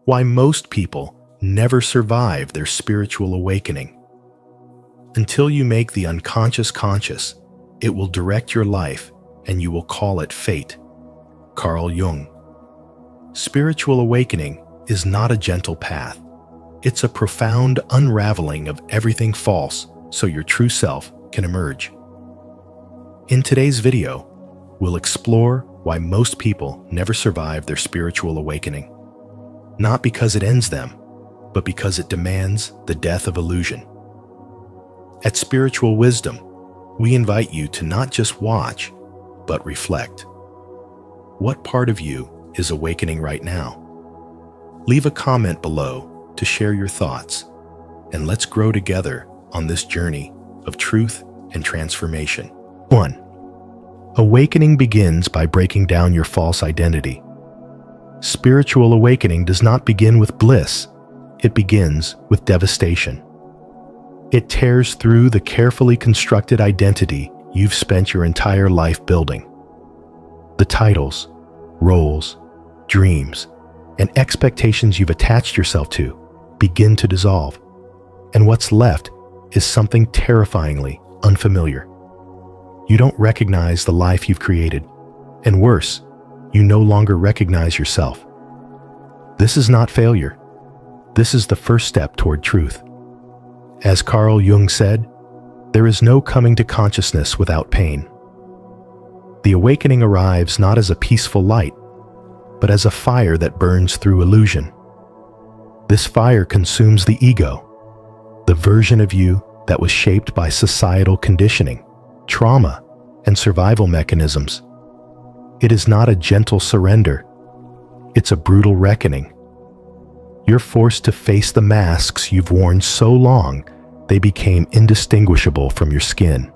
Why most people never survive their spiritual awakening. Until you make the unconscious conscious, it will direct your life and you will call it fate. Carl Jung. Spiritual awakening is not a gentle path. It's a profound unraveling of everything false so your true self can emerge. In today's video, we'll explore why most people never survive their spiritual awakening. Not because it ends them, but because it demands the death of illusion. At Spiritual Wisdom, we invite you to not just watch, but reflect. What part of you is awakening right now? Leave a comment below to share your thoughts, and let's grow together on this journey of truth and transformation. 1. Awakening begins by breaking down your false identity. Spiritual awakening does not begin with bliss, it begins with devastation. It tears through the carefully constructed identity you've spent your entire life building. The titles, roles, dreams, and expectations you've attached yourself to begin to dissolve, and what's left is something terrifyingly unfamiliar. You don't recognize the life you've created, and worse, you no longer recognize yourself. This is not failure. This is the first step toward truth. As Carl Jung said, there is no coming to consciousness without pain. The awakening arrives not as a peaceful light, but as a fire that burns through illusion. This fire consumes the ego, the version of you that was shaped by societal conditioning, trauma, and survival mechanisms. It is not a gentle surrender. It's a brutal reckoning. You're forced to face the masks you've worn so long they became indistinguishable from your skin.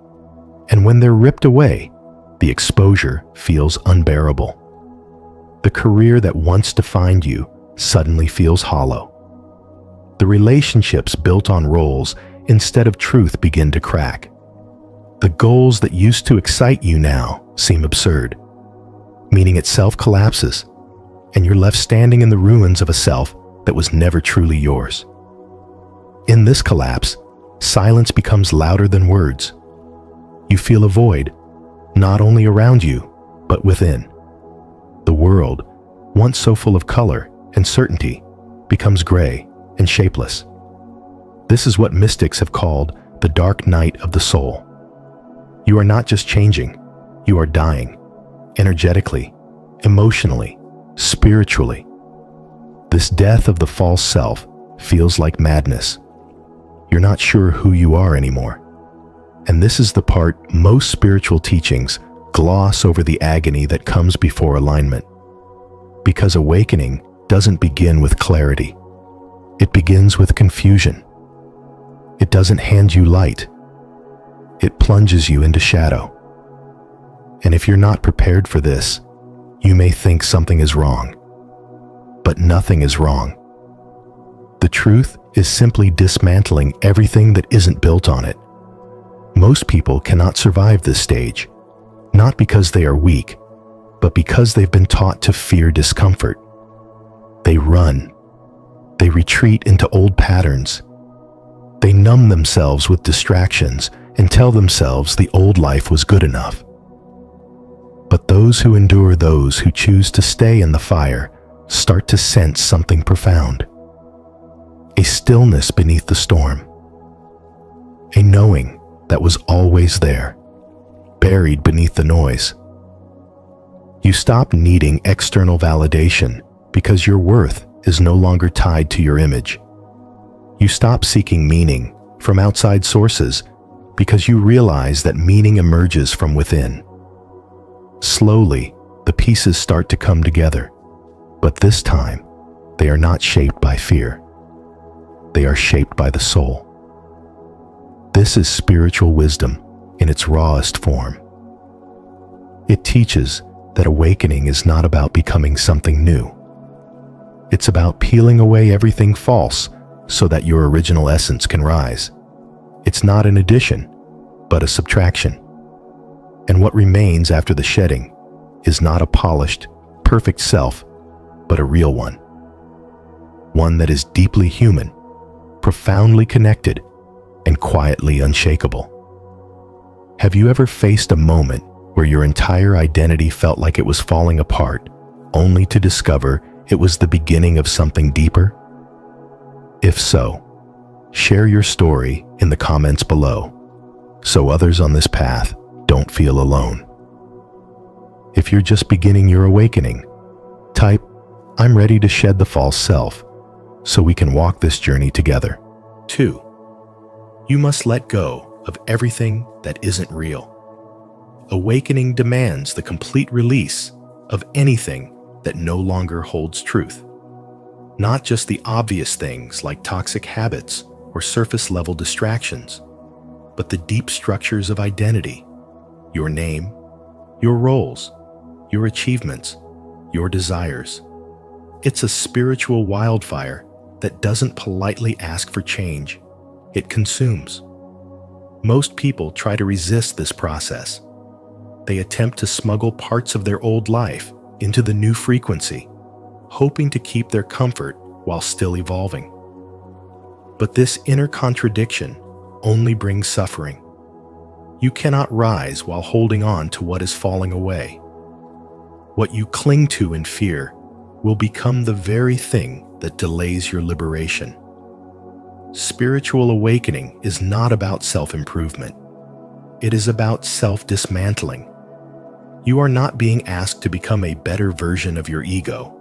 And when they're ripped away, the exposure feels unbearable. The career that once defined you suddenly feels hollow. The relationships built on roles instead of truth begin to crack. The goals that used to excite you now seem absurd. Meaning itself collapses, and you're left standing in the ruins of a self that was never truly yours. In this collapse, silence becomes louder than words. You feel a void, not only around you, but within. The world, once so full of color and certainty, becomes gray and shapeless. This is what mystics have called the dark night of the soul. You are not just changing, you are dying, energetically, emotionally, spiritually. This death of the false self feels like madness. You're not sure who you are anymore. And this is the part most spiritual teachings gloss over: the agony that comes before alignment. Because awakening doesn't begin with clarity. It begins with confusion. It doesn't hand you light. It plunges you into shadow. And if you're not prepared for this, you may think something is wrong. But nothing is wrong. The truth is simply dismantling everything that isn't built on it. Most people cannot survive this stage, not because they are weak, but because they've been taught to fear discomfort. They run. They retreat into old patterns. They numb themselves with distractions and tell themselves the old life was good enough. But those who endure, those who choose to stay in the fire, start to sense something profound. A stillness beneath the storm. A knowing that was always there, buried beneath the noise. You stop needing external validation because your worth is no longer tied to your image. You stop seeking meaning from outside sources because you realize that meaning emerges from within. Slowly, the pieces start to come together, but this time, they are not shaped by fear. They are shaped by the soul. This is spiritual wisdom in its rawest form. It teaches that awakening is not about becoming something new. It's about peeling away everything false so that your original essence can rise. It's not an addition, but a subtraction. And what remains after the shedding is not a polished, perfect self, but a real one. one that is deeply human, profoundly connected, and quietly unshakable. Have you ever faced a moment where your entire identity felt like it was falling apart, only to discover it was the beginning of something deeper? If so, share your story in the comments below, so others on this path don't feel alone. If you're just beginning your awakening, type, "I'm ready to shed the false self," so we can walk this journey together. 2. You must let go of everything that isn't real. Awakening demands the complete release of anything that no longer holds truth. Not just the obvious things like toxic habits or surface-level distractions, but the deep structures of identity, your name, your roles, your achievements, your desires. It's a spiritual wildfire that doesn't politely ask for change. It consumes. Most people try to resist this process. They attempt to smuggle parts of their old life into the new frequency, hoping to keep their comfort while still evolving. But this inner contradiction only brings suffering. You cannot rise while holding on to what is falling away. What you cling to in fear will become the very thing that delays your liberation. Spiritual awakening is not about self-improvement. It is about self-dismantling. You are not being asked to become a better version of your ego.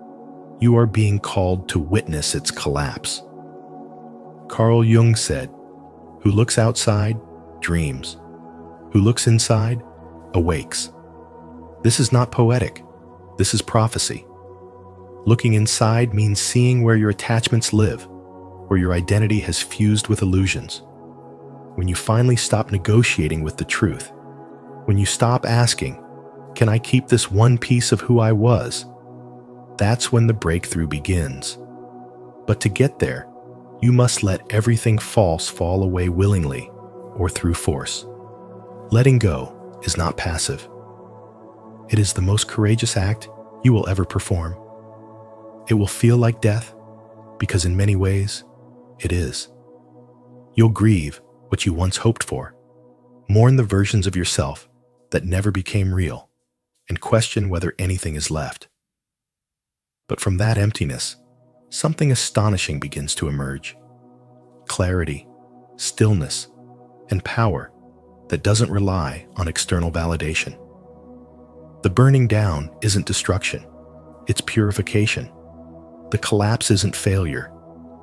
You are being called to witness its collapse. Carl Jung said, "Who looks outside, dreams. Who looks inside, awakes." This is not poetic. This is prophecy. Looking inside means seeing where your attachments live, where your identity has fused with illusions. When you finally stop negotiating with the truth, when you stop asking, "Can I keep this one piece of who I was?" that's when the breakthrough begins. But to get there, you must let everything false fall away willingly or through force. Letting go is not passive. It is the most courageous act you will ever perform. It will feel like death, because in many ways, it is. You'll grieve what you once hoped for, mourn the versions of yourself that never became real, and question whether anything is left. But from that emptiness, something astonishing begins to emerge. Clarity, stillness, and power that doesn't rely on external validation. The burning down isn't destruction, it's purification. The collapse isn't failure,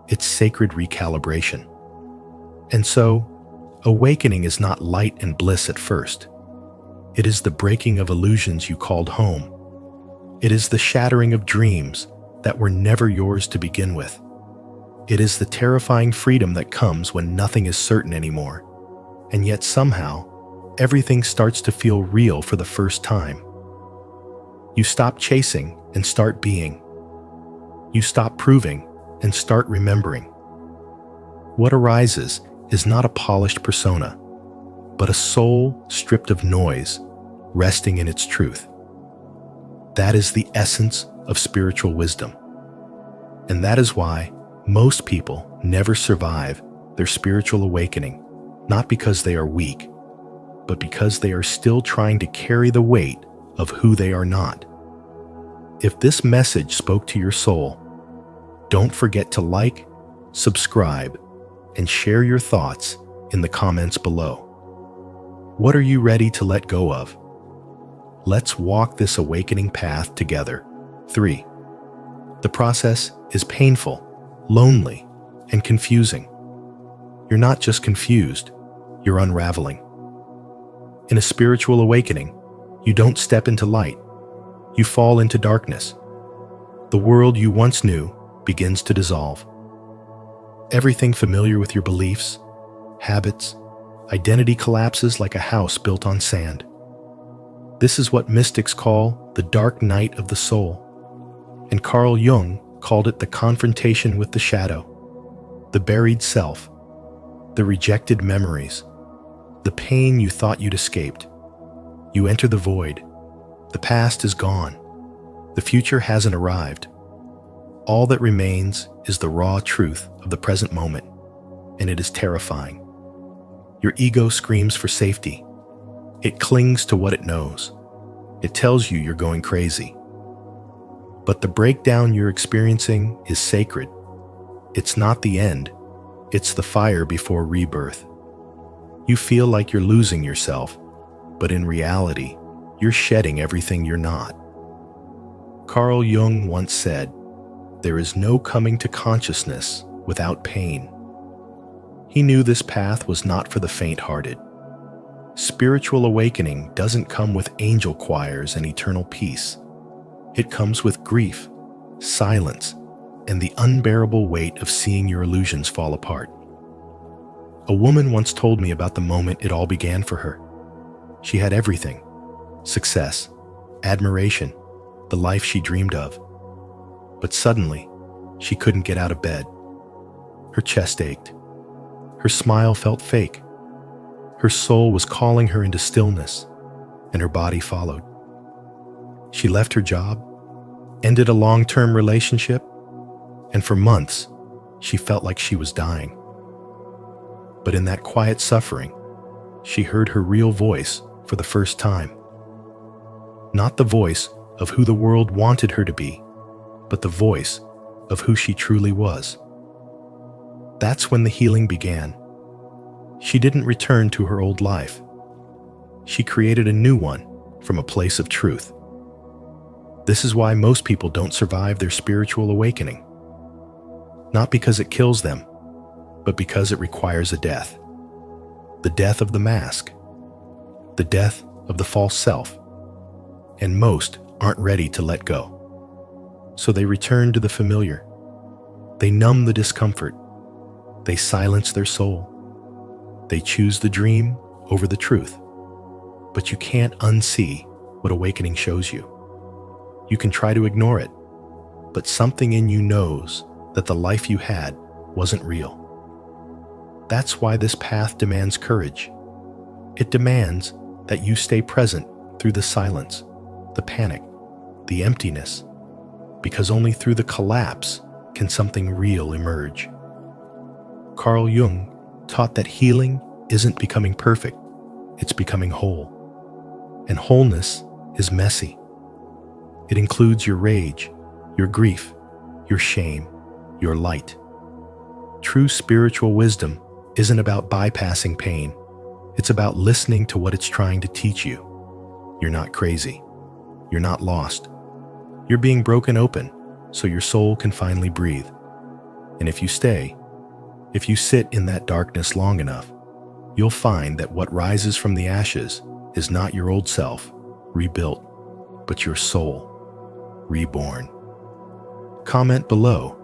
it's sacred recalibration. And so, awakening is not light and bliss at first. It is the breaking of illusions you called home. It is the shattering of dreams that were never yours to begin with. It is the terrifying freedom that comes when nothing is certain anymore, and yet somehow, everything starts to feel real for the first time. You stop chasing and start being. You stop proving and start remembering. What arises is not a polished persona, but a soul stripped of noise, resting in its truth. That is the essence of spiritual wisdom. And that is why most people never survive their spiritual awakening, not because they are weak, but because they are still trying to carry the weight of who they are not. If this message spoke to your soul, don't forget to like, subscribe, and share your thoughts in the comments below. What are you ready to let go of? Let's walk this awakening path together. 3. The process is painful, lonely, and confusing. You're not just confused, you're unraveling. In a spiritual awakening, you don't step into light, you fall into darkness. The world you once knew begins to dissolve. Everything familiar with your beliefs, habits, identity collapses like a house built on sand. This is what mystics call the dark night of the soul, and Carl Jung called it the confrontation with the shadow, the buried self, the rejected memories, the pain you thought you'd escaped. You enter the void. The past is gone. The future hasn't arrived. All that remains is the raw truth of the present moment, and it is terrifying. Your ego screams for safety. It clings to what it knows. It tells you you're going crazy. But the breakdown you're experiencing is sacred. It's not the end. It's the fire before rebirth. You feel like you're losing yourself, but in reality, you're shedding everything you're not. Carl Jung once said, "There is no coming to consciousness without pain." He knew this path was not for the faint-hearted. Spiritual awakening doesn't come with angel choirs and eternal peace. It comes with grief, silence, and the unbearable weight of seeing your illusions fall apart. A woman once told me about the moment it all began for her. She had everything: success, admiration, the life she dreamed of. But suddenly, she couldn't get out of bed. Her chest ached. Her smile felt fake. Her soul was calling her into stillness, and her body followed. She left her job, ended a long-term relationship, and for months, she felt like she was dying. But in that quiet suffering, she heard her real voice for the first time. Not the voice of who the world wanted her to be, but the voice of who she truly was. That's when the healing began. She didn't return to her old life. She created a new one from a place of truth. This is why most people don't survive their spiritual awakening. Not because it kills them, but because it requires a death. The death of the mask. The death of the false self. And most aren't ready to let go. So they return to the familiar. They numb the discomfort. They silence their soul. They choose the dream over the truth. But you can't unsee what awakening shows you. You can try to ignore it, but something in you knows that the life you had wasn't real. That's why this path demands courage. It demands that you stay present through the silence, the panic, the emptiness, because only through the collapse can something real emerge. Carl Jung taught that healing isn't becoming perfect, it's becoming whole. And wholeness is messy. It includes your rage, your grief, your shame, your light. True spiritual wisdom isn't about bypassing pain. It's about listening to what it's trying to teach you. You're not crazy. You're not lost. You're being broken open so your soul can finally breathe. And if you stay, if you sit in that darkness long enough, you'll find that what rises from the ashes is not your old self, rebuilt, but your soul, reborn. Comment below,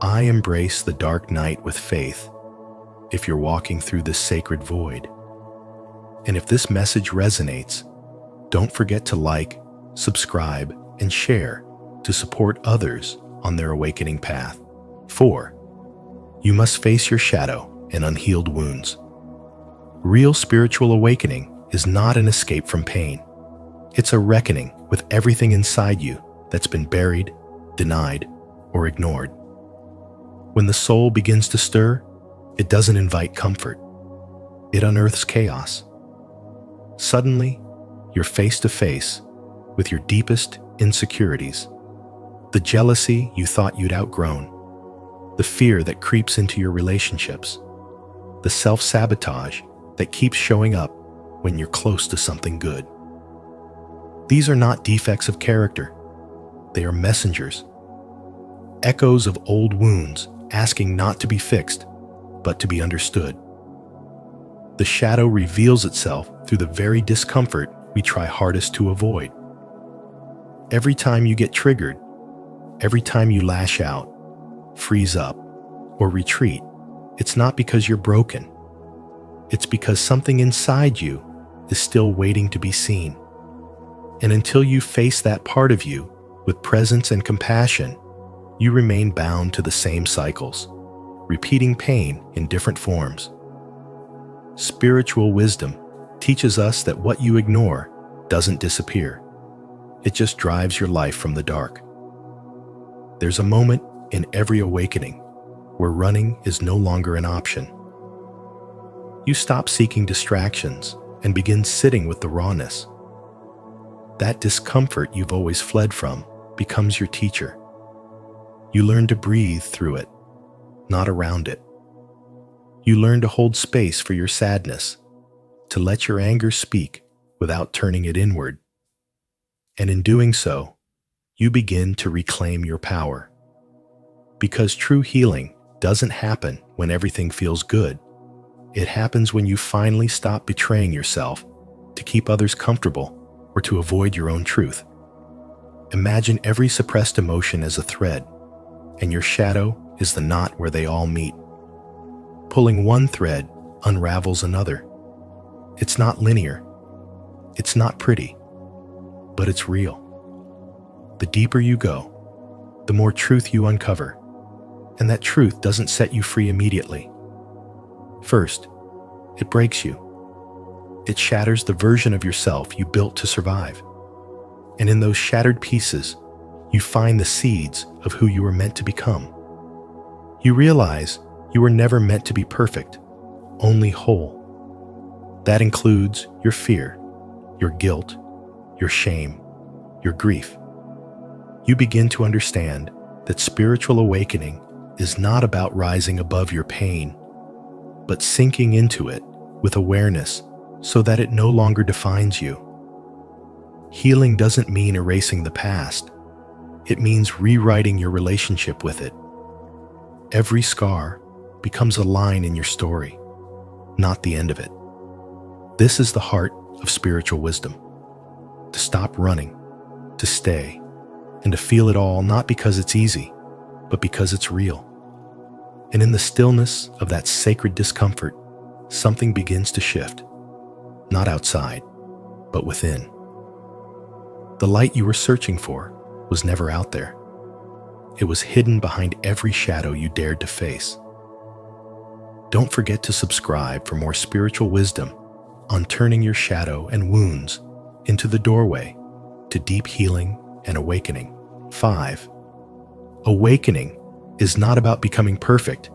"I embrace the dark night with faith," if you're walking through this sacred void. And if this message resonates, don't forget to like, subscribe, and share to support others on their awakening path. 4. You must face your shadow and unhealed wounds. Real spiritual awakening is not an escape from pain. It's a reckoning with everything inside you that's been buried, denied, or ignored. When the soul begins to stir, it doesn't invite comfort. It unearths chaos. Suddenly, you're face to face with your deepest insecurities. The jealousy you thought you'd outgrown. The fear that creeps into your relationships. The self-sabotage that keeps showing up when you're close to something good. These are not defects of character. They are messengers. Echoes of old wounds asking not to be fixed, but to be understood. The shadow reveals itself through the very discomfort we try hardest to avoid. Every time you get triggered, every time you lash out, freeze up, or retreat, it's not because you're broken. It's because something inside you is still waiting to be seen. And until you face that part of you with presence and compassion, you remain bound to the same cycles, repeating pain in different forms. Spiritual wisdom teaches us that what you ignore doesn't disappear. It just drives your life from the dark. There's a moment in every awakening where running is no longer an option. You stop seeking distractions and begin sitting with the rawness. That discomfort you've always fled from becomes your teacher. You learn to breathe through it, not around it. You learn to hold space for your sadness, to let your anger speak without turning it inward. And in doing so, you begin to reclaim your power. Because true healing doesn't happen when everything feels good. It happens when you finally stop betraying yourself to keep others comfortable or to avoid your own truth. Imagine every suppressed emotion as a thread, and your shadow is the knot where they all meet. Pulling one thread unravels another. It's not linear. It's not pretty, but it's real. The deeper you go, the more truth you uncover, and that truth doesn't set you free immediately. First, it breaks you. It shatters the version of yourself you built to survive. And in those shattered pieces, you find the seeds of who you were meant to become. You realize you were never meant to be perfect, only whole. That includes your fear, your guilt, your shame, your grief. You begin to understand that spiritual awakening is not about rising above your pain, but sinking into it with awareness so that it no longer defines you. Healing doesn't mean erasing the past. It means rewriting your relationship with it. Every scar becomes a line in your story, not the end of it. This is the heart of spiritual wisdom. To stop running, to stay, and to feel it all not because it's easy, but because it's real. And in the stillness of that sacred discomfort, something begins to shift. Not outside, but within. The light you were searching for was never out there. It was hidden behind every shadow you dared to face. Don't forget to subscribe for more spiritual wisdom on turning your shadow and wounds into the doorway to deep healing and awakening. 5. Awakening is not about becoming perfect.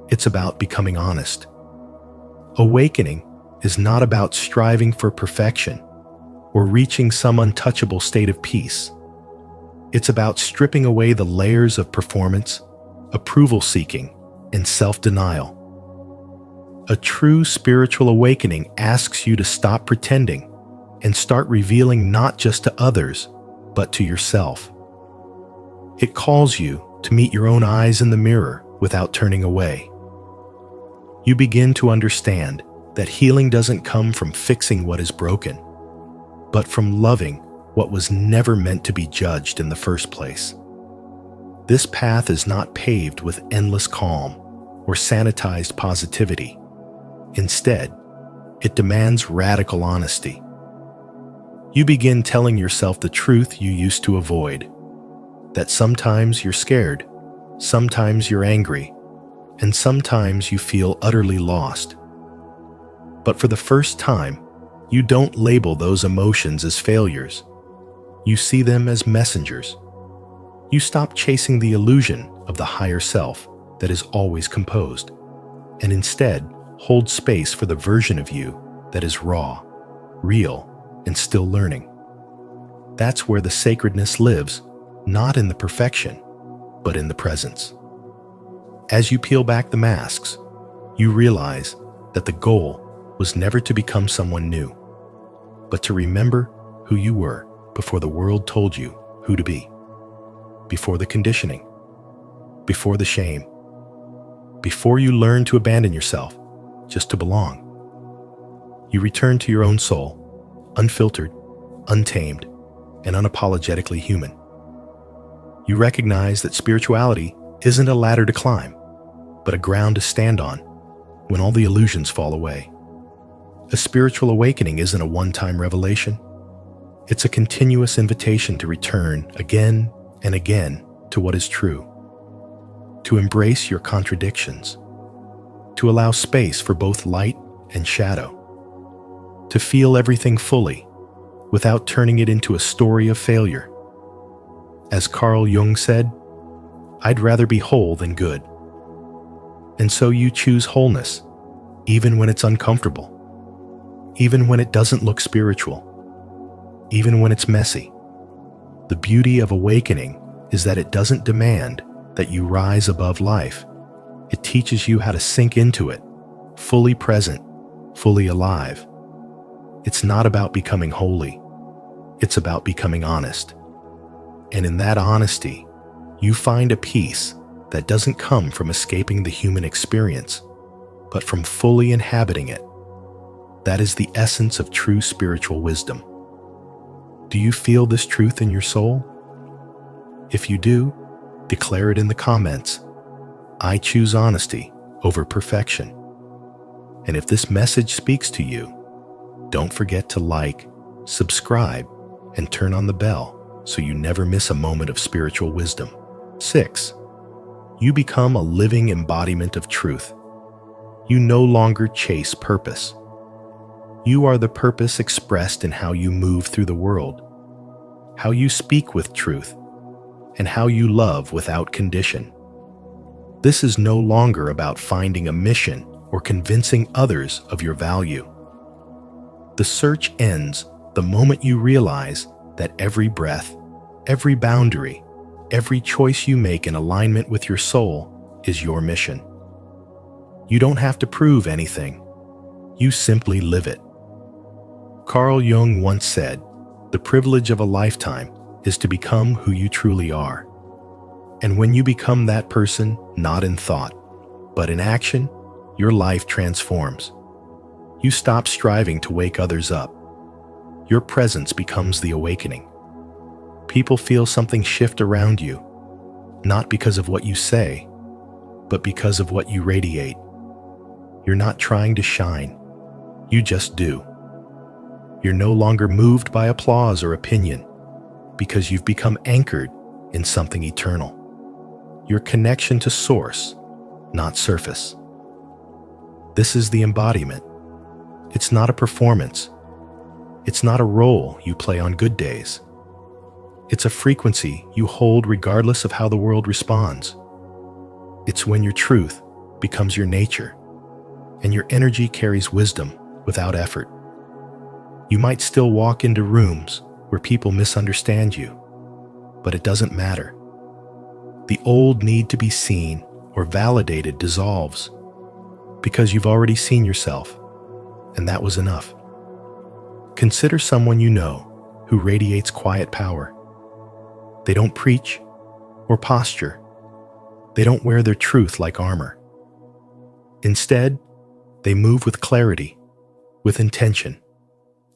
It's about becoming honest. Awakening is not about striving for perfection or reaching some untouchable state of peace. It's about stripping away the layers of performance, approval-seeking, and self-denial. A true spiritual awakening asks you to stop pretending and start revealing not just to others, but to yourself. It calls you to meet your own eyes in the mirror without turning away. You begin to understand that healing doesn't come from fixing what is broken, but from loving what was never meant to be judged in the first place. This path is not paved with endless calm or sanitized positivity. Instead, it demands radical honesty. You begin telling yourself the truth you used to avoid, that sometimes you're scared, sometimes you're angry, and sometimes you feel utterly lost. But for the first time, you don't label those emotions as failures. You see them as messengers. You stop chasing the illusion of the higher self that is always composed, and instead hold space for the version of you that is raw, real, and still learning. That's where the sacredness lives, not in the perfection, but in the presence. As you peel back the masks, you realize that the goal was never to become someone new, but to remember who you were before the world told you who to be, before the conditioning, before the shame, before you learn to abandon yourself just to belong. You return to your own soul, unfiltered, untamed, and unapologetically human. You recognize that spirituality isn't a ladder to climb, but a ground to stand on when all the illusions fall away. A spiritual awakening isn't a one-time revelation. It's a continuous invitation to return again and again to what is true, to embrace your contradictions, to allow space for both light and shadow, to feel everything fully without turning it into a story of failure. As Carl Jung said, I'd rather be whole than good. And so you choose wholeness, even when it's uncomfortable, even when it doesn't look spiritual, even when it's messy. The beauty of awakening is that it doesn't demand that you rise above life. It teaches you how to sink into it, fully present, fully alive. It's not about becoming holy. It's about becoming honest. And in that honesty, you find a peace that doesn't come from escaping the human experience, but from fully inhabiting it. That is the essence of true spiritual wisdom. Do you feel this truth in your soul? If you do, declare it in the comments. I choose honesty over perfection. And if this message speaks to you, don't forget to like, subscribe, and turn on the bell so you never miss a moment of spiritual wisdom. 6. You become a living embodiment of truth. You no longer chase purpose. You are the purpose expressed in how you move through the world, how you speak with truth, and how you love without condition. This is no longer about finding a mission or convincing others of your value. The search ends the moment you realize that every breath, every boundary, every choice you make in alignment with your soul is your mission. You don't have to prove anything. You simply live it. Carl Jung once said, "The privilege of a lifetime is to become who you truly are." And when you become that person, not in thought, but in action, your life transforms. You stop striving to wake others up. Your presence becomes the awakening. People feel something shift around you, not because of what you say, but because of what you radiate. You're not trying to shine. You just do. You're no longer moved by applause or opinion because you've become anchored in something eternal. Your connection to source, not surface. This is the embodiment. It's not a performance. It's not a role you play on good days. It's a frequency you hold regardless of how the world responds. It's when your truth becomes your nature and your energy carries wisdom without effort. You might still walk into rooms where people misunderstand you, but it doesn't matter. The old need to be seen or validated dissolves because you've already seen yourself, and that was enough. Consider someone you know who radiates quiet power. They don't preach or posture. They don't wear their truth like armor. Instead, they move with clarity, with intention,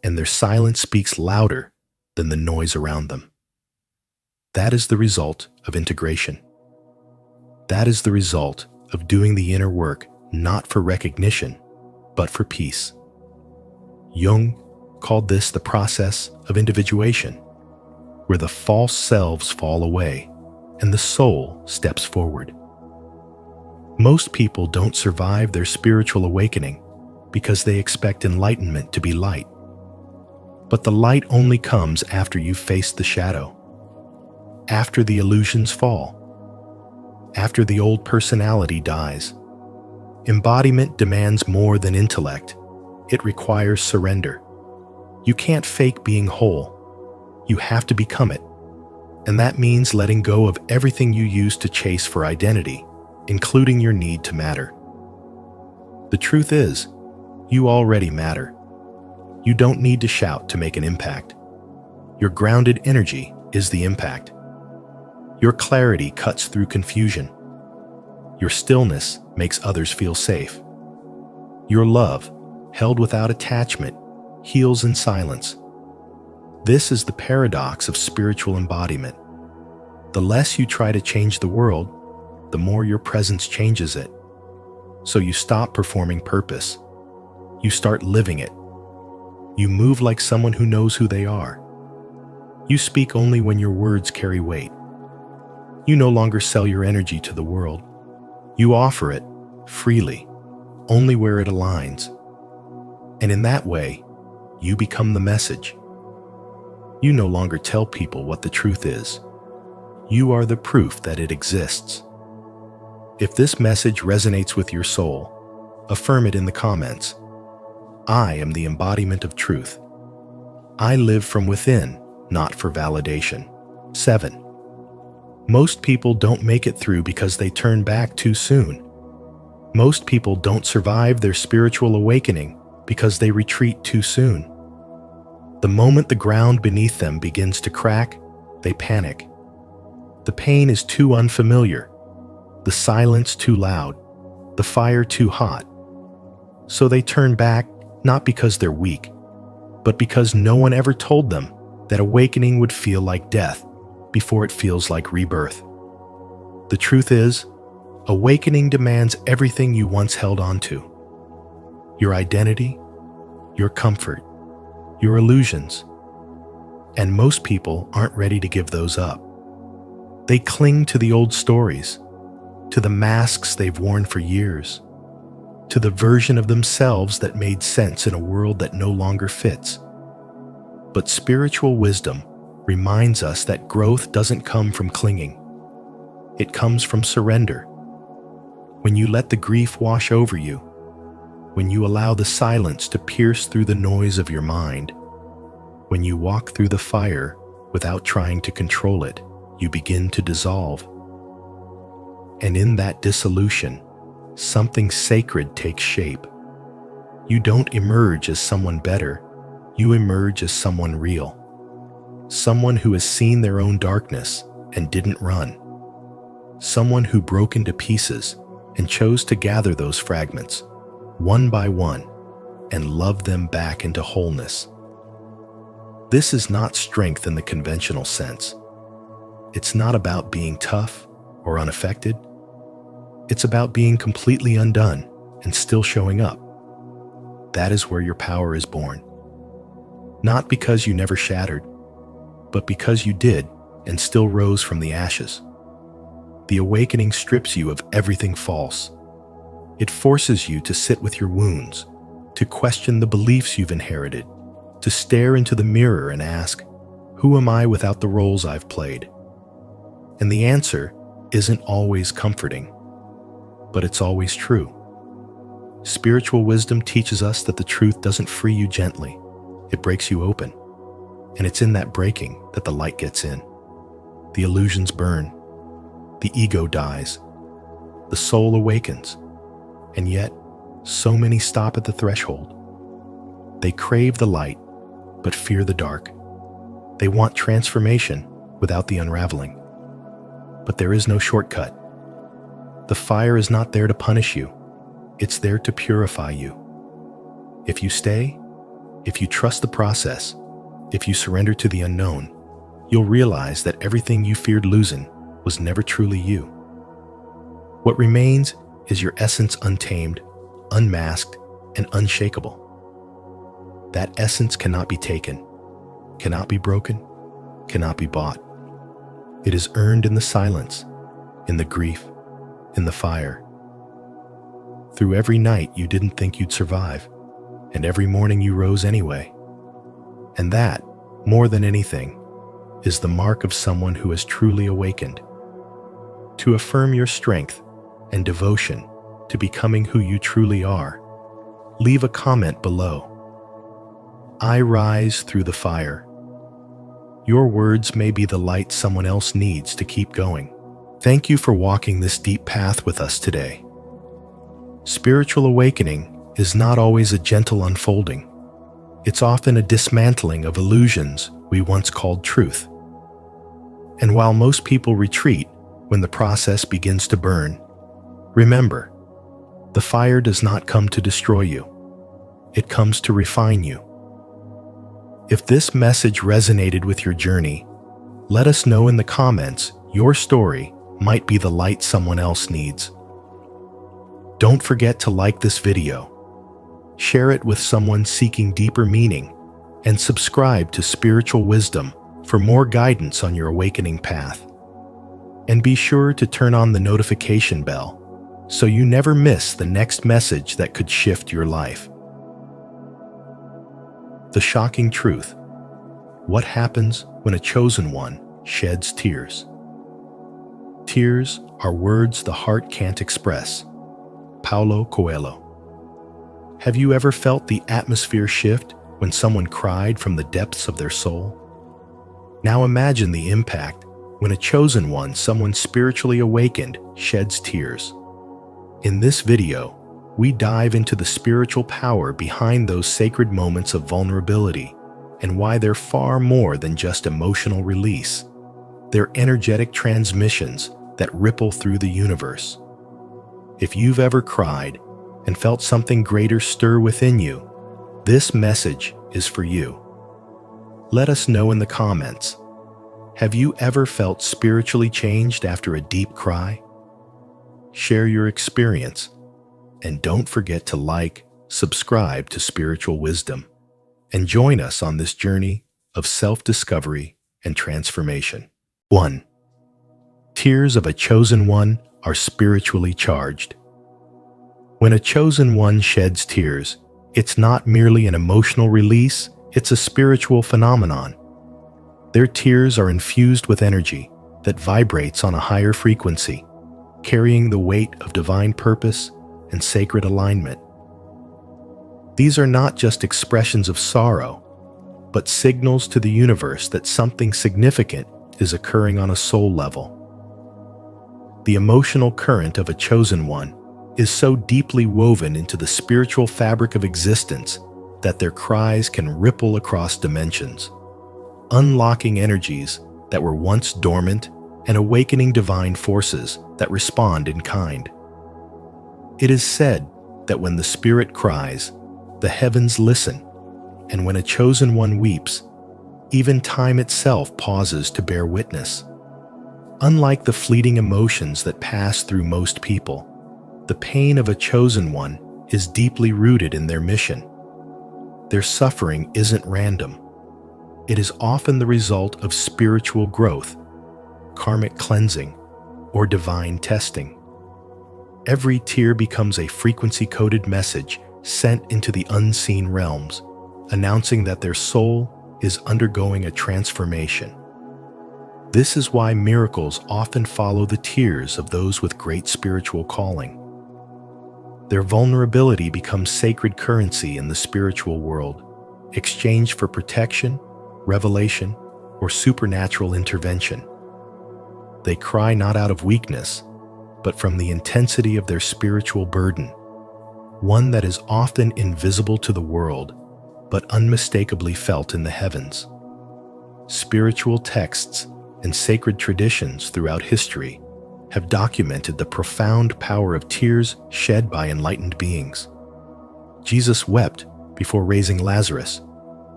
and their silence speaks louder than the noise around them. That is the result of integration. That is the result of doing the inner work not for recognition, but for peace. Jung called this the process of individuation, where the false selves fall away and the soul steps forward. Most people don't survive their spiritual awakening because they expect enlightenment to be light. But the light only comes after you've faced the shadow, after the illusions fall, after the old personality dies. Embodiment demands more than intellect. It requires surrender. You can't fake being whole. You have to become it. And that means letting go of everything you used to chase for identity, including your need to matter. The truth is, you already matter. You don't need to shout to make an impact. Your grounded energy is the impact. Your clarity cuts through confusion. Your stillness makes others feel safe. Your love, held without attachment, heals in silence. This is the paradox of spiritual embodiment. The less you try to change the world, the more your presence changes it. So you stop performing purpose. You start living it. You move like someone who knows who they are. You speak only when your words carry weight. You no longer sell your energy to the world. You offer it freely, only where it aligns. And in that way, you become the message. You no longer tell people what the truth is. You are the proof that it exists. If this message resonates with your soul, affirm it in the comments. I am the embodiment of truth. I live from within, not for validation. 7. Most people don't make it through because they turn back too soon. Most people don't survive their spiritual awakening because they retreat too soon. The moment the ground beneath them begins to crack, they panic. The pain is too unfamiliar, the silence too loud, the fire too hot. So they turn back not because they're weak, but because no one ever told them that awakening would feel like death before it feels like rebirth. The truth is, awakening demands everything you once held on to. Your identity, your comfort, your illusions. And most people aren't ready to give those up. They cling to the old stories, to the masks they've worn for years, to the version of themselves that made sense in a world that no longer fits. But spiritual wisdom reminds us that growth doesn't come from clinging. It comes from surrender. When you let the grief wash over you, when you allow the silence to pierce through the noise of your mind, when you walk through the fire without trying to control it, you begin to dissolve. And in that dissolution, something sacred takes shape. You don't emerge as someone better, you emerge as someone real. Someone who has seen their own darkness and didn't run. Someone who broke into pieces and chose to gather those fragments, one by one, and love them back into wholeness. This is not strength in the conventional sense. It's not about being tough or unaffected. It's about being completely undone and still showing up. That is where your power is born. Not because you never shattered, but because you did and still rose from the ashes. The awakening strips you of everything false. It forces you to sit with your wounds, to question the beliefs you've inherited, to stare into the mirror and ask, who am I without the roles I've played? And the answer isn't always comforting, but it's always true. Spiritual wisdom teaches us that the truth doesn't free you gently, it breaks you open. And it's in that breaking that the light gets in. The illusions burn, the ego dies, the soul awakens, and yet so many stop at the threshold. They crave the light, but fear the dark. They want transformation without the unraveling. But there is no shortcut. The fire is not there to punish you. It's there to purify you. If you stay, if you trust the process, if you surrender to the unknown, you'll realize that everything you feared losing was never truly you. What remains is your essence untamed, unmasked, and unshakable. That essence cannot be taken, cannot be broken, cannot be bought. It is earned in the silence, in the grief, in the fire. Through every night you didn't think you'd survive, and every morning you rose anyway. And that, more than anything, is the mark of someone who has truly awakened. To affirm your strength and devotion to becoming who you truly are, leave a comment below. I rise through the fire. Your words may be the light someone else needs to keep going. Thank you for walking this deep path with us today. Spiritual awakening is not always a gentle unfolding. It's often a dismantling of illusions we once called truth. And while most people retreat when the process begins to burn, remember, the fire does not come to destroy you. It comes to refine you. If this message resonated with your journey, let us know in the comments your story might be the light someone else needs. Don't forget to like this video, share it with someone seeking deeper meaning, and subscribe to Spiritual Wisdom for more guidance on your awakening path. And be sure to turn on the notification bell so you never miss the next message that could shift your life. The shocking truth. What happens when a chosen one sheds tears? Tears are words the heart can't express. Paulo Coelho. Have you ever felt the atmosphere shift when someone cried from the depths of their soul? Now imagine the impact when a chosen one, someone spiritually awakened, sheds tears. In this video, we dive into the spiritual power behind those sacred moments of vulnerability and why they're far more than just emotional release. They're energetic transmissions that ripple through the universe. If you've ever cried and felt something greater stir within you, this message is for you. Let us know in the comments. Have you ever felt spiritually changed after a deep cry? Share your experience, and don't forget to like, subscribe to Spiritual Wisdom, and join us on this journey of self-discovery and transformation. 1. Tears of a chosen one are spiritually charged. When a chosen one sheds tears, it's not merely an emotional release, it's a spiritual phenomenon. Their tears are infused with energy that vibrates on a higher frequency, carrying the weight of divine purpose and sacred alignment. These are not just expressions of sorrow, but signals to the universe that something significant is occurring on a soul level. The emotional current of a chosen one is so deeply woven into the spiritual fabric of existence that their cries can ripple across dimensions, unlocking energies that were once dormant and awakening divine forces that respond in kind. It is said that when the spirit cries, the heavens listen, and when a chosen one weeps, even time itself pauses to bear witness. Unlike the fleeting emotions that pass through most people, the pain of a chosen one is deeply rooted in their mission. Their suffering isn't random. It is often the result of spiritual growth, karmic cleansing, or divine testing. Every tear becomes a frequency-coded message sent into the unseen realms, announcing that their soul is undergoing a transformation. This is why miracles often follow the tears of those with great spiritual calling. Their vulnerability becomes sacred currency in the spiritual world, exchanged for protection, revelation, or supernatural intervention. They cry not out of weakness, but from the intensity of their spiritual burden, one that is often invisible to the world, but unmistakably felt in the heavens. Spiritual texts and sacred traditions throughout history have documented the profound power of tears shed by enlightened beings. Jesus wept before raising Lazarus,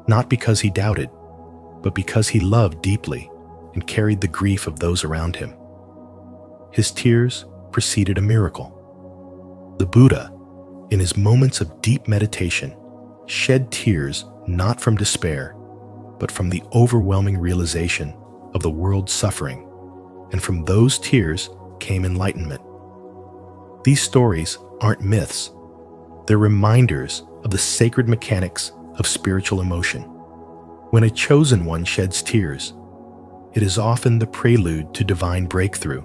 not because he doubted, but because he loved deeply and carried the grief of those around him. His tears preceded a miracle. The Buddha, in his moments of deep meditation, shed tears not from despair, but from the overwhelming realization of the world's suffering, and from those tears came enlightenment. These stories aren't myths. They're reminders of the sacred mechanics of spiritual emotion. When a chosen one sheds tears, it is often the prelude to divine breakthrough,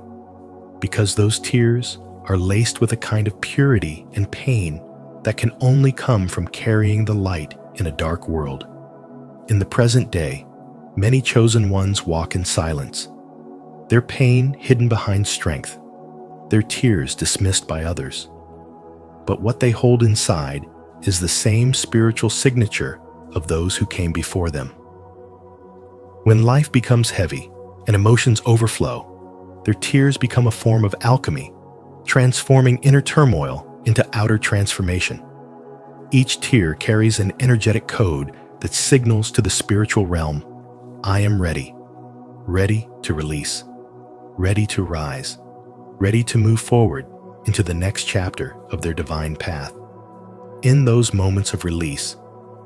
because those tears are laced with a kind of purity and pain that can only come from carrying the light in a dark world. In the present day, many chosen ones walk in silence, their pain hidden behind strength, their tears dismissed by others. But what they hold inside is the same spiritual signature of those who came before them. When life becomes heavy and emotions overflow, their tears become a form of alchemy, transforming inner turmoil into outer transformation. Each tear carries an energetic code that signals to the spiritual realm, I am ready, ready to release, ready to rise, ready to move forward into the next chapter of their divine path. In those moments of release,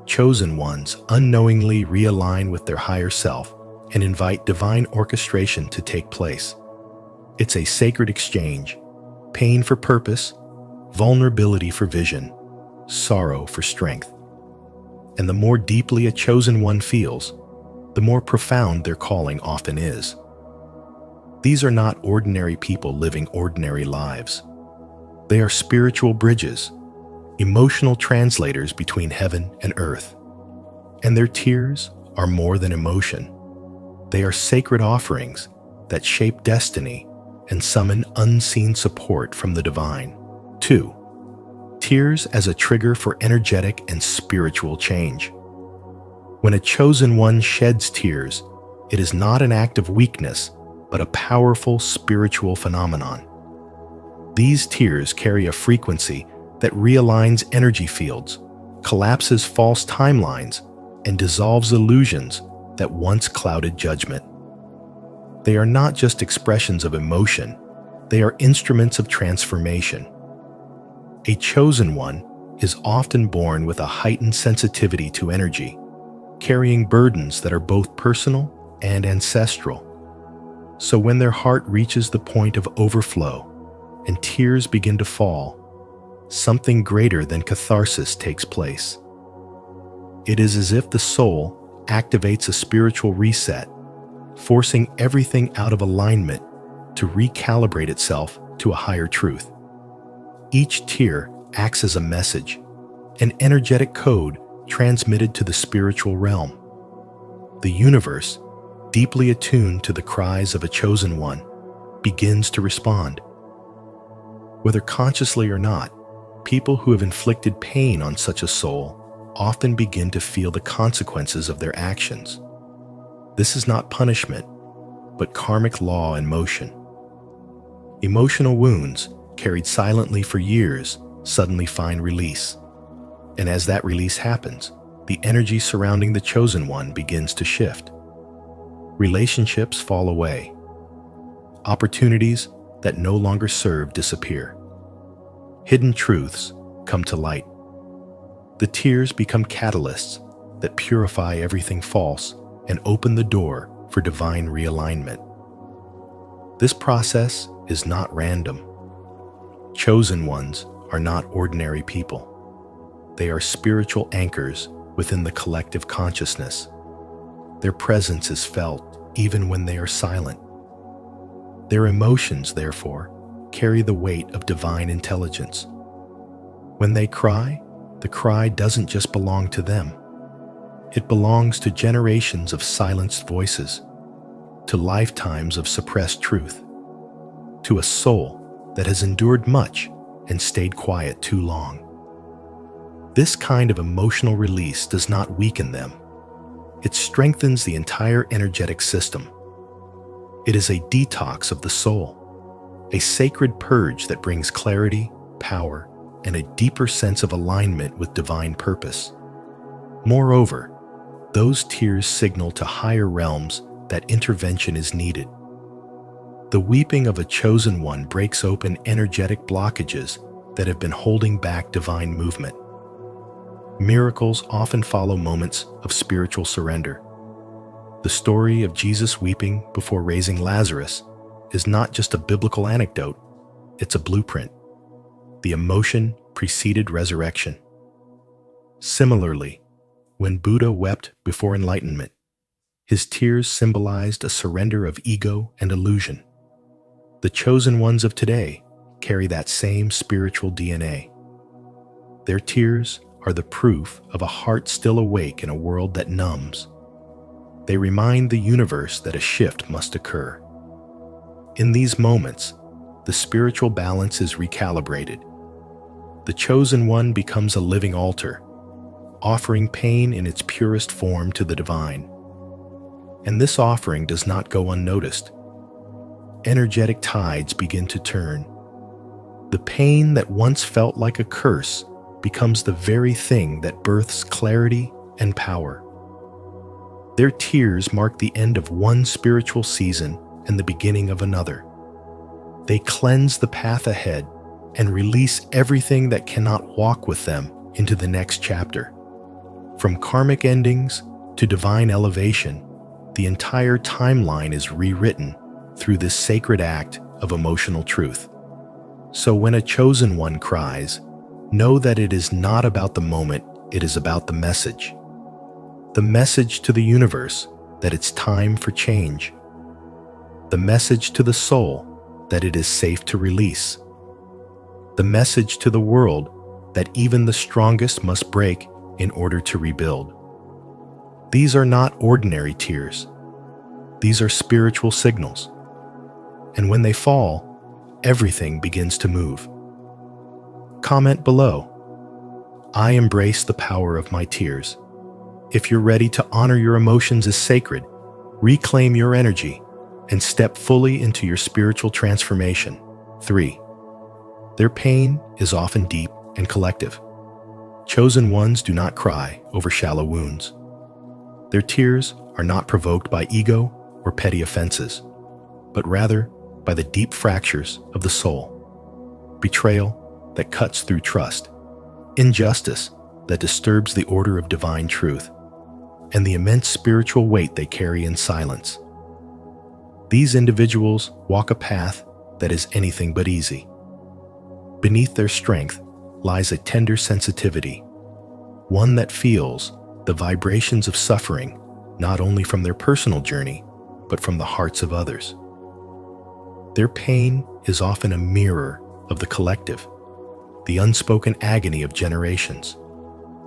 chosen ones unknowingly realign with their higher self and invite divine orchestration to take place. It's a sacred exchange, pain for purpose, vulnerability for vision, sorrow for strength. And the more deeply a chosen one feels, the more profound their calling often is. These are not ordinary people living ordinary lives. They are spiritual bridges, emotional translators between heaven and earth. And their tears are more than emotion. They are sacred offerings that shape destiny and summon unseen support from the divine. 2. Tears as a trigger for energetic and spiritual change. When a chosen one sheds tears, it is not an act of weakness, but a powerful spiritual phenomenon. These tears carry a frequency that realigns energy fields, collapses false timelines, and dissolves illusions that once clouded judgment. They are not just expressions of emotion, they are instruments of transformation. A chosen one is often born with a heightened sensitivity to energy, carrying burdens that are both personal and ancestral. So when their heart reaches the point of overflow and tears begin to fall, something greater than catharsis takes place. It is as if the soul activates a spiritual reset, forcing everything out of alignment to recalibrate itself to a higher truth. Each tear acts as a message, an energetic code transmitted to the spiritual realm. The universe, deeply attuned to the cries of a chosen one, begins to respond. Whether consciously or not, people who have inflicted pain on such a soul often begin to feel the consequences of their actions. This is not punishment, but karmic law in motion. Emotional wounds, carried silently for years, suddenly find release. And as that release happens, the energy surrounding the chosen one begins to shift. Relationships fall away. Opportunities that no longer serve disappear. Hidden truths come to light. The tears become catalysts that purify everything false and open the door for divine realignment. This process is not random. Chosen ones are not ordinary people. They are spiritual anchors within the collective consciousness. Their presence is felt even when they are silent. Their emotions, therefore, carry the weight of divine intelligence. When they cry, the cry doesn't just belong to them. It belongs to generations of silenced voices, to lifetimes of suppressed truth, to a soul that has endured much and stayed quiet too long. This kind of emotional release does not weaken them. It strengthens the entire energetic system. It is a detox of the soul, a sacred purge that brings clarity, power, and a deeper sense of alignment with divine purpose. Moreover, those tears signal to higher realms that intervention is needed. The weeping of a chosen one breaks open energetic blockages that have been holding back divine movement. Miracles often follow moments of spiritual surrender. The story of Jesus weeping before raising Lazarus is not just a biblical anecdote, it's a blueprint. The emotion preceded resurrection. Similarly, when Buddha wept before enlightenment, his tears symbolized a surrender of ego and illusion. The chosen ones of today carry that same spiritual DNA. Their tears are the proof of a heart still awake in a world that numbs. They remind the universe that a shift must occur. In these moments, the spiritual balance is recalibrated. The chosen one becomes a living altar, offering pain in its purest form to the divine. And this offering does not go unnoticed. Energetic tides begin to turn. The pain that once felt like a curse becomes the very thing that births clarity and power. Their tears mark the end of one spiritual season and the beginning of another. They cleanse the path ahead and release everything that cannot walk with them into the next chapter. From karmic endings to divine elevation, the entire timeline is rewritten through this sacred act of emotional truth. So when a chosen one cries, know that it is not about the moment, it is about the message. The message to the universe that it's time for change. the message to the soul that it is safe to release, the message to the world that even the strongest must break in order to rebuild. These are not ordinary tears. These are spiritual signals. And when they fall, everything begins to move. Comment below. I embrace the power of my tears. If you're ready to honor your emotions as sacred, reclaim your energy, and step fully into your spiritual transformation. 3. Their pain is often deep and collective. Chosen ones do not cry over shallow wounds. Their tears are not provoked by ego or petty offenses, but rather by the deep fractures of the soul. Betrayal that cuts through trust, injustice that disturbs the order of divine truth, and the immense spiritual weight they carry in silence. These individuals walk a path that is anything but easy. Beneath their strength lies a tender sensitivity, one that feels the vibrations of suffering not only from their personal journey, but from the hearts of others. Their pain is often a mirror of the collective, the unspoken agony of generations,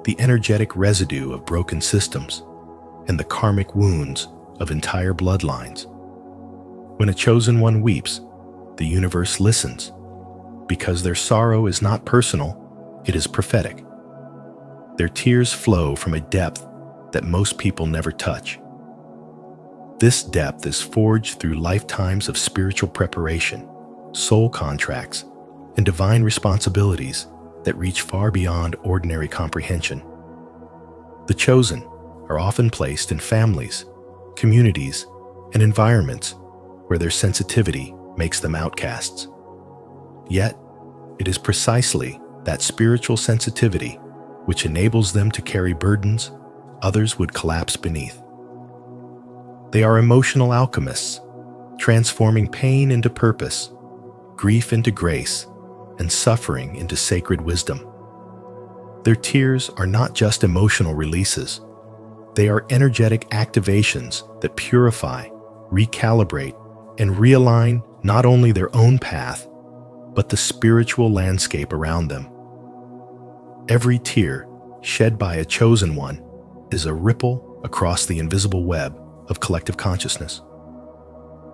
the energetic residue of broken systems, and the karmic wounds of entire bloodlines. When a chosen one weeps, the universe listens, because their sorrow is not personal, it is prophetic. Their tears flow from a depth that most people never touch. This depth is forged through lifetimes of spiritual preparation, soul contracts, and divine responsibilities that reach far beyond ordinary comprehension. The chosen are often placed in families, communities, and environments where their sensitivity makes them outcasts. Yet, it is precisely that spiritual sensitivity which enables them to carry burdens others would collapse beneath. They are emotional alchemists, transforming pain into purpose, grief into grace, and suffering into sacred wisdom. Their tears are not just emotional releases. They are energetic activations that purify, recalibrate, and realign not only their own path, but the spiritual landscape around them. Every tear shed by a chosen one is a ripple across the invisible web of collective consciousness.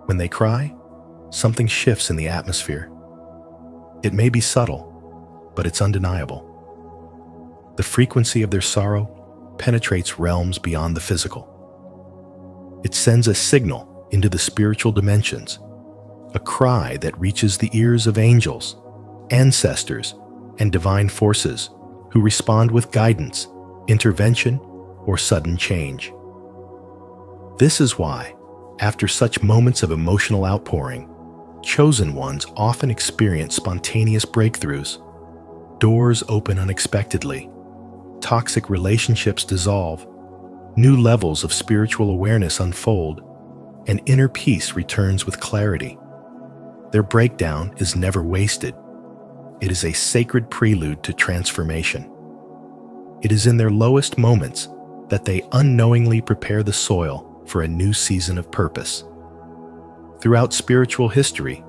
When they cry, something shifts in the atmosphere. It may be subtle, but it's undeniable. The frequency of their sorrow penetrates realms beyond the physical. It sends a signal into the spiritual dimensions, a cry that reaches the ears of angels, ancestors, and divine forces who respond with guidance, intervention, or sudden change. This is why, after such moments of emotional outpouring, chosen ones often experience spontaneous breakthroughs. Doors open unexpectedly, toxic relationships dissolve, new levels of spiritual awareness unfold, and inner peace returns with clarity. Their breakdown is never wasted. It is a sacred prelude to transformation. It is in their lowest moments that they unknowingly prepare the soil for a new season of purpose. Throughout spiritual history,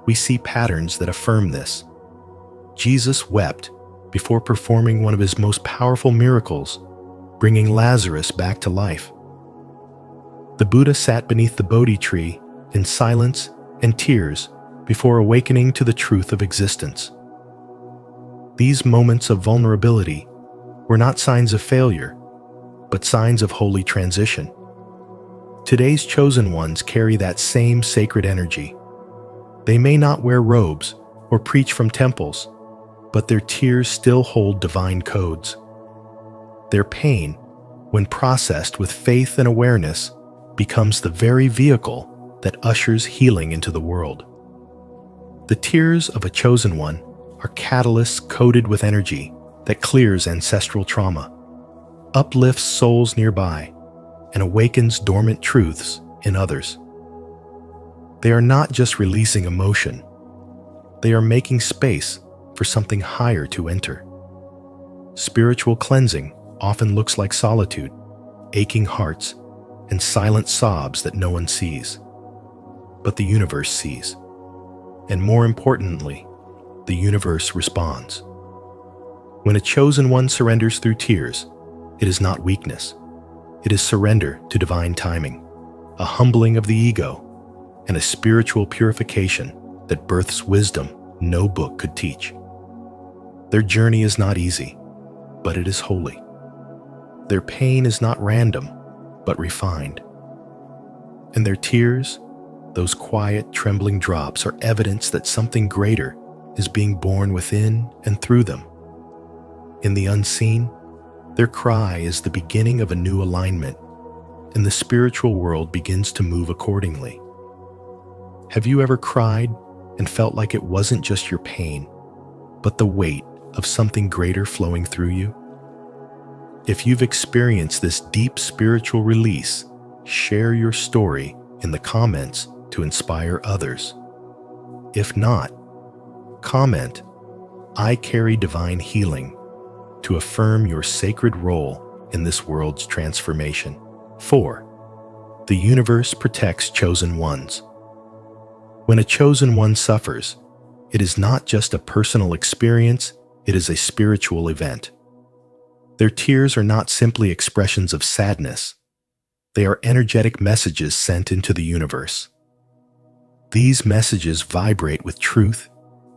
we see patterns that affirm this. Jesus wept before performing one of his most powerful miracles, bringing Lazarus back to life. The Buddha sat beneath the Bodhi tree in silence and tears before awakening to the truth of existence. These moments of vulnerability were not signs of failure, but signs of holy transition. Today's chosen ones carry that same sacred energy. They may not wear robes or preach from temples, but their tears still hold divine codes. Their pain, when processed with faith and awareness, becomes the very vehicle that ushers healing into the world. The tears of a chosen one are catalysts coated with energy that clears ancestral trauma, uplifts souls nearby, and awakens dormant truths in others. They are not just releasing emotion, they are making space for something higher to enter. Spiritual cleansing often looks like solitude, aching hearts, and silent sobs that no one sees. but the universe sees. And more importantly, the universe responds. When a chosen one surrenders through tears, it is not weakness. It is surrender to divine timing, a humbling of the ego, and a spiritual purification that births wisdom no book could teach. Their journey is not easy, but it is holy. Their pain is not random, but refined. And their tears, those quiet, trembling drops, are evidence that something greater is being born within and through them. In the unseen, their cry is the beginning of a new alignment, and the spiritual world begins to move accordingly. Have you ever cried and felt like it wasn't just your pain, but the weight of something greater flowing through you? If you've experienced this deep spiritual release, share your story in the comments to inspire others. If not, comment, "I carry divine healing," to affirm your sacred role in this world's transformation. 4. The universe protects chosen ones. When a chosen one suffers, it is not just a personal experience, it is a spiritual event. Their tears are not simply expressions of sadness. They are energetic messages sent into the universe. These messages vibrate with truth,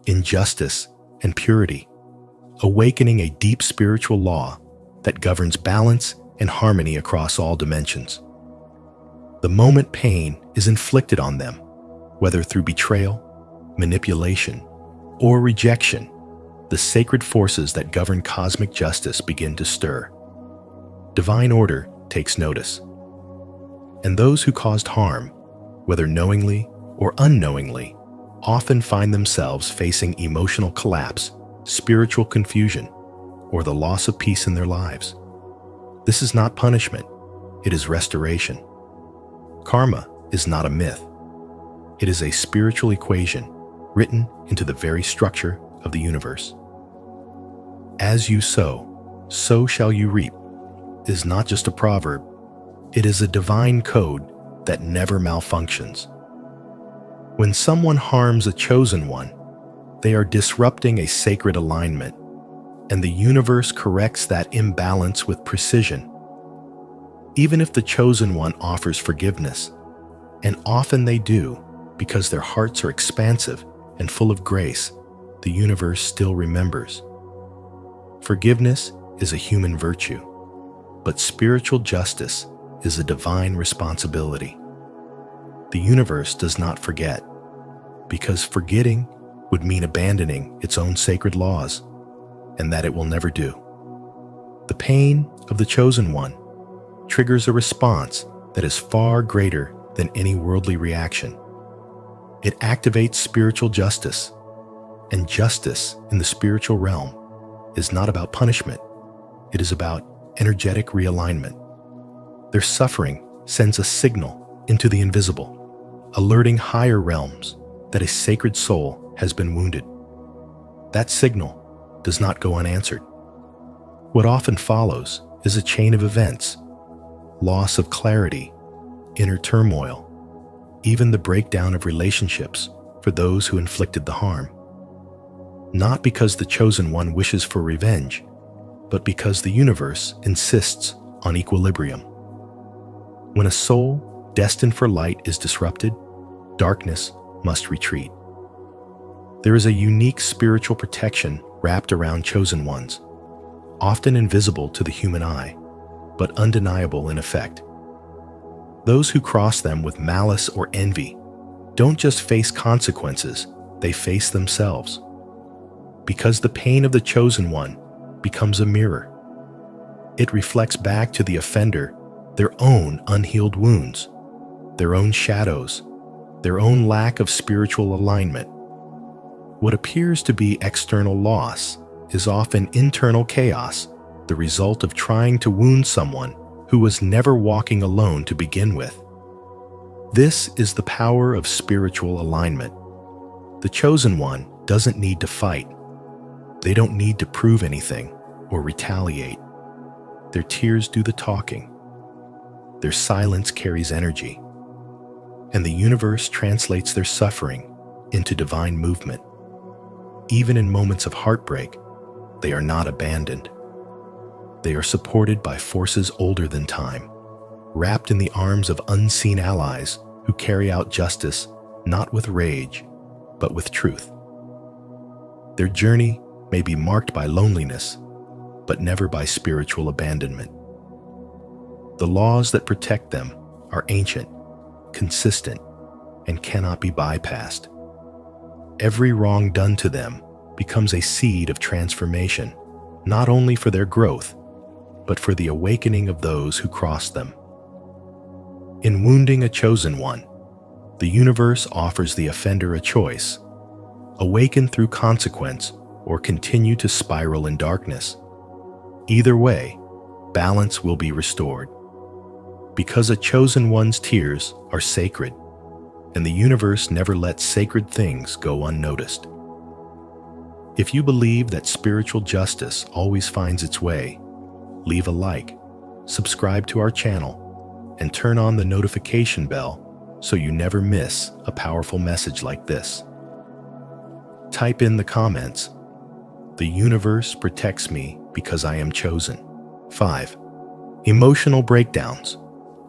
injustice, and purity, awakening a deep spiritual law that governs balance and harmony across all dimensions. The moment pain is inflicted on them, whether through betrayal, manipulation, or rejection, the sacred forces that govern cosmic justice begin to stir. Divine order takes notice. And those who caused harm, whether knowingly or unknowingly, often find themselves facing emotional collapse, spiritual confusion, or the loss of peace in their lives. This is not punishment, it is restoration. Karma is not a myth. It is a spiritual equation written into the very structure of the universe. As you sow, so shall you reap is not just a proverb, it is a divine code that never malfunctions. When someone harms a chosen one, they are disrupting a sacred alignment, and the universe corrects that imbalance with precision. Even if the chosen one offers forgiveness, and often they do because their hearts are expansive and full of grace, the universe still remembers. Forgiveness is a human virtue, but spiritual justice is a divine responsibility. The universe does not forget, because forgetting would mean abandoning its own sacred laws, and that it will never do. The pain of the chosen one triggers a response that is far greater than any worldly reaction. It activates spiritual justice, and justice in the spiritual realm is not about punishment, it is about energetic realignment. Their suffering sends a signal into the invisible, alerting higher realms that a sacred soul has been wounded. That signal does not go unanswered. What often follows is a chain of events: loss of clarity, inner turmoil, even the breakdown of relationships for those who inflicted the harm. Not because the chosen one wishes for revenge, but because the universe insists on equilibrium. When a soul destined for light is disrupted, darkness must retreat. There is a unique spiritual protection wrapped around chosen ones, often invisible to the human eye, but undeniable in effect. Those who cross them with malice or envy don't just face consequences, they face themselves. Because the pain of the chosen one becomes a mirror. It reflects back to the offender their own unhealed wounds, their own shadows, their own lack of spiritual alignment. What appears to be external loss is often internal chaos, the result of trying to wound someone who was never walking alone to begin with. This is the power of spiritual alignment. The chosen one doesn't need to fight. They don't need to prove anything or retaliate. Their tears do the talking. Their silence carries energy. and the universe translates their suffering into divine movement. Even in moments of heartbreak, they are not abandoned. They are supported by forces older than time, wrapped in the arms of unseen allies who carry out justice not with rage, but with truth. Their journey may be marked by loneliness, but never by spiritual abandonment. The laws that protect them are ancient, consistent, and cannot be bypassed. Every wrong done to them becomes a seed of transformation, not only for their growth, but for the awakening of those who cross them. In wounding a chosen one, the universe offers the offender a choice: awaken through consequence or continue to spiral in darkness. Either way, balance will be restored. Because a chosen one's tears are sacred, and the universe never lets sacred things go unnoticed. If you believe that spiritual justice always finds its way, leave a like, subscribe to our channel, and turn on the notification bell so you never miss a powerful message like this. Type in the comments, "The universe protects me because I am chosen." 5. Emotional breakdowns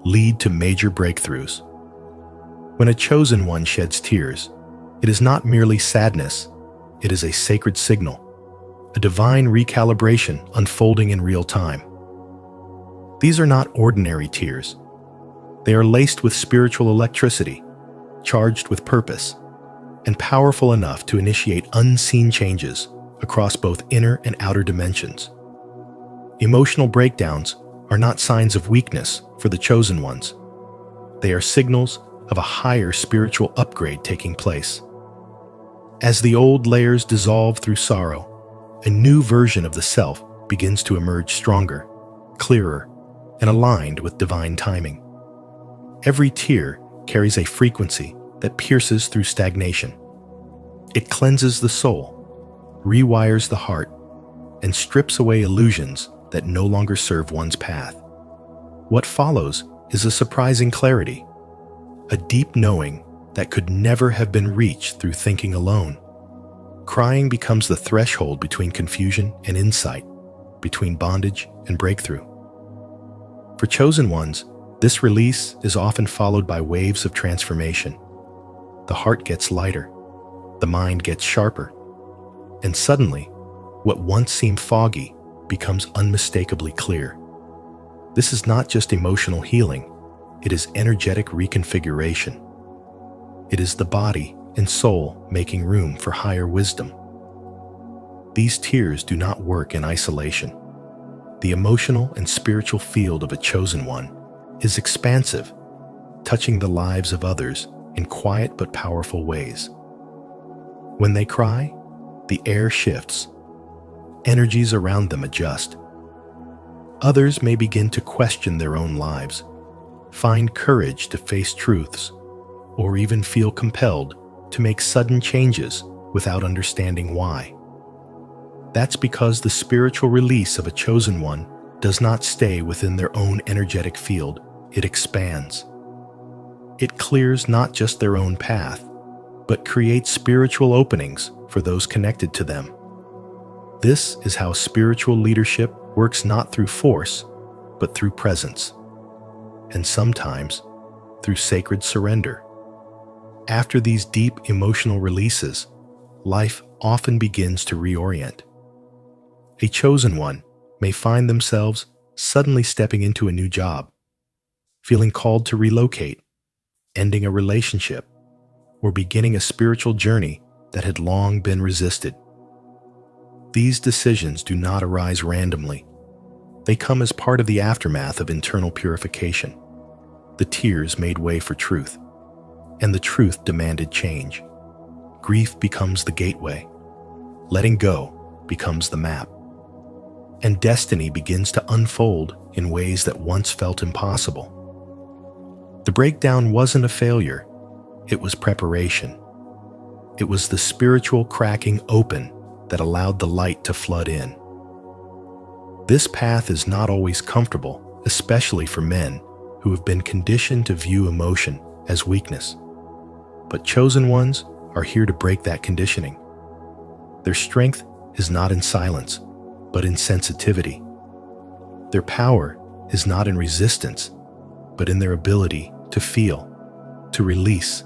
lead to major breakthroughs. When a chosen one sheds tears, it is not merely sadness, it is a sacred signal, a divine recalibration unfolding in real time. These are not ordinary tears. They are laced with spiritual electricity, charged with purpose, and powerful enough to initiate unseen changes across both inner and outer dimensions. Emotional breakdowns are not signs of weakness for the chosen ones. They are signals of a higher spiritual upgrade taking place. As the old layers dissolve through sorrow, a new version of the self begins to emerge stronger, clearer, and aligned with divine timing. Every tear carries a frequency that pierces through stagnation. It cleanses the soul, rewires the heart, and strips away illusions that no longer serve one's path. What follows is a surprising clarity, a deep knowing that could never have been reached through thinking alone. Crying becomes the threshold between confusion and insight, between bondage and breakthrough. For chosen ones, this release is often followed by waves of transformation. The heart gets lighter, the mind gets sharper, and suddenly, what once seemed foggy becomes unmistakably clear. This is not just emotional healing, it is energetic reconfiguration. It is the body and soul making room for higher wisdom. These tears do not work in isolation. The emotional and spiritual field of a chosen one is expansive, touching the lives of others in quiet but powerful ways. When they cry, the air shifts. Energies around them adjust. Others may begin to question their own lives, find courage to face truths, or even feel compelled to make sudden changes without understanding why. That's because the spiritual release of a chosen one does not stay within their own energetic field, it expands. It clears not just their own path, but creates spiritual openings for those connected to them. This is how spiritual leadership works, not through force, but through presence, and sometimes through sacred surrender. After these deep emotional releases, life often begins to reorient. A chosen one may find themselves suddenly stepping into a new job, feeling called to relocate, ending a relationship, or beginning a spiritual journey that had long been resisted. These decisions do not arise randomly. They come as part of the aftermath of internal purification. The tears made way for truth, and the truth demanded change. Grief becomes the gateway. Letting go becomes the map. And destiny begins to unfold in ways that once felt impossible. The breakdown wasn't a failure, it was preparation. It was the spiritual cracking open that allowed the light to flood in. This path is not always comfortable, especially for men who have been conditioned to view emotion as weakness. But chosen ones are here to break that conditioning. Their strength is not in silence, but in sensitivity. Their power is not in resistance, but in their ability to feel, to release,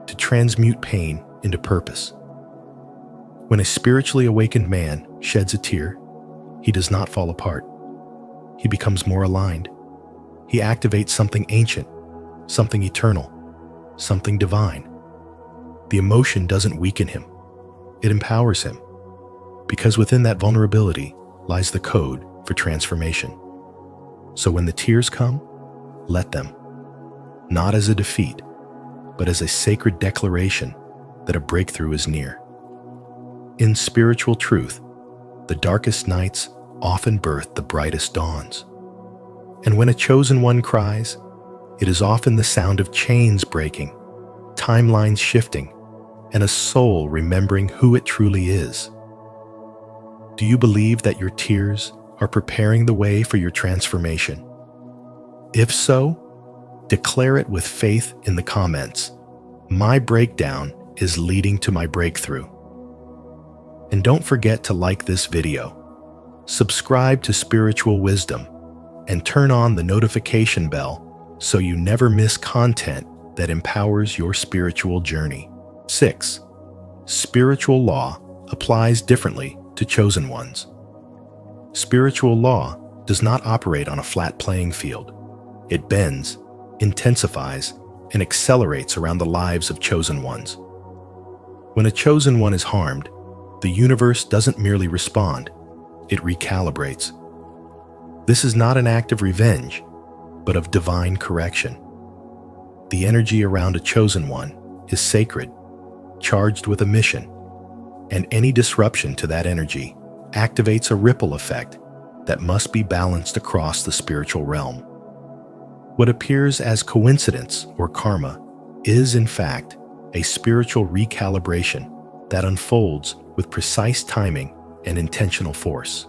to transmute pain into purpose. When a spiritually awakened man sheds a tear, he does not fall apart. He becomes more aligned. He activates something ancient, something eternal, something divine. The emotion doesn't weaken him. It empowers him, because within that vulnerability lies the code for transformation. So when the tears come, let them, not as a defeat, but as a sacred declaration that a breakthrough is near. In spiritual truth, the darkest nights often birth the brightest dawns. And when a chosen one cries, it is often the sound of chains breaking, timelines shifting, and a soul remembering who it truly is. Do you believe that your tears are preparing the way for your transformation? If so, declare it with faith in the comments. My breakdown is leading to my breakthrough. And don't forget to like this video, subscribe to Spiritual Wisdom, and turn on the notification bell so you never miss content that empowers your spiritual journey. 6. Spiritual law applies differently to chosen ones. Spiritual law does not operate on a flat playing field. It bends, intensifies, and accelerates around the lives of chosen ones. When a chosen one is harmed, the universe doesn't merely respond, it recalibrates. This is not an act of revenge, but of divine correction. The energy around a chosen one is sacred, charged with a mission, and any disruption to that energy activates a ripple effect that must be balanced across the spiritual realm. What appears as coincidence or karma is, in fact, a spiritual recalibration that unfolds with precise timing and intentional force.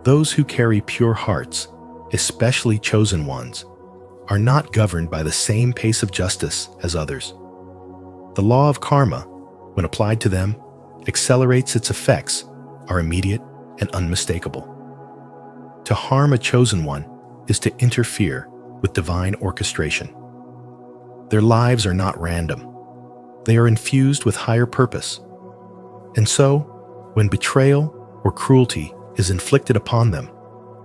Those who carry pure hearts, especially chosen ones, are not governed by the same pace of justice as others. The law of karma, when applied to them, accelerates. Its effects are immediate and unmistakable. To harm a chosen one is to interfere with divine orchestration. Their lives are not random. They are infused with higher purpose. And so, when betrayal or cruelty is inflicted upon them,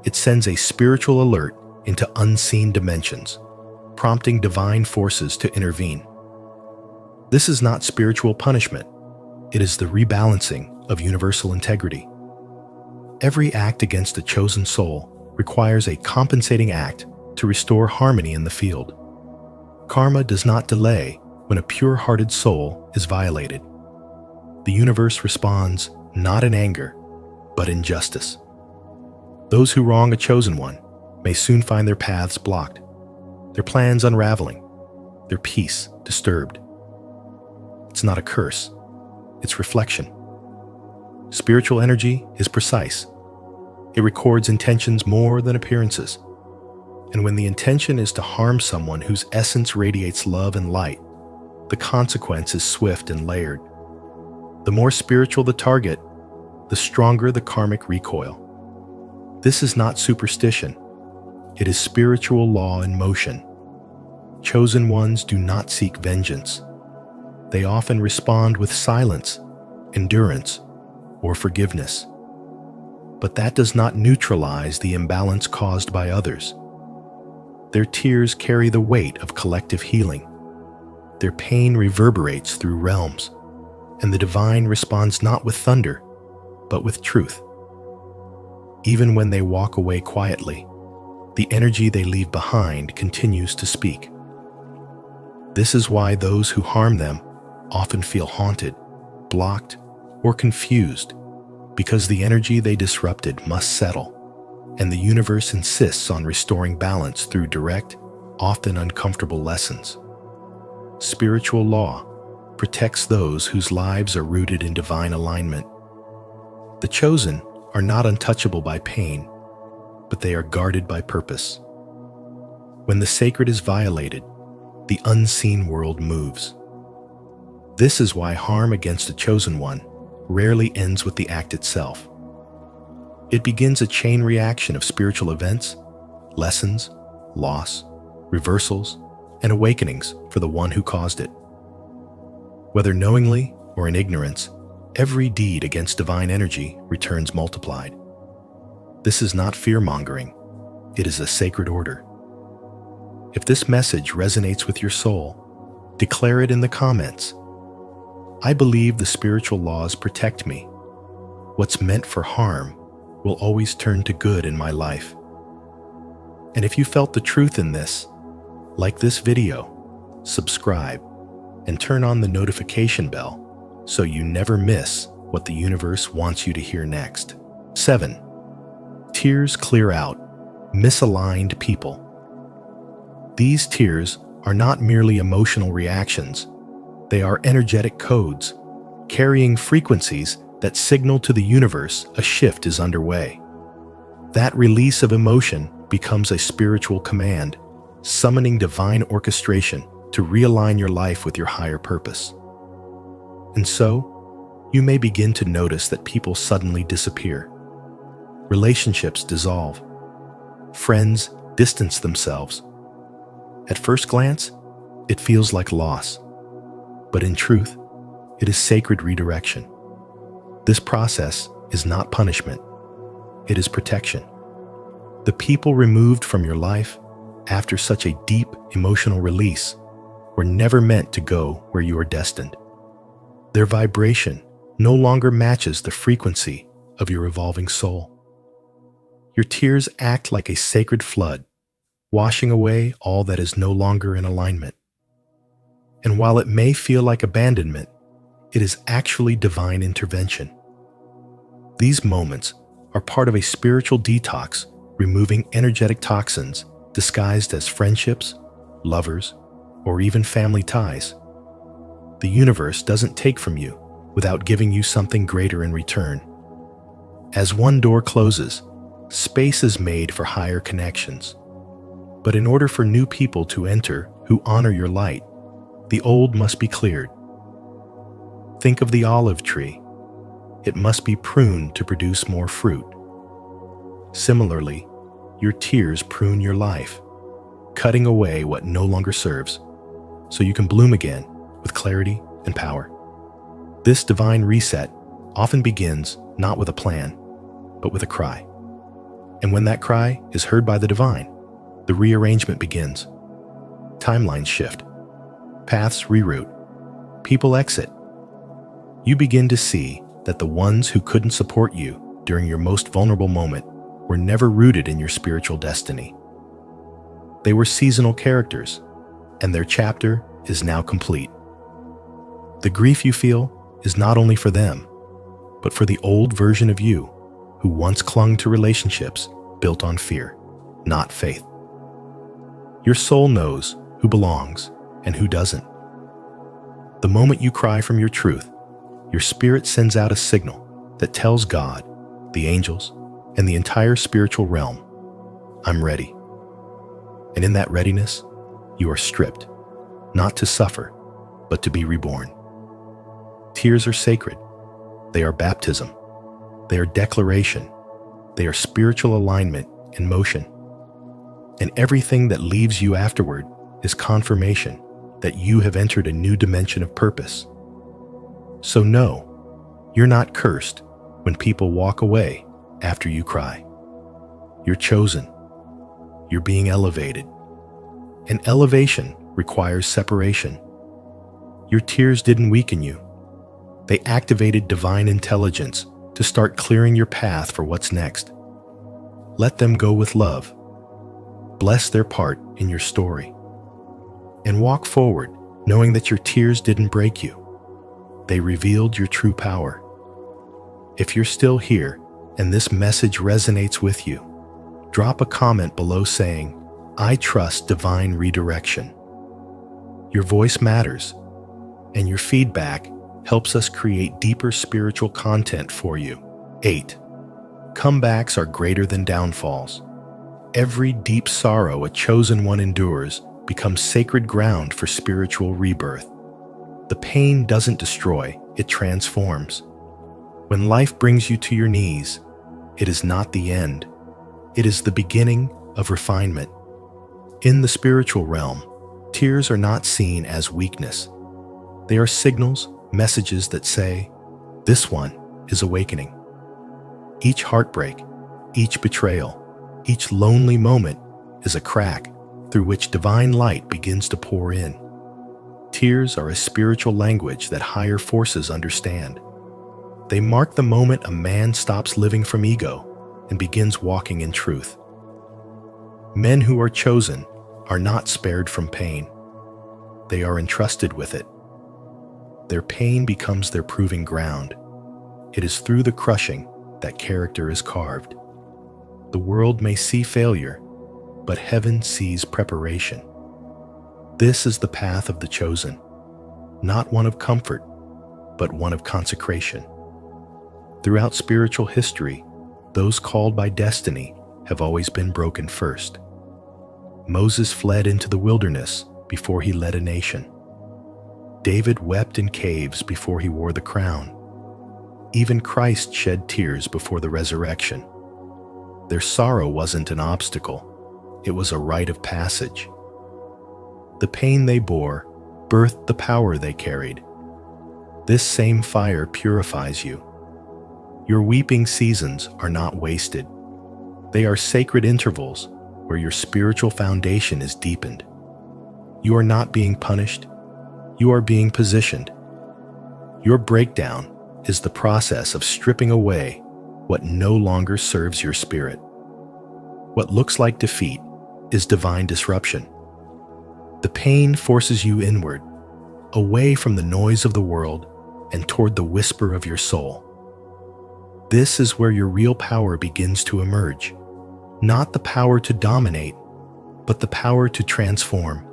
it sends a spiritual alert into unseen dimensions, prompting divine forces to intervene. This is not spiritual punishment. It is the rebalancing of universal integrity. Every act against a chosen soul requires a compensating act to restore harmony in the field. Karma does not delay when a pure-hearted soul is violated. The universe responds not in anger, but in justice. Those who wrong a chosen one may soon find their paths blocked, their plans unraveling, their peace disturbed. It's not a curse, it's reflection. Spiritual energy is precise. It records intentions more than appearances. And when the intention is to harm someone whose essence radiates love and light, the consequence is swift and layered. The more spiritual the target, the stronger the karmic recoil. This is not superstition. It is spiritual law in motion. Chosen ones do not seek vengeance. They often respond with silence, endurance, or forgiveness. But that does not neutralize the imbalance caused by others. Their tears carry the weight of collective healing. Their pain reverberates through realms, and the divine responds not with thunder, but with truth. Even when they walk away quietly, the energy they leave behind continues to speak. This is why those who harm them often feel haunted, blocked, or confused, because the energy they disrupted must settle, and the universe insists on restoring balance through direct, often uncomfortable lessons. Spiritual law protects those whose lives are rooted in divine alignment. The chosen are not untouchable by pain, but they are guarded by purpose. When the sacred is violated, the unseen world moves. This is why harm against a chosen one rarely ends with the act itself. It begins a chain reaction of spiritual events, lessons, loss, reversals, and awakenings for the one who caused it. Whether knowingly or in ignorance, every deed against divine energy returns multiplied. This is not fear-mongering. It is a sacred order. If this message resonates with your soul, declare it in the comments. I believe the spiritual laws protect me. What's meant for harm will always turn to good in my life. And if you felt the truth in this, like this video, subscribe, and turn on the notification bell so you never miss what the universe wants you to hear next. 7. Tears clear out misaligned people. These tears are not merely emotional reactions. They are energetic codes, carrying frequencies that signal to the universe a shift is underway. That release of emotion becomes a spiritual command, summoning divine orchestration to realign your life with your higher purpose. And so, you may begin to notice that people suddenly disappear. Relationships dissolve. Friends distance themselves. At first glance, it feels like loss. But in truth, it is sacred redirection. This process is not punishment. It is protection. The people removed from your life after such a deep emotional release were never meant to go where you are destined. Their vibration no longer matches the frequency of your evolving soul. Your tears act like a sacred flood, washing away all that is no longer in alignment. And while it may feel like abandonment, it is actually divine intervention. These moments are part of a spiritual detox, removing energetic toxins disguised as friendships, lovers, or even family ties. The universe doesn't take from you without giving you something greater in return. As one door closes, space is made for higher connections. But in order for new people to enter who honor your light, the old must be cleared. Think of the olive tree. It must be pruned to produce more fruit. Similarly, your tears prune your life, cutting away what no longer serves, so you can bloom again with clarity and power. This divine reset often begins not with a plan, but with a cry. And when that cry is heard by the divine, the rearrangement begins. Timelines shift. Paths reroute. People exit. You begin to see that the ones who couldn't support you during your most vulnerable moment were never rooted in your spiritual destiny. They were seasonal characters, and their chapter is now complete. The grief you feel is not only for them, but for the old version of you who once clung to relationships built on fear, not faith. Your soul knows who belongs and who doesn't. The moment you cry from your truth, your spirit sends out a signal that tells God, the angels, and the entire spiritual realm, I'm ready. And in that readiness, you are stripped, not to suffer, but to be reborn. Tears are sacred. They are baptism. They are declaration. They are spiritual alignment in motion. And everything that leaves you afterward is confirmation that you have entered a new dimension of purpose. So no, you're not cursed when people walk away after you cry. You're chosen. You're being elevated. And elevation requires separation. Your tears didn't weaken you. They activated divine intelligence to start clearing your path for what's next. Let them go with love. Bless their part in your story. And walk forward knowing that your tears didn't break you. They revealed your true power. If you're still here and this message resonates with you, drop a comment below saying, I trust divine redirection. Your voice matters, and your feedback helps us create deeper spiritual content for you. 8. Comebacks are greater than downfalls. Every deep sorrow a chosen one endures becomes sacred ground for spiritual rebirth. The pain doesn't destroy, it transforms. When life brings you to your knees, it is not the end. It is the beginning of refinement. In the spiritual realm, tears are not seen as weakness. They are signals, messages that say, "This one is awakening." Each heartbreak, each betrayal, each lonely moment is a crack through which divine light begins to pour in. Tears are a spiritual language that higher forces understand. They mark the moment a man stops living from ego and begins walking in truth. Men who are chosen are not spared from pain. They are entrusted with it. Their pain becomes their proving ground. It is through the crushing that character is carved. The world may see failure, but heaven sees preparation. This is the path of the chosen, not one of comfort, but one of consecration. Throughout spiritual history, those called by destiny have always been broken first. Moses fled into the wilderness before he led a nation. David wept in caves before he wore the crown. Even Christ shed tears before the resurrection. Their sorrow wasn't an obstacle, it was a rite of passage. The pain they bore birthed the power they carried. This same fire purifies you. Your weeping seasons are not wasted. They are sacred intervals where your spiritual foundation is deepened. You are not being punished, you are being positioned. Your breakdown is the process of stripping away what no longer serves your spirit. What looks like defeat is divine disruption. The pain forces you inward, away from the noise of the world and toward the whisper of your soul. This is where your real power begins to emerge. Not the power to dominate, but the power to transform.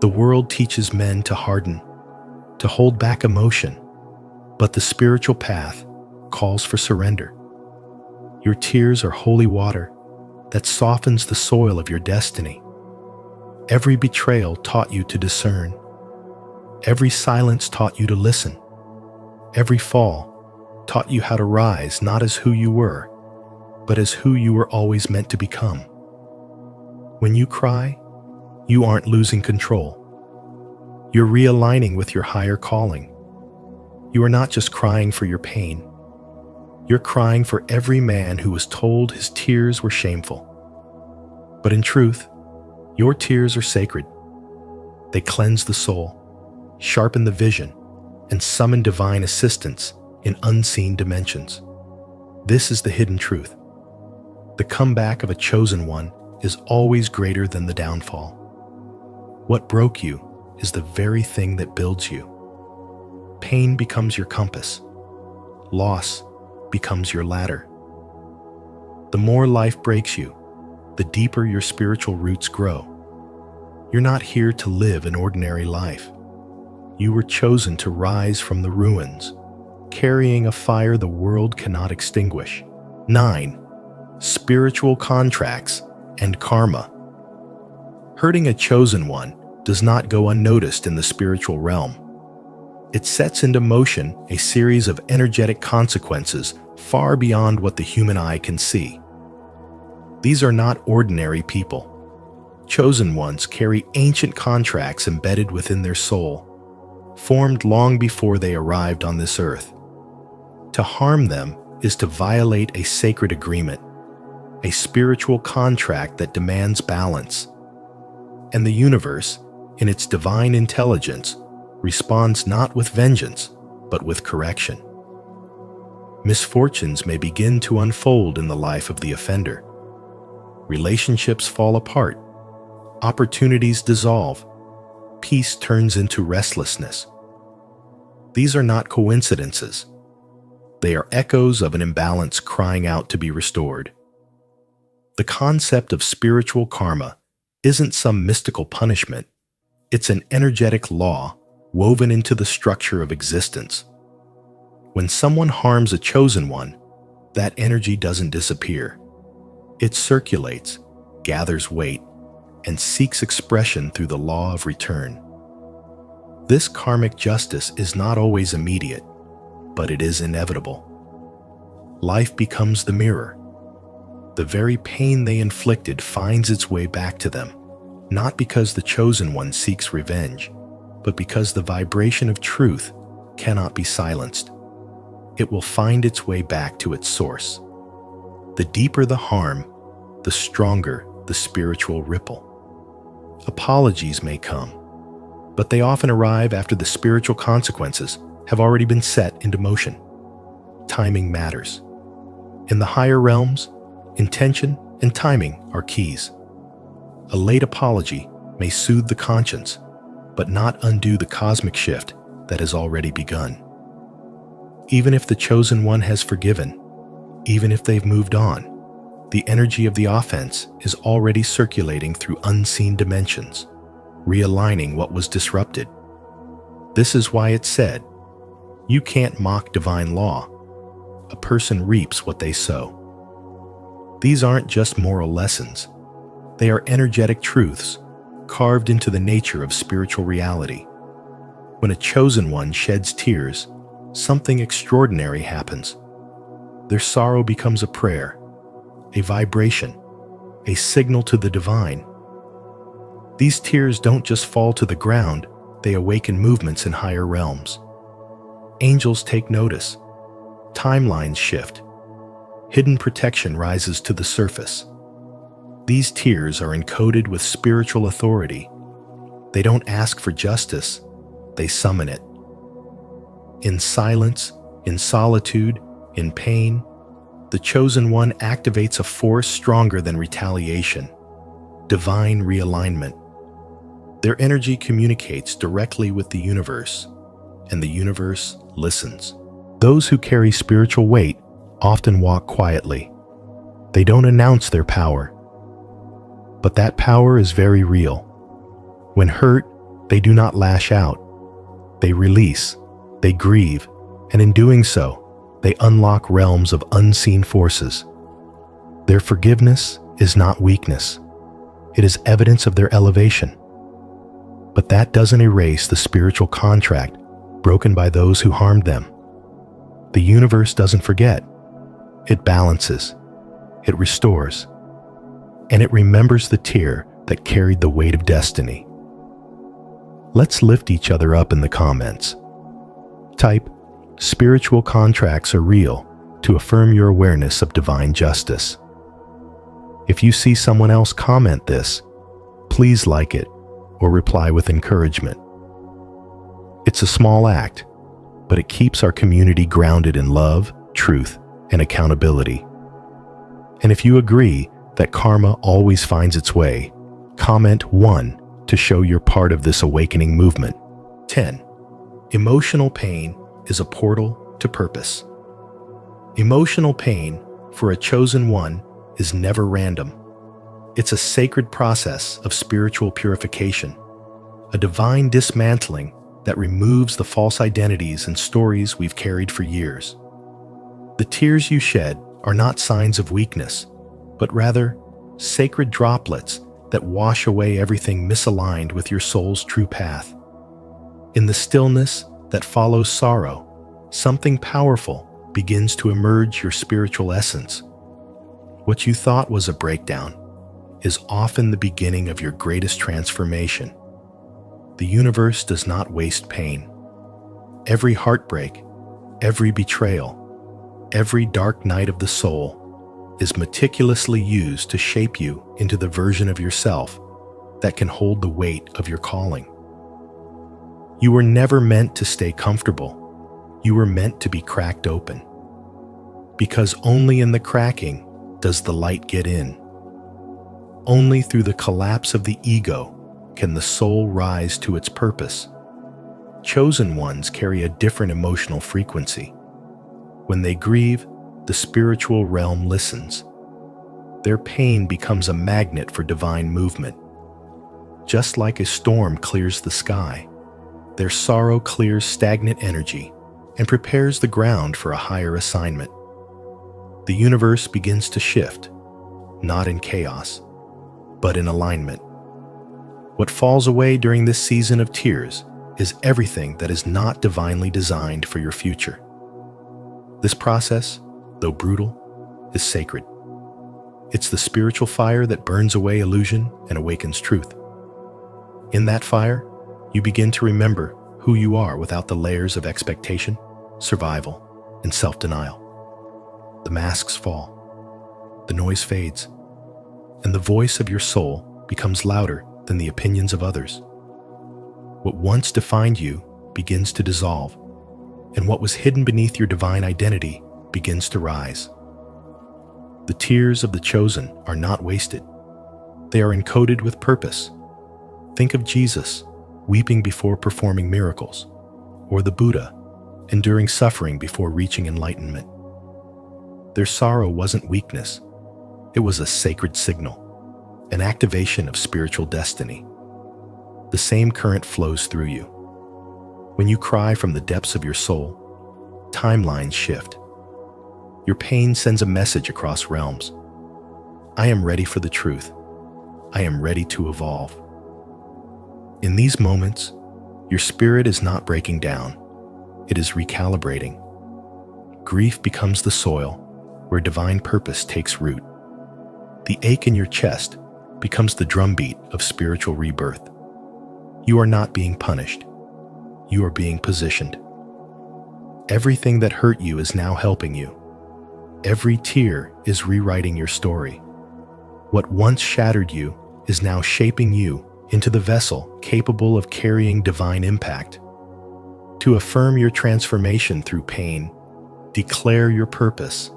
The world teaches men to harden, to hold back emotion, but the spiritual path calls for surrender. Your tears are holy water that softens the soil of your destiny. Every betrayal taught you to discern. Every silence taught you to listen. Every fall taught you how to rise not as who you were, but as who you were always meant to become. When you cry, you aren't losing control. You're realigning with your higher calling. You are not just crying for your pain. You're crying for every man who was told his tears were shameful. But in truth, your tears are sacred. They cleanse the soul, sharpen the vision, and summon divine assistance in unseen dimensions. This is the hidden truth. The comeback of a chosen one is always greater than the downfall. What broke you is the very thing that builds you. Pain becomes your compass. Loss becomes your ladder. The more life breaks you, the deeper your spiritual roots grow. You're not here to live an ordinary life. You were chosen to rise from the ruins, carrying a fire the world cannot extinguish. 9. Spiritual contracts and karma. Hurting a chosen one does not go unnoticed in the spiritual realm. It sets into motion a series of energetic consequences far beyond what the human eye can see. These are not ordinary people. Chosen ones carry ancient contracts embedded within their soul, formed long before they arrived on this earth. To harm them is to violate a sacred agreement, a spiritual contract that demands balance. And the universe, in its divine intelligence, responds not with vengeance, but with correction. Misfortunes may begin to unfold in the life of the offender. Relationships fall apart, opportunities dissolve, peace turns into restlessness. These are not coincidences. They are echoes of an imbalance crying out to be restored. The concept of spiritual karma isn't some mystical punishment. It's an energetic law woven into the structure of existence. When someone harms a chosen one, that energy doesn't disappear. It circulates, gathers weight, and seeks expression through the law of return. This karmic justice is not always immediate, but it is inevitable. Life becomes the mirror. The very pain they inflicted finds its way back to them, not because the chosen one seeks revenge, but because the vibration of truth cannot be silenced. It will find its way back to its source. The deeper the harm, the stronger the spiritual ripple. Apologies may come, but they often arrive after the spiritual consequences have already been set into motion. Timing matters. In the higher realms, intention and timing are keys. A late apology may soothe the conscience, but not undo the cosmic shift that has already begun. Even if the chosen one has forgiven, even if they've moved on, the energy of the offense is already circulating through unseen dimensions, realigning what was disrupted. This is why it's said, "You can't mock divine law. A person reaps what they sow." These aren't just moral lessons. They are energetic truths carved into the nature of spiritual reality. When a chosen one sheds tears, something extraordinary happens. Their sorrow becomes a prayer, a vibration, a signal to the divine. These tears don't just fall to the ground, they awaken movements in higher realms. Angels take notice. Timelines shift. Hidden protection rises to the surface. These tears are encoded with spiritual authority. They don't ask for justice, they summon it. In silence, in solitude, in pain, the chosen one activates a force stronger than retaliation, divine realignment. Their energy communicates directly with the universe, and the universe listens. Those who carry spiritual weight often walk quietly. They don't announce their power, but that power is very real. When hurt, they do not lash out. They release, they grieve, and in doing so, they unlock realms of unseen forces. Their forgiveness is not weakness. It is evidence of their elevation. But that doesn't erase the spiritual contract broken by those who harmed them. The universe doesn't forget. It balances, it restores, and it remembers the tear that carried the weight of destiny. Let's lift each other up in the comments. Type, "Spiritual contracts are real," to affirm your awareness of divine justice. If you see someone else comment this, please like it or reply with encouragement. It's a small act, but it keeps our community grounded in love, truth, and accountability. And if you agree that karma always finds its way, comment 1 to show you're part of this awakening movement. 10. Emotional pain is a portal to purpose. Emotional pain for a chosen one is never random. It's a sacred process of spiritual purification, a divine dismantling that removes the false identities and stories we've carried for years. The tears you shed are not signs of weakness, but rather sacred droplets that wash away everything misaligned with your soul's true path. In the stillness that follows sorrow, something powerful begins to emerge your spiritual essence. What you thought was a breakdown is often the beginning of your greatest transformation. The universe does not waste pain. Every heartbreak, every betrayal, every dark night of the soul is meticulously used to shape you into the version of yourself that can hold the weight of your calling. You were never meant to stay comfortable. You were meant to be cracked open. Because only in the cracking does the light get in. Only through the collapse of the ego can the soul rise to its purpose. Chosen ones carry a different emotional frequency. When they grieve, the spiritual realm listens. Their pain becomes a magnet for divine movement. Just like a storm clears the sky, their sorrow clears stagnant energy and prepares the ground for a higher assignment. The universe begins to shift, not in chaos, but in alignment. What falls away during this season of tears is everything that is not divinely designed for your future. This process, though brutal, is sacred. It's the spiritual fire that burns away illusion and awakens truth. In that fire, you begin to remember who you are without the layers of expectation, survival, and self-denial. The masks fall, the noise fades, and the voice of your soul becomes louder than the opinions of others. What once defined you begins to dissolve, and what was hidden beneath your divine identity begins to rise. The tears of the chosen are not wasted. They are encoded with purpose. Think of Jesus weeping before performing miracles, or the Buddha enduring suffering before reaching enlightenment. Their sorrow wasn't weakness. It was a sacred signal, an activation of spiritual destiny. The same current flows through you. When you cry from the depths of your soul, timelines shift. Your pain sends a message across realms. I am ready for the truth. I am ready to evolve. In these moments, your spirit is not breaking down. It is recalibrating. Grief becomes the soil where divine purpose takes root. The ache in your chest becomes the drumbeat of spiritual rebirth. You are not being punished. You are being positioned. Everything that hurt you is now helping you. Every tear is rewriting your story. What once shattered you is now shaping you into the vessel capable of carrying divine impact. To affirm your transformation through pain, declare your purpose.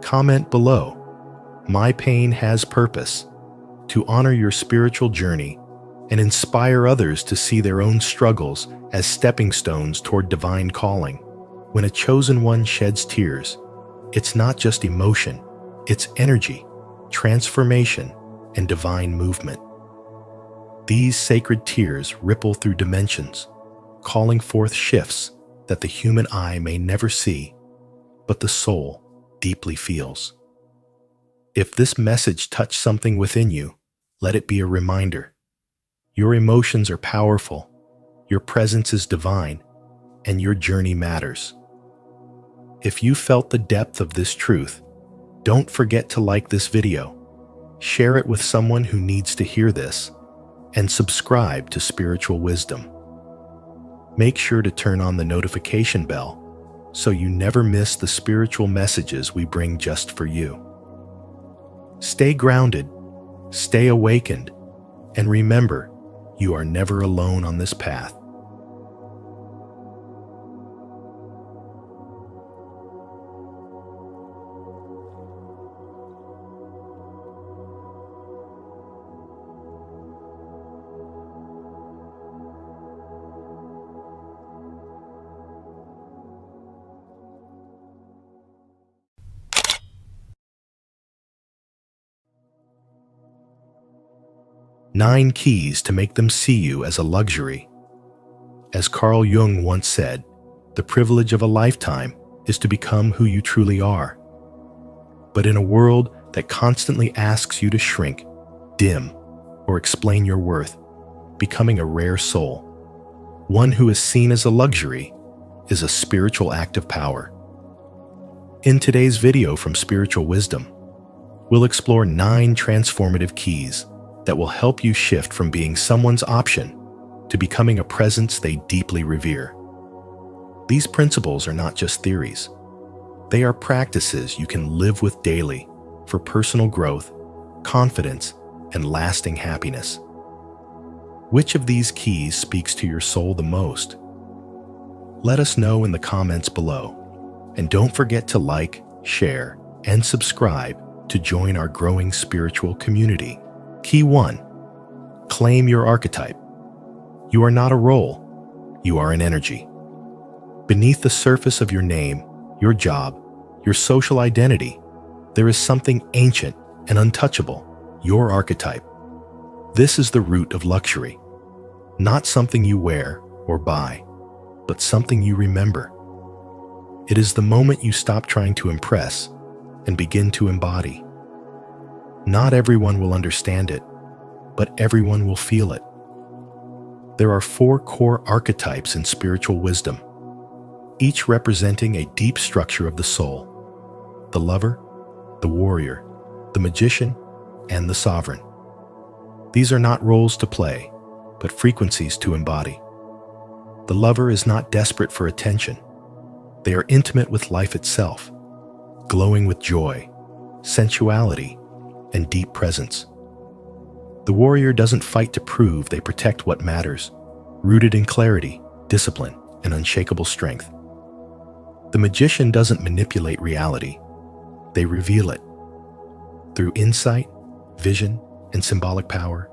Comment below, "My pain has purpose," to honor your spiritual journey and inspire others to see their own struggles as stepping stones toward divine calling. When a chosen one sheds tears, it's not just emotion, it's energy, transformation, and divine movement. These sacred tears ripple through dimensions, calling forth shifts that the human eye may never see, but the soul deeply feels. If this message touched something within you, let it be a reminder. Your emotions are powerful, your presence is divine, and your journey matters. If you felt the depth of this truth, don't forget to like this video, share it with someone who needs to hear this, and subscribe to Spiritual Wisdom. Make sure to turn on the notification bell so you never miss the spiritual messages we bring just for you. Stay grounded, stay awakened, and remember, you are never alone on this path. Nine keys to make them see you as a luxury. As Carl Jung once said, the privilege of a lifetime is to become who you truly are. But in a world that constantly asks you to shrink, dim, or explain your worth, becoming a rare soul, one who is seen as a luxury, is a spiritual act of power. In today's video from Spiritual Wisdom, we'll explore 9 transformative keys that will help you shift from being someone's option to becoming a presence they deeply revere. These principles are not just theories. They are practices you can live with daily for personal growth, confidence, and lasting happiness. Which of these keys speaks to your soul the most? Let us know in the comments below. And don't forget to like, share, and subscribe to join our growing spiritual community. Key 1. Claim your archetype. You are not a role. You are an energy. Beneath the surface of your name, your job, your social identity, there is something ancient and untouchable, your archetype. This is the root of luxury. Not something you wear or buy, but something you remember. It is the moment you stop trying to impress and begin to embody. Not everyone will understand it, but everyone will feel it. There are 4 core archetypes in spiritual wisdom, each representing a deep structure of the soul: the lover, the warrior, the magician, and the sovereign. These are not roles to play, but frequencies to embody. The lover is not desperate for attention. They are intimate with life itself, glowing with joy, sensuality, and deep presence. The warrior doesn't fight to prove, they protect what matters, rooted in clarity, discipline, and unshakable strength. The magician doesn't manipulate reality, they reveal it. Through insight, vision, and symbolic power,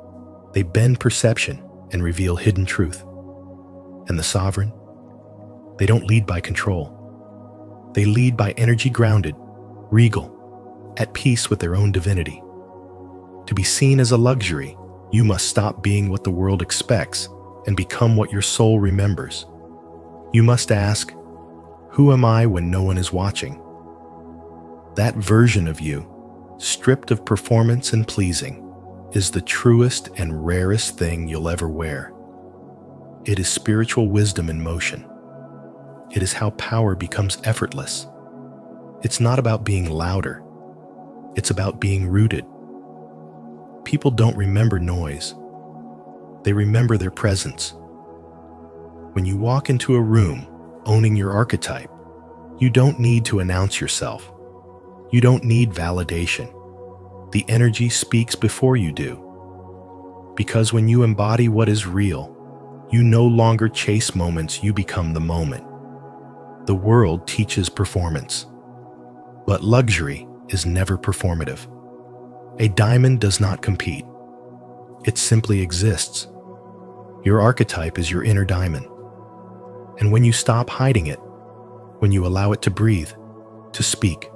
they bend perception and reveal hidden truth. And the sovereign? They don't lead by control. They lead by energy grounded, regal, at peace with their own divinity. To be seen as a luxury, you must stop being what the world expects and become what your soul remembers. You must ask, who am I when no one is watching? That version of you, stripped of performance and pleasing, is the truest and rarest thing you'll ever wear. It is spiritual wisdom in motion. It is how power becomes effortless. It's not about being louder. It's about being rooted. People don't remember noise. They remember their presence. When you walk into a room owning your archetype, you don't need to announce yourself. You don't need validation. The energy speaks before you do. Because when you embody what is real, you no longer chase moments, you become the moment. The world teaches performance, but luxury is never performative. A diamond does not compete. It simply exists. Your archetype is your inner diamond. And when you stop hiding it, when you allow it to breathe, to speak,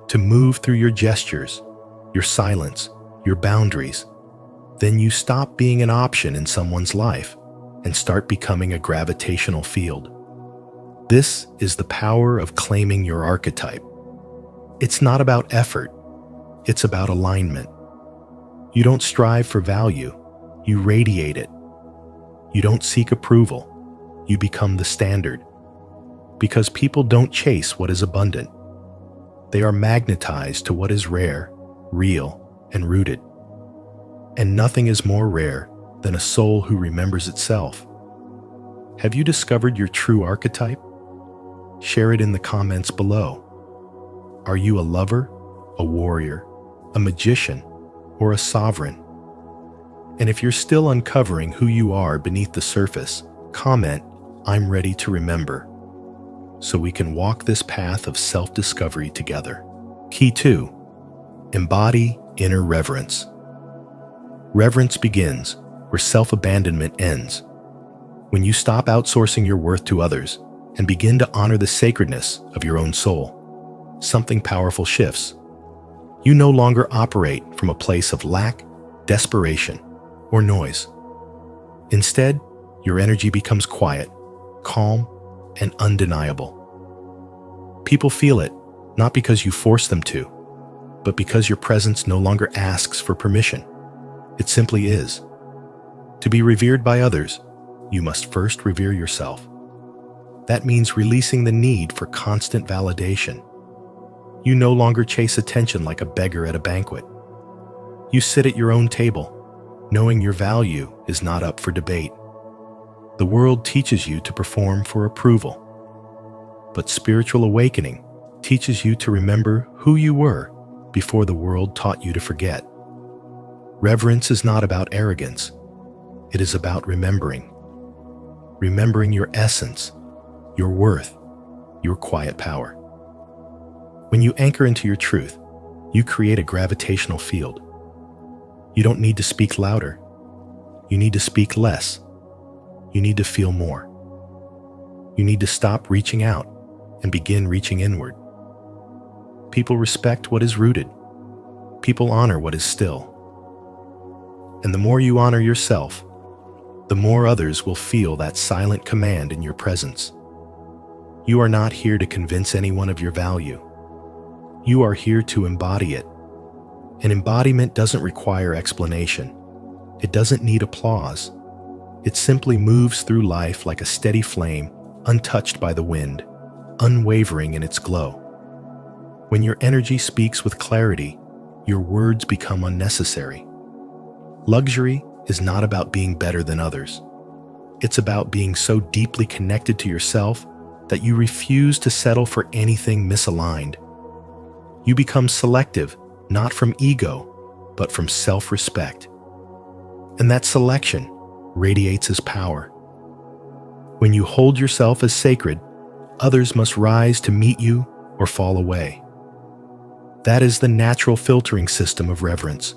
to move through your gestures, your silence, your boundaries, then you stop being an option in someone's life and start becoming a gravitational field. This is the power of claiming your archetype. It's not about effort. It's about alignment. You don't strive for value. You radiate it. You don't seek approval. You become the standard. Because people don't chase what is abundant. They are magnetized to what is rare, real, and rooted. And nothing is more rare than a soul who remembers itself. Have you discovered your true archetype? Share it in the comments below. Are you a lover, a warrior, a magician, or a sovereign? And if you're still uncovering who you are beneath the surface, comment, "I'm ready to remember," so we can walk this path of self-discovery together. Key 2. Embody inner reverence. Reverence begins where self-abandonment ends. When you stop outsourcing your worth to others and begin to honor the sacredness of your own soul, something powerful shifts. You no longer operate from a place of lack, desperation, or noise. Instead, your energy becomes quiet, calm, and undeniable. People feel it, not because you force them to, but because your presence no longer asks for permission. It simply is. To be revered by others, you must first revere yourself. That means releasing the need for constant validation. You no longer chase attention like a beggar at a banquet. You sit at your own table, knowing your value is not up for debate. The world teaches you to perform for approval, but spiritual awakening teaches you to remember who you were before the world taught you to forget. Reverence is not about arrogance. It is about remembering. Remembering your essence, your worth, your quiet power. When you anchor into your truth, you create a gravitational field. You don't need to speak louder. You need to speak less. You need to feel more. You need to stop reaching out and begin reaching inward. People respect what is rooted. People honor what is still. And the more you honor yourself, the more others will feel that silent command in your presence. You are not here to convince anyone of your value. You are here to embody it. And embodiment doesn't require explanation. It doesn't need applause. It simply moves through life like a steady flame, untouched by the wind, unwavering in its glow. When your energy speaks with clarity, your words become unnecessary. Luxury is not about being better than others. It's about being so deeply connected to yourself that you refuse to settle for anything misaligned. You become selective, not from ego, but from self-respect. And that selection radiates as power. When you hold yourself as sacred, others must rise to meet you or fall away. That is the natural filtering system of reverence.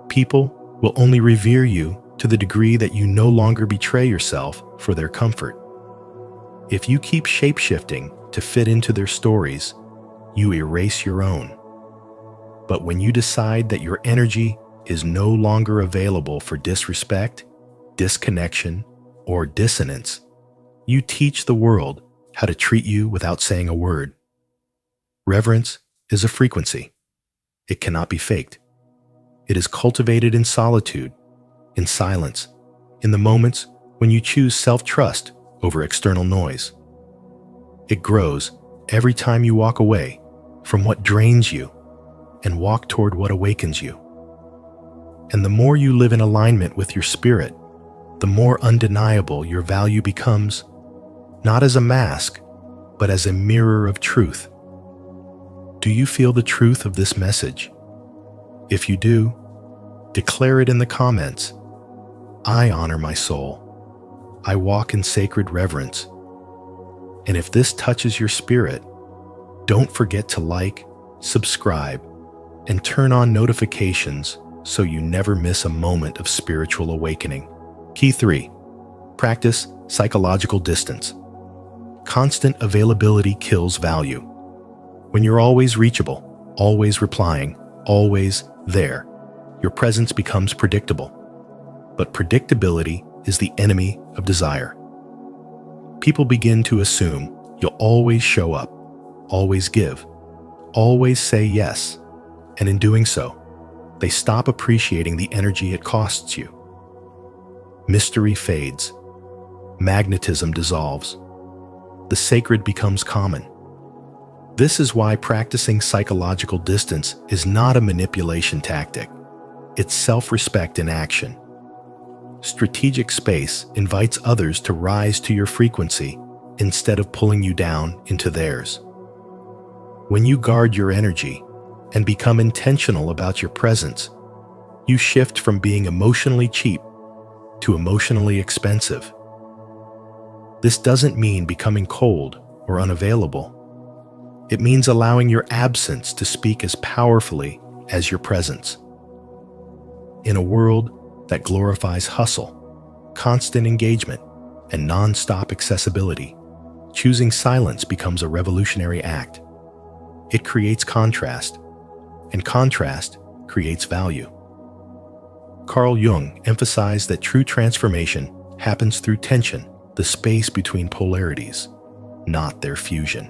People will only revere you to the degree that you no longer betray yourself for their comfort. If you keep shape-shifting to fit into their stories, you erase your own. But when you decide that your energy is no longer available for disrespect, disconnection, or dissonance, you teach the world how to treat you without saying a word. Reverence is a frequency. It cannot be faked. It is cultivated in solitude, in silence, in the moments when you choose self-trust over external noise. It grows every time you walk away from what drains you and walk toward what awakens you. And the more you live in alignment with your spirit, the more undeniable your value becomes, not as a mask, but as a mirror of truth. Do you feel the truth of this message? If you do, declare it in the comments. I honor my soul. I walk in sacred reverence. And if this touches your spirit, don't forget to like, subscribe, and turn on notifications so you never miss a moment of spiritual awakening. Key 3. Practice psychological distance. Constant availability kills value. When you're always reachable, always replying, always there, your presence becomes predictable. But predictability is the enemy of desire. People begin to assume you'll always show up, always give, always say yes, and in doing so, they stop appreciating the energy it costs you. Mystery fades. Magnetism dissolves. The sacred becomes common. This is why practicing psychological distance is not a manipulation tactic. It's self-respect in action. Strategic space invites others to rise to your frequency instead of pulling you down into theirs. When you guard your energy and become intentional about your presence, you shift from being emotionally cheap to emotionally expensive. This doesn't mean becoming cold or unavailable. It means allowing your absence to speak as powerfully as your presence. In a world that glorifies hustle, constant engagement, and non-stop accessibility, choosing silence becomes a revolutionary act. It creates contrast, and contrast creates value. Carl Jung emphasized that true transformation happens through tension, the space between polarities, not their fusion.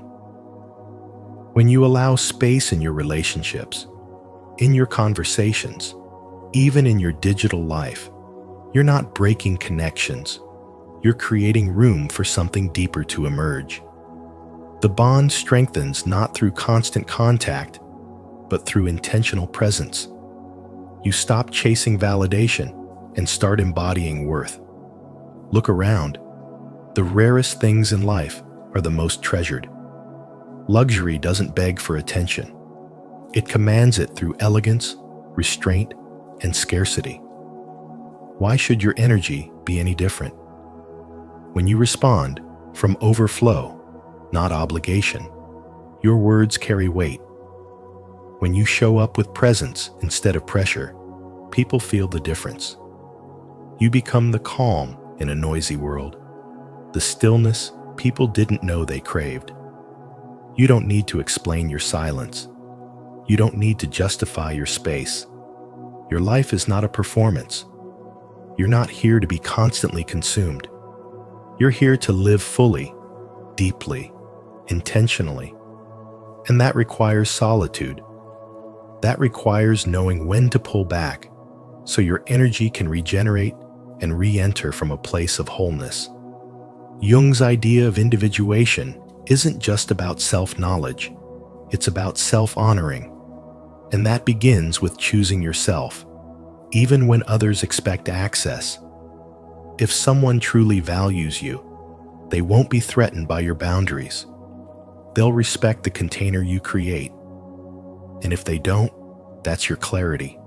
When you allow space in your relationships, in your conversations, even in your digital life, you're not breaking connections. You're creating room for something deeper to emerge. The bond strengthens not through constant contact, but through intentional presence. You stop chasing validation and start embodying worth. Look around. The rarest things in life are the most treasured. Luxury doesn't beg for attention. It commands it through elegance, restraint, and scarcity. Why should your energy be any different? When you respond from overflow, not obligation, your words carry weight. When you show up with presence instead of pressure, people feel the difference. You become the calm in a noisy world, the stillness people didn't know they craved. You don't need to explain your silence. You don't need to justify your space. Your life is not a performance. You're not here to be constantly consumed. You're here to live fully, deeply, intentionally. And that requires solitude. That requires knowing when to pull back, so your energy can regenerate and re-enter from a place of wholeness. Jung's idea of individuation isn't just about self-knowledge, it's about self-honoring. And that begins with choosing yourself, even when others expect access. If someone truly values you, they won't be threatened by your boundaries. They'll respect the container you create. And if they don't, that's your clarity.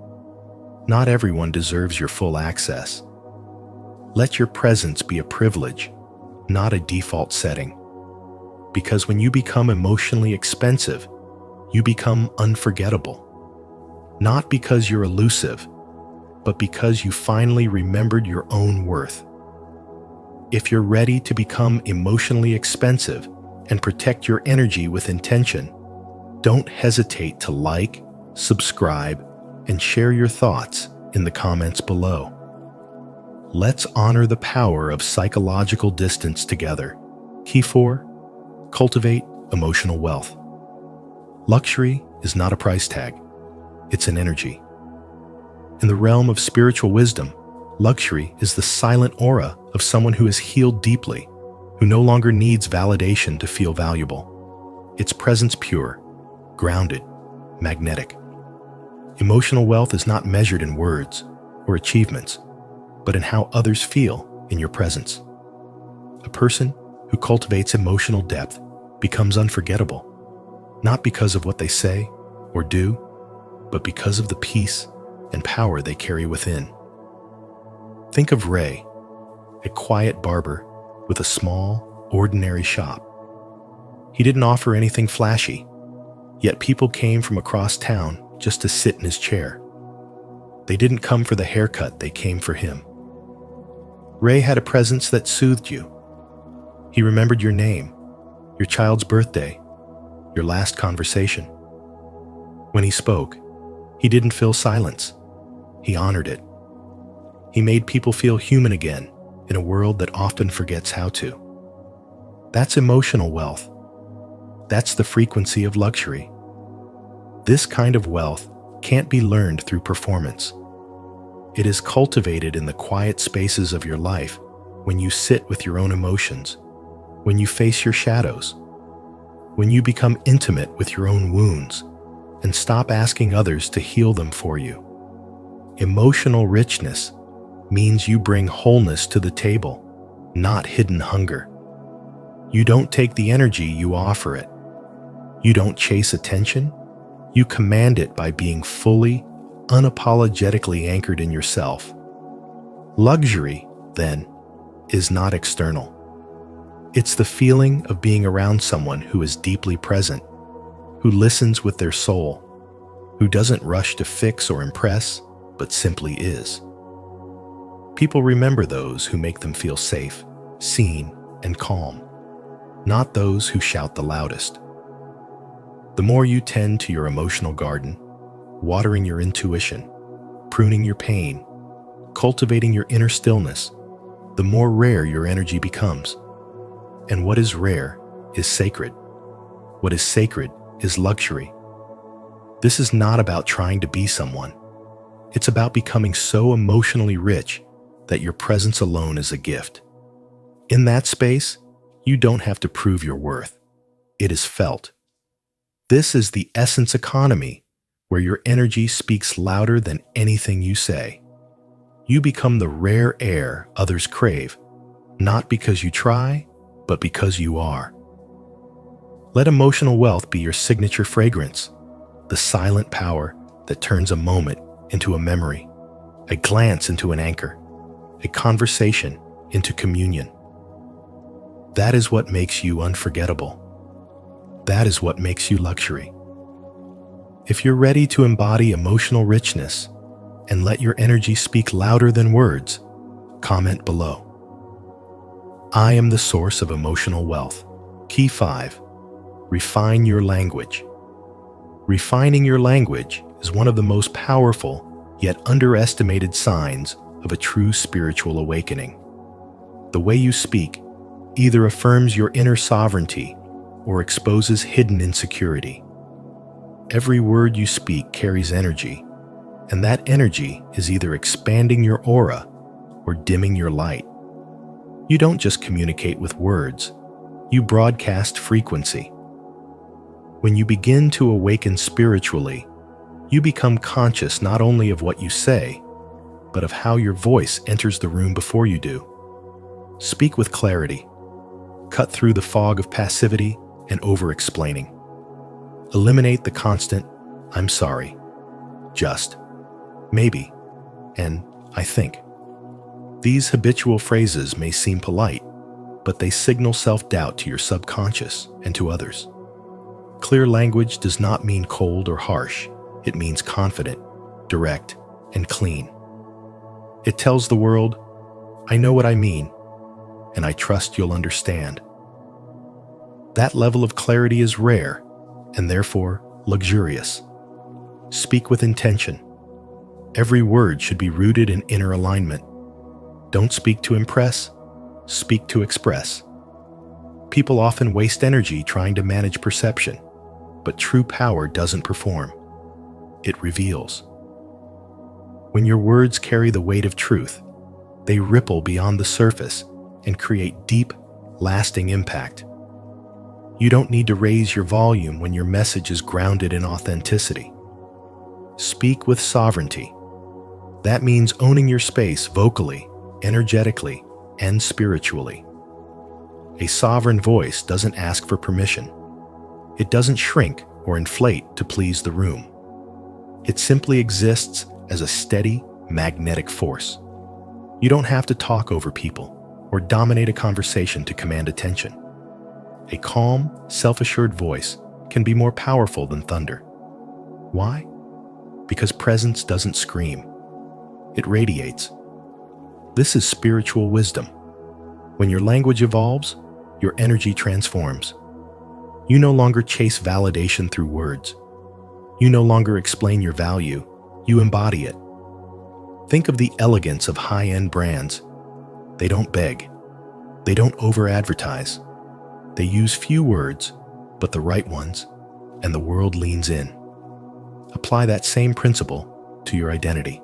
Not everyone deserves your full access. Let your presence be a privilege, not a default setting. Because when you become emotionally expensive, you become unforgettable. Not because you're elusive, but because you finally remembered your own worth. If you're ready to become emotionally expensive and protect your energy with intention, don't hesitate to like, subscribe, and share your thoughts in the comments below. Let's honor the power of psychological distance together. Key 4. Cultivate emotional wealth. Luxury is not a price tag. It's an energy. In the realm of spiritual wisdom, luxury is the silent aura of someone who has healed deeply, who no longer needs validation to feel valuable. Its presence pure, grounded, magnetic. Emotional wealth is not measured in words or achievements, but in how others feel in your presence. A person who cultivates emotional depth becomes unforgettable, not because of what they say or do, but because of the peace and power they carry within. Think of Ray, a quiet barber with a small, ordinary shop. He didn't offer anything flashy, yet people came from across town just to sit in his chair. They didn't come for the haircut, they came for him. Ray had a presence that soothed you. He remembered your name, your child's birthday, your last conversation. When he spoke, he didn't fill silence. He honored it. He made people feel human again in a world that often forgets how to. That's emotional wealth. That's the frequency of luxury. This kind of wealth can't be learned through performance. It is cultivated in the quiet spaces of your life when you sit with your own emotions, when you face your shadows, when you become intimate with your own wounds and stop asking others to heal them for you. Emotional richness means you bring wholeness to the table, not hidden hunger. You don't take the energy, you offer it. You don't chase attention, you command it by being fully, unapologetically anchored in yourself. Luxury, then, is not external. It's the feeling of being around someone who is deeply present, who listens with their soul, who doesn't rush to fix or impress, but simply is. People remember those who make them feel safe, seen, and calm, not those who shout the loudest. The more you tend to your emotional garden, watering your intuition, pruning your pain, cultivating your inner stillness, the more rare your energy becomes. And what is rare is sacred. What is sacred is luxury. This is not about trying to be someone. It's about becoming so emotionally rich that your presence alone is a gift. In that space, you don't have to prove your worth. It is felt. This is the essence economy, where your energy speaks louder than anything you say. You become the rare air others crave, not because you try, but because you are. Let emotional wealth be your signature fragrance, the silent power that turns a moment into a memory, a glance into an anchor, a conversation into communion. That is what makes you unforgettable. That is what makes you luxury. If you're ready to embody emotional richness and let your energy speak louder than words, comment below. I am the source of emotional wealth. Key 5. Refine your language. Refining your language is one of the most powerful yet underestimated signs of a true spiritual awakening. The way you speak either affirms your inner sovereignty or exposes hidden insecurity. Every word you speak carries energy, And that energy is either expanding your aura or dimming your light. You don't just communicate with words, you broadcast frequency. When you begin to awaken spiritually, you become conscious not only of what you say, but of how your voice enters the room before you do. Speak with clarity. Cut through the fog of passivity and over-explaining. Eliminate the constant, "I'm sorry," just, "maybe," and "I think." These habitual phrases may seem polite, but they signal self-doubt to your subconscious and to others. Clear language does not mean cold or harsh. It means confident, direct, and clean. It tells the world, "I know what I mean, and I trust you'll understand." That level of clarity is rare, and therefore luxurious. Speak with intention. Every word should be rooted in inner alignment. Don't speak to impress, speak to express. People often waste energy trying to manage perception, but true power doesn't perform. It reveals. When your words carry the weight of truth, they ripple beyond the surface and create deep, lasting impact. You don't need to raise your volume when your message is grounded in authenticity. Speak with sovereignty. That means owning your space vocally, energetically, and spiritually. A sovereign voice doesn't ask for permission. It doesn't shrink or inflate to please the room. It simply exists as a steady, magnetic force. You don't have to talk over people or dominate a conversation to command attention. A calm, self-assured voice can be more powerful than thunder. Why? Because presence doesn't scream. It radiates. This is spiritual wisdom. When your language evolves, your energy transforms. You no longer chase validation through words. You no longer explain your value, you embody it. Think of the elegance of high-end brands. They don't beg. They don't over-advertise. They use few words, but the right ones, and the world leans in. Apply that same principle to your identity.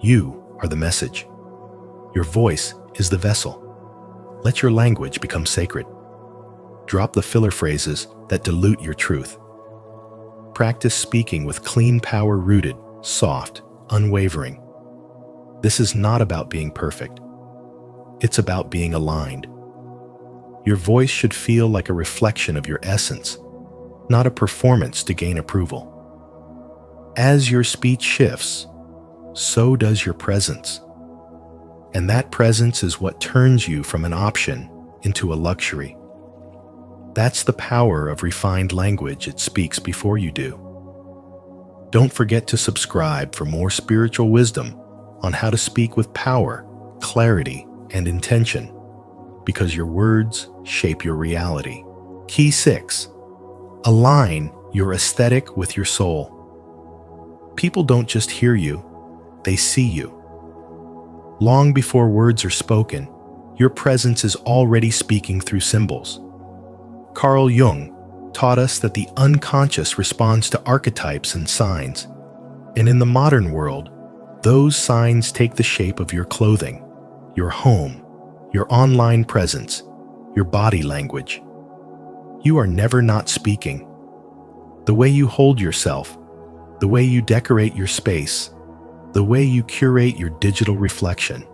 You are the message. Your voice is the vessel. Let your language become sacred. Drop the filler phrases that dilute your truth. Practice speaking with clean power rooted, soft, unwavering. This is not about being perfect. It's about being aligned. Your voice should feel like a reflection of your essence, not a performance to gain approval. As your speech shifts, so does your presence. And that presence is what turns you from an option into a luxury. That's the power of refined language. It speaks before you do. Don't forget to subscribe for more spiritual wisdom on how to speak with power, clarity, and intention, because your words shape your reality. Key 6. Align your aesthetic with your soul. People don't just hear you, they see you. Long before words are spoken, your presence is already speaking through symbols. Carl Jung taught us that the unconscious responds to archetypes and signs. And in the modern world, those signs take the shape of your clothing, your home, your online presence, your body language. You are never not speaking. The way you hold yourself, the way you decorate your space, the way you curate your digital reflection.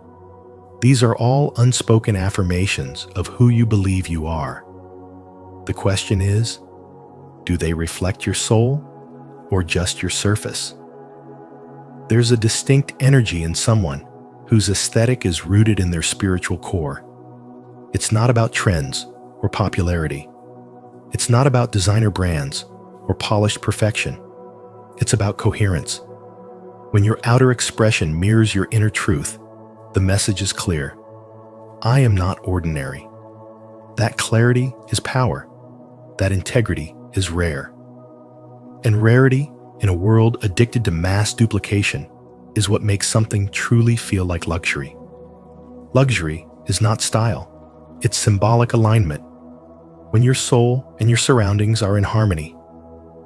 These are all unspoken affirmations of who you believe you are. The question is, do they reflect your soul or just your surface? There's a distinct energy in someone whose aesthetic is rooted in their spiritual core. It's not about trends or popularity. It's not about designer brands or polished perfection. It's about coherence. When your outer expression mirrors your inner truth, the message is clear. I am not ordinary. That clarity is power. That integrity is rare. And rarity, in a world addicted to mass duplication, is what makes something truly feel like luxury. Luxury is not style. It's symbolic alignment. When your soul and your surroundings are in harmony,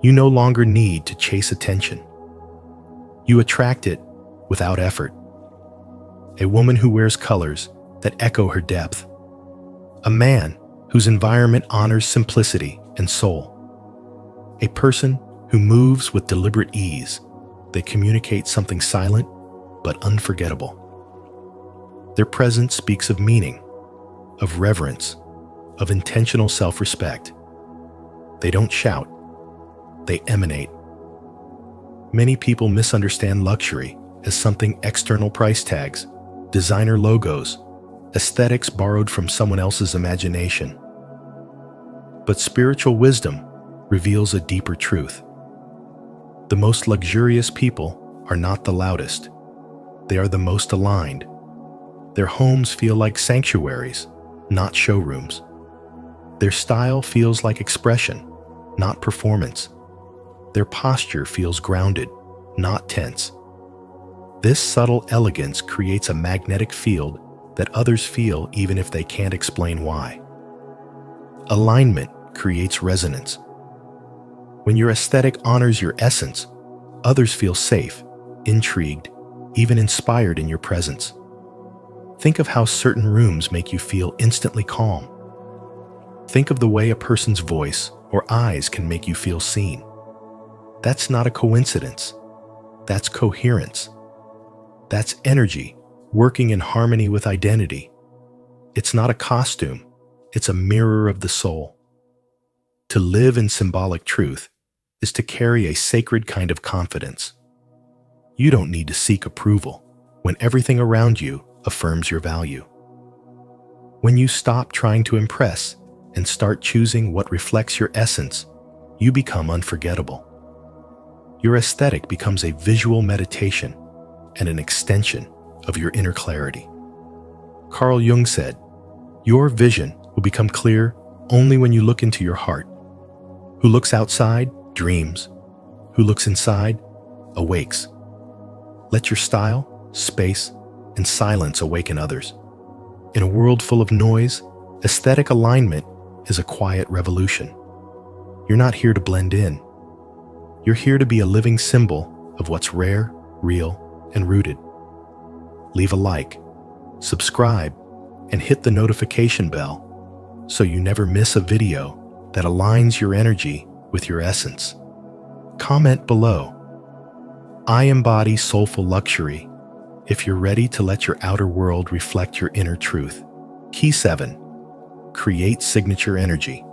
you no longer need to chase attention. You attract it without effort. A woman who wears colors that echo her depth. A man whose environment honors simplicity and soul. A person who moves with deliberate ease. They communicate something silent but unforgettable. Their presence speaks of meaning, of reverence, of intentional self-respect. They don't shout, they emanate. Many people misunderstand luxury as something external price tags, designer logos, aesthetics borrowed from someone else's imagination. But spiritual wisdom reveals a deeper truth. The most luxurious people are not the loudest. They are the most aligned. Their homes feel like sanctuaries, not showrooms. Their style feels like expression, not performance. Their posture feels grounded, not tense. This subtle elegance creates a magnetic field that others feel even if they can't explain why. Alignment creates resonance. When your aesthetic honors your essence, others feel safe, intrigued, even inspired in your presence. Think of how certain rooms make you feel instantly calm. Think of the way a person's voice or eyes can make you feel seen. That's not a coincidence. That's coherence. That's energy working in harmony with identity. It's not a costume. It's a mirror of the soul. To live in symbolic truth is to carry a sacred kind of confidence. You don't need to seek approval when everything around you affirms your value. When you stop trying to impress and start choosing what reflects your essence, you become unforgettable. Your aesthetic becomes a visual meditation and an extension of your inner clarity. Carl Jung said, "Your vision will become clear only when you look into your heart. Who looks outside dreams. Who looks inside awakes." Let your style, space, and silence awaken others. In a world full of noise, aesthetic alignment is a quiet revolution. You're not here to blend in. You're here to be a living symbol of what's rare, real, and rooted. Leave a like, subscribe, and hit the notification bell so you never miss a video that aligns your energy with your essence. Comment below. I embody soulful luxury if you're ready to let your outer world reflect your inner truth. Key 7. Create signature energy.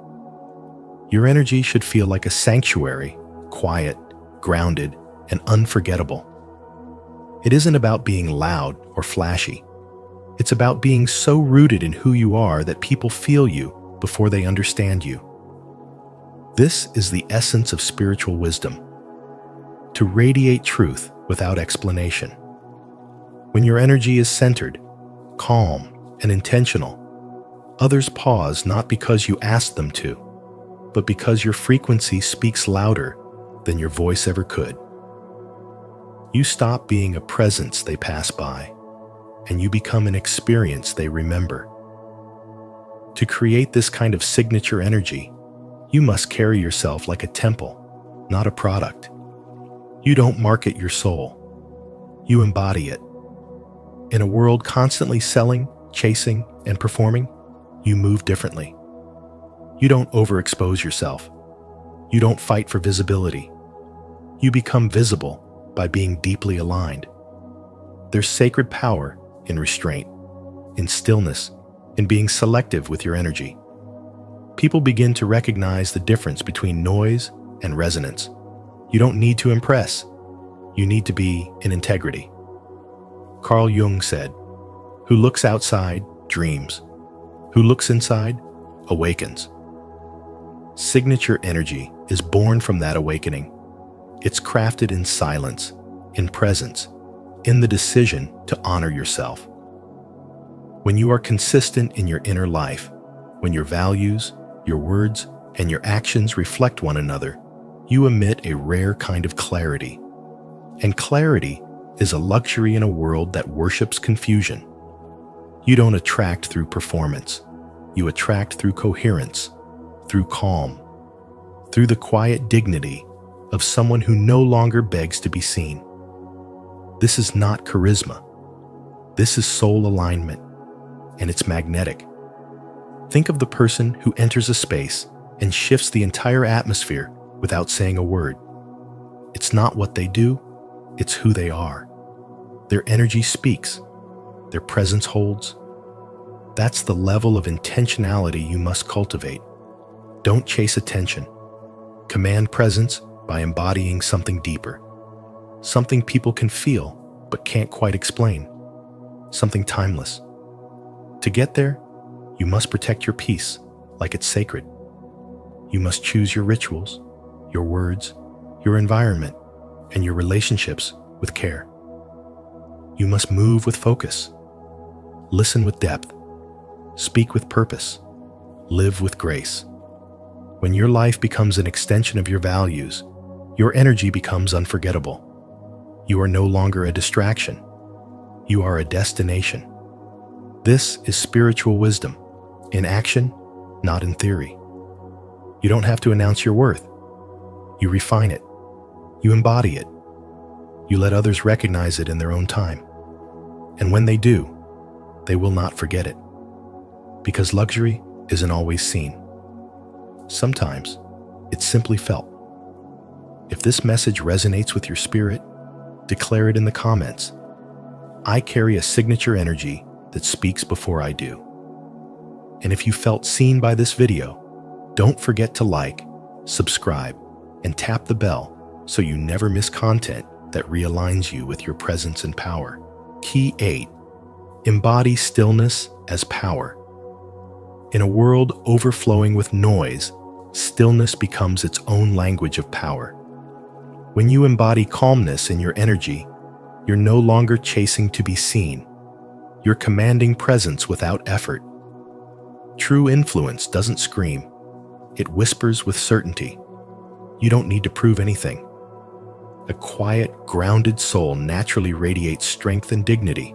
Your energy should feel like a sanctuary, quiet, grounded, and unforgettable. It isn't about being loud or flashy. It's about being so rooted in who you are that people feel you before they understand you. This is the essence of spiritual wisdom. To radiate truth without explanation. When your energy is centered, calm, and intentional, others pause not because you asked them to, but because your frequency speaks louder than your voice ever could. You stop being a presence they pass by, and you become an experience they remember. To create this kind of signature energy, you must carry yourself like a temple, not a product. You don't market your soul. You embody it. In a world constantly selling, chasing, and performing, you move differently. You don't overexpose yourself. You don't fight for visibility. You become visible by being deeply aligned. There's sacred power in restraint, in stillness, in being selective with your energy. People begin to recognize the difference between noise and resonance. You don't need to impress. You need to be in integrity. Carl Jung said, "Who looks outside dreams. Who looks inside awakens." Signature energy is born from that awakening. It's crafted in silence, in presence, in the decision to honor yourself. When you are consistent in your inner life, when your values, your words, and your actions reflect one another, you emit a rare kind of clarity. And clarity is a luxury in a world that worships confusion. You don't attract through performance. You attract through coherence, through calm, through the quiet dignity of someone who no longer begs to be seen. This is not charisma. This is soul alignment, and it's magnetic. Think of the person who enters a space and shifts the entire atmosphere without saying a word. It's not what they do, it's who they are. Their energy speaks, their presence holds. That's the level of intentionality you must cultivate. Don't chase attention. Command presence by embodying something deeper. Something people can feel but can't quite explain. Something timeless. To get there, you must protect your peace like it's sacred. You must choose your rituals, your words, your environment, and your relationships with care. You must move with focus, listen with depth, speak with purpose, live with grace. When your life becomes an extension of your values, your energy becomes unforgettable. You are no longer a distraction. You are a destination. This is spiritual wisdom, in action, not in theory. You don't have to announce your worth. You refine it. You embody it. You let others recognize it in their own time. And when they do, they will not forget it. Because luxury isn't always seen. Sometimes it's simply felt. If this message resonates with your spirit, declare it in the comments. I carry a signature energy that speaks before I do. And if you felt seen by this video, don't forget to like, subscribe, and tap the bell so you never miss content that realigns you with your presence and power. Key 8. Embody stillness as power. In a world overflowing with noise, stillness becomes its own language of power. When you embody calmness in your energy, you're no longer chasing to be seen. You're commanding presence without effort. True influence doesn't scream. It whispers with certainty. You don't need to prove anything. A quiet, grounded soul naturally radiates strength and dignity.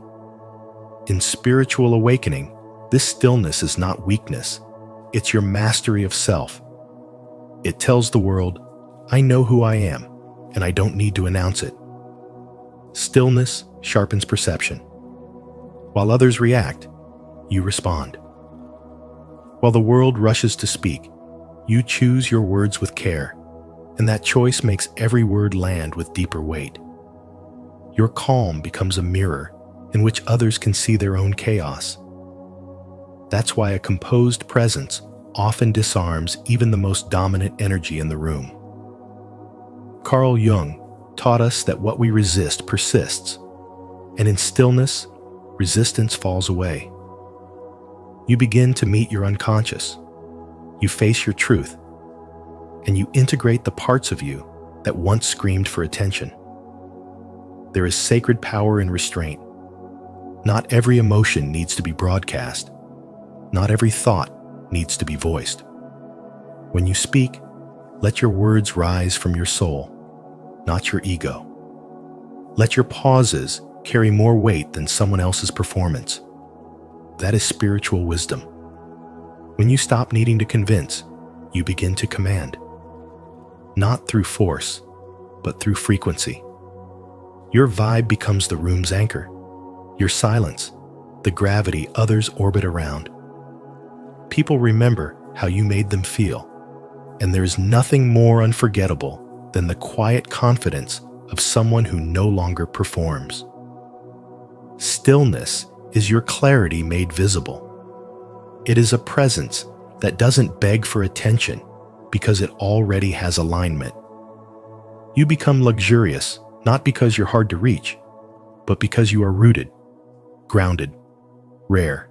In spiritual awakening, this stillness is not weakness. It's your mastery of self. It tells the world, I know who I am, and I don't need to announce it. Stillness sharpens perception. While others react, you respond. While the world rushes to speak, you choose your words with care, and that choice makes every word land with deeper weight. Your calm becomes a mirror in which others can see their own chaos. That's why a composed presence often disarms even the most dominant energy in the room. Carl Jung taught us that what we resist persists, and in stillness, resistance falls away. You begin to meet your unconscious. You face your truth, and you integrate the parts of you that once screamed for attention. There is sacred power in restraint. Not every emotion needs to be broadcast. Not every thought needs to be voiced. When you speak, let your words rise from your soul, not your ego. Let your pauses carry more weight than someone else's performance. That is spiritual wisdom. When you stop needing to convince, you begin to command. Not through force, but through frequency. Your vibe becomes the room's anchor. Your silence, the gravity others orbit around. People remember how you made them feel, and there is nothing more unforgettable than the quiet confidence of someone who no longer performs. Stillness is your clarity made visible. It is a presence that doesn't beg for attention because it already has alignment. You become luxurious not because you're hard to reach, but because you are rooted, grounded, rare.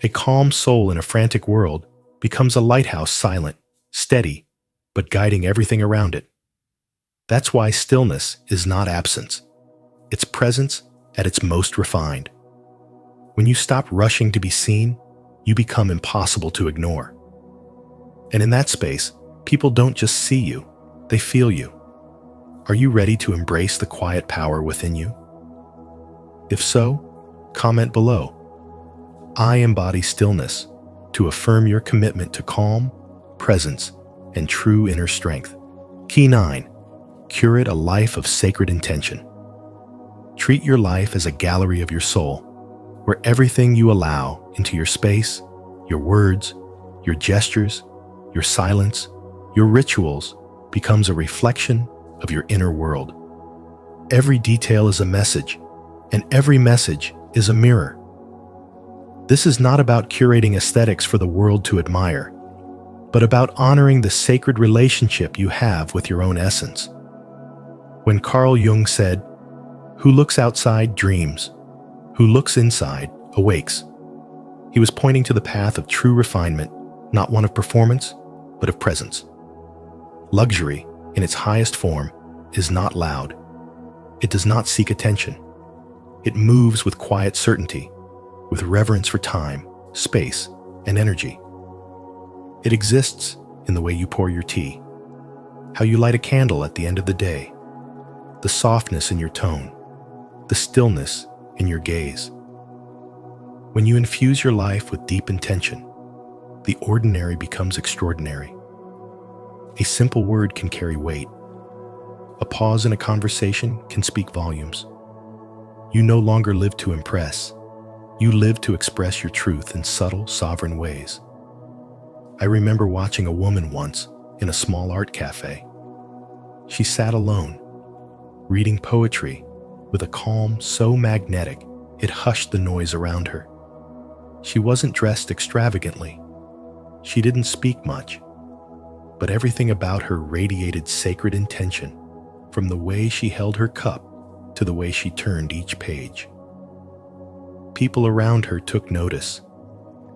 A calm soul in a frantic world becomes a lighthouse, silent, steady, but guiding everything around it. That's why stillness is not absence. It's presence at its most refined. When you stop rushing to be seen, you become impossible to ignore. And in that space, people don't just see you, they feel you. Are you ready to embrace the quiet power within you? If so, comment below. I embody stillness to affirm your commitment to calm, presence, and true inner strength. Key 9. Curate a life of sacred intention. Treat your life as a gallery of your soul, where everything you allow into your space, your words, your gestures, your silence, your rituals, becomes a reflection of your inner world. Every detail is a message, and every message is a mirror. This is not about curating aesthetics for the world to admire, but about honoring the sacred relationship you have with your own essence. When Carl Jung said, "Who looks outside dreams, who looks inside awakes," he was pointing to the path of true refinement, not one of performance, but of presence. Luxury, in its highest form, is not loud. It does not seek attention. It moves with quiet certainty, with reverence for time, space, and energy. It exists in the way you pour your tea, how you light a candle at the end of the day, the softness in your tone, the stillness in your gaze. When you infuse your life with deep intention, the ordinary becomes extraordinary. A simple word can carry weight. A pause in a conversation can speak volumes. You no longer live to impress. You live to express your truth in subtle, sovereign ways. I remember watching a woman once in a small art cafe. She sat alone, reading poetry with a calm so magnetic it hushed the noise around her. She wasn't dressed extravagantly. She didn't speak much, but everything about her radiated sacred intention, from the way she held her cup to the way she turned each page. People around her took notice,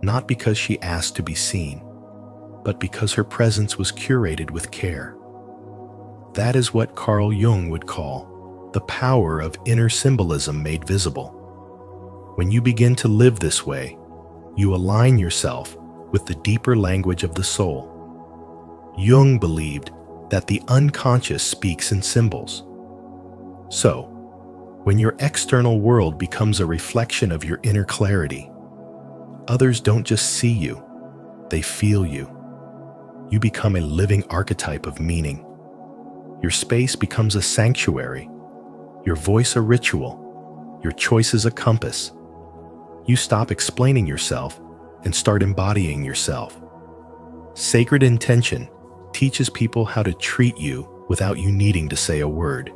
not because she asked to be seen, but because her presence was curated with care. That is what Carl Jung would call the power of inner symbolism made visible. When you begin to live this way, you align yourself with the deeper language of the soul. Jung believed that the unconscious speaks in symbols. So, when your external world becomes a reflection of your inner clarity, others don't just see you, they feel you. You become a living archetype of meaning. Your space becomes a sanctuary, your voice a ritual, your choices a compass. You stop explaining yourself and start embodying yourself. Sacred intention teaches people how to treat you without you needing to say a word.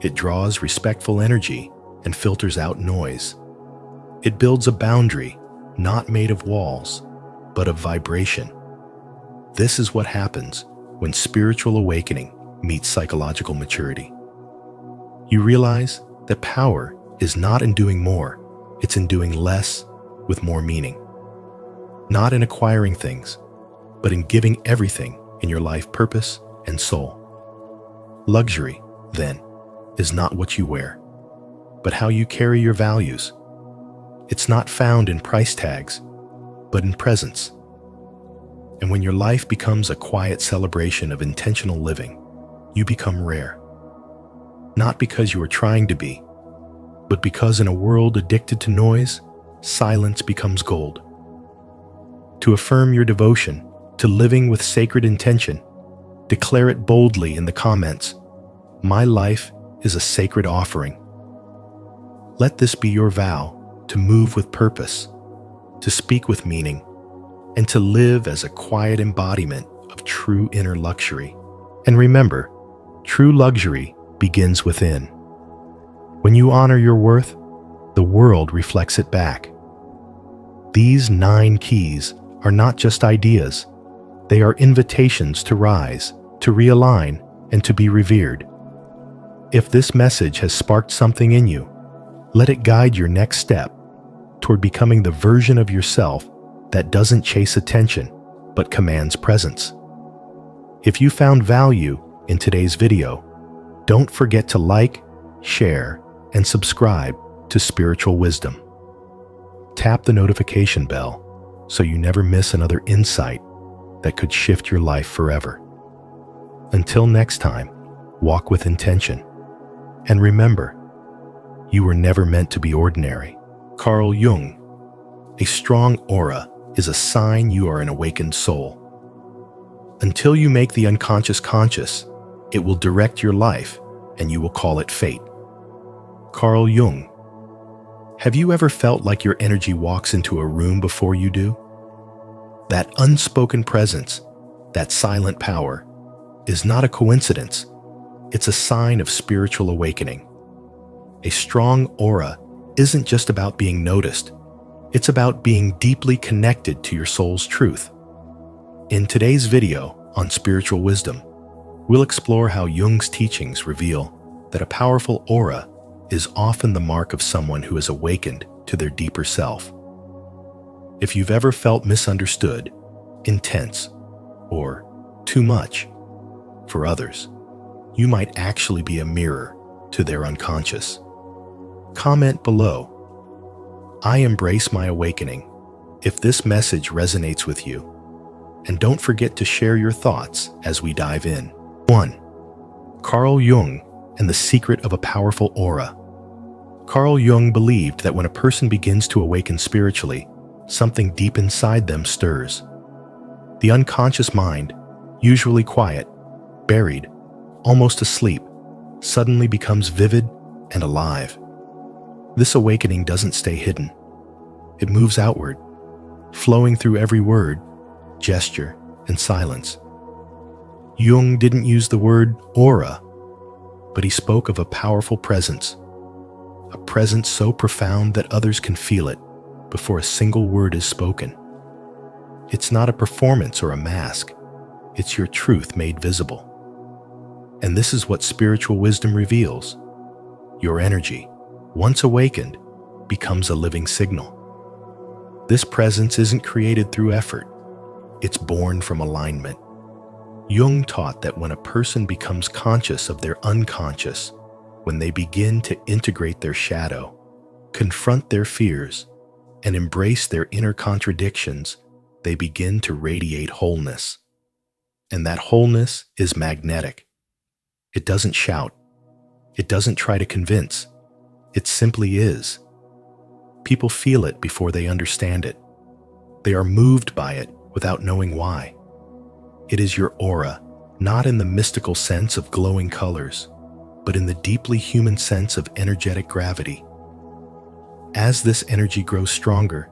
It draws respectful energy and filters out noise. It builds a boundary not made of walls, but of vibration. This is what happens when spiritual awakening meets psychological maturity. You realize that power is not in doing more, it's in doing less with more meaning. Not in acquiring things, but in giving everything in your life purpose and soul. Luxury, then, is not what you wear, but how you carry your values. It's not found in price tags, but in presence. And when your life becomes a quiet celebration of intentional living, you become rare. Not because you are trying to be, but because in a world addicted to noise, silence becomes gold. To affirm your devotion to living with sacred intention, declare it boldly in the comments. My life is a sacred offering. Let this be your vow to move with purpose, to speak with meaning, and to live as a quiet embodiment of true inner luxury. And remember, true luxury begins within. When you honor your worth, the world reflects it back. These 9 keys are not just ideas. They are invitations to rise, to realign, and to be revered. If this message has sparked something in you, let it guide your next step toward becoming the version of yourself that doesn't chase attention, but commands presence. If you found value in today's video, don't forget to like, share, and subscribe to Spiritual Wisdom. Tap the notification bell so you never miss another insight that could shift your life forever. Until next time, walk with intention. And remember, you were never meant to be ordinary. Carl Jung, a strong aura is a sign you are an awakened soul. Until you make the unconscious conscious, it will direct your life and you will call it fate. Carl Jung. Have you ever felt like your energy walks into a room before you do? That unspoken presence, that silent power, is not a coincidence. It's a sign of spiritual awakening. A strong aura isn't just about being noticed. It's about being deeply connected to your soul's truth. In today's video on spiritual wisdom, we'll explore how Jung's teachings reveal that a powerful aura is often the mark of someone who has awakened to their deeper self. If you've ever felt misunderstood, intense, or too much for others, you might actually be a mirror to their unconscious. Comment below, "I embrace my awakening," if this message resonates with you. And don't forget to share your thoughts as we dive in. 1. Carl Jung and the secret of a powerful aura. Carl Jung believed that when a person begins to awaken spiritually, something deep inside them stirs. The unconscious mind, usually quiet, buried, almost asleep, suddenly becomes vivid and alive. This awakening doesn't stay hidden. It moves outward, flowing through every word, gesture, and silence. Jung didn't use the word aura, but he spoke of a powerful presence, a presence so profound that others can feel it before a single word is spoken. It's not a performance or a mask. It's your truth made visible. And this is what spiritual wisdom reveals. Your energy, once awakened, becomes a living signal. This presence isn't created through effort. It's born from alignment. Jung taught that when a person becomes conscious of their unconscious, when they begin to integrate their shadow, confront their fears, and embrace their inner contradictions, they begin to radiate wholeness. And that wholeness is magnetic. It doesn't shout. It doesn't try to convince. It simply is. People feel it before they understand it. They are moved by it without knowing why. It is your aura, not in the mystical sense of glowing colors, but in the deeply human sense of energetic gravity. As this energy grows stronger,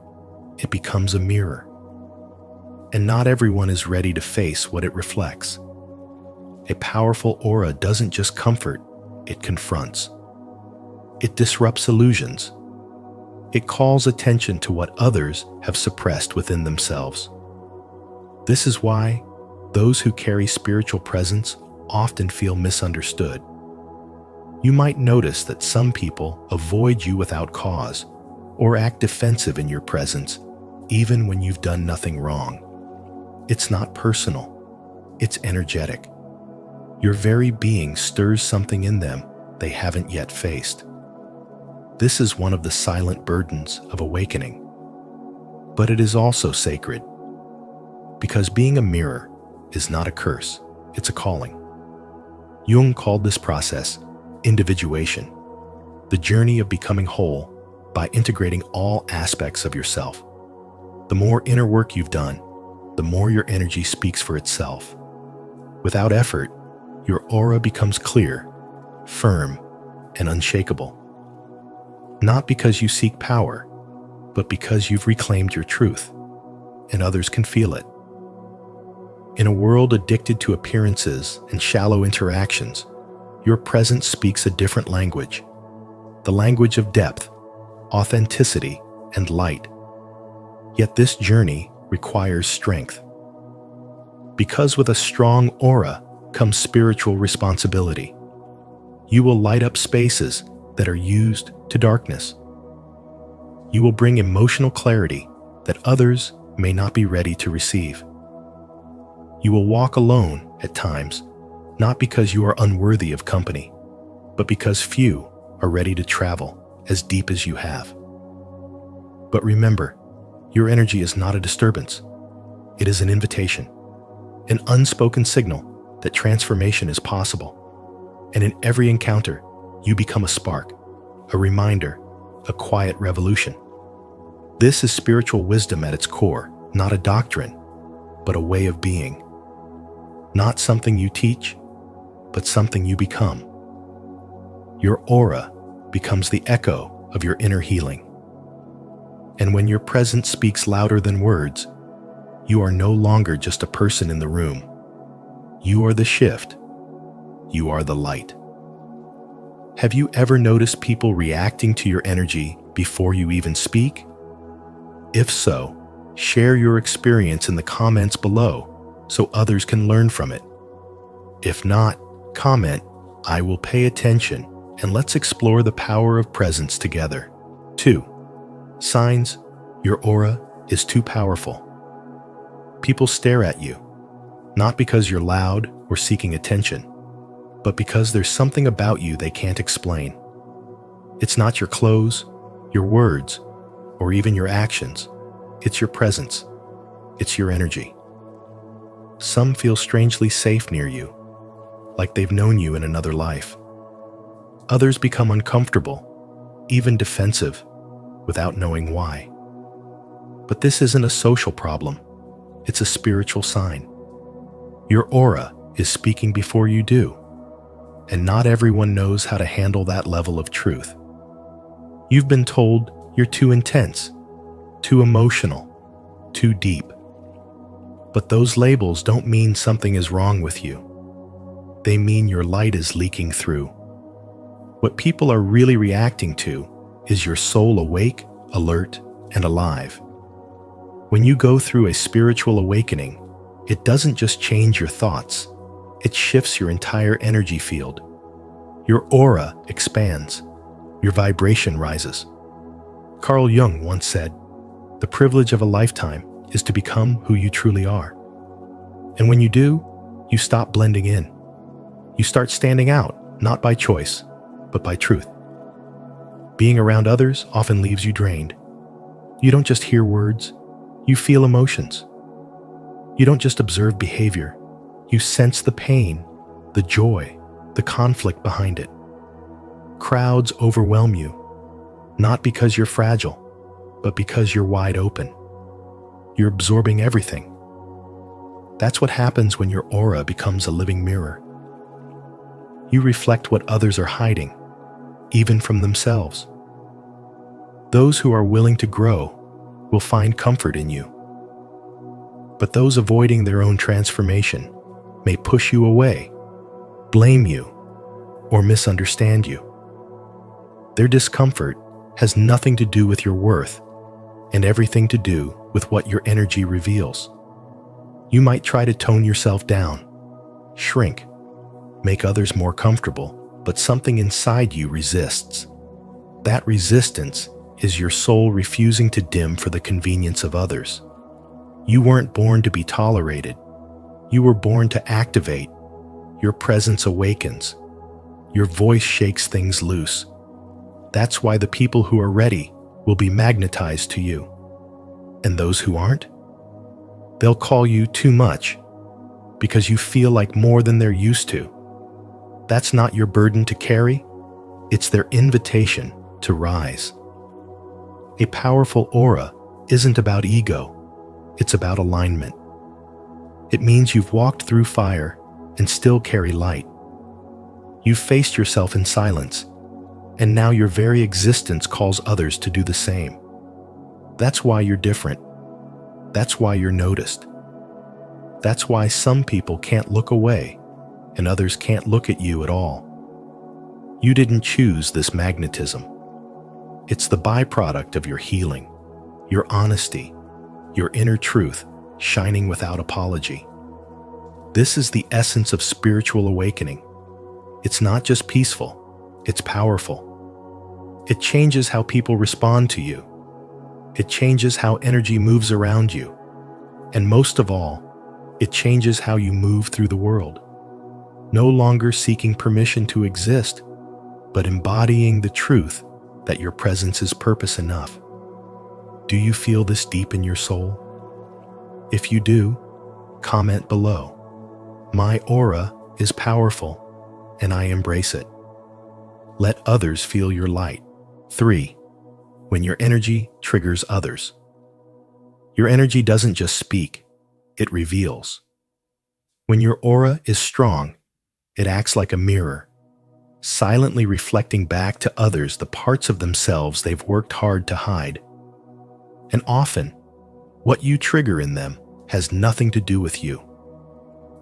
it becomes a mirror. And not everyone is ready to face what it reflects. A powerful aura doesn't just comfort, it confronts. It disrupts illusions. It calls attention to what others have suppressed within themselves. This is why those who carry spiritual presence often feel misunderstood. You might notice that some people avoid you without cause or act defensive in your presence, even when you've done nothing wrong. It's not personal. It's energetic. Your very being stirs something in them they haven't yet faced. This is one of the silent burdens of awakening. But it is also sacred, because being a mirror is not a curse, it's a calling. Jung called this process individuation, the journey of becoming whole by integrating all aspects of yourself. The more inner work you've done, the more your energy speaks for itself. Without effort, your aura becomes clear, firm, and unshakable. Not because you seek power, but because you've reclaimed your truth, and others can feel it. In a world addicted to appearances and shallow interactions, your presence speaks a different language, the language of depth, authenticity, and light. Yet this journey requires strength. Because with a strong aura comes spiritual responsibility. You will light up spaces that are used to darkness. You will bring emotional clarity that others may not be ready to receive. You will walk alone at times, not because you are unworthy of company, but because few are ready to travel as deep as you have. But remember, your energy is not a disturbance. It is an invitation, an unspoken signal that transformation is possible. And in every encounter, you become a spark, a reminder, a quiet revolution. This is spiritual wisdom at its core, not a doctrine, but a way of being. Not something you teach, but something you become. Your aura becomes the echo of your inner healing. And when your presence speaks louder than words, you are no longer just a person in the room. You are the shift. You are the light. Have you ever noticed people reacting to your energy before you even speak? If so, share your experience in the comments below so others can learn from it. If not, comment, "I will pay attention," and let's explore the power of presence together. 2. Signs your aura is too powerful. People stare at you, not because you're loud or seeking attention, but because there's something about you they can't explain. It's not your clothes, your words, or even your actions. It's your presence. It's your energy. Some feel strangely safe near you, like they've known you in another life. Others become uncomfortable, even defensive, without knowing why. But this isn't a social problem. It's a spiritual sign. Your aura is speaking before you do, and not everyone knows how to handle that level of truth. You've been told you're too intense, too emotional, too deep. But those labels don't mean something is wrong with you. They mean your light is leaking through. What people are really reacting to is your soul awake, alert, and alive. When you go through a spiritual awakening, it doesn't just change your thoughts, it shifts your entire energy field. Your aura expands, your vibration rises. Carl Jung once said, "The privilege of a lifetime is to become who you truly are." And when you do, you stop blending in. You start standing out, not by choice, but by truth. Being around others often leaves you drained. You don't just hear words, you feel emotions. You don't just observe behavior, you sense the pain, the joy, the conflict behind it. Crowds overwhelm you, not because you're fragile, but because you're wide open. You're absorbing everything. That's what happens when your aura becomes a living mirror. You reflect what others are hiding, even from themselves. Those who are willing to grow will find comfort in you. But those avoiding their own transformation may push you away, blame you, or misunderstand you. Their discomfort has nothing to do with your worth and everything to do with what your energy reveals. You might try to tone yourself down, shrink, make others more comfortable, but something inside you resists. That resistance is your soul refusing to dim for the convenience of others. You weren't born to be tolerated. You were born to activate. Your presence awakens. Your voice shakes things loose. That's why the people who are ready will be magnetized to you. And those who aren't? They'll call you too much because you feel like more than they're used to. That's not your burden to carry. It's their invitation to rise. A powerful aura isn't about ego. It's about alignment. It means you've walked through fire and still carry light. You've faced yourself in silence, and now your very existence calls others to do the same. That's why you're different. That's why you're noticed. That's why some people can't look away, and others can't look at you at all. You didn't choose this magnetism. It's the byproduct of your healing, your honesty, your inner truth shining without apology. This is the essence of spiritual awakening. It's not just peaceful, it's powerful. It changes how people respond to you. It changes how energy moves around you. And most of all, it changes how you move through the world. No longer seeking permission to exist, but embodying the truth that your presence is purpose enough. Do you feel this deep in your soul? If you do, comment below. My aura is powerful, and I embrace it. Let others feel your light. 3. When your energy triggers others. Your energy doesn't just speak, it reveals. When your aura is strong, it acts like a mirror. silently reflecting back to others the parts of themselves they've worked hard to hide. And often, what you trigger in them has nothing to do with you.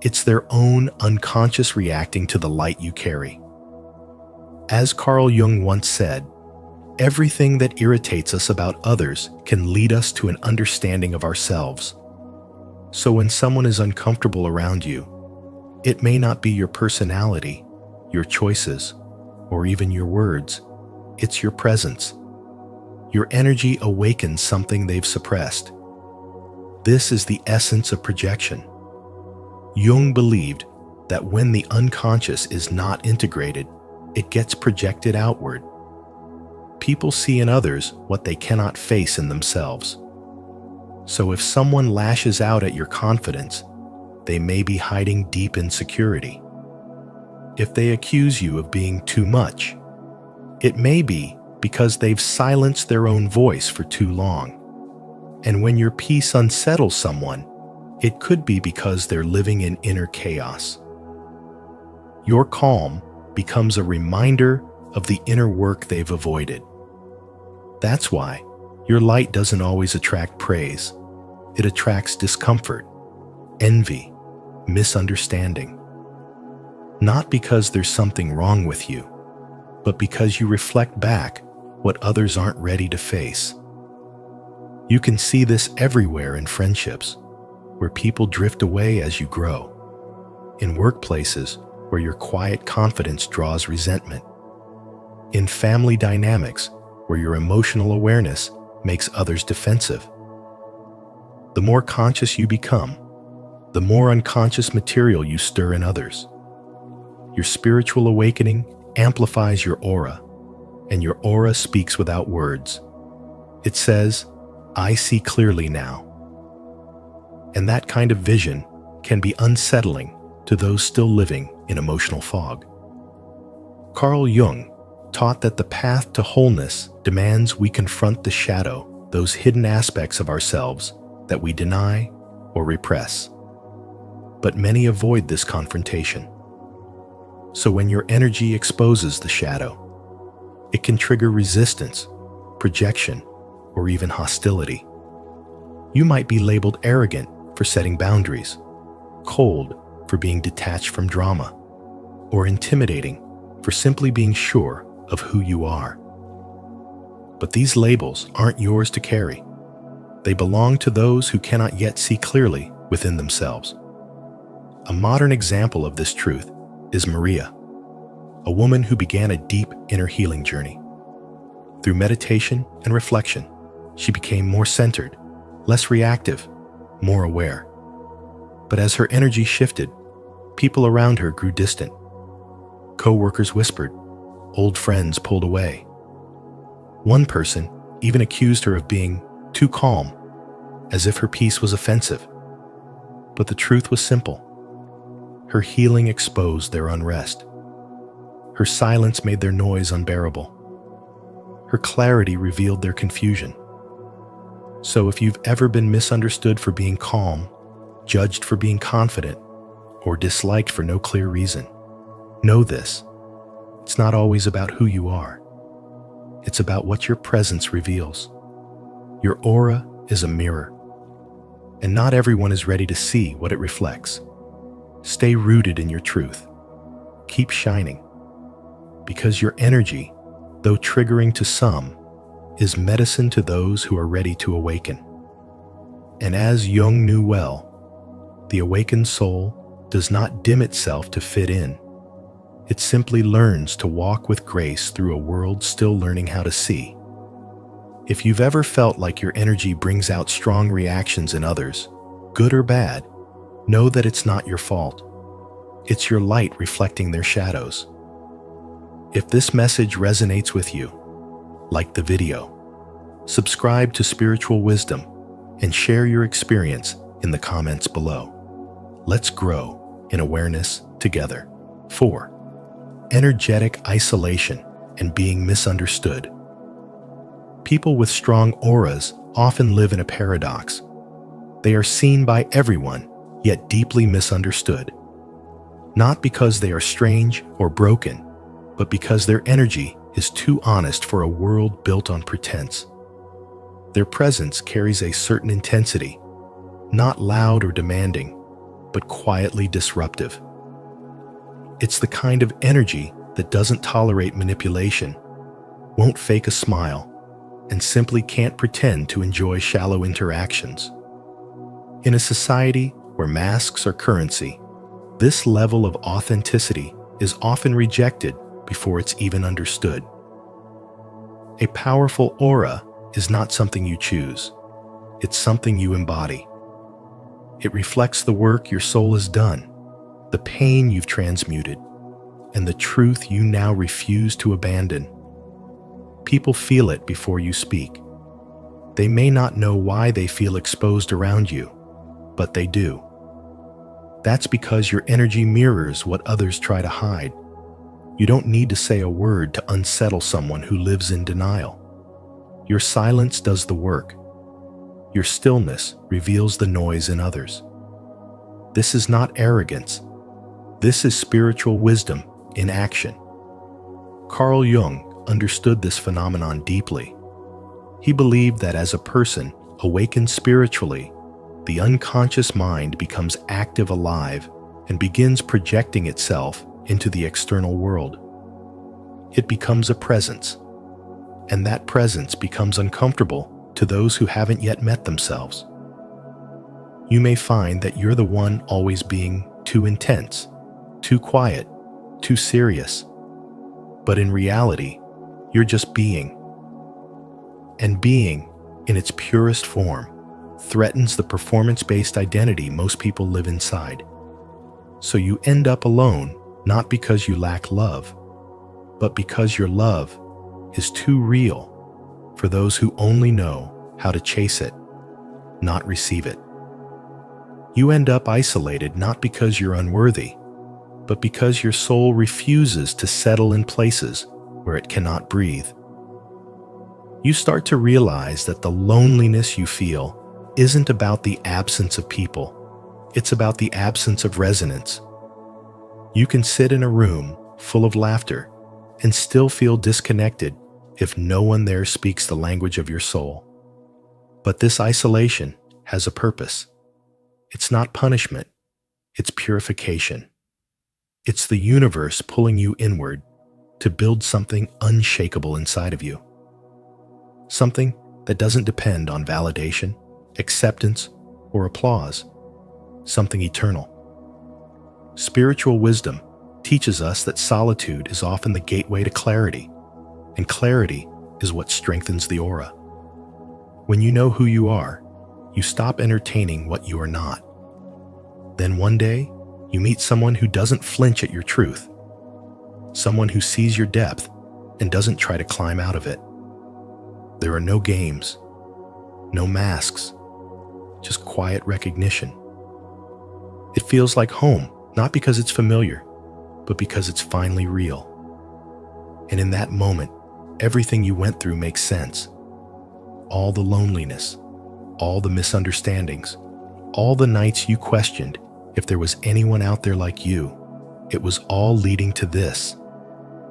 It's their own unconscious reacting to the light you carry. As Carl Jung once said, everything that irritates us about others can lead us to an understanding of ourselves. So when someone is uncomfortable around you, it may not be your personality, your choices, or even your words. It's your presence. Your energy awakens something they've suppressed. This is the essence of projection. Jung believed that when the unconscious is not integrated, it gets projected outward. People see in others what they cannot face in themselves. So if someone lashes out at your confidence, they may be hiding deep insecurity. If they accuse you of being too much, it may be because they've silenced their own voice for too long. And when your peace unsettles someone, it could be because they're living in inner chaos. Your calm becomes a reminder of the inner work they've avoided. That's why your light doesn't always attract praise. It attracts discomfort, envy, misunderstanding. Not because there's something wrong with you, but because you reflect back what others aren't ready to face. You can see this everywhere in friendships, where people drift away as you grow. In workplaces, where your quiet confidence draws resentment. In family dynamics, where your emotional awareness makes others defensive. The more conscious you become, the more unconscious material you stir in others. Your spiritual awakening amplifies your aura, and your aura speaks without words. It says, "I see clearly now." And that kind of vision can be unsettling to those still living in emotional fog. Carl Jung taught that the path to wholeness demands we confront the shadow, those hidden aspects of ourselves that we deny or repress. But many avoid this confrontation. So when your energy exposes the shadow, it can trigger resistance, projection, or even hostility. You might be labeled arrogant for setting boundaries, cold for being detached from drama, or intimidating for simply being sure of who you are. But these labels aren't yours to carry. They belong to those who cannot yet see clearly within themselves. A modern example of this truth is Maria, a woman who began a deep inner healing journey. Through meditation and reflection, she became more centered, less reactive, more aware. But as her energy shifted, people around her grew distant. Co-workers whispered, old friends pulled away. One person even accused her of being too calm, as if her peace was offensive. But the truth was simple. Her healing exposed their unrest. Her silence made their noise unbearable. Her clarity revealed their confusion. So if you've ever been misunderstood for being calm, judged for being confident, or disliked for no clear reason, know this. It's not always about who you are. It's about what your presence reveals. Your aura is a mirror, and not everyone is ready to see what it reflects. Stay rooted in your truth. Keep shining, because your energy, though triggering to some, is medicine to those who are ready to awaken. And as Jung knew well, the awakened soul does not dim itself to fit in. It simply learns to walk with grace through a world still learning how to see. If you've ever felt like your energy brings out strong reactions in others, good or bad, know that it's not your fault. It's your light reflecting their shadows. If this message resonates with you, like the video, subscribe to Spiritual Wisdom, and share your experience in the comments below. Let's grow in awareness together. 4. Energetic isolation and being misunderstood. People with strong auras often live in a paradox. They are seen by everyone, yet deeply misunderstood. Not because they are strange or broken, but because their energy is too honest for a world built on pretense. Their presence carries a certain intensity, not loud or demanding, but quietly disruptive. It's the kind of energy that doesn't tolerate manipulation, won't fake a smile, and simply can't pretend to enjoy shallow interactions. In a society where masks are currency, this level of authenticity is often rejected before it's even understood. A powerful aura is not something you choose. It's something you embody. It reflects the work your soul has done, the pain you've transmuted, and the truth you now refuse to abandon. People feel it before you speak. They may not know why they feel exposed around you, but they do. That's because your energy mirrors what others try to hide. You don't need to say a word to unsettle someone who lives in denial. Your silence does the work. Your stillness reveals the noise in others. This is not arrogance. This is spiritual wisdom in action. Carl Jung understood this phenomenon deeply. He believed that as a person awakens spiritually, the unconscious mind becomes active, alive, and begins projecting itself into the external world. It becomes a presence, and that presence becomes uncomfortable to those who haven't yet met themselves. You may find that you're the one always being too intense, too quiet, too serious, but in reality, you're just being. And being, in its purest form, threatens the performance-based identity most people live inside. So you end up alone, not because you lack love, but because your love is too real for those who only know how to chase it, not receive it. You end up isolated not because you're unworthy, but because your soul refuses to settle in places where it cannot breathe. You start to realize that the loneliness you feel isn't about the absence of people, it's about the absence of resonance. You can sit in a room full of laughter and still feel disconnected if no one there speaks the language of your soul. But this isolation has a purpose. It's not punishment, it's purification. It's the universe pulling you inward to build something unshakable inside of you. Something that doesn't depend on validation, acceptance, or applause. Something eternal. Spiritual wisdom teaches us that solitude is often the gateway to clarity, and clarity is what strengthens the aura. When you know who you are, you stop entertaining what you are not. Then one day, you meet someone who doesn't flinch at your truth, someone who sees your depth and doesn't try to climb out of it. There are no games, no masks, just quiet recognition. It feels like home, not because it's familiar, but because it's finally real. And in that moment, everything you went through makes sense. All the loneliness, all the misunderstandings, all the nights you questioned if there was anyone out there like you, it was all leading to this: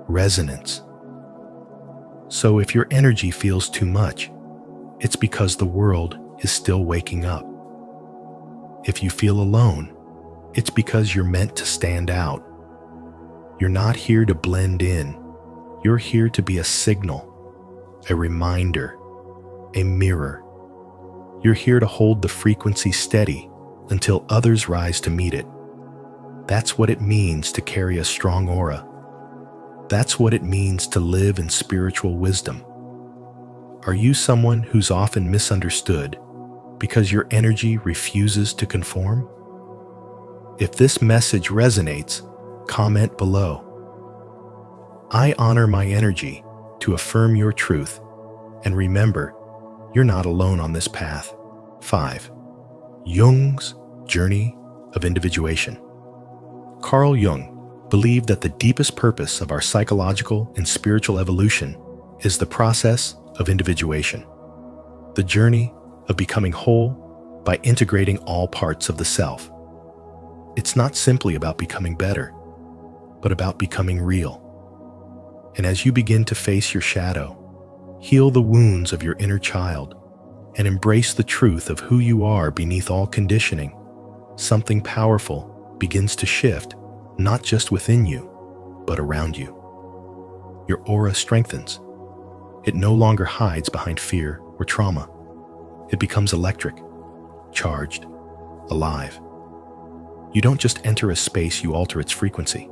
resonance. So if your energy feels too much, it's because the world is still waking up. If you feel alone, it's because you're meant to stand out. You're not here to blend in. You're here to be a signal, a reminder, a mirror. You're here to hold the frequency steady until others rise to meet it. That's what it means to carry a strong aura. That's what it means to live in spiritual wisdom. Are you someone who's often misunderstood because your energy refuses to conform? If this message resonates, comment below. I honor my energy to affirm your truth, and remember, you're not alone on this path. 5. Jung's journey of individuation. Carl Jung believed that the deepest purpose of our psychological and spiritual evolution is the process of individuation, the journey of becoming whole by integrating all parts of the self. It's not simply about becoming better, but about becoming real. And as you begin to face your shadow, heal the wounds of your inner child, and embrace the truth of who you are beneath all conditioning, something powerful begins to shift, not just within you, but around you. Your aura strengthens. It no longer hides behind fear or trauma. It becomes electric, charged, alive. You don't just enter a space, you alter its frequency.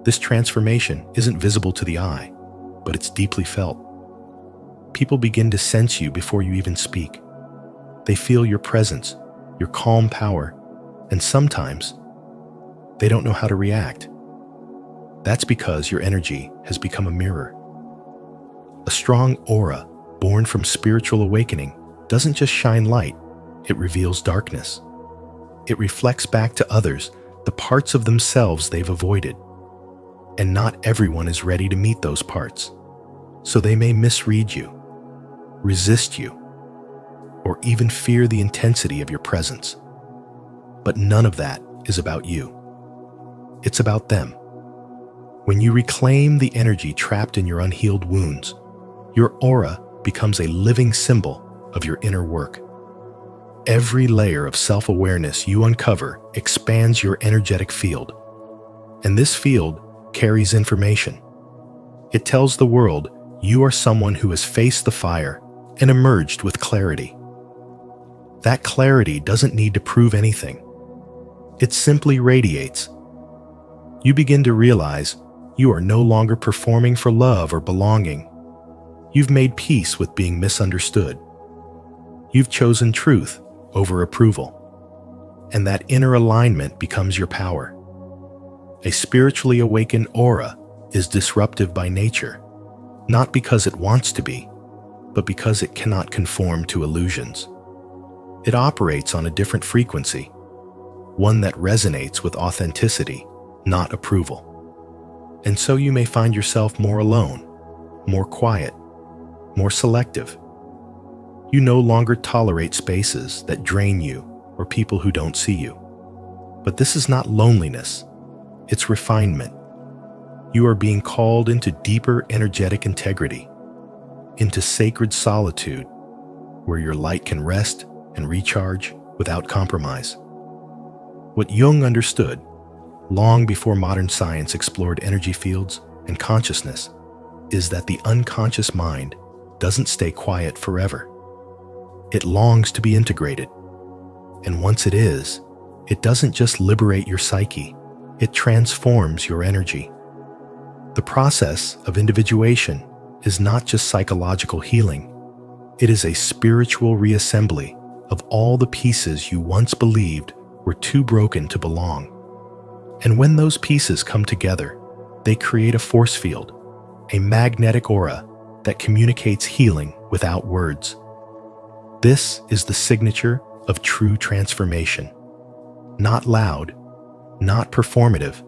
This transformation isn't visible to the eye, but it's deeply felt. People begin to sense you before you even speak. They feel your presence, your calm power, and sometimes they don't know how to react. That's because your energy has become a mirror. A strong aura born from spiritual awakening doesn't just shine light, it reveals darkness. It reflects back to others the parts of themselves they've avoided. And not everyone is ready to meet those parts. So they may misread you, resist you, or even fear the intensity of your presence. But none of that is about you. It's about them. When you reclaim the energy trapped in your unhealed wounds, your aura becomes a living symbol of your inner work. Every layer of self-awareness you uncover expands your energetic field. And this field carries information. It tells the world you are someone who has faced the fire and emerged with clarity. That clarity doesn't need to prove anything. It simply radiates. You begin to realize you are no longer performing for love or belonging. You've made peace with being misunderstood. You've chosen truth over approval. And that inner alignment becomes your power. A spiritually awakened aura is disruptive by nature, not because it wants to be, but because it cannot conform to illusions. It operates on a different frequency, one that resonates with authenticity, not approval. And so you may find yourself more alone, more quiet, more selective. You no longer tolerate spaces that drain you or people who don't see you. But this is not loneliness, it's refinement. You are being called into deeper energetic integrity, into sacred solitude, where your light can rest and recharge without compromise. What Jung understood, long before modern science explored energy fields and consciousness, is that the unconscious mind doesn't stay quiet forever. It longs to be integrated. And once it is, it doesn't just liberate your psyche, it transforms your energy. The process of individuation is not just psychological healing. It is a spiritual reassembly of all the pieces you once believed were too broken to belong. And when those pieces come together, they create a force field, a magnetic aura that communicates healing without words. This is the signature of true transformation. Not loud, not performative,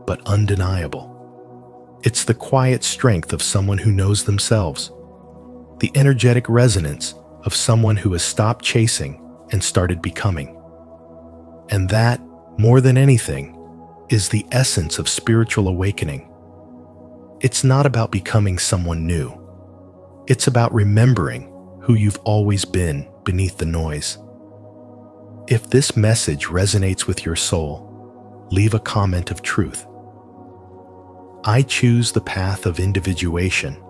but undeniable. It's the quiet strength of someone who knows themselves, the energetic resonance of someone who has stopped chasing and started becoming. And that, more than anything, is the essence of spiritual awakening. It's not about becoming someone new. It's about remembering who you've always been beneath the noise. If this message resonates with your soul, leave a comment of truth. I choose the path of individuation.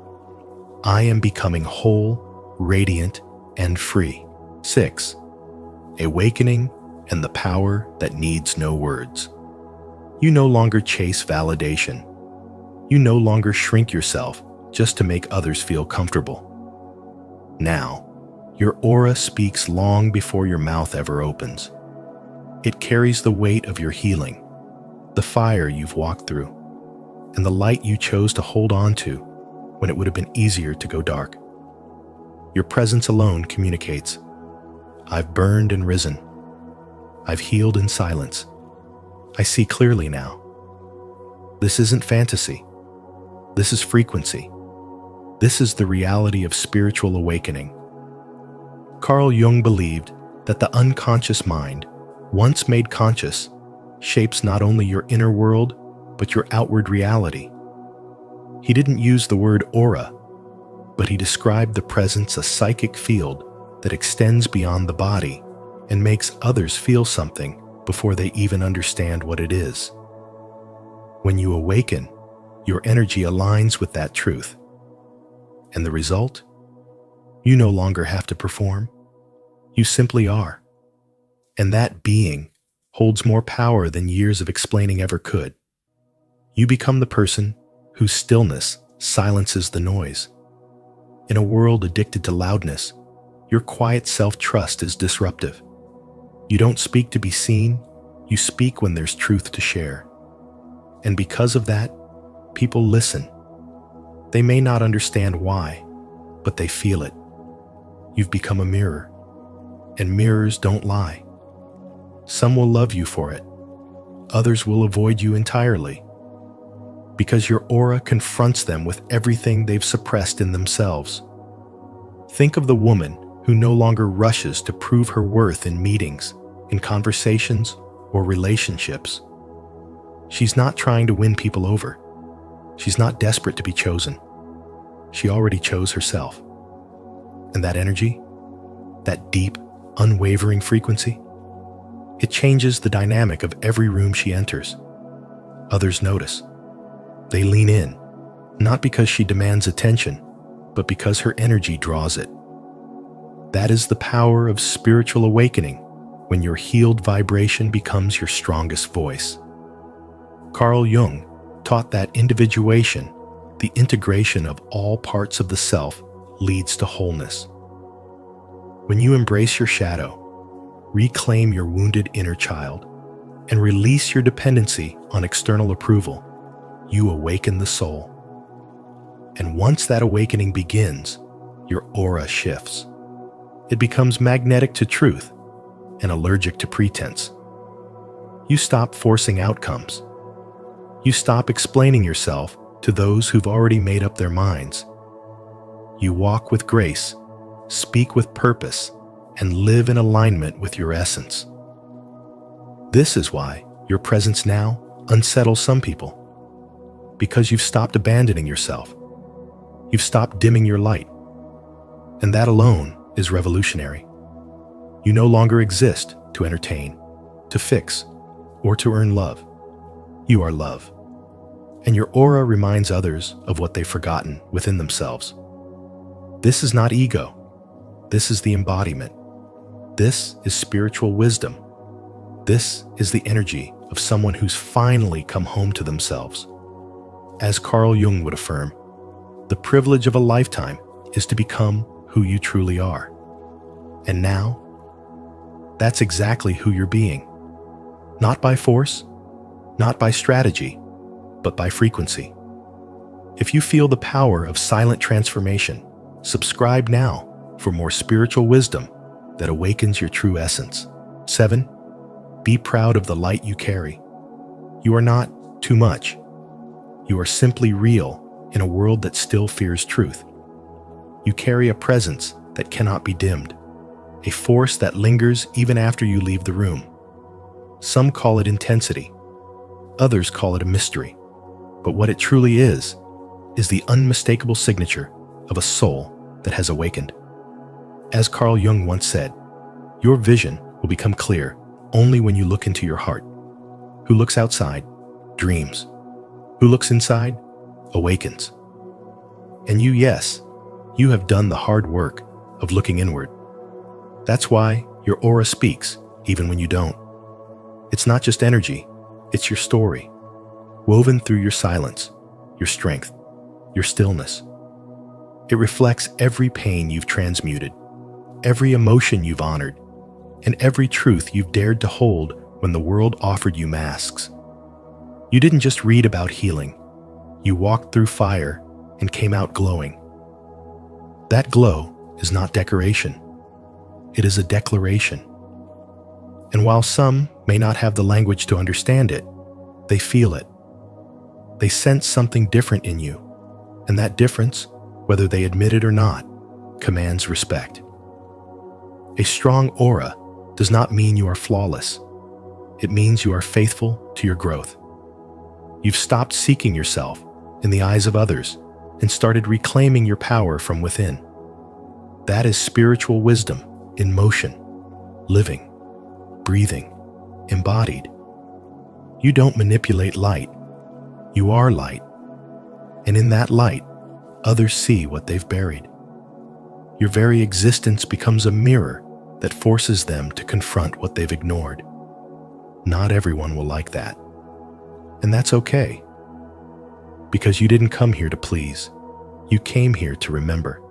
I am becoming whole, radiant, and free. 6. Awakening and the power that needs no words. You no longer chase validation. You no longer shrink yourself just to make others feel comfortable. Now, your aura speaks long before your mouth ever opens. It carries the weight of your healing, the fire you've walked through, and the light you chose to hold on to when it would have been easier to go dark. Your presence alone communicates. I've burned and risen. I've healed in silence. I see clearly now. This isn't fantasy. This is frequency. This is the reality of spiritual awakening. Carl Jung believed that the unconscious mind, once made conscious, shapes not only your inner world, but your outward reality. He didn't use the word aura, but he described the presence a psychic field that extends beyond the body and makes others feel something before they even understand what it is. When you awaken, your energy aligns with that truth. And the result? You no longer have to perform. You simply are. And that being holds more power than years of explaining ever could. You become the person whose stillness silences the noise. In a world addicted to loudness, your quiet self-trust is disruptive. You don't speak to be seen, you speak when there's truth to share. And because of that, people listen. They may not understand why, but they feel it. You've become a mirror, and mirrors don't lie. Some will love you for it. Others will avoid you entirely, because your aura confronts them with everything they've suppressed in themselves. Think of the woman who no longer rushes to prove her worth in meetings, in conversations, or relationships. She's not trying to win people over. She's not desperate to be chosen. She already chose herself. And that energy, that deep, unwavering frequency, it changes the dynamic of every room she enters. Others notice. They lean in, not because she demands attention, but because her energy draws it. That is the power of spiritual awakening, when your healed vibration becomes your strongest voice. Carl Jung taught that individuation, the integration of all parts of the self, leads to wholeness. When you embrace your shadow, reclaim your wounded inner child, and release your dependency on external approval, you awaken the soul. And once that awakening begins, your aura shifts. It becomes magnetic to truth and allergic to pretense. You stop forcing outcomes. You stop explaining yourself to those who've already made up their minds. You walk with grace, speak with purpose, and live in alignment with your essence. This is why your presence now unsettles some people. Because you've stopped abandoning yourself. You've stopped dimming your light. And that alone is revolutionary. You no longer exist to entertain, to fix, or to earn love. You are love. And your aura reminds others of what they've forgotten within themselves. This is not ego. This is the embodiment. This is spiritual wisdom. This is the energy of someone who's finally come home to themselves. As Carl Jung would affirm, the privilege of a lifetime is to become who you truly are. And now, that's exactly who you're being. Not by force, not by strategy, but by frequency. If you feel the power of silent transformation, subscribe now for more spiritual wisdom that awakens your true essence. 7. Be proud of the light you carry. You are not too much. You are simply real in a world that still fears truth. You carry a presence that cannot be dimmed, a force that lingers even after you leave the room. Some call it intensity. Others call it a mystery. But what it truly is the unmistakable signature of a soul that has awakened. As Carl Jung once said, your vision will become clear only when you look into your heart. Who looks outside dreams. Who looks inside awakens. And you, yes, you have done the hard work of looking inward. That's why your aura speaks even when you don't. It's not just energy, it's your story, woven through your silence, your strength, your stillness. It reflects every pain you've transmuted, every emotion you've honored, and every truth you've dared to hold when the world offered you masks. You didn't just read about healing. You walked through fire and came out glowing. That glow is not decoration. It is a declaration. And while some may not have the language to understand it, they feel it. They sense something different in you, and that difference, whether they admit it or not, commands respect. A strong aura does not mean you are flawless. It means you are faithful to your growth. You've stopped seeking yourself in the eyes of others and started reclaiming your power from within. That is spiritual wisdom in motion, living, breathing, embodied. You don't manipulate light. You are light. And in that light, others see what they've buried. Your very existence becomes a mirror that forces them to confront what they've ignored. Not everyone will like that. And that's okay. Because you didn't come here to please. You came here to remember.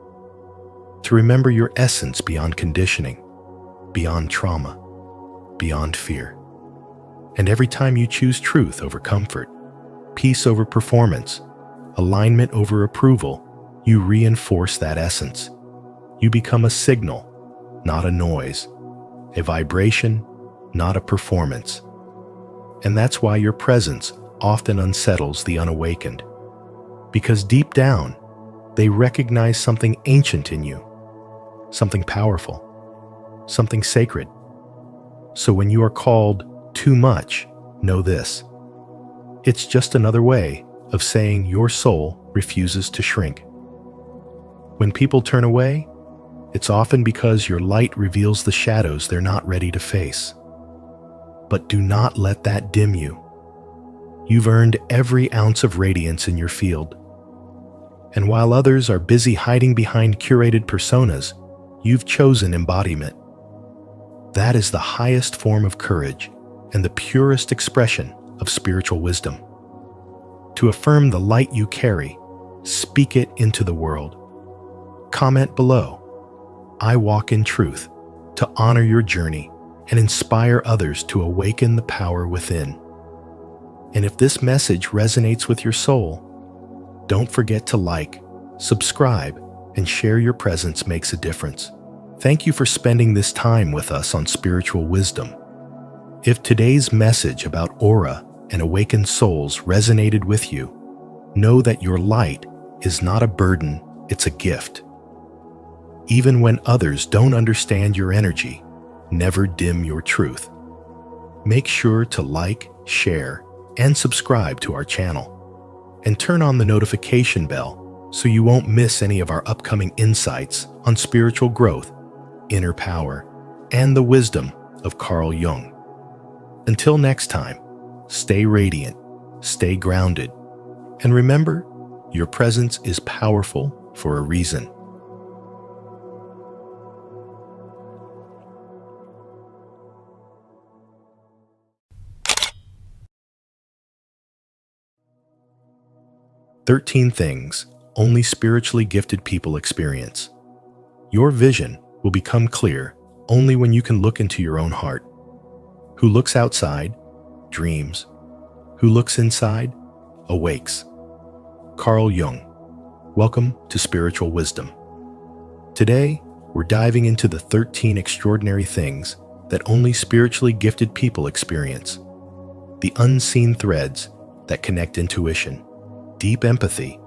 To remember your essence beyond conditioning, beyond trauma, beyond fear. And every time you choose truth over comfort, peace over performance, alignment over approval, you reinforce that essence. You become a signal, not a noise, a vibration, not a performance. And that's why your presence often unsettles the unawakened. Because deep down, they recognize something ancient in you, something powerful, something sacred. So when you are called too much, know this. It's just another way of saying your soul refuses to shrink. When people turn away, it's often because your light reveals the shadows they're not ready to face. But do not let that dim you. You've earned every ounce of radiance in your field. And while others are busy hiding behind curated personas, you've chosen embodiment. That is the highest form of courage and the purest expression of spiritual wisdom. To affirm the light you carry, speak it into the world. Comment below, "I walk in truth," to honor your journey and inspire others to awaken the power within. And if this message resonates with your soul, don't forget to like, subscribe, and share. Your presence makes a difference. Thank you for spending this time with us on Spiritual Wisdom. If today's message about aura and awakened souls resonated with you, know that your light is not a burden, it's a gift. Even when others don't understand your energy, never dim your truth. Make sure to like, share, and subscribe to our channel. And turn on the notification bell so you won't miss any of our upcoming insights on spiritual growth, inner power, and the wisdom of Carl Jung. Until next time, stay radiant, stay grounded, and remember, your presence is powerful for a reason. "13 things only spiritually gifted people experience." Your vision will become clear only when you can look into your own heart. Who looks outside, dreams. Who looks inside, awakes. Carl Jung. Welcome to Spiritual Wisdom. Today, we're diving into the 13 extraordinary things that only spiritually gifted people experience. The unseen threads that connect intuition, deep empathy,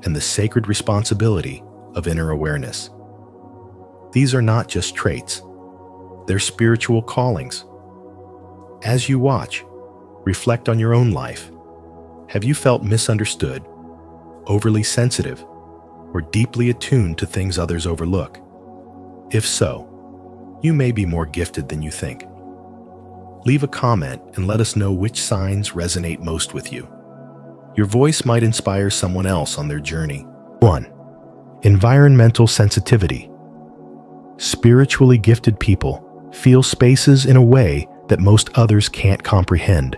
and the sacred responsibility of inner awareness. These are not just traits, they're spiritual callings. As you watch, reflect on your own life. Have you felt misunderstood, overly sensitive, or deeply attuned to things others overlook? If so, you may be more gifted than you think. Leave a comment and let us know which signs resonate most with you. Your voice might inspire someone else on their journey. 1. Environmental sensitivity. Spiritually gifted people feel spaces in a way that most others can't comprehend.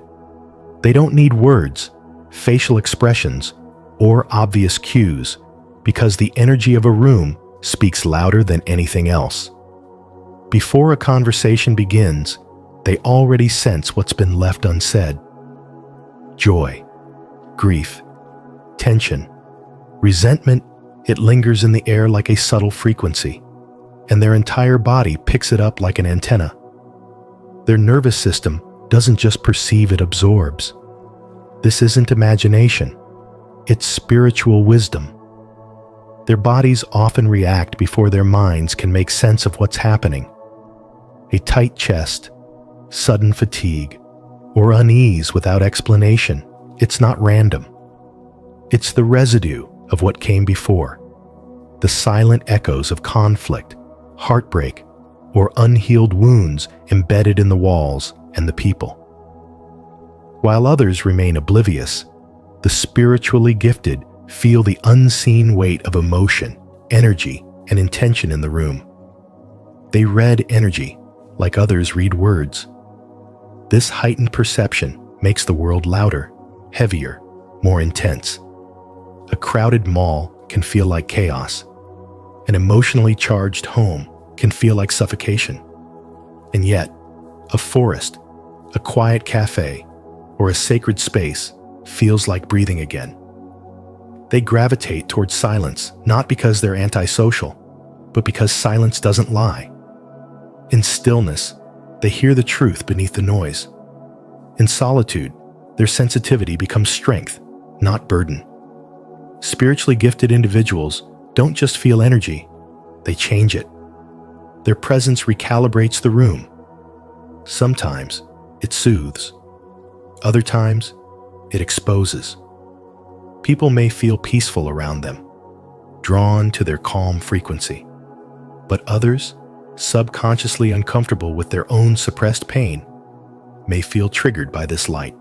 They don't need words, facial expressions, or obvious cues, because the energy of a room speaks louder than anything else. Before a conversation begins, they already sense what's been left unsaid. Joy, grief, tension, resentment, it lingers in the air like a subtle frequency, and their entire body picks it up like an antenna. Their nervous system doesn't just perceive, it absorbs. This isn't imagination, it's spiritual wisdom. Their bodies often react before their minds can make sense of what's happening. A tight chest, sudden fatigue, or unease without explanation. It's not random. It's the residue of what came before, the silent echoes of conflict, heartbreak, or unhealed wounds embedded in the walls and the people. While others remain oblivious, the spiritually gifted feel the unseen weight of emotion, energy, and intention in the room. They read energy like others read words. This heightened perception makes the world louder, heavier, more intense. A crowded mall can feel like chaos. An emotionally charged home can feel like suffocation. And yet, a forest, a quiet cafe, or a sacred space feels like breathing again. They gravitate towards silence, not because they're antisocial, but because silence doesn't lie. In stillness, they hear the truth beneath the noise. In solitude, their sensitivity becomes strength, not burden. Spiritually gifted individuals don't just feel energy, they change it. Their presence recalibrates the room. Sometimes it soothes. Other times, it exposes. People may feel peaceful around them, drawn to their calm frequency. But others, subconsciously uncomfortable with their own suppressed pain, may feel triggered by this light.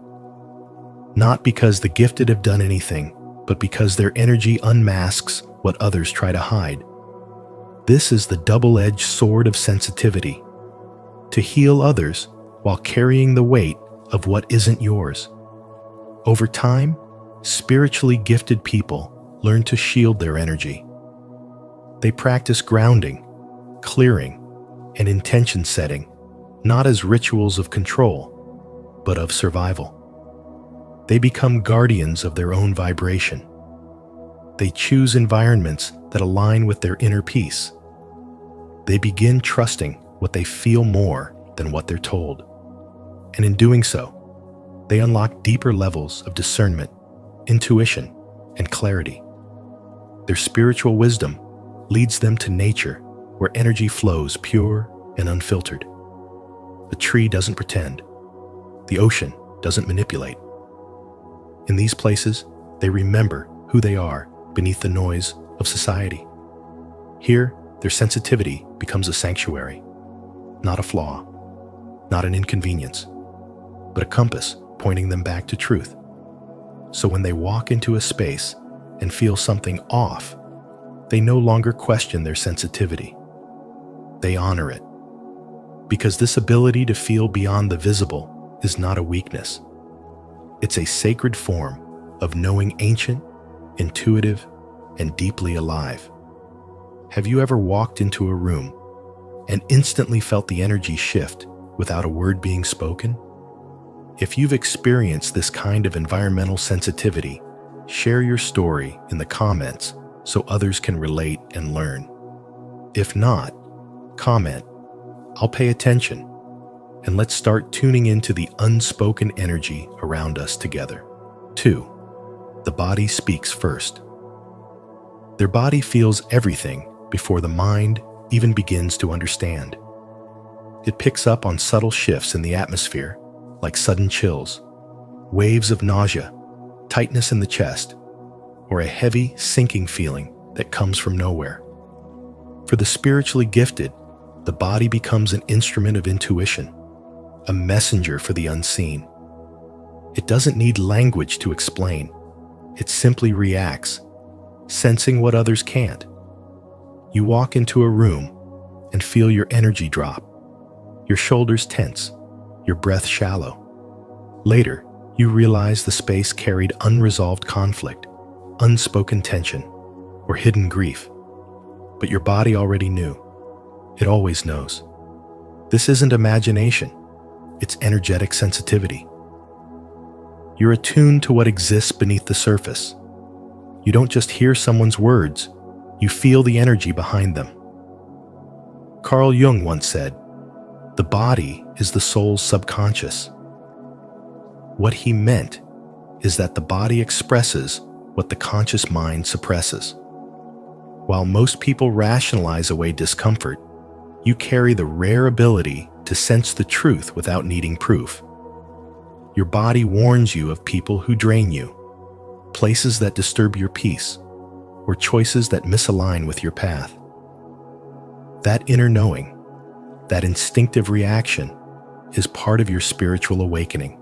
Not because the gifted have done anything, but because their energy unmasks what others try to hide. This is the double-edged sword of sensitivity. To heal others while carrying the weight of what isn't yours. Over time, spiritually gifted people learn to shield their energy. They practice grounding, clearing, and intention setting, not as rituals of control, but of survival. They become guardians of their own vibration. They choose environments that align with their inner peace. They begin trusting what they feel more than what they're told. And in doing so, they unlock deeper levels of discernment, intuition, and clarity. Their spiritual wisdom leads them to nature, where energy flows pure and unfiltered. The tree doesn't pretend. The ocean doesn't manipulate. In these places, they remember who they are beneath the noise of society. Here, their sensitivity becomes a sanctuary, not a flaw, not an inconvenience, but a compass pointing them back to truth. So when they walk into a space and feel something off, they no longer question their sensitivity. They honor it. Because this ability to feel beyond the visible is not a weakness. It's a sacred form of knowing ancient, intuitive, and deeply alive. Have you ever walked into a room and instantly felt the energy shift without a word being spoken? If you've experienced this kind of environmental sensitivity, share your story in the comments so others can relate and learn. If not, comment. I'll pay attention, and let's start tuning into the unspoken energy around us together. 2. The body speaks first. Their body feels everything before the mind even begins to understand. It picks up on subtle shifts in the atmosphere, like sudden chills, waves of nausea, tightness in the chest, or a heavy, sinking feeling that comes from nowhere. For the spiritually gifted, the body becomes an instrument of intuition, a messenger for the unseen. It doesn't need language to explain. It simply reacts, sensing what others can't. You walk into a room and feel your energy drop, your shoulders tense, your breath shallow. Later, you realize the space carried unresolved conflict, unspoken tension, or hidden grief. But your body already knew. It always knows. This isn't imagination. It's energetic sensitivity. You're attuned to what exists beneath the surface. You don't just hear someone's words, you feel the energy behind them. Carl Jung once said, "The body is the soul's subconscious." What he meant is that the body expresses what the conscious mind suppresses. While most people rationalize away discomfort, you carry the rare ability to sense the truth without needing proof. Your body warns you of people who drain you, places that disturb your peace, or choices that misalign with your path. That inner knowing, that instinctive reaction, is part of your spiritual awakening.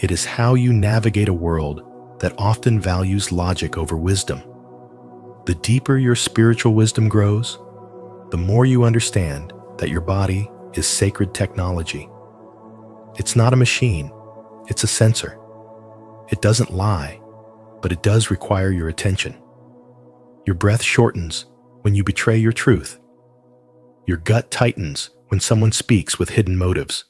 It is how you navigate a world that often values logic over wisdom. The deeper your spiritual wisdom grows, the more you understand that your body is sacred technology. It's not a machine, it's a sensor. It doesn't lie, but it does require your attention. Your breath shortens when you betray your truth. Your gut tightens when someone speaks with hidden motives.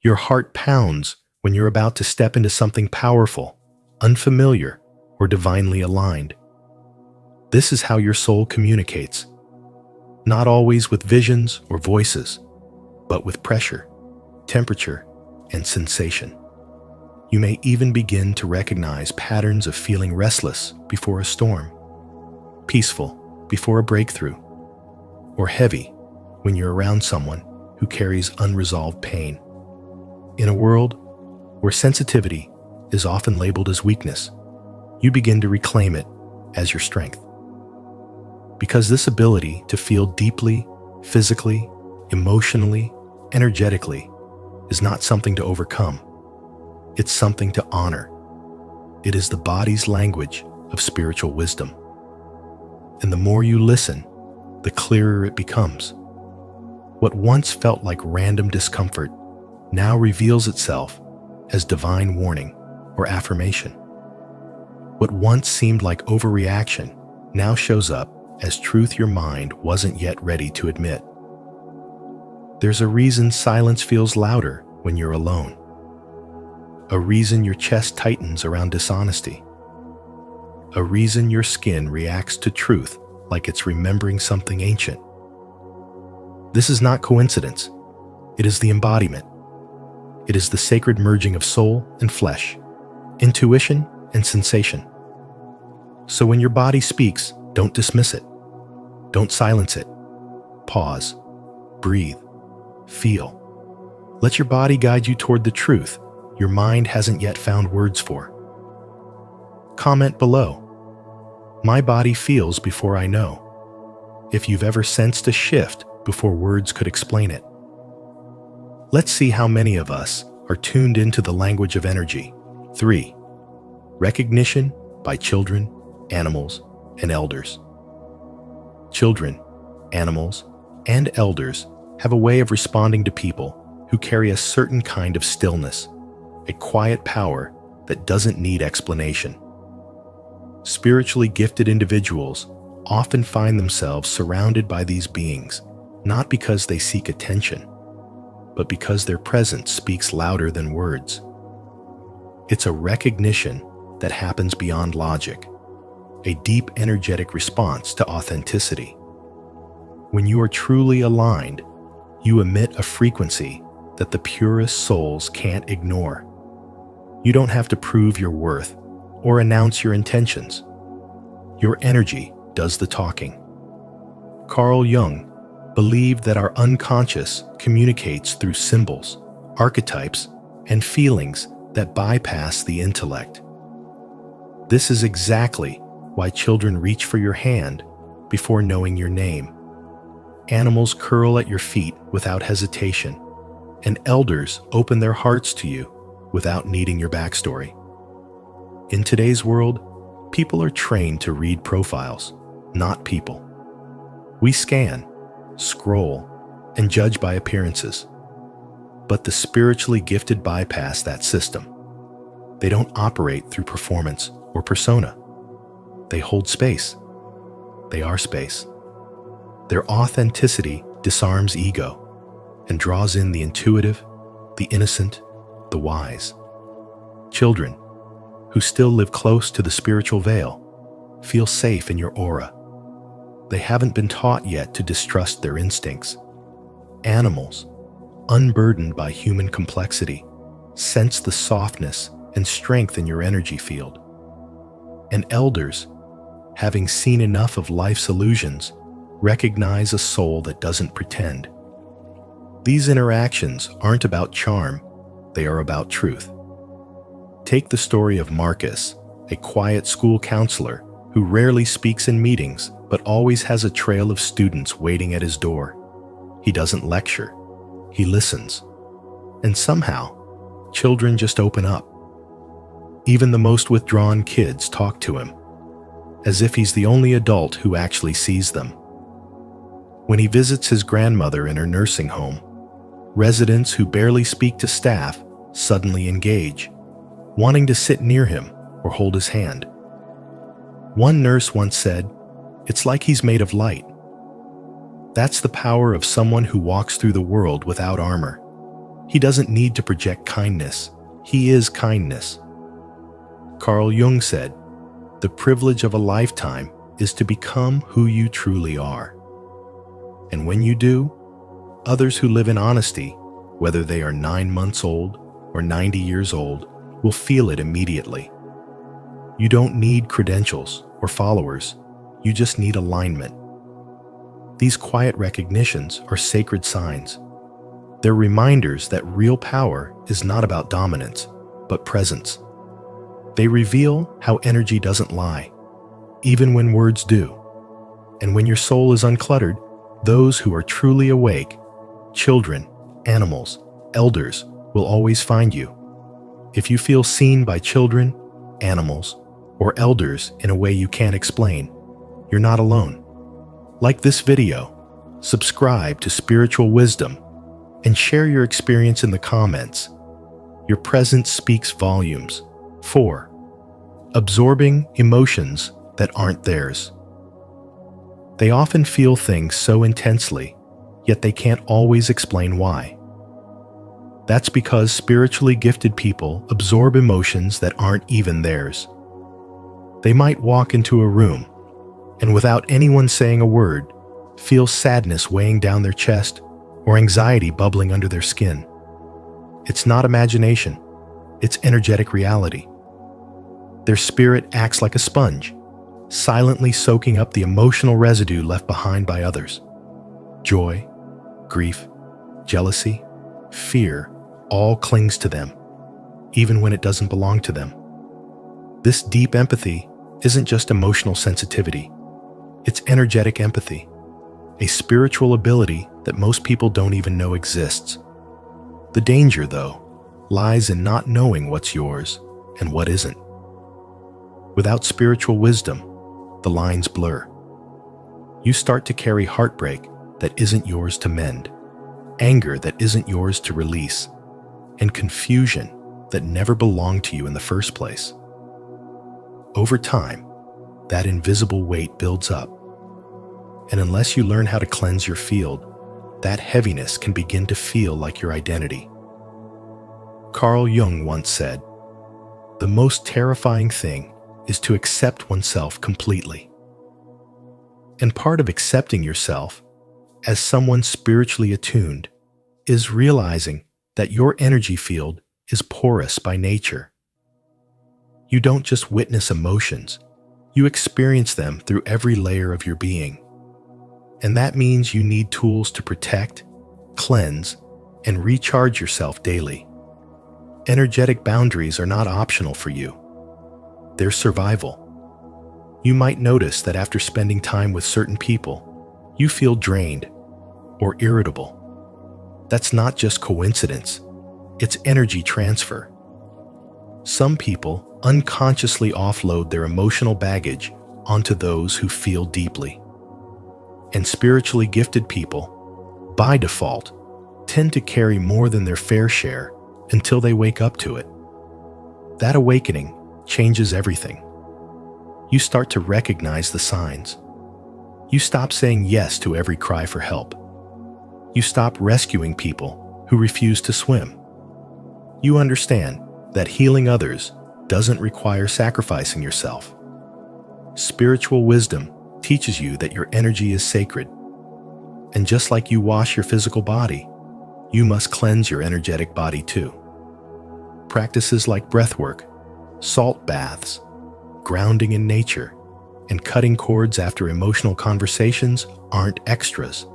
Your heart pounds when you're about to step into something powerful, unfamiliar, or divinely aligned. This is how your soul communicates, not always with visions or voices, but with pressure, temperature, and sensation. You may even begin to recognize patterns of feeling restless before a storm, peaceful before a breakthrough, or heavy when you're around someone who carries unresolved pain. In a world where sensitivity is often labeled as weakness, you begin to reclaim it as your strength. Because this ability to feel deeply, physically, emotionally, energetically is not something to overcome. It's something to honor. It is the body's language of spiritual wisdom. And the more you listen, the clearer it becomes. What once felt like random discomfort now reveals itself as divine warning or affirmation. What once seemed like overreaction now shows up as truth your mind wasn't yet ready to admit. There's a reason silence feels louder when you're alone. A reason your chest tightens around dishonesty. A reason your skin reacts to truth like it's remembering something ancient. This is not coincidence. It is the embodiment. It is the sacred merging of soul and flesh, intuition and sensation. So when your body speaks, don't dismiss it. Don't silence it. Pause. Breathe. Feel. Let your body guide you toward the truth your mind hasn't yet found words for. Comment below. My body feels before I know. If you've ever sensed a shift before words could explain it. Let's see how many of us are tuned into the language of energy. 3. Recognition by children, animals, and elders. Children, animals, and elders have a way of responding to people who carry a certain kind of stillness, a quiet power that doesn't need explanation. Spiritually gifted individuals often find themselves surrounded by these beings, not because they seek attention, but because their presence speaks louder than words. It's a recognition that happens beyond logic, a deep energetic response to authenticity. When you are truly aligned, you emit a frequency that the purest souls can't ignore. You don't have to prove your worth or announce your intentions. Your energy does the talking. Carl Jung believed that our unconscious communicates through symbols, archetypes, and feelings that bypass the intellect. This is exactly why children reach for your hand before knowing your name. Animals curl at your feet without hesitation, and elders open their hearts to you without needing your backstory. In today's world, people are trained to read profiles, not people. We scan, scroll, and judge by appearances. But the spiritually gifted bypass that system. They don't operate through performance or persona. They hold space. They are space. Their authenticity disarms ego and draws in the intuitive, the innocent, the wise. Children, who still live close to the spiritual veil, feel safe in your aura. They haven't been taught yet to distrust their instincts. Animals, unburdened by human complexity, sense the softness and strength in your energy field. And elders, having seen enough of life's illusions, recognize a soul that doesn't pretend. These interactions aren't about charm, they are about truth. Take the story of Marcus, a quiet school counselor who rarely speaks in meetings but always has a trail of students waiting at his door. He doesn't lecture, he listens. And somehow, children just open up. Even the most withdrawn kids talk to him, as if he's the only adult who actually sees them. When he visits his grandmother in her nursing home, residents who barely speak to staff suddenly engage, wanting to sit near him or hold his hand. One nurse once said, "It's like he's made of light." That's the power of someone who walks through the world without armor. He doesn't need to project kindness. He is kindness. Carl Jung said, "The privilege of a lifetime is to become who you truly are." And when you do, others who live in honesty, whether they are 9 months old or 90 years old, will feel it immediately. You don't need credentials or followers. You just need alignment. These quiet recognitions are sacred signs. They're reminders that real power is not about dominance, but presence. They reveal how energy doesn't lie, even when words do. And when your soul is uncluttered, those who are truly awake, children, animals, elders, will always find you. If you feel seen by children, animals, or elders in a way you can't explain, you're not alone. Like this video, subscribe to Spiritual Wisdom, and share your experience in the comments. Your presence speaks volumes. 4. Absorbing emotions that aren't theirs. They often feel things so intensely, yet they can't always explain why. That's because spiritually gifted people absorb emotions that aren't even theirs. They might walk into a room and, without anyone saying a word, feel sadness weighing down their chest or anxiety bubbling under their skin. It's not imagination, it's energetic reality. Their spirit acts like a sponge, silently soaking up the emotional residue left behind by others. Joy, grief, jealousy, fear all clings to them, even when it doesn't belong to them. This deep empathy isn't just emotional sensitivity, it's energetic empathy, a spiritual ability that most people don't even know exists. The danger, though, lies in not knowing what's yours and what isn't. Without spiritual wisdom, the lines blur. You start to carry heartbreak that isn't yours to mend, anger that isn't yours to release, and confusion that never belonged to you in the first place. Over time, that invisible weight builds up, and unless you learn how to cleanse your field, that heaviness can begin to feel like your identity. Carl Jung once said, "The most terrifying thing is to accept oneself completely." And part of accepting yourself as someone spiritually attuned is realizing that your energy field is porous by nature. You don't just witness emotions, you experience them through every layer of your being. And that means you need tools to protect, cleanse, and recharge yourself daily. Energetic boundaries are not optional for you. They're survival. You might notice that after spending time with certain people, you feel drained or irritable. That's not just coincidence, it's energy transfer. Some people unconsciously offload their emotional baggage onto those who feel deeply. And spiritually gifted people, by default, tend to carry more than their fair share until they wake up to it. That awakening changes everything. You start to recognize the signs. You stop saying yes to every cry for help. You stop rescuing people who refuse to swim. You understand that healing others doesn't require sacrificing yourself. Spiritual wisdom teaches you that your energy is sacred. And just like you wash your physical body, you must cleanse your energetic body too. Practices like breathwork, salt baths, grounding in nature, and cutting cords after emotional conversations aren't extras.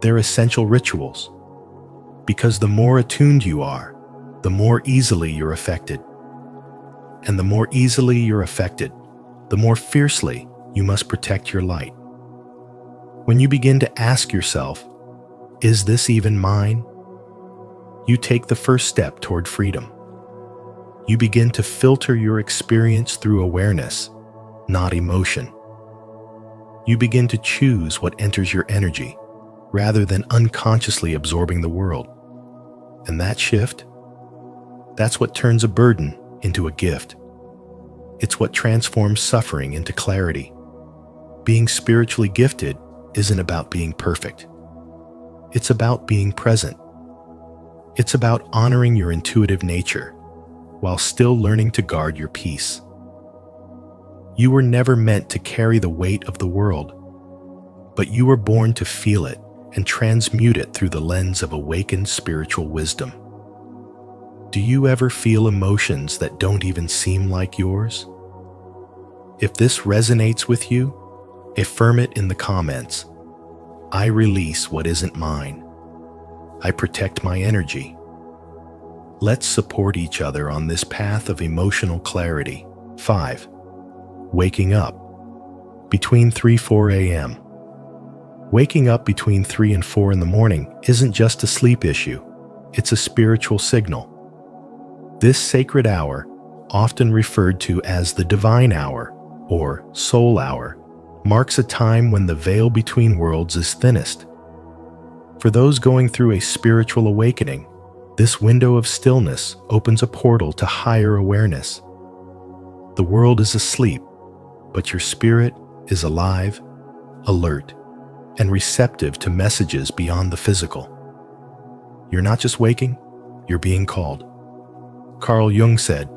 They're essential rituals. Because the more attuned you are, the more easily you're affected. And the more easily you're affected, the more fiercely you must protect your light. When you begin to ask yourself, "Is this even mine?" you take the first step toward freedom. You begin to filter your experience through awareness, not emotion. You begin to choose what enters your energy, rather than unconsciously absorbing the world. And that shift, that's what turns a burden into a gift. It's what transforms suffering into clarity. Being spiritually gifted isn't about being perfect. It's about being present. It's about honoring your intuitive nature while still learning to guard your peace. You were never meant to carry the weight of the world, but you were born to feel it and transmute it through the lens of awakened spiritual wisdom. Do you ever feel emotions that don't even seem like yours? If this resonates with you, affirm it in the comments. I release what isn't mine. I protect my energy. Let's support each other on this path of emotional clarity. 5. Waking up. Between 3-4 a.m. Waking up between 3 and 4 in the morning isn't just a sleep issue, it's a spiritual signal. This sacred hour, often referred to as the divine hour or soul hour, marks a time when the veil between worlds is thinnest. For those going through a spiritual awakening, this window of stillness opens a portal to higher awareness. The world is asleep, but your spirit is alive, alert, and receptive to messages beyond the physical. You're not just waking, you're being called. Carl Jung said,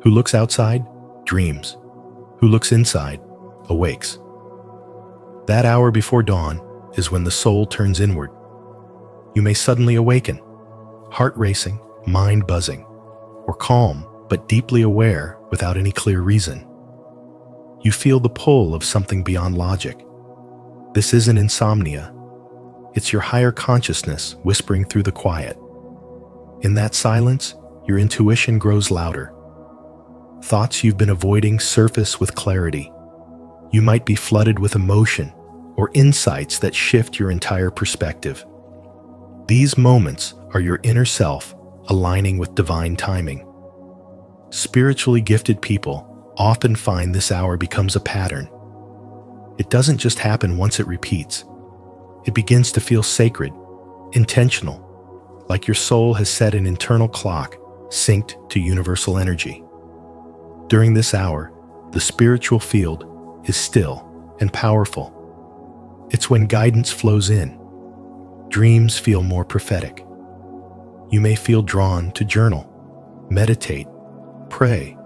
"Who looks outside, dreams. Who looks inside, awakes." That hour before dawn is when the soul turns inward. You may suddenly awaken, heart racing, mind buzzing, or calm but deeply aware without any clear reason. You feel the pull of something beyond logic. This isn't insomnia. It's your higher consciousness whispering through the quiet. In that silence, your intuition grows louder. Thoughts you've been avoiding surface with clarity. You might be flooded with emotion or insights that shift your entire perspective. These moments are your inner self aligning with divine timing. Spiritually gifted people often find this hour becomes a pattern. It doesn't just happen once, it repeats. It begins to feel sacred, intentional, like your soul has set an internal clock synced to universal energy. During this hour, the spiritual field is still and powerful. It's when guidance flows in. Dreams feel more prophetic. You may feel drawn to journal, meditate, pray,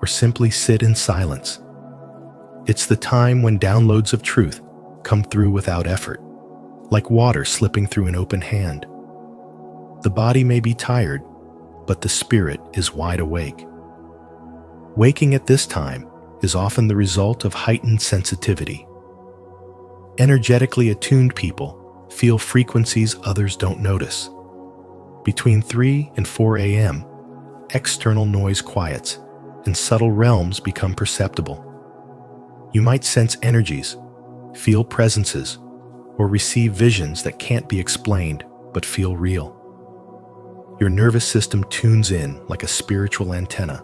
or simply sit in silence. It's the time when downloads of truth come through without effort, like water slipping through an open hand. The body may be tired, but the spirit is wide awake. Waking at this time is often the result of heightened sensitivity. Energetically attuned people feel frequencies others don't notice. Between 3 and 4 a.m., external noise quiets and subtle realms become perceptible. You might sense energies, feel presences, or receive visions that can't be explained but feel real. Your nervous system tunes in like a spiritual antenna.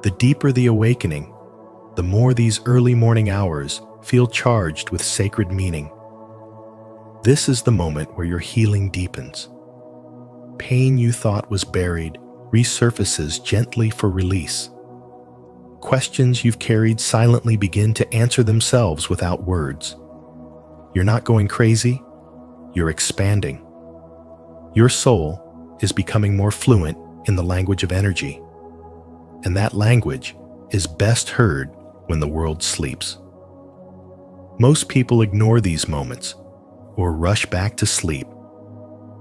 The deeper the awakening, the more these early morning hours feel charged with sacred meaning. This is the moment where your healing deepens. Pain you thought was buried resurfaces gently for release. Questions you've carried silently begin to answer themselves without words. You're not going crazy, you're expanding. Your soul is becoming more fluent in the language of energy, and that language is best heard when the world sleeps. Most people ignore these moments or rush back to sleep,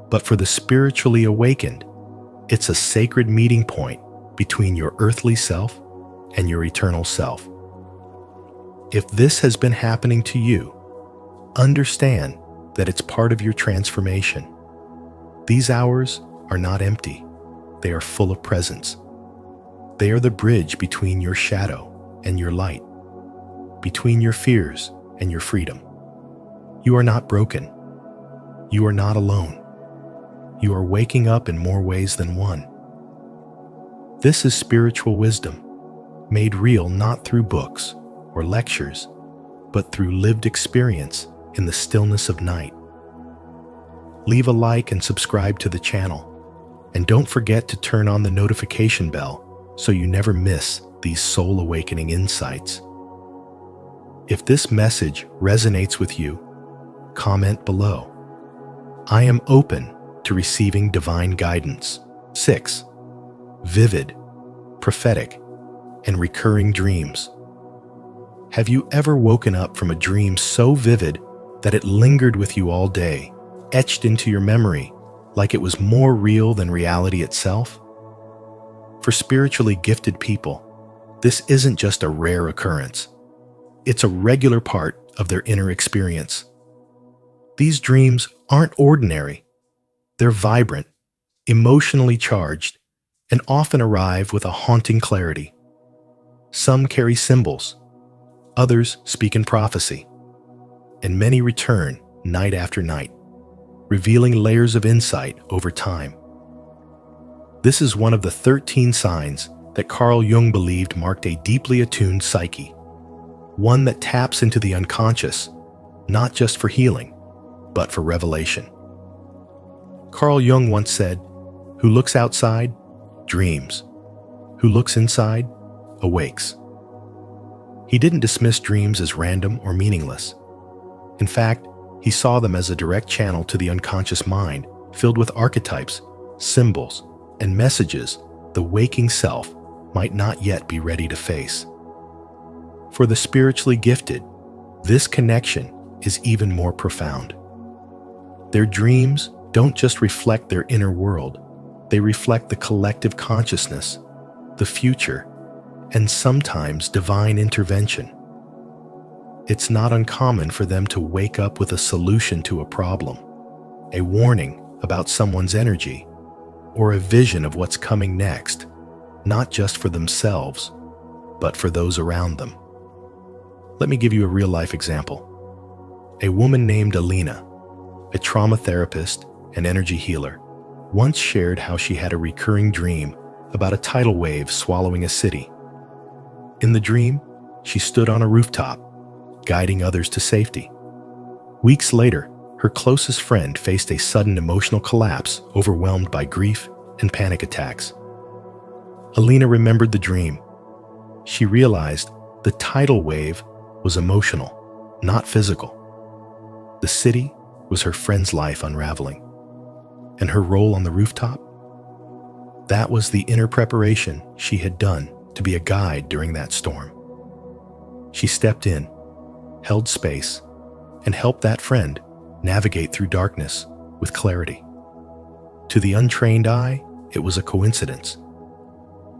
but for the spiritually awakened, it's a sacred meeting point between your earthly self and your eternal self. If this has been happening to you, understand that it's part of your transformation. These hours are not empty, they are full of presence. They are the bridge between your shadow and your light, between your fears and your freedom. You are not broken. You are not alone. You are waking up in more ways than one. This is spiritual wisdom, made real not through books or lectures, but through lived experience in the stillness of night. Leave a like and subscribe to the channel, and don't forget to turn on the notification bell so you never miss these soul-awakening insights. If this message resonates with you, comment below. I am open to receiving divine guidance. 6. Vivid, prophetic, and recurring dreams. Have you ever woken up from a dream so vivid that it lingered with you all day, etched into your memory like it was more real than reality itself? For spiritually gifted people, this isn't just a rare occurrence. It's a regular part of their inner experience. These dreams aren't ordinary. They're vibrant, emotionally charged, and often arrive with a haunting clarity. Some carry symbols, others speak in prophecy, and many return night after night, revealing layers of insight over time. This is one of the 13 signs that Carl Jung believed marked a deeply attuned psyche, one that taps into the unconscious, not just for healing, but for revelation. Carl Jung once said, "Who looks outside, dreams. Who looks inside, awakes." He didn't dismiss dreams as random or meaningless. In fact, he saw them as a direct channel to the unconscious mind, filled with archetypes, symbols, and messages the waking self might not yet be ready to face. For the spiritually gifted, this connection is even more profound. Their dreams don't just reflect their inner world, they reflect the collective consciousness, the future, and sometimes divine intervention. It's not uncommon for them to wake up with a solution to a problem, a warning about someone's energy, or a vision of what's coming next, not just for themselves, but for those around them. Let me give you a real-life example. A woman named Alina, a trauma therapist and energy healer, once shared how she had a recurring dream about a tidal wave swallowing a city. In the dream, she stood on a rooftop, guiding others to safety. Weeks later, her closest friend faced a sudden emotional collapse, overwhelmed by grief and panic attacks. Alina remembered the dream. She realized the tidal wave was emotional, not physical. The city was her friend's life unraveling. And her role on the rooftop? That was the inner preparation she had done to be a guide during that storm. She stepped in, held space, and helped that friend navigate through darkness with clarity. To the untrained eye, it was a coincidence.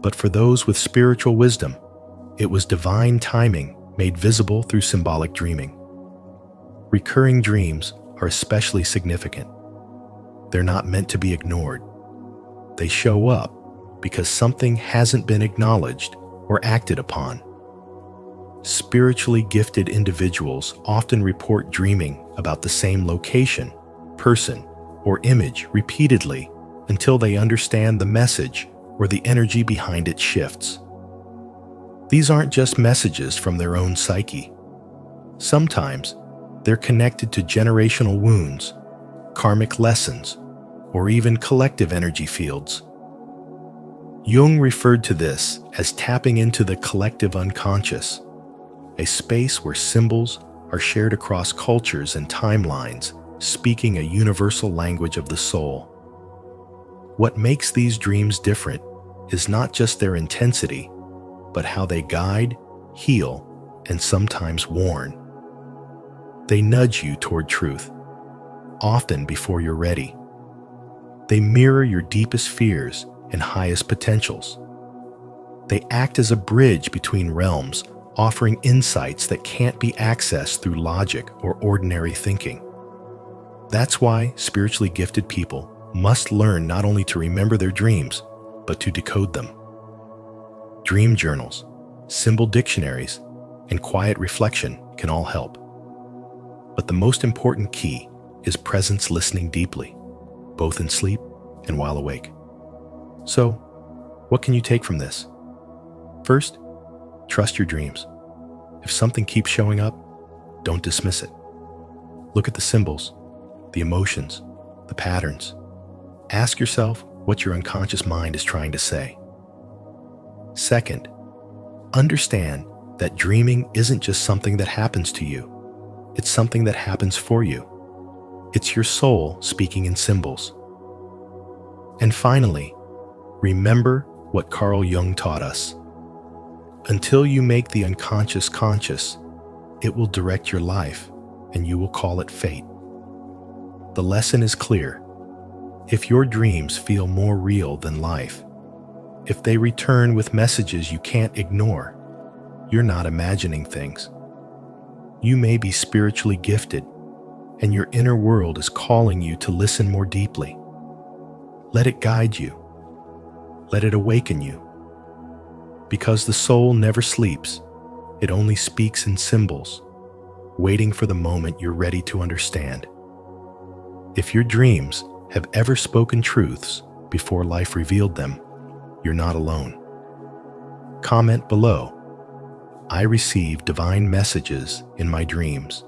But for those with spiritual wisdom, it was divine timing made visible through symbolic dreaming. Recurring dreams are especially significant. They're not meant to be ignored. They show up because something hasn't been acknowledged or acted upon. Spiritually gifted individuals often report dreaming about the same location, person, or image repeatedly until they understand the message or the energy behind it shifts. These aren't just messages from their own psyche. Sometimes they're connected to generational wounds, karmic lessons, or even collective energy fields. Jung referred to this as tapping into the collective unconscious, a space where symbols are shared across cultures and timelines, speaking a universal language of the soul. What makes these dreams different is not just their intensity, but how they guide, heal, and sometimes warn. They nudge you toward truth, often before you're ready. They mirror your deepest fears and highest potentials. They act as a bridge between realms, offering insights that can't be accessed through logic or ordinary thinking. That's why spiritually gifted people must learn not only to remember their dreams, but to decode them. Dream journals, symbol dictionaries, and quiet reflection can all help. But the most important key is presence listening deeply, both in sleep and while awake. So, what can you take from this? First, trust your dreams. If something keeps showing up, don't dismiss it. Look at the symbols, the emotions, the patterns. Ask yourself what your unconscious mind is trying to say. Second, understand that dreaming isn't just something that happens to you. It's something that happens for you. It's your soul speaking in symbols. And finally, remember what Carl Jung taught us. Until you make the unconscious conscious, it will direct your life, and you will call it fate. The lesson is clear. If your dreams feel more real than life, if they return with messages you can't ignore, you're not imagining things. You may be spiritually gifted, and your inner world is calling you to listen more deeply. Let it guide you. Let it awaken you. Because the soul never sleeps, it only speaks in symbols, waiting for the moment you're ready to understand. If your dreams have ever spoken truths before life revealed them, you're not alone. Comment below. I receive divine messages in my dreams.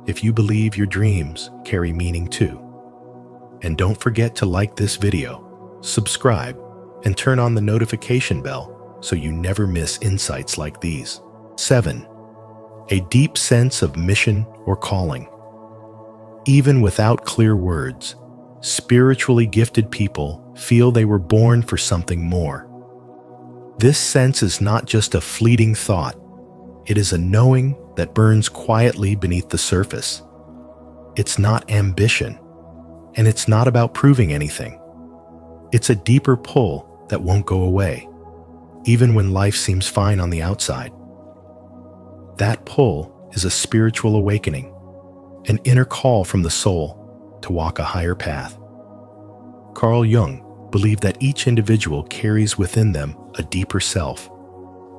If you believe your dreams carry meaning too. And don't forget to like this video, subscribe, and turn on the notification bell so you never miss insights like these. 7. A deep sense of mission or calling. Even without clear words, spiritually gifted people feel they were born for something more. This sense is not just a fleeting thought. It is a knowing that burns quietly beneath the surface. It's not ambition, and it's not about proving anything. It's a deeper pull that won't go away, even when life seems fine on the outside. That pull is a spiritual awakening, an inner call from the soul to walk a higher path. Carl Jung believed that each individual carries within them a deeper self,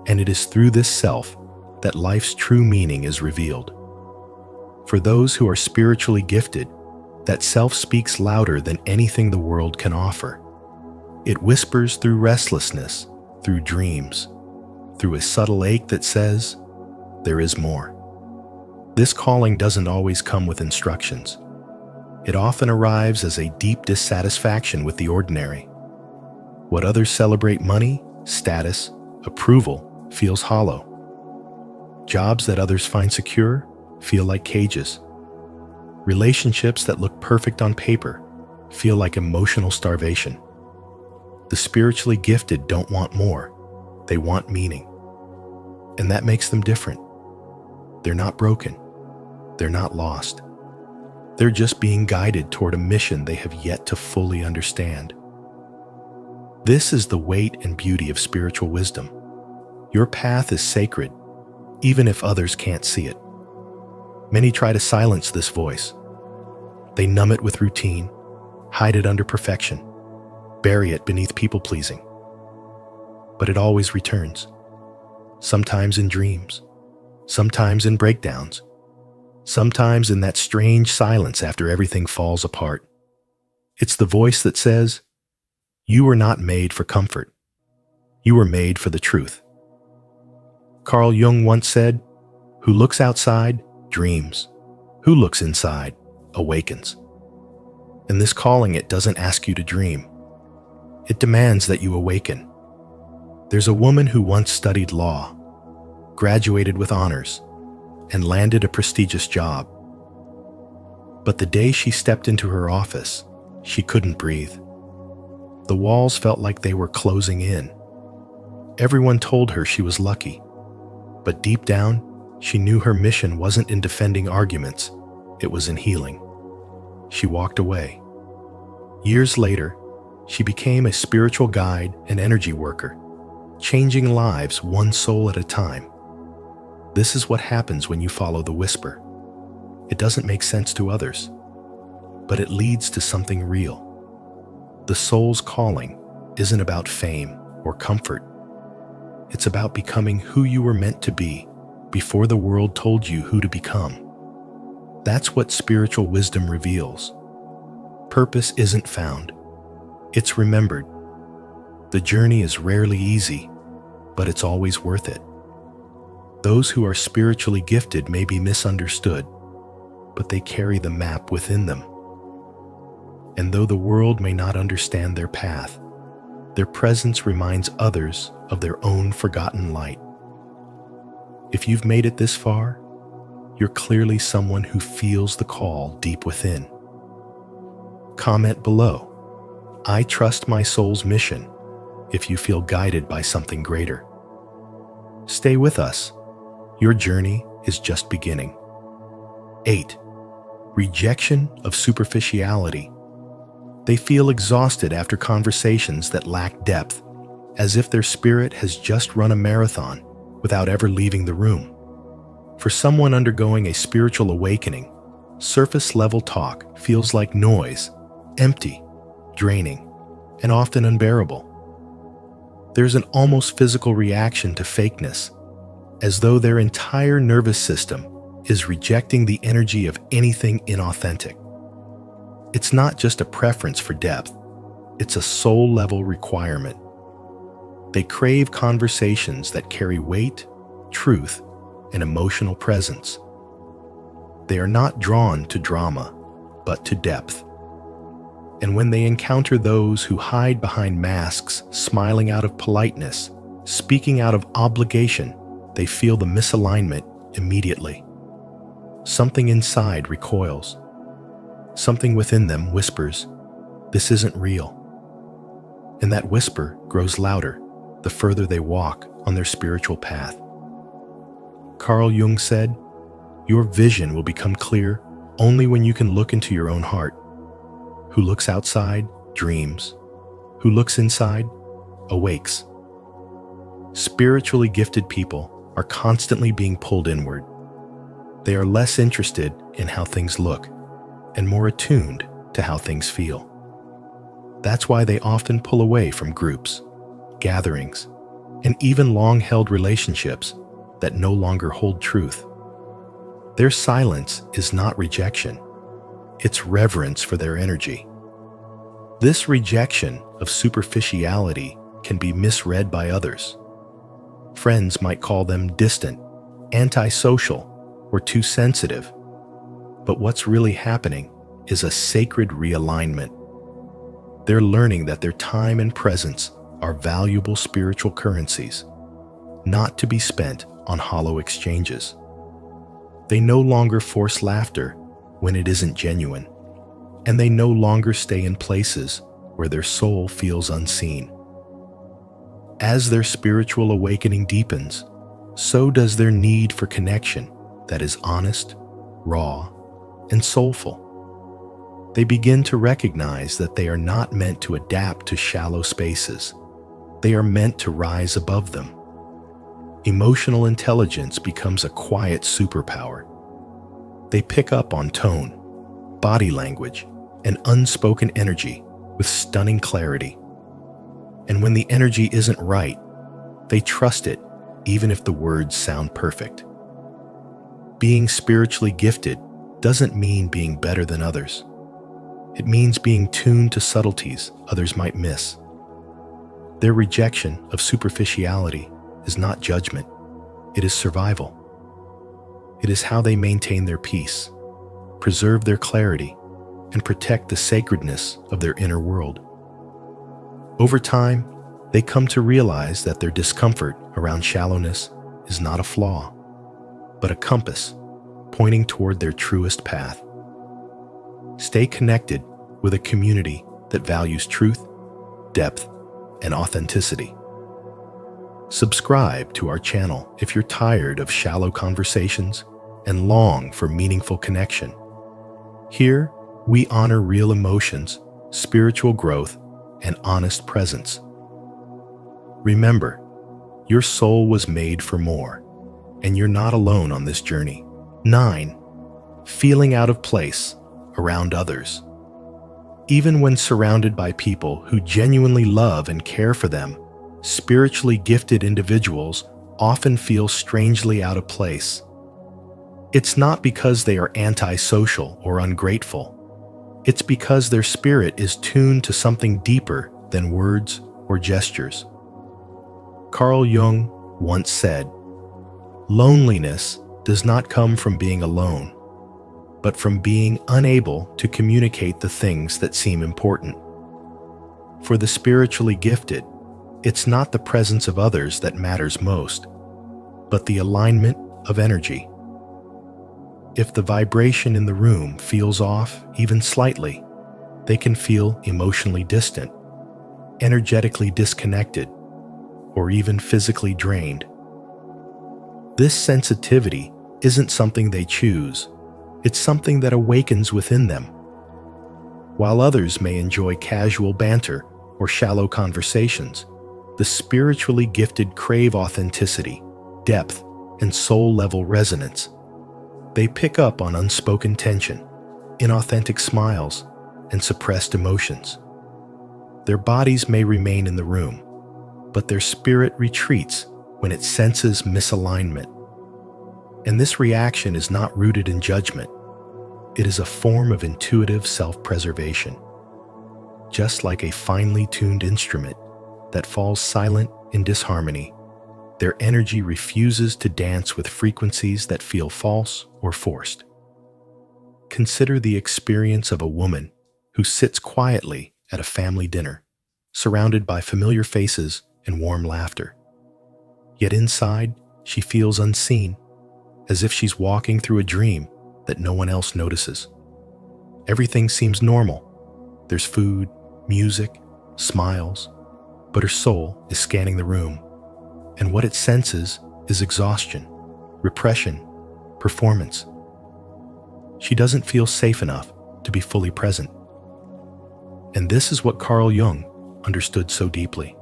and it is through this self that life's true meaning is revealed. For those who are spiritually gifted, that self speaks louder than anything the world can offer. It whispers through restlessness, through dreams, through a subtle ache that says, there is more. This calling doesn't always come with instructions. It often arrives as a deep dissatisfaction with the ordinary. What others celebrate money, status, approval feels hollow. Jobs that others find secure feel like cages. Relationships that look perfect on paper feel like emotional starvation. The spiritually gifted don't want more. They want meaning. And that makes them different. They're not broken. They're not lost. They're just being guided toward a mission they have yet to fully understand. This is the weight and beauty of spiritual wisdom. Your path is sacred, even if others can't see it. Many try to silence this voice. They numb it with routine, hide it under perfection, bury it beneath people-pleasing. But it always returns, sometimes in dreams, sometimes in breakdowns, sometimes in that strange silence after everything falls apart. It's the voice that says, you were not made for comfort. You were made for the truth. Carl Jung once said, who looks outside, dreams. Who looks inside, awakens. And this calling, it doesn't ask you to dream. It demands that you awaken. There's a woman who once studied law, graduated with honors, and landed a prestigious job. But the day she stepped into her office, she couldn't breathe. The walls felt like they were closing in. Everyone told her she was lucky, but deep down, she knew her mission wasn't in defending arguments, it was in healing. She walked away. Years later, she became a spiritual guide and energy worker, changing lives one soul at a time. This is what happens when you follow the whisper. It doesn't make sense to others, but it leads to something real. The soul's calling isn't about fame or comfort. It's about becoming who you were meant to be before the world told you who to become. That's what spiritual wisdom reveals. Purpose isn't found, it's remembered. The journey is rarely easy, but it's always worth it. Those who are spiritually gifted may be misunderstood, but they carry the map within them. And though the world may not understand their path, their presence reminds others of their own forgotten light. If you've made it this far, you're clearly someone who feels the call deep within. Comment below, "I trust my soul's mission," if you feel guided by something greater. Stay with us. Your journey is just beginning. 8. Rejection of superficiality. They feel exhausted after conversations that lack depth, as if their spirit has just run a marathon without ever leaving the room. For someone undergoing a spiritual awakening, surface-level talk feels like noise, empty, draining, and often unbearable. There's an almost physical reaction to fakeness, as though their entire nervous system is rejecting the energy of anything inauthentic. It's not just a preference for depth, it's a soul-level requirement. They crave conversations that carry weight, truth, and emotional presence. They are not drawn to drama, but to depth. And when they encounter those who hide behind masks, smiling out of politeness, speaking out of obligation, they feel the misalignment immediately. Something inside recoils. Something within them whispers, "This isn't real." And that whisper grows louder the further they walk on their spiritual path. Carl Jung said, "Your vision will become clear only when you can look into your own heart. Who looks outside dreams. Who looks inside awakes." Spiritually gifted people are constantly being pulled inward. They are less interested in how things look and more attuned to how things feel. That's why they often pull away from groups, gatherings, and even long-held relationships that no longer hold truth. Their silence is not rejection, it's reverence for their energy. This rejection of superficiality can be misread by others. Friends might call them distant, antisocial, or too sensitive. But what's really happening is a sacred realignment. They're learning that their time and presence are valuable spiritual currencies, not to be spent on hollow exchanges. They no longer force laughter when it isn't genuine, and they no longer stay in places where their soul feels unseen. As their spiritual awakening deepens, so does their need for connection that is honest, raw, and soulful. They begin to recognize that they are not meant to adapt to shallow spaces. They are meant to rise above them. Emotional intelligence becomes a quiet superpower. They pick up on tone, body language, and unspoken energy with stunning clarity. And when the energy isn't right, they trust it even if the words sound perfect. Being spiritually gifted doesn't mean being better than others. It means being tuned to subtleties others might miss. Their rejection of superficiality is not judgment, it is survival. It is how they maintain their peace, preserve their clarity, and protect the sacredness of their inner world. Over time, they come to realize that their discomfort around shallowness is not a flaw, but a compass pointing toward their truest path. Stay connected with a community that values truth, depth, and authenticity. Subscribe to our channel if you're tired of shallow conversations and long for meaningful connection. Here, we honor real emotions, spiritual growth, and honest presence. Remember, your soul was made for more, and you're not alone on this journey. 9. Feeling out of place around others. Even when surrounded by people who genuinely love and care for them, spiritually gifted individuals often feel strangely out of place. It's not because they are antisocial or ungrateful. It's because their spirit is tuned to something deeper than words or gestures. Carl Jung once said, "Loneliness does not come from being alone, but from being unable to communicate the things that seem important." For the spiritually gifted, it's not the presence of others that matters most, but the alignment of energy. If the vibration in the room feels off even slightly, they can feel emotionally distant, energetically disconnected, or even physically drained. This sensitivity isn't something they choose, it's something that awakens within them. While others may enjoy casual banter or shallow conversations, the spiritually gifted crave authenticity, depth, and soul-level resonance. They pick up on unspoken tension, inauthentic smiles, and suppressed emotions. Their bodies may remain in the room, but their spirit retreats when it senses misalignment. And this reaction is not rooted in judgment. It is a form of intuitive self-preservation. Just like a finely tuned instrument that falls silent in disharmony, their energy refuses to dance with frequencies that feel false or forced. Consider the experience of a woman who sits quietly at a family dinner, surrounded by familiar faces and warm laughter. Yet inside, she feels unseen, as if she's walking through a dream that no one else notices. Everything seems normal. There's food, music, smiles, but her soul is scanning the room, and what it senses is exhaustion, repression, performance. She doesn't feel safe enough to be fully present. And this is what Carl Jung understood so deeply.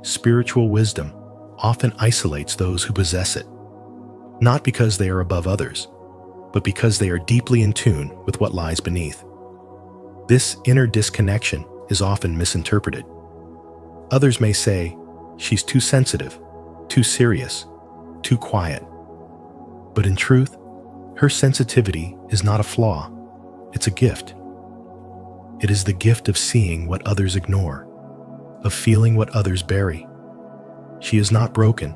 Spiritual wisdom often isolates those who possess it, not because they are above others, but because they are deeply in tune with what lies beneath. This inner disconnection is often misinterpreted. Others may say, "She's too sensitive, too serious, too quiet." But in truth, her sensitivity is not a flaw, it's a gift. It is the gift of seeing what others ignore, of feeling what others bury. She is not broken.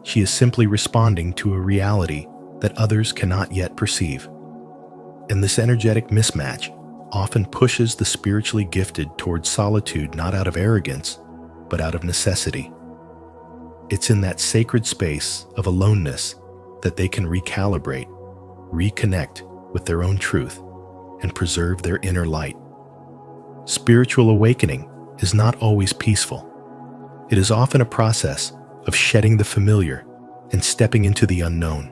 She is simply responding to a reality that others cannot yet perceive. And this energetic mismatch often pushes the spiritually gifted towards solitude not out of arrogance, but out of necessity. It's in that sacred space of aloneness that they can recalibrate, reconnect with their own truth, and preserve their inner light. Spiritual awakening is not always peaceful. It is often a process of shedding the familiar and stepping into the unknown.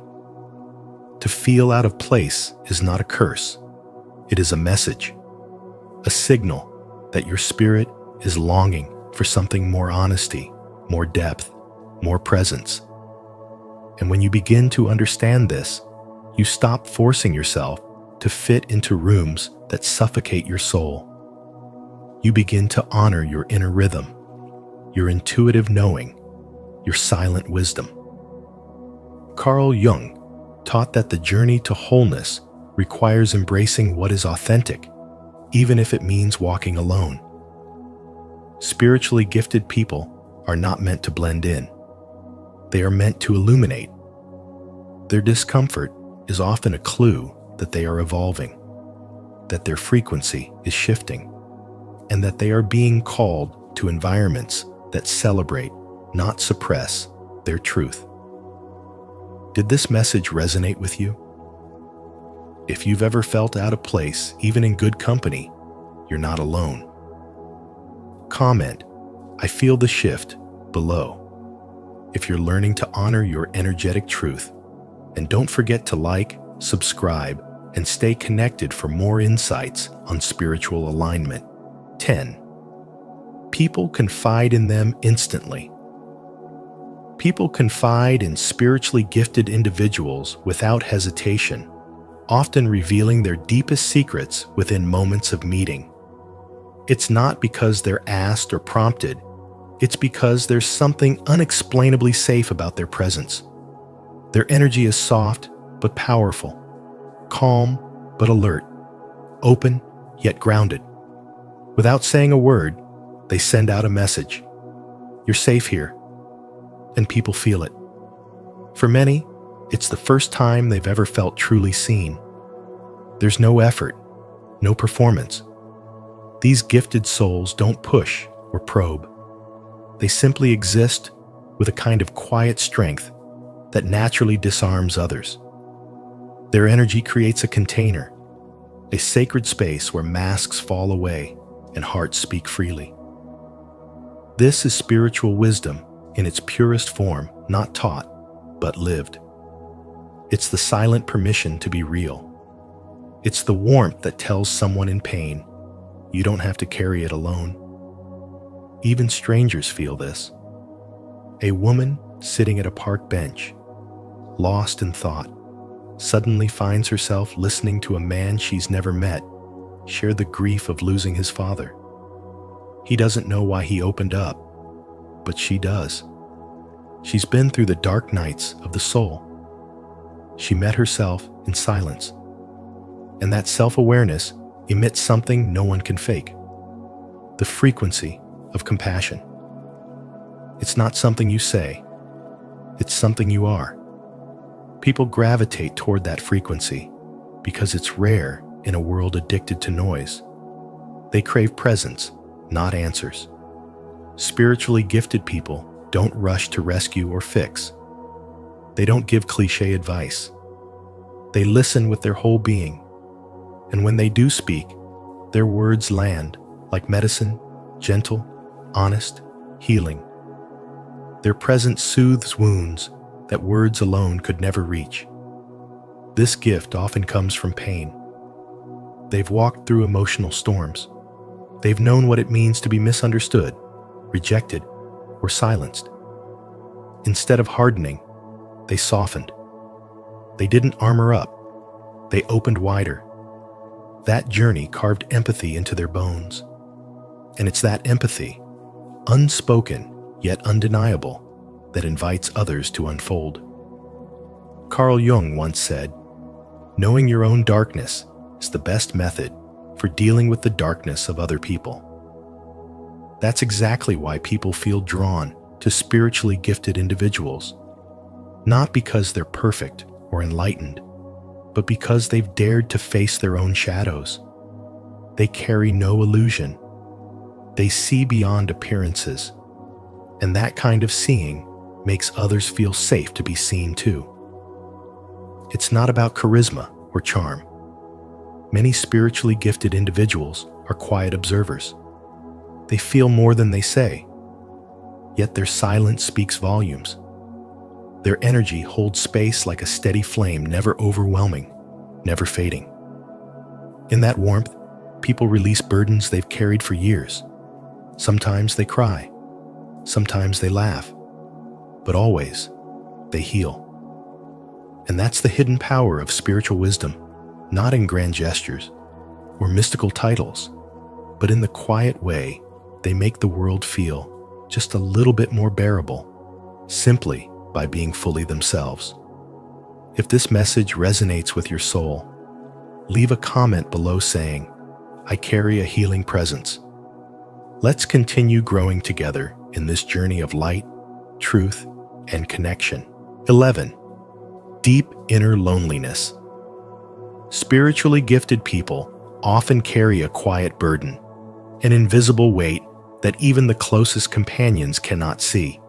To feel out of place is not a curse. It is a message, a signal that your spirit is longing for something more honesty, more depth, more presence. And when you begin to understand this, you stop forcing yourself to fit into rooms that suffocate your soul. You begin to honor your inner rhythm, your intuitive knowing, your silent wisdom. Carl Jung taught that the journey to wholeness requires embracing what is authentic, even if it means walking alone. Spiritually gifted people are not meant to blend in. They are meant to illuminate. Their discomfort is often a clue that they are evolving, that their frequency is shifting, and that they are being called to environments that celebrate, not suppress, their truth. Did this message resonate with you? If you've ever felt out of place, even in good company, you're not alone. Comment, "I feel the shift," below if you're learning to honor your energetic truth. And don't forget to like, subscribe, and stay connected for more insights on spiritual alignment. 10. People confide in them instantly. People confide in spiritually gifted individuals without hesitation, often revealing their deepest secrets within moments of meeting. It's not because they're asked or prompted, It's because there's something unexplainably safe about their presence. Their energy is soft but powerful, calm but alert, open yet grounded. Without saying a word, they send out a message. You're safe here, and people feel it. For many, it's the first time they've ever felt truly seen. There's no effort, no performance. These gifted souls don't push or probe. They simply exist with a kind of quiet strength that naturally disarms others. Their energy creates a container, a sacred space where masks fall away and hearts speak freely. This is spiritual wisdom in its purest form, not taught, but lived. It's the silent permission to be real. It's the warmth that tells someone in pain, you don't have to carry it alone. Even strangers feel this. A woman sitting at a park bench, lost in thought, suddenly finds herself listening to a man she's never met share the grief of losing his father. He doesn't know why he opened up, but she does. She's been through the dark nights of the soul. She met herself in silence, and that self-awareness emits something no one can fake: the frequency of compassion. It's not something you say, it's something you are. People gravitate toward that frequency because it's rare in a world addicted to noise. They crave presence, not answers. Spiritually gifted people don't rush to rescue or fix. They don't give cliché advice. They listen with their whole being. And when they do speak, their words land like medicine, gentle, honest, healing. Their presence soothes wounds that words alone could never reach. This gift often comes from pain. They've walked through emotional storms. They've known what it means to be misunderstood, rejected, or silenced. Instead of hardening, they softened. They didn't armor up. They opened wider. That journey carved empathy into their bones. And it's that empathy, unspoken yet undeniable, that invites others to unfold. Carl Jung once said, "Knowing your own darkness is the best method for dealing with the darkness of other people." That's exactly why people feel drawn to spiritually gifted individuals, not because they're perfect or enlightened, but because they've dared to face their own shadows. They carry no illusion. They see beyond appearances, and that kind of seeing makes others feel safe to be seen too. It's not about charisma or charm. Many spiritually gifted individuals are quiet observers. They feel more than they say, yet their silence speaks volumes. Their energy holds space like a steady flame, never overwhelming, never fading. In that warmth, people release burdens they've carried for years. Sometimes they cry, sometimes they laugh, but always they heal. And that's the hidden power of spiritual wisdom, not in grand gestures or mystical titles, but in the quiet way they make the world feel just a little bit more bearable, simply by being fully themselves. If this message resonates with your soul, leave a comment below saying, "I carry a healing presence." Let's continue growing together in this journey of light, truth, and connection. 11. Deep inner loneliness. Spiritually gifted people often carry a quiet burden, an invisible weight that even the closest companions cannot see.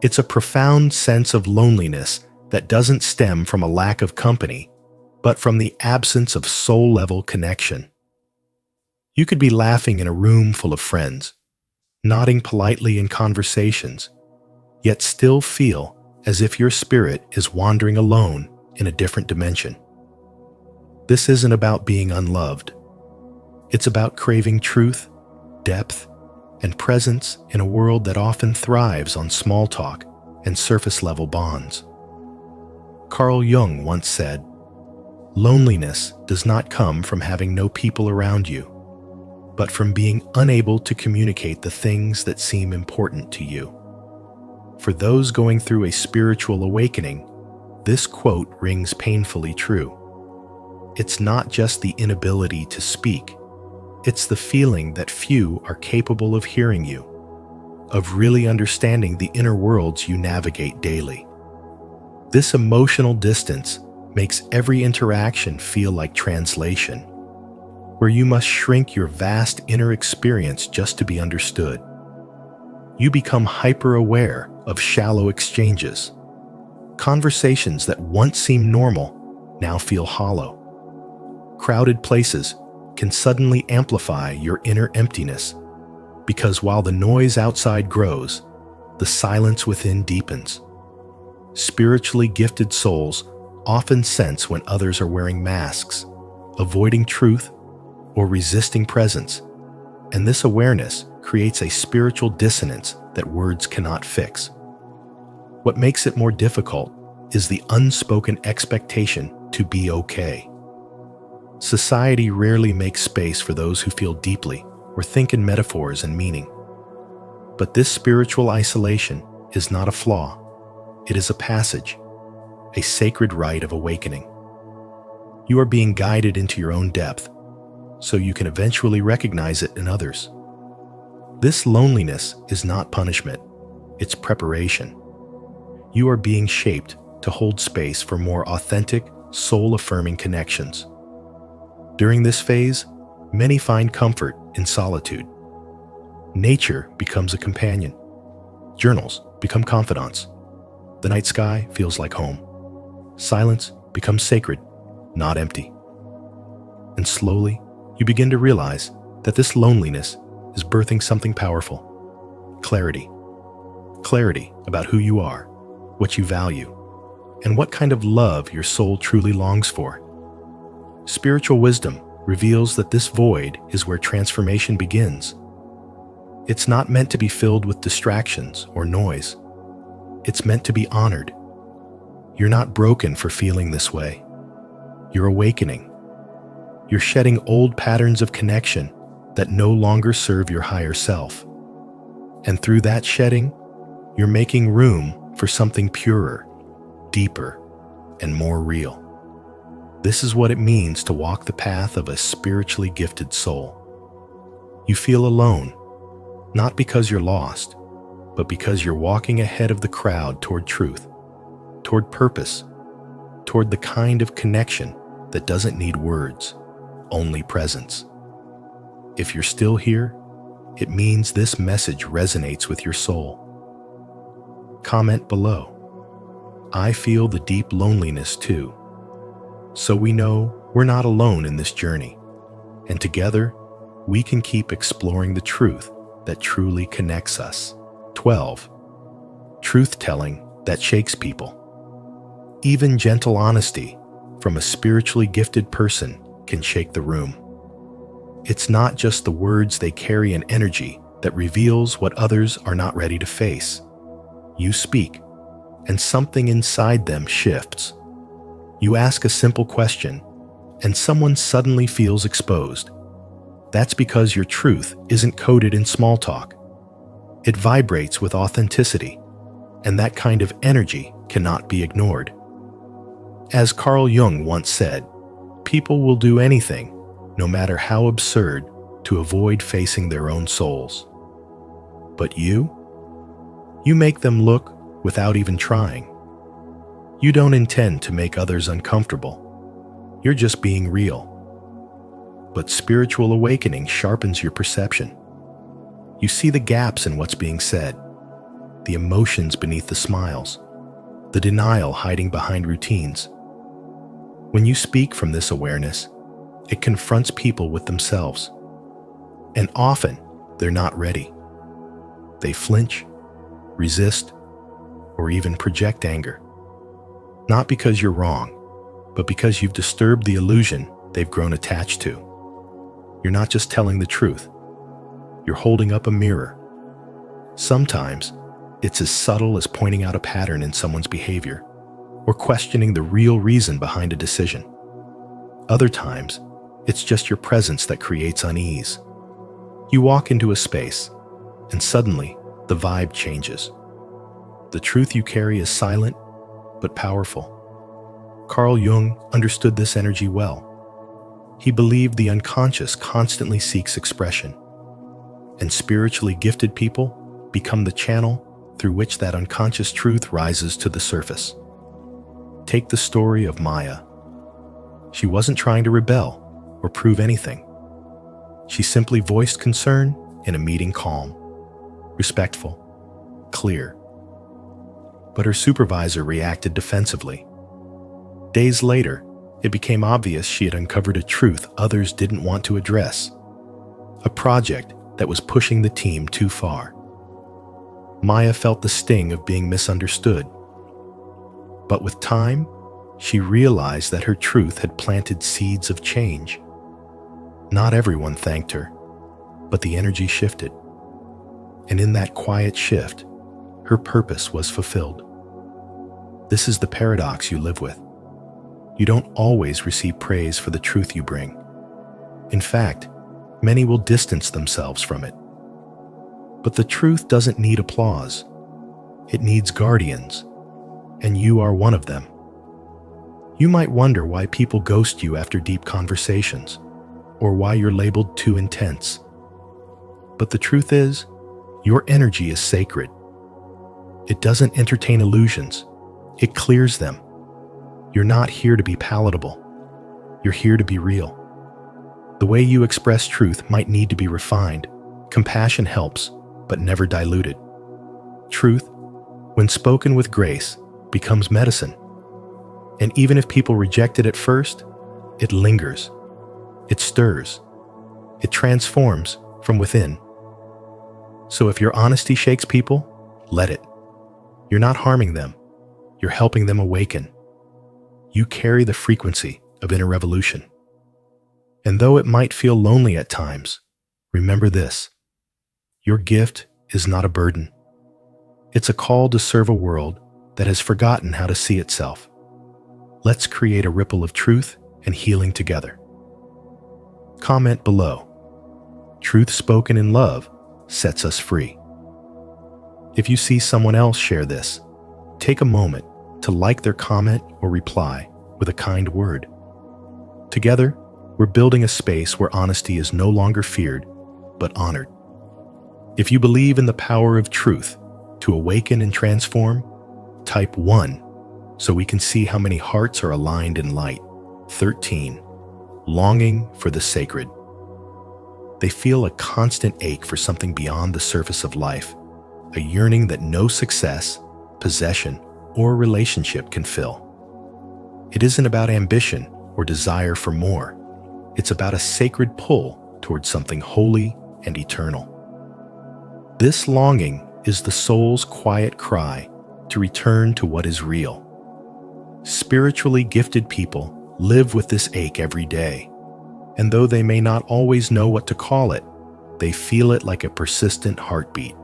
It's a profound sense of loneliness that doesn't stem from a lack of company, but from the absence of soul-level connection. You could be laughing in a room full of friends, nodding politely in conversations, yet still feel as if your spirit is wandering alone in a different dimension. This isn't about being unloved. It's about craving truth, depth, and presence in a world that often thrives on small talk and surface-level bonds. Carl Jung once said, "Loneliness does not come from having no people around you, but from being unable to communicate the things that seem important to you. For those going through a spiritual awakening, this quote rings painfully true. It's not just the inability to speak, it's the feeling that few are capable of hearing you, of really understanding the inner worlds you navigate daily. This emotional distance makes every interaction feel like translation, where you must shrink your vast inner experience just to be understood. You become hyper-aware of shallow exchanges. Conversations that once seemed normal now feel hollow. Crowded places can suddenly amplify your inner emptiness, because while the noise outside grows, the silence within deepens. Spiritually gifted souls often sense when others are wearing masks, avoiding truth, or resisting presence, and this awareness creates a spiritual dissonance that words cannot fix. What makes it more difficult is the unspoken expectation to be okay. Society rarely makes space for those who feel deeply or think in metaphors and meaning. But this spiritual isolation is not a flaw. It is a passage, a sacred rite of awakening. You are being guided into your own depth, so you can eventually recognize it in others. This loneliness is not punishment, it's preparation. You are being shaped to hold space for more authentic, soul-affirming connections. During this phase, many find comfort in solitude. Nature becomes a companion. Journals become confidants. The night sky feels like home. Silence becomes sacred, not empty. And slowly, you begin to realize that this loneliness is birthing something powerful. Clarity. Clarity about who you are, what you value, and what kind of love your soul truly longs for. Spiritual wisdom reveals that this void is where transformation begins. It's not meant to be filled with distractions or noise. It's meant to be honored. You're not broken for feeling this way. You're awakening. You're shedding old patterns of connection that no longer serve your higher self. And through that shedding, you're making room for something purer, deeper, and more real. This is what it means to walk the path of a spiritually gifted soul. You feel alone, not because you're lost, but because you're walking ahead of the crowd toward truth, toward purpose, toward the kind of connection that doesn't need words, only presence. If you're still here, it means this message resonates with your soul. Comment below. I feel the deep loneliness too. So we know we're not alone in this journey, and together we can keep exploring the truth that truly connects us. 12. Truth-telling that shakes people. Even gentle honesty from a spiritually gifted person can shake the room. It's not just the words, they carry an energy that reveals what others are not ready to face. You speak, and something inside them shifts. You ask a simple question, and someone suddenly feels exposed. That's because your truth isn't coded in small talk. It vibrates with authenticity, and that kind of energy cannot be ignored. As Carl Jung once said, people will do anything, no matter how absurd, to avoid facing their own souls. But you make them look without even trying. You don't intend to make others uncomfortable. You're just being real. But spiritual awakening sharpens your perception. You see the gaps in what's being said, the emotions beneath the smiles, the denial hiding behind routines. When you speak from this awareness, it confronts people with themselves. And often, they're not ready. They flinch, resist, or even project anger. Not because you're wrong, but because you've disturbed the illusion they've grown attached to. You're not just telling the truth. You're holding up a mirror. Sometimes, it's as subtle as pointing out a pattern in someone's behavior or questioning the real reason behind a decision. Other times, it's just your presence that creates unease. You walk into a space, and suddenly the vibe changes. The truth you carry is silent but powerful. Carl Jung understood this energy well. He believed the unconscious constantly seeks expression, and spiritually gifted people become the channel through which that unconscious truth rises to the surface. Take the story of Maya. She wasn't trying to rebel or prove anything. She simply voiced concern in a meeting calm, respectful, clear. But her supervisor reacted defensively. Days later, it became obvious she had uncovered a truth others didn't want to address, a project that was pushing the team too far. Maya felt the sting of being misunderstood. But with time, she realized that her truth had planted seeds of change. Not everyone thanked her, but the energy shifted. And in that quiet shift, her purpose was fulfilled. This is the paradox you live with. You don't always receive praise for the truth you bring. In fact, many will distance themselves from it. But the truth doesn't need applause. It needs guardians, and you are one of them. You might wonder why people ghost you after deep conversations, or why you're labeled too intense. But the truth is, your energy is sacred. It doesn't entertain illusions. It clears them. You're not here to be palatable. You're here to be real. The way you express truth might need to be refined. Compassion helps, but never diluted. Truth, when spoken with grace, becomes medicine. And even if people reject it at first, it lingers. It stirs. It transforms from within. So if your honesty shakes people, let it. You're not harming them. You're helping them awaken. You carry the frequency of inner revolution. And though it might feel lonely at times, remember this: your gift is not a burden. It's a call to serve a world that has forgotten how to see itself. Let's create a ripple of truth and healing together. Comment below. Truth spoken in love sets us free. If you see someone else share this, take a moment to like their comment or reply with a kind word. Together, we're building a space where honesty is no longer feared, but honored. If you believe in the power of truth to awaken and transform, type 1 so we can see how many hearts are aligned in light. 13. Longing for the sacred. They feel a constant ache for something beyond the surface of life, a yearning that no success, possession, or relationship can fill. It isn't about ambition or desire for more. It's about a sacred pull towards something holy and eternal. This longing is the soul's quiet cry to return to what is real. Spiritually gifted people live with this ache every day, and though they may not always know what to call it, they feel it like a persistent heartbeat.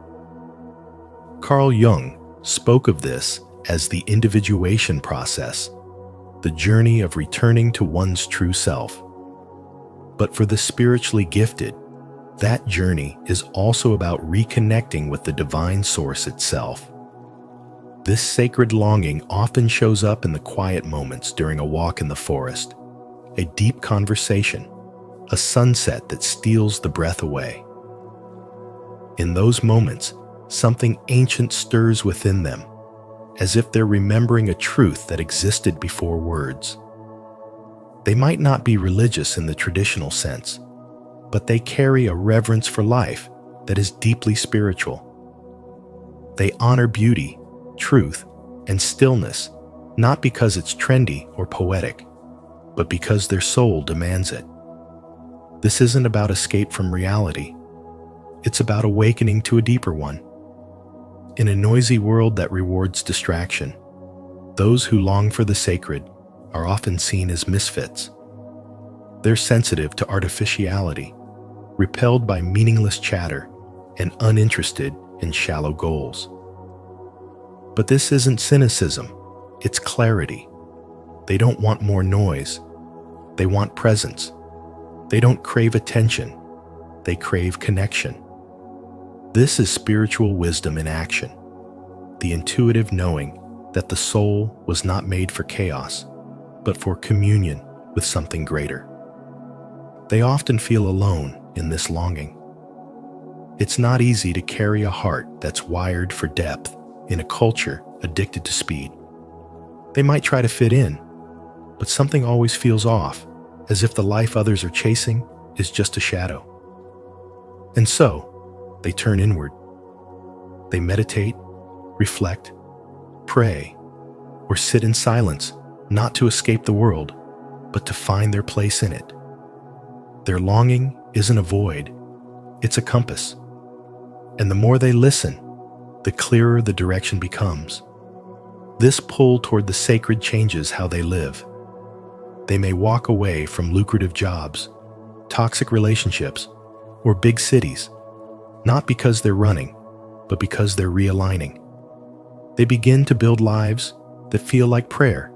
Carl Jung spoke of this as the individuation process, the journey of returning to one's true self. But for the spiritually gifted, that journey is also about reconnecting with the divine source itself. This sacred longing often shows up in the quiet moments during a walk in the forest, a deep conversation, a sunset that steals the breath away. In those moments, something ancient stirs within them, as if they're remembering a truth that existed before words. They might not be religious in the traditional sense, but they carry a reverence for life that is deeply spiritual. They honor beauty, truth, and stillness, not because it's trendy or poetic, but because their soul demands it. This isn't about escape from reality. It's about awakening to a deeper one. In a noisy world that rewards distraction, those who long for the sacred are often seen as misfits. They're sensitive to artificiality, repelled by meaningless chatter, and uninterested in shallow goals. But this isn't cynicism, it's clarity. They don't want more noise. They want presence. They don't crave attention. they crave connection. This is spiritual wisdom in action, the intuitive knowing that the soul was not made for chaos, but for communion with something greater. They often feel alone in this longing. It's not easy to carry a heart that's wired for depth in a culture addicted to speed. They might try to fit in, but something always feels off, as if the life others are chasing is just a shadow. And so, they turn inward. They meditate, reflect, pray, or sit in silence, not to escape the world, but to find their place in it. Their longing isn't a void, it's a compass. And the more they listen, the clearer the direction becomes. This pull toward the sacred changes how they live. They may walk away from lucrative jobs, toxic relationships, or big cities, not because they're running, but because they're realigning. They begin to build lives that feel like prayer,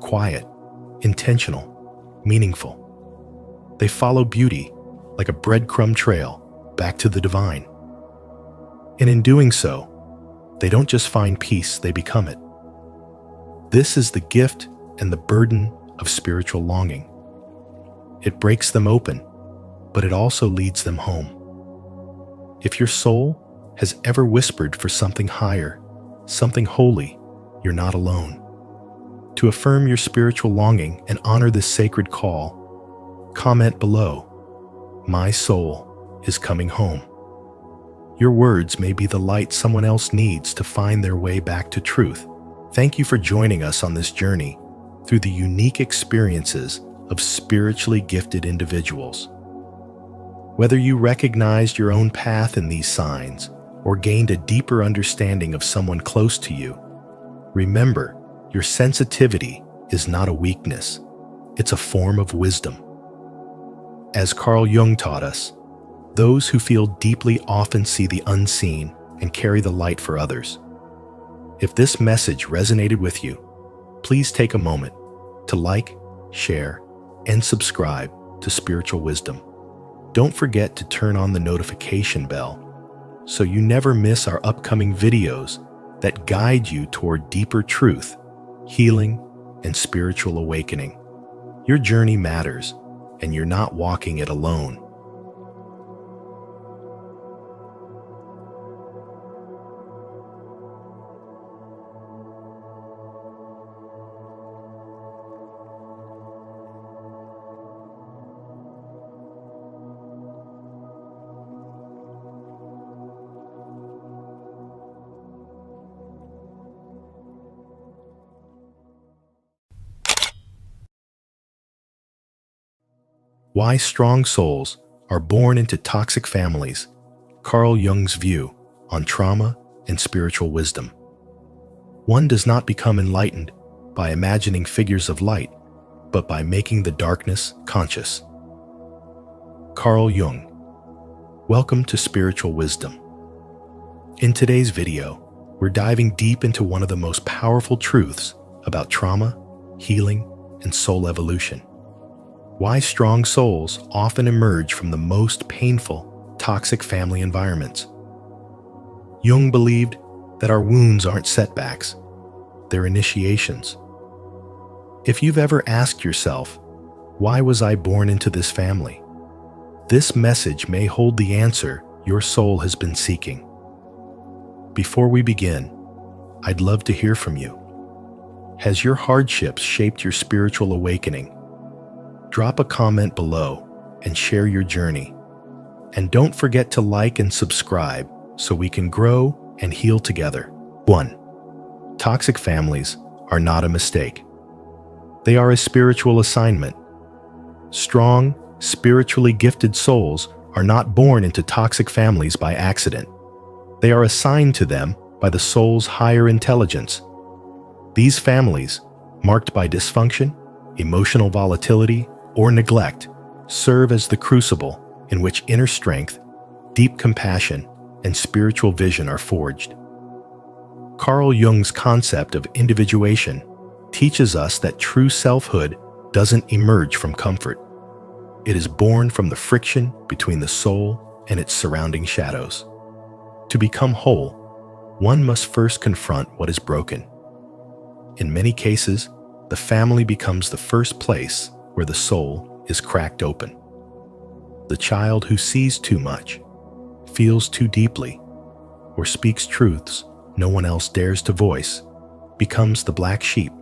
quiet, intentional, meaningful. They follow beauty like a breadcrumb trail back to the divine. And in doing so, they don't just find peace, they become it. This is the gift and the burden of spiritual longing. It breaks them open, but it also leads them home. If your soul has ever whispered for something higher, something holy, you're not alone. To affirm your spiritual longing and honor this sacred call, comment below, "My soul is coming home." Your words may be the light someone else needs to find their way back to truth. Thank you for joining us on this journey through the unique experiences of spiritually gifted individuals. Whether you recognized your own path in these signs or gained a deeper understanding of someone close to you, remember, your sensitivity is not a weakness. It's a form of wisdom. As Carl Jung taught us, those who feel deeply often see the unseen and carry the light for others. If this message resonated with you, please take a moment to like, share, and subscribe to Spiritual Wisdom. Don't forget to turn on the notification bell so you never miss our upcoming videos that guide you toward deeper truth, healing, and spiritual awakening. Your journey matters, and you're not walking it alone. Why strong souls are born into toxic families. Carl Jung's view on trauma and spiritual wisdom. One does not become enlightened by imagining figures of light, but by making the darkness conscious. Carl Jung. Welcome to Spiritual Wisdom. In today's video, we're diving deep into one of the most powerful truths about trauma, healing, and soul evolution. Why strong souls often emerge from the most painful, toxic family environments. Jung believed that our wounds aren't setbacks, they're initiations. If you've ever asked yourself, "Why was I born into this family?" this message may hold the answer your soul has been seeking. Before we begin, I'd love to hear from you. Has your hardships shaped your spiritual awakening? Drop a comment below and share your journey. And don't forget to like and subscribe so we can grow and heal together. 1. Toxic families are not a mistake. They are a spiritual assignment. Strong, spiritually gifted souls are not born into toxic families by accident. They are assigned to them by the soul's higher intelligence. These families, marked by dysfunction, emotional volatility, or neglect, serve as the crucible in which inner strength, deep compassion, and spiritual vision are forged. Carl Jung's concept of individuation teaches us that true selfhood doesn't emerge from comfort. It is born from the friction between the soul and its surrounding shadows. To become whole, one must first confront what is broken. In many cases, the family becomes the first place where the soul is cracked open. The child who sees too much, feels too deeply, or speaks truths no one else dares to voice becomes the black sheep,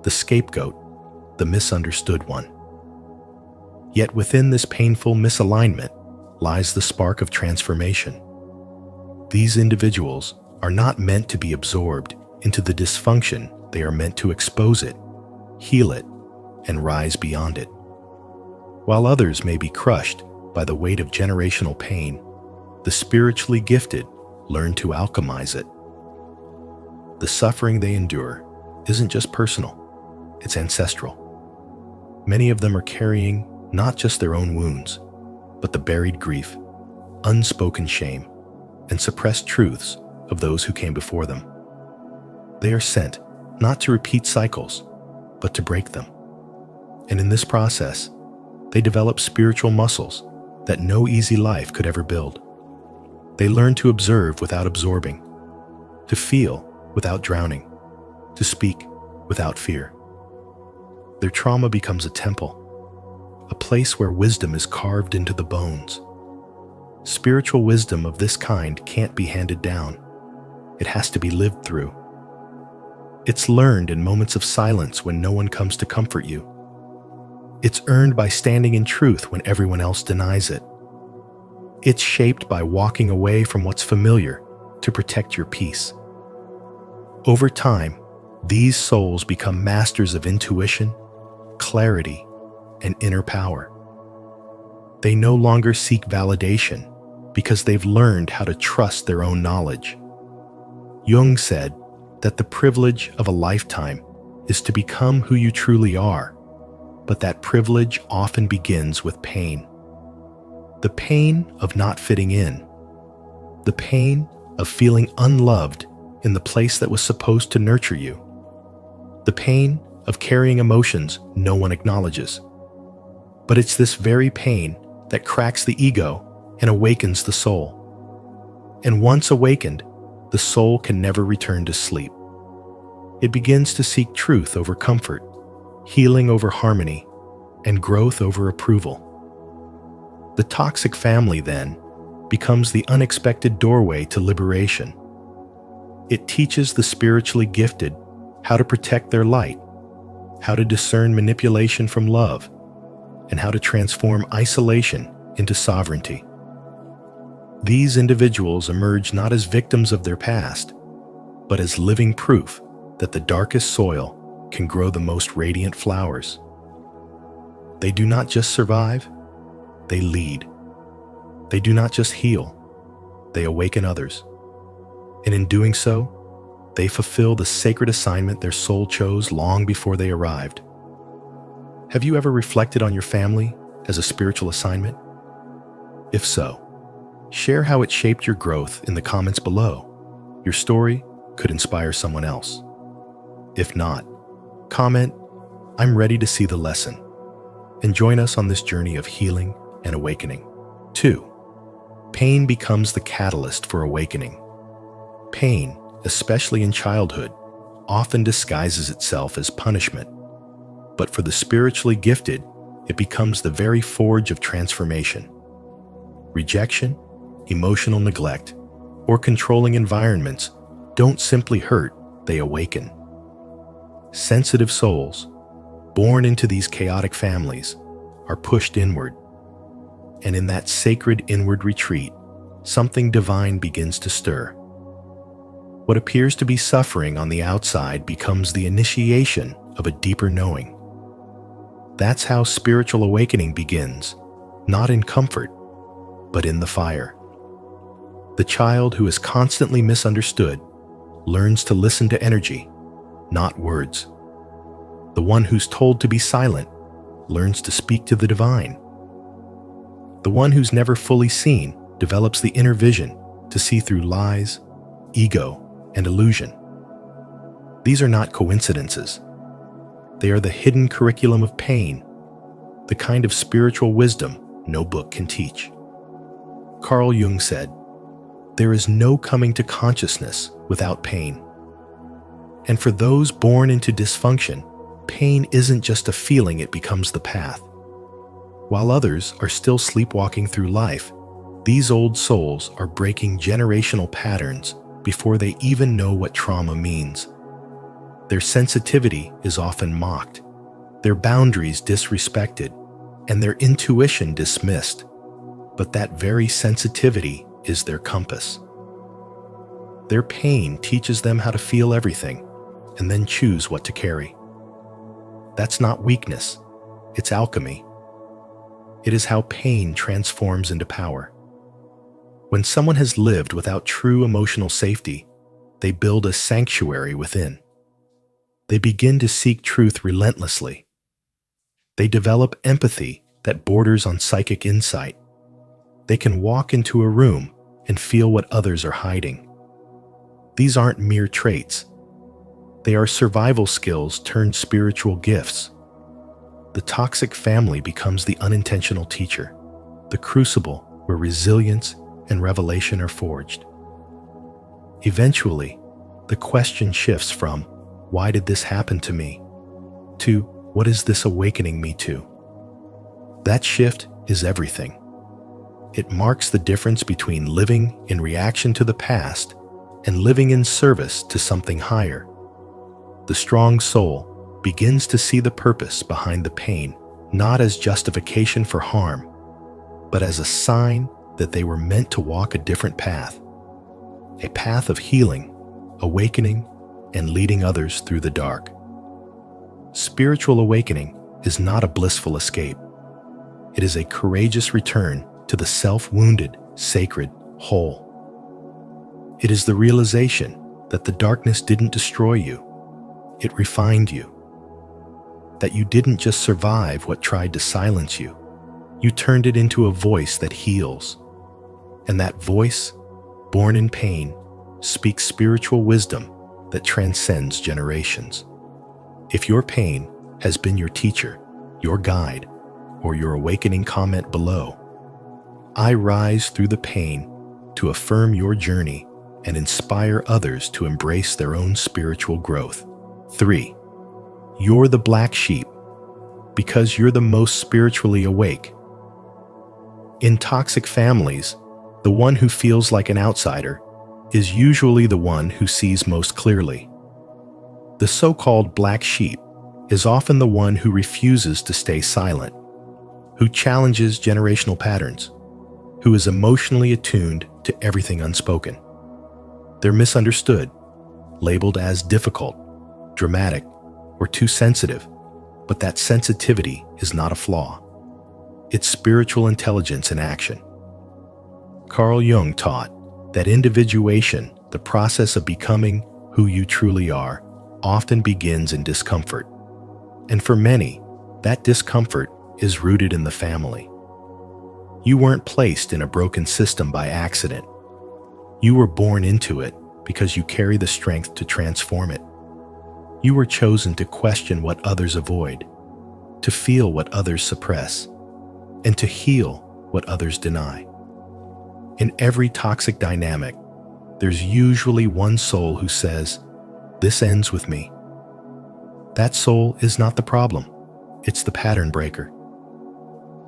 the scapegoat, the misunderstood one. Yet within this painful misalignment lies the spark of transformation. These individuals are not meant to be absorbed into the dysfunction. They are meant to expose it, heal it, and rise beyond it. While others may be crushed by the weight of generational pain, the spiritually gifted learn to alchemize it. The suffering they endure isn't just personal, it's ancestral. Many of them are carrying not just their own wounds, but the buried grief, unspoken shame, and suppressed truths of those who came before them. They are sent not to repeat cycles, but to break them. And in this process, they develop spiritual muscles that no easy life could ever build. They learn to observe without absorbing, to feel without drowning, to speak without fear. Their trauma becomes a temple, a place where wisdom is carved into the bones. Spiritual wisdom of this kind can't be handed down. It has to be lived through. It's learned in moments of silence when no one comes to comfort you. It's earned by standing in truth when everyone else denies it. It's shaped by walking away from what's familiar to protect your peace. Over time, these souls become masters of intuition, clarity, and inner power. They no longer seek validation because they've learned how to trust their own knowledge. Jung said that the privilege of a lifetime is to become who you truly are, but that privilege often begins with pain. The pain of not fitting in, the pain of feeling unloved in the place that was supposed to nurture you, the pain of carrying emotions no one acknowledges. But it's this very pain that cracks the ego and awakens the soul. And once awakened, the soul can never return to sleep. It begins to seek truth over comfort, healing over harmony, and growth over approval. The toxic family, then, becomes the unexpected doorway to liberation. It teaches the spiritually gifted how to protect their light, how to discern manipulation from love, and how to transform isolation into sovereignty. These individuals emerge not as victims of their past, but as living proof that the darkest soil can grow the most radiant flowers. They do not just survive, they lead. They do not just heal, they awaken others. And in doing so, they fulfill the sacred assignment their soul chose long before they arrived. Have you ever reflected on your family as a spiritual assignment? If so, share how it shaped your growth in the comments below. Your story could inspire someone else. If not, comment, "I'm ready to see the lesson," and join us on this journey of healing and awakening. 2. Pain becomes the catalyst for awakening. Pain, especially in childhood, often disguises itself as punishment. But for the spiritually gifted, it becomes the very forge of transformation. Rejection, emotional neglect, or controlling environments don't simply hurt, they awaken. Sensitive souls, born into these chaotic families, are pushed inward. And in that sacred inward retreat, something divine begins to stir. What appears to be suffering on the outside becomes the initiation of a deeper knowing. That's how spiritual awakening begins, not in comfort, but in the fire. The child who is constantly misunderstood learns to listen to energy, not words. The one who's told to be silent learns to speak to the divine. The one who's never fully seen develops the inner vision to see through lies, ego, and illusion. These are not coincidences. They are the hidden curriculum of pain, the kind of spiritual wisdom no book can teach. Carl Jung said, "There is no coming to consciousness without pain." And for those born into dysfunction, pain isn't just a feeling, it becomes the path. While others are still sleepwalking through life, these old souls are breaking generational patterns before they even know what trauma means. Their sensitivity is often mocked, their boundaries disrespected, and their intuition dismissed. But that very sensitivity is their compass. Their pain teaches them how to feel everything and then choose what to carry. That's not weakness, it's alchemy. It is how pain transforms into power. When someone has lived without true emotional safety, they build a sanctuary within. They begin to seek truth relentlessly. They develop empathy that borders on psychic insight. They can walk into a room and feel what others are hiding. These aren't mere traits. They are survival skills turned spiritual gifts. The toxic family becomes the unintentional teacher, the crucible where resilience and revelation are forged. Eventually, the question shifts from, "Why did this happen to me?" to, "What is this awakening me to?" That shift is everything. It marks the difference between living in reaction to the past and living in service to something higher. The strong soul begins to see the purpose behind the pain, not as justification for harm, but as a sign that they were meant to walk a different path, a path of healing, awakening, and leading others through the dark. Spiritual awakening is not a blissful escape. It is a courageous return to the self-wounded, sacred whole. It is the realization that the darkness didn't destroy you, it refined you. That you didn't just survive what tried to silence you, you turned it into a voice that heals. And that voice, born in pain, speaks spiritual wisdom that transcends generations. If your pain has been your teacher, your guide, or your awakening, comment below. I rise through the pain to affirm your journey and inspire others to embrace their own spiritual growth. 3. You're the black sheep because you're the most spiritually awake. In toxic families, the one who feels like an outsider is usually the one who sees most clearly. The so-called black sheep is often the one who refuses to stay silent, who challenges generational patterns, who is emotionally attuned to everything unspoken. They're misunderstood, labeled as difficult, dramatic, or too sensitive, but that sensitivity is not a flaw. It's spiritual intelligence in action. Carl Jung taught that individuation, the process of becoming who you truly are, often begins in discomfort. And for many, that discomfort is rooted in the family. You weren't placed in a broken system by accident. You were born into it because you carry the strength to transform it. You were chosen to question what others avoid, to feel what others suppress, and to heal what others deny. In every toxic dynamic, there's usually one soul who says, "This ends with me." That soul is not the problem, it's the pattern breaker.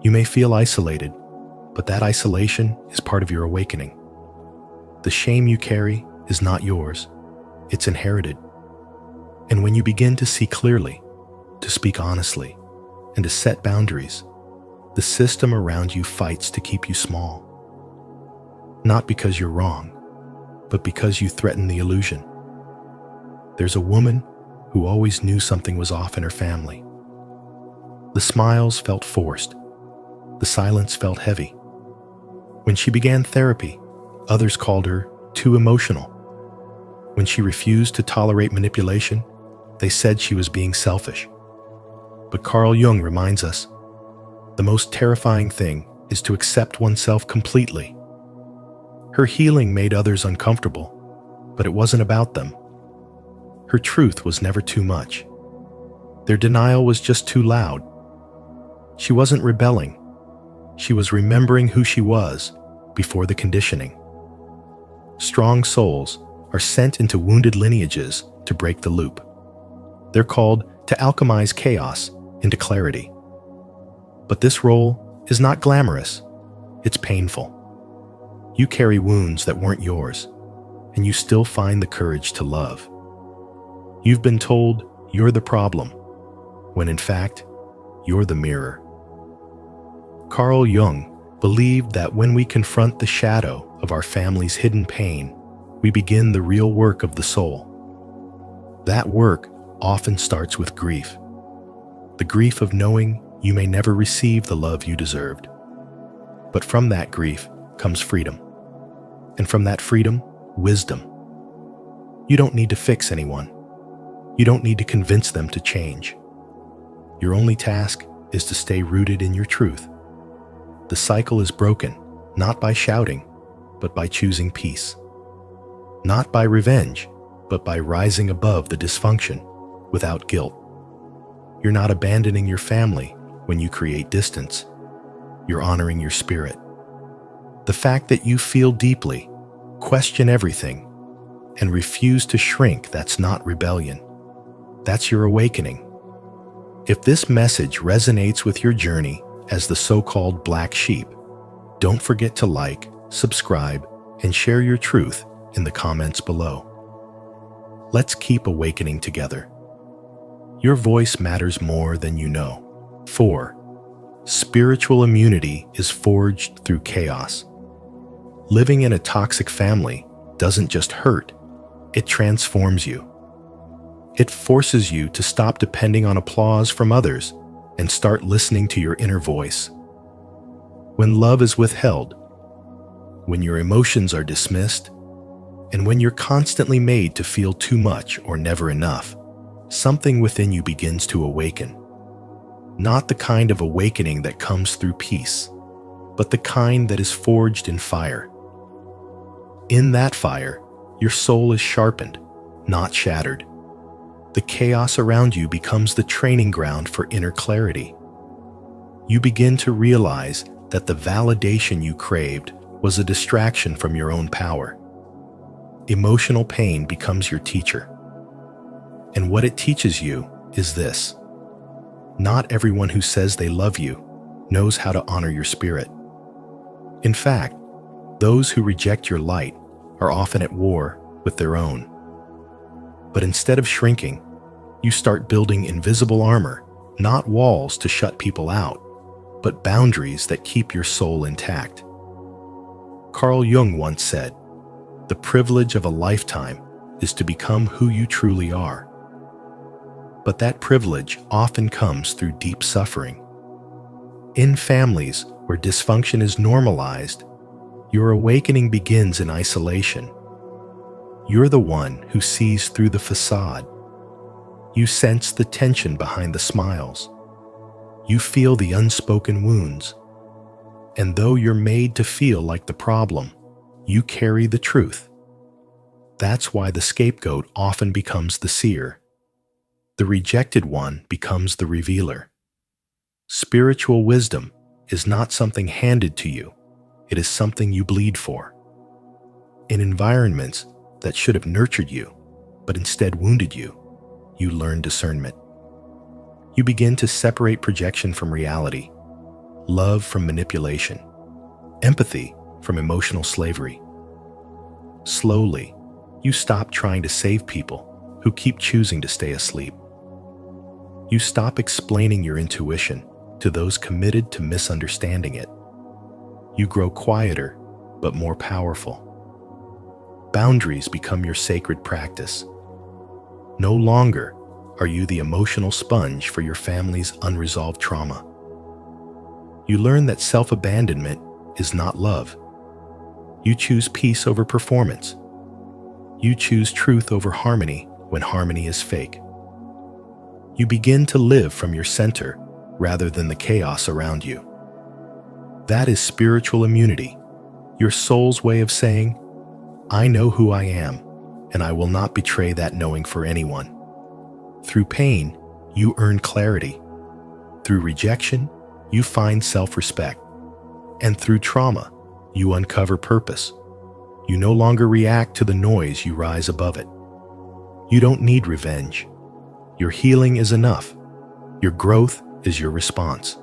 You may feel isolated, but that isolation is part of your awakening. The shame you carry is not yours, it's inherited. And when you begin to see clearly, to speak honestly, and to set boundaries, the system around you fights to keep you small. Not because you're wrong, but because you threaten the illusion. There's a woman who always knew something was off in her family. The smiles felt forced. The silence felt heavy. When she began therapy, others called her too emotional. When she refused to tolerate manipulation, they said she was being selfish. But Carl Jung reminds us, the most terrifying thing is to accept oneself completely. Her healing made others uncomfortable, but it wasn't about them. Her truth was never too much. Their denial was just too loud. She wasn't rebelling. She was remembering who she was before the conditioning. Strong souls are sent into wounded lineages to break the loop. They're called to alchemize chaos into clarity. But this role is not glamorous. It's painful. You carry wounds that weren't yours, and you still find the courage to love. You've been told you're the problem, when in fact, you're the mirror. Carl Jung believed that when we confront the shadow of our family's hidden pain, we begin the real work of the soul. That work often starts with grief. The grief of knowing you may never receive the love you deserved. But from that grief comes freedom. And from that freedom, wisdom. You don't need to fix anyone. You don't need to convince them to change. Your only task is to stay rooted in your truth. The cycle is broken, not by shouting, but by choosing peace. Not by revenge, but by rising above the dysfunction without guilt. You're not abandoning your family when you create distance. You're honoring your spirit. The fact that you feel deeply, question everything, and refuse to shrink, that's not rebellion. That's your awakening. If this message resonates with your journey as the so-called black sheep, don't forget to like, subscribe, and share your truth in the comments below. Let's keep awakening together. Your voice matters more than you know. 4. Spiritual immunity is forged through chaos. Living in a toxic family doesn't just hurt, it transforms you. It forces you to stop depending on applause from others and start listening to your inner voice. When love is withheld, when your emotions are dismissed, and when you're constantly made to feel too much or never enough, something within you begins to awaken. Not the kind of awakening that comes through peace, but the kind that is forged in fire. In that fire, your soul is sharpened, not shattered. The chaos around you becomes the training ground for inner clarity. You begin to realize that the validation you craved was a distraction from your own power. Emotional pain becomes your teacher. And what it teaches you is this: not everyone who says they love you knows how to honor your spirit. In fact, those who reject your light are often at war with their own. But instead of shrinking, you start building invisible armor, not walls to shut people out, but boundaries that keep your soul intact. Carl Jung once said, "The privilege of a lifetime is to become who you truly are." But that privilege often comes through deep suffering. In families where dysfunction is normalized, your awakening begins in isolation. You're the one who sees through the facade. You sense the tension behind the smiles. You feel the unspoken wounds. And though you're made to feel like the problem, you carry the truth. That's why the scapegoat often becomes the seer. The rejected one becomes the revealer. Spiritual wisdom is not something handed to you. It is something you bleed for. In environments that should have nurtured you, but instead wounded you, you learn discernment. You begin to separate projection from reality, love from manipulation, empathy from emotional slavery. Slowly, you stop trying to save people who keep choosing to stay asleep. You stop explaining your intuition to those committed to misunderstanding it. You grow quieter, but more powerful. Boundaries become your sacred practice. No longer are you the emotional sponge for your family's unresolved trauma. You learn that self-abandonment is not love. You choose peace over performance. You choose truth over harmony when harmony is fake. You begin to live from your center rather than the chaos around you. That is spiritual immunity, your soul's way of saying, "I know who I am, and I will not betray that knowing for anyone." Through pain, you earn clarity. Through rejection, you find self-respect. And through trauma, You uncover purpose. You no longer react to the noise, you rise above it. You don't need revenge. Your healing is enough. Your growth is your response.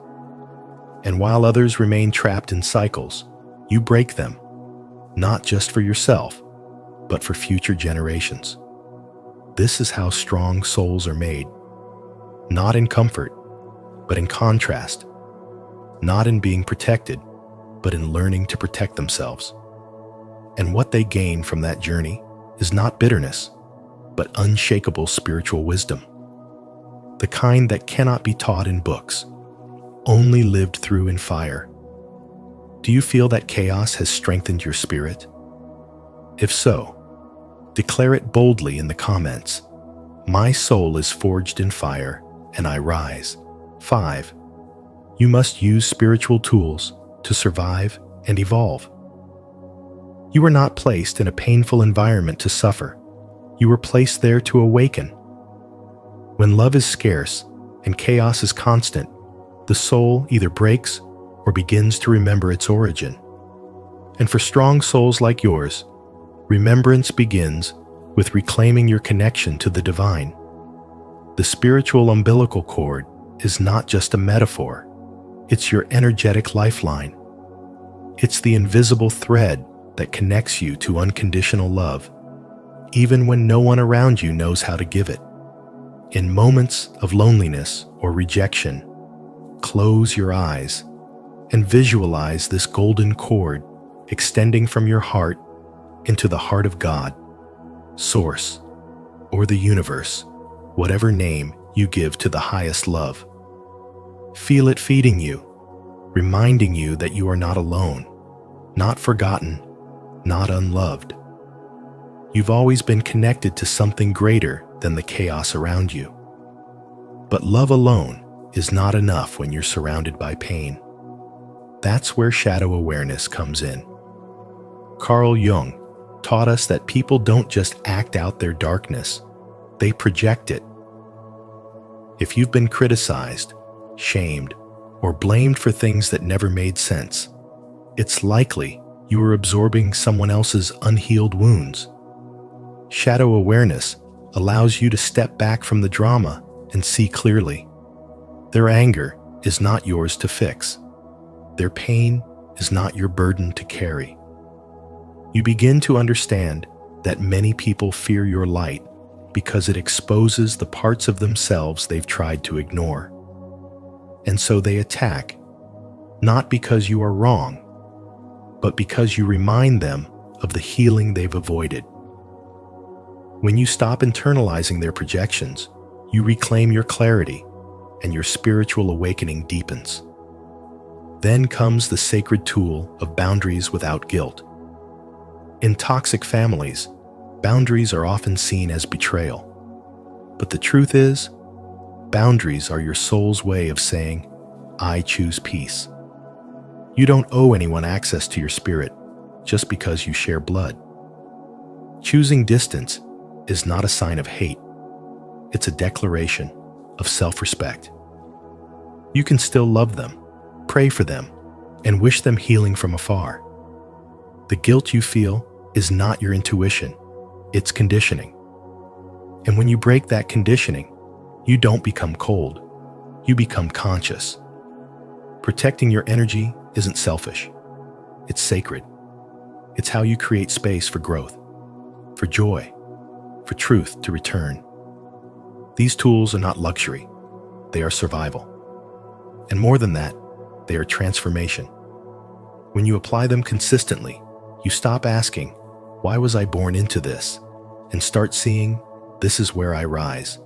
And while others remain trapped in cycles, you break them, not just for yourself, but for future generations. This is how strong souls are made. Not in comfort, but in contrast. Not in being protected, but in learning to protect themselves. And what they gain from that journey is not bitterness, but unshakable spiritual wisdom. The kind that cannot be taught in books, only lived through in fire. Do you feel that chaos has strengthened your spirit? If so, declare it boldly in the comments. My soul is forged in fire, and I rise. 5. You must use spiritual tools to survive and evolve. You were not placed in a painful environment to suffer. You were placed there to awaken. When love is scarce and chaos is constant, the soul either breaks or begins to remember its origin. And for strong souls like yours, remembrance begins with reclaiming your connection to the divine. The spiritual umbilical cord is not just a metaphor. It's your energetic lifeline. It's the invisible thread that connects you to unconditional love, even when no one around you knows how to give it. In moments of loneliness or rejection, close your eyes and visualize this golden cord extending from your heart into the heart of God, Source, or the universe, whatever name you give to the highest love. Feel it feeding you, reminding you that you are not alone, not forgotten, not unloved. You've always been connected to something greater than the chaos around you. But love alone is not enough when you're surrounded by pain. That's where shadow awareness comes in. Carl Jung taught us that people don't just act out their darkness, they project it. If you've been criticized, shamed, or blamed for things that never made sense, it's likely you are absorbing someone else's unhealed wounds. Shadow awareness allows you to step back from the drama and see clearly. Their anger is not yours to fix. Their pain is not your burden to carry. You begin to understand that many people fear your light because it exposes the parts of themselves they've tried to ignore. And so they attack, not because you are wrong, but because you remind them of the healing they've avoided. When you stop internalizing their projections, you reclaim your clarity, and your spiritual awakening deepens. Then comes the sacred tool of boundaries without guilt. In toxic families, boundaries are often seen as betrayal. But the truth is, boundaries are your soul's way of saying, I choose peace. You don't owe anyone access to your spirit just because you share blood. Choosing distance is not a sign of hate. It's a declaration of self-respect. You can still love them, pray for them, and wish them healing from afar. The guilt you feel is not your intuition, it's conditioning. And when you break that conditioning, you don't become cold, you become conscious. Protecting your energy isn't selfish, it's sacred. It's how you create space for growth, for joy, for truth to return. These tools are not luxury, they are survival. And more than that, they are transformation. When you apply them consistently, you stop asking, why was I born into this? And start seeing, this is where I rise.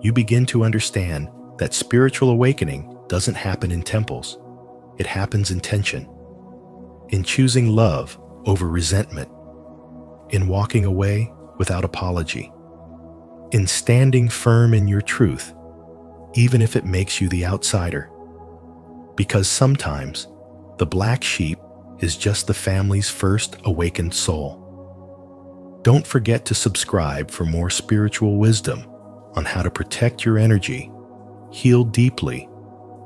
You begin to understand that spiritual awakening doesn't happen in temples. It happens in tension, in choosing love over resentment, in walking away without apology, in standing firm in your truth, even if it makes you the outsider. Because sometimes the black sheep is just the family's first awakened soul. Don't forget to subscribe for more spiritual wisdom on how to protect your energy, heal deeply,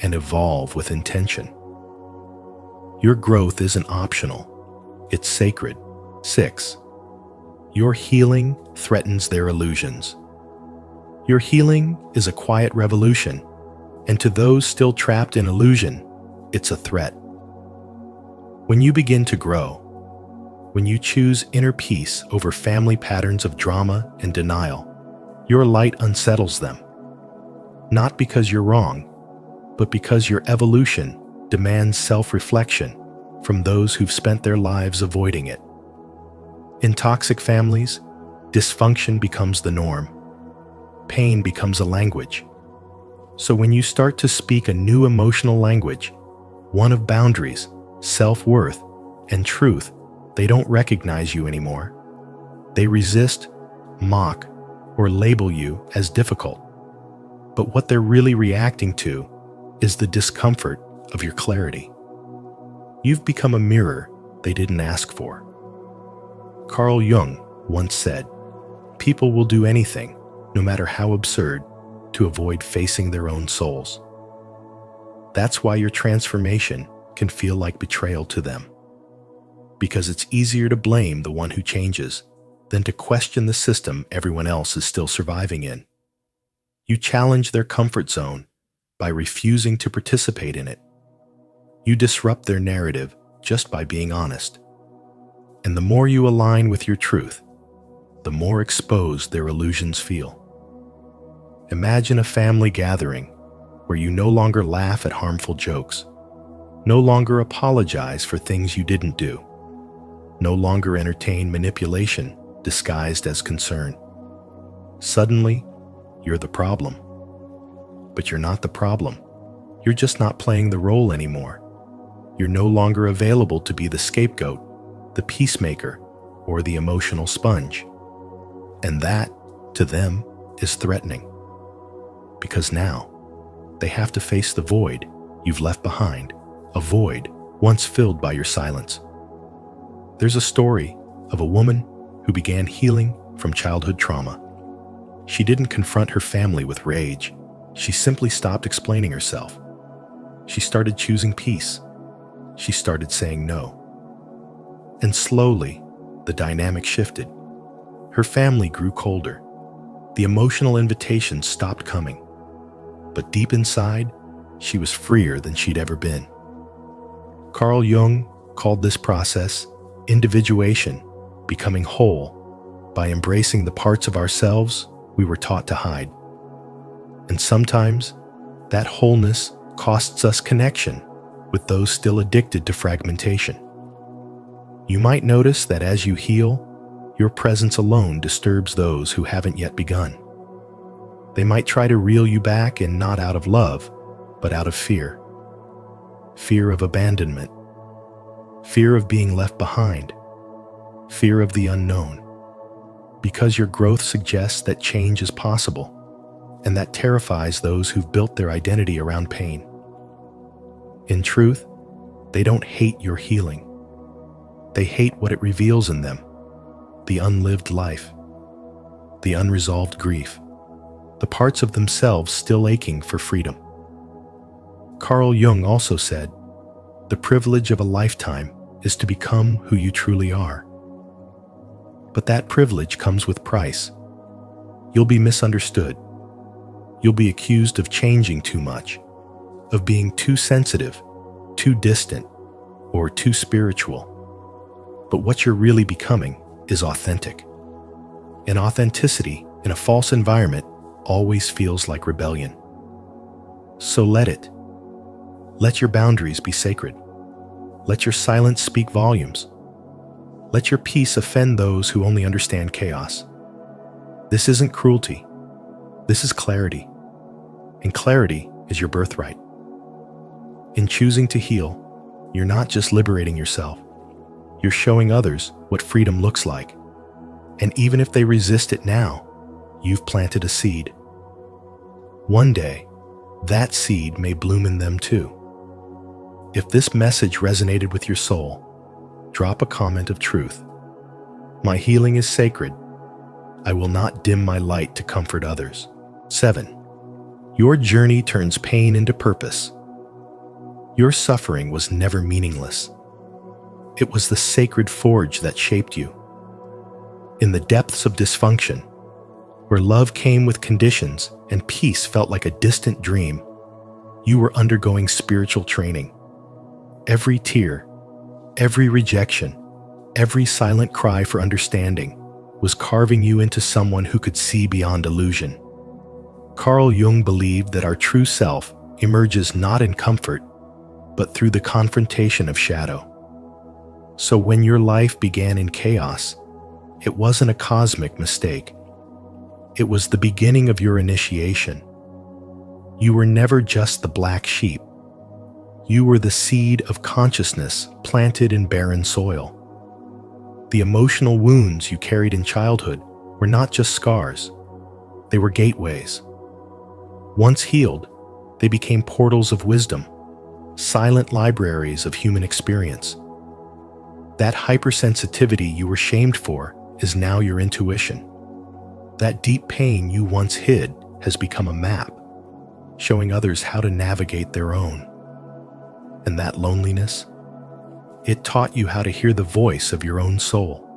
and evolve with intention. Your growth isn't optional. It's sacred. 6. Your healing threatens their illusions. Your healing is a quiet revolution, and to those still trapped in illusion, it's a threat. When you begin to grow, when you choose inner peace over family patterns of drama and denial, your light unsettles them. Not because you're wrong, but because your evolution demands self-reflection from those who've spent their lives avoiding it. In toxic families, dysfunction becomes the norm. Pain becomes a language. So when you start to speak a new emotional language, one of boundaries, self-worth, and truth, they don't recognize you anymore. They resist, mock, or label you as difficult. But what they're really reacting to is the discomfort of your clarity. You've become a mirror they didn't ask for. Carl Jung once said, "People will do anything, no matter how absurd, to avoid facing their own souls." That's why your transformation can feel like betrayal to them. Because it's easier to blame the one who changes than to question the system everyone else is still surviving in. You challenge their comfort zone by refusing to participate in it. You disrupt their narrative just by being honest. And the more you align with your truth, the more exposed their illusions feel. Imagine a family gathering where you no longer laugh at harmful jokes, no longer apologize for things you didn't do, no longer entertain manipulation disguised as concern. Suddenly, you're the problem. But you're not the problem. You're just not playing the role anymore. You're no longer available to be the scapegoat, the peacemaker, or the emotional sponge. And that, to them, is threatening. Because now, they have to face the void you've left behind, a void once filled by your silence. There's a story of a woman who began healing from childhood trauma. She didn't confront her family with rage. She simply stopped explaining herself. She started choosing peace. She started saying no. And slowly, the dynamic shifted. Her family grew colder. The emotional invitations stopped coming. But deep inside, she was freer than she'd ever been. Carl Jung called this process individuation, becoming whole, by embracing the parts of ourselves we were taught to hide. And sometimes, that wholeness costs us connection with those still addicted to fragmentation. You might notice that as you heal, your presence alone disturbs those who haven't yet begun. They might try to reel you back, and not out of love, but out of fear. Fear of abandonment. Fear of being left behind. Fear of the unknown. Because your growth suggests that change is possible, and that terrifies those who've built their identity around pain. In truth, they don't hate your healing. They hate what it reveals in them, the unlived life, the unresolved grief, the parts of themselves still aching for freedom. Carl Jung also said, "The privilege of a lifetime is to become who you truly are." But that privilege comes with price. You'll be misunderstood. You'll be accused of changing too much, of being too sensitive, too distant, or too spiritual. But what you're really becoming is authentic. And authenticity in a false environment always feels like rebellion. So let it. Let your boundaries be sacred. Let your silence speak volumes. Let your peace offend those who only understand chaos. This isn't cruelty. This is clarity. And clarity is your birthright. In choosing to heal, you're not just liberating yourself. You're showing others what freedom looks like. And even if they resist it now, you've planted a seed. One day, that seed may bloom in them too. If this message resonated with your soul, drop a comment of truth. My healing is sacred. I will not dim my light to comfort others. 7. Your journey turns pain into purpose. Your suffering was never meaningless. It was the sacred forge that shaped you. In the depths of dysfunction, where love came with conditions and peace felt like a distant dream, you were undergoing spiritual training. Every tear, every rejection, every silent cry for understanding was carving you into someone who could see beyond illusion. Carl Jung believed that our true self emerges not in comfort, but through the confrontation of shadow. So when your life began in chaos, it wasn't a cosmic mistake. It was the beginning of your initiation. You were never just the black sheep. You were the seed of consciousness planted in barren soil. The emotional wounds you carried in childhood were not just scars. They were gateways. Once healed, they became portals of wisdom, silent libraries of human experience. That hypersensitivity you were shamed for is now your intuition. That deep pain you once hid has become a map, showing others how to navigate their own. And that loneliness? It taught you how to hear the voice of your own soul.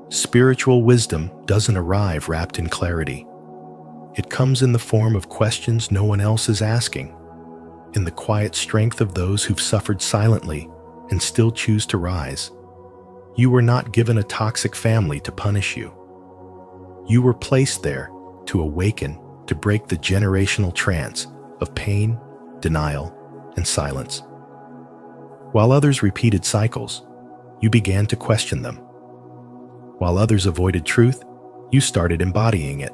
Spiritual wisdom doesn't arrive wrapped in clarity. It comes in the form of questions no one else is asking, in the quiet strength of those who've suffered silently and still choose to rise. You were not given a toxic family to punish you. You were placed there to awaken, to break the generational trance of pain, denial, and silence. While others repeated cycles, you began to question them. While others avoided truth, you started embodying it.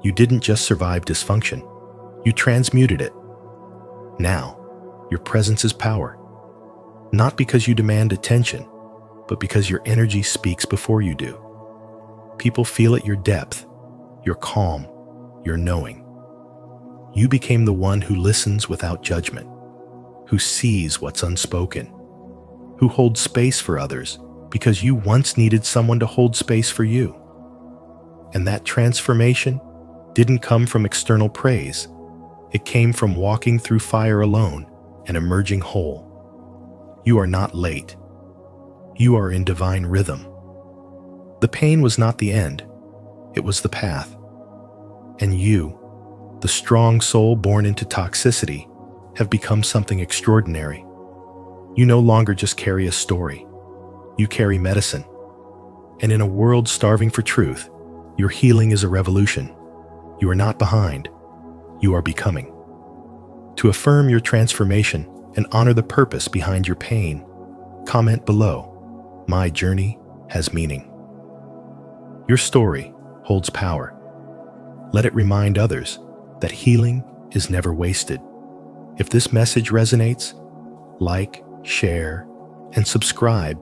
You didn't just survive dysfunction, you transmuted it. Now, your presence is power. Not because you demand attention, but because your energy speaks before you do. People feel at your depth, your calm, your knowing. You became the one who listens without judgment, who sees what's unspoken, who holds space for others because you once needed someone to hold space for you. And that transformation didn't come from external praise. It came from walking through fire alone and emerging whole. You are not late. You are in divine rhythm. The pain was not the end. It was the path. And you, the strong soul born into toxicity, have become something extraordinary. You no longer just carry a story. You carry medicine. And in a world starving for truth, your healing is a revolution. You are not behind. You are becoming. To affirm your transformation and honor the purpose behind your pain, comment below, "My journey has meaning." Your story holds power. Let it remind others that healing is never wasted. If this message resonates, like, share, and subscribe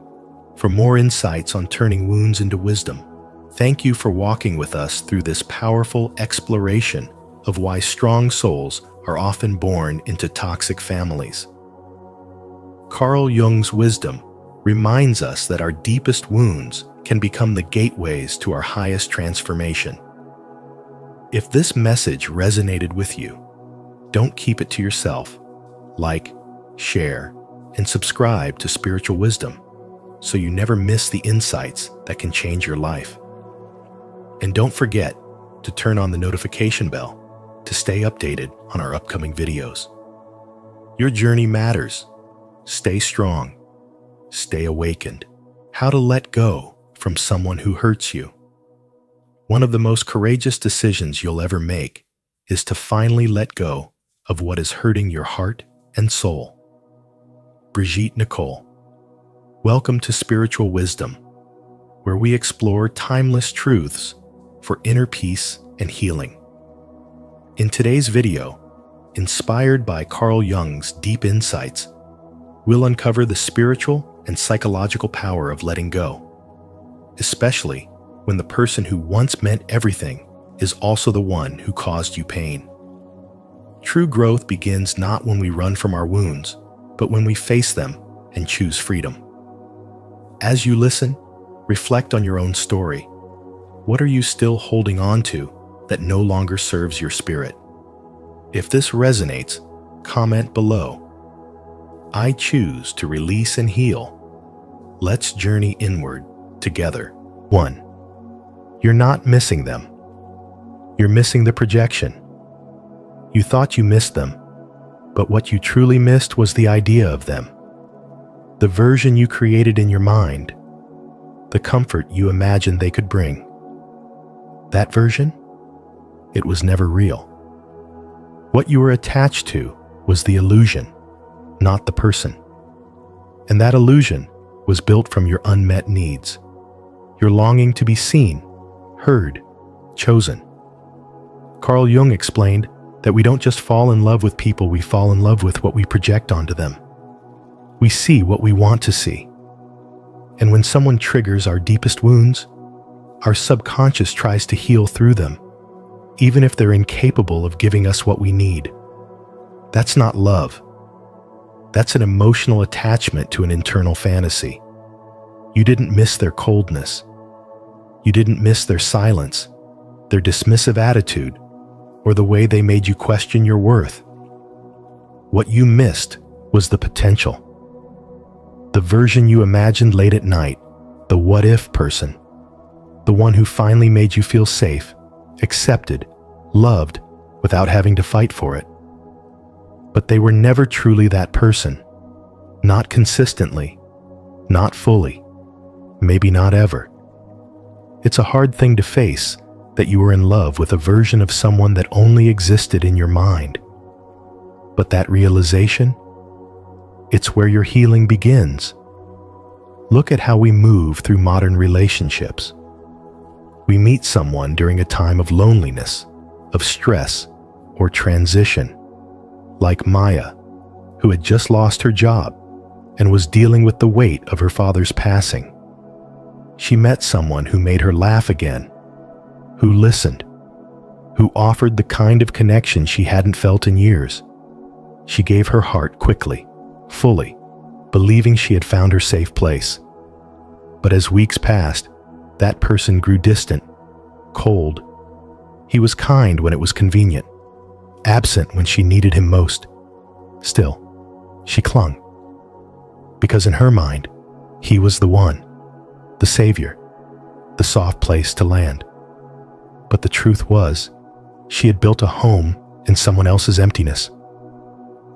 for more insights on turning wounds into wisdom. Thank you for walking with us through this powerful exploration of why strong souls are often born into toxic families. Carl Jung's wisdom reminds us that our deepest wounds can become the gateways to our highest transformation. If this message resonated with you, don't keep it to yourself. Like, share, and subscribe to Spiritual Wisdom so you never miss the insights that can change your life. And don't forget to turn on the notification bell to stay updated on our upcoming videos. Your journey matters. Stay strong. Stay awakened. How to let go from someone who hurts you. One of the most courageous decisions you'll ever make is to finally let go of what is hurting your heart and soul. Brigitte Nicole, welcome to Spiritual Wisdom, where we explore timeless truths for inner peace and healing. In today's video, inspired by Carl Jung's deep insights, we'll uncover the spiritual and psychological power of letting go, especially when the person who once meant everything is also the one who caused you pain. True growth begins not when we run from our wounds, but when we face them and choose freedom. As you listen, reflect on your own story. What are you still holding on to that no longer serves your spirit? If this resonates, comment below. I choose to release and heal. Let's journey inward together. 1. You're not missing them. You're missing the projection. You thought you missed them, but what you truly missed was the idea of them. The version you created in your mind, the comfort you imagined they could bring. That version? It was never real. What you were attached to was the illusion, not the person. And that illusion was built from your unmet needs, your longing to be seen, heard, chosen. Carl Jung explained that we don't just fall in love with people, we fall in love with what we project onto them. We see what we want to see. And when someone triggers our deepest wounds, our subconscious tries to heal through them, even if they're incapable of giving us what we need. That's not love. That's an emotional attachment to an internal fantasy. You didn't miss their coldness. You didn't miss their silence, their dismissive attitude, or the way they made you question your worth. What you missed was the potential. The version you imagined late at night, the what-if person, the one who finally made you feel safe, accepted, loved, without having to fight for it. But they were never truly that person. Not consistently, not fully, maybe not ever. It's a hard thing to face, that you were in love with a version of someone that only existed in your mind. But that realization, it's where your healing begins. Look at how we move through modern relationships. We meet someone during a time of loneliness, of stress, or transition, like Maya, who had just lost her job and was dealing with the weight of her father's passing. She met someone who made her laugh again, who listened, who offered the kind of connection she hadn't felt in years. She gave her heart quickly, fully, believing she had found her safe place. But as weeks passed, that person grew distant, cold. He was kind when it was convenient, absent when she needed him most. Still, she clung. Because in her mind, he was the one, the savior, the soft place to land. But the truth was, she had built a home in someone else's emptiness.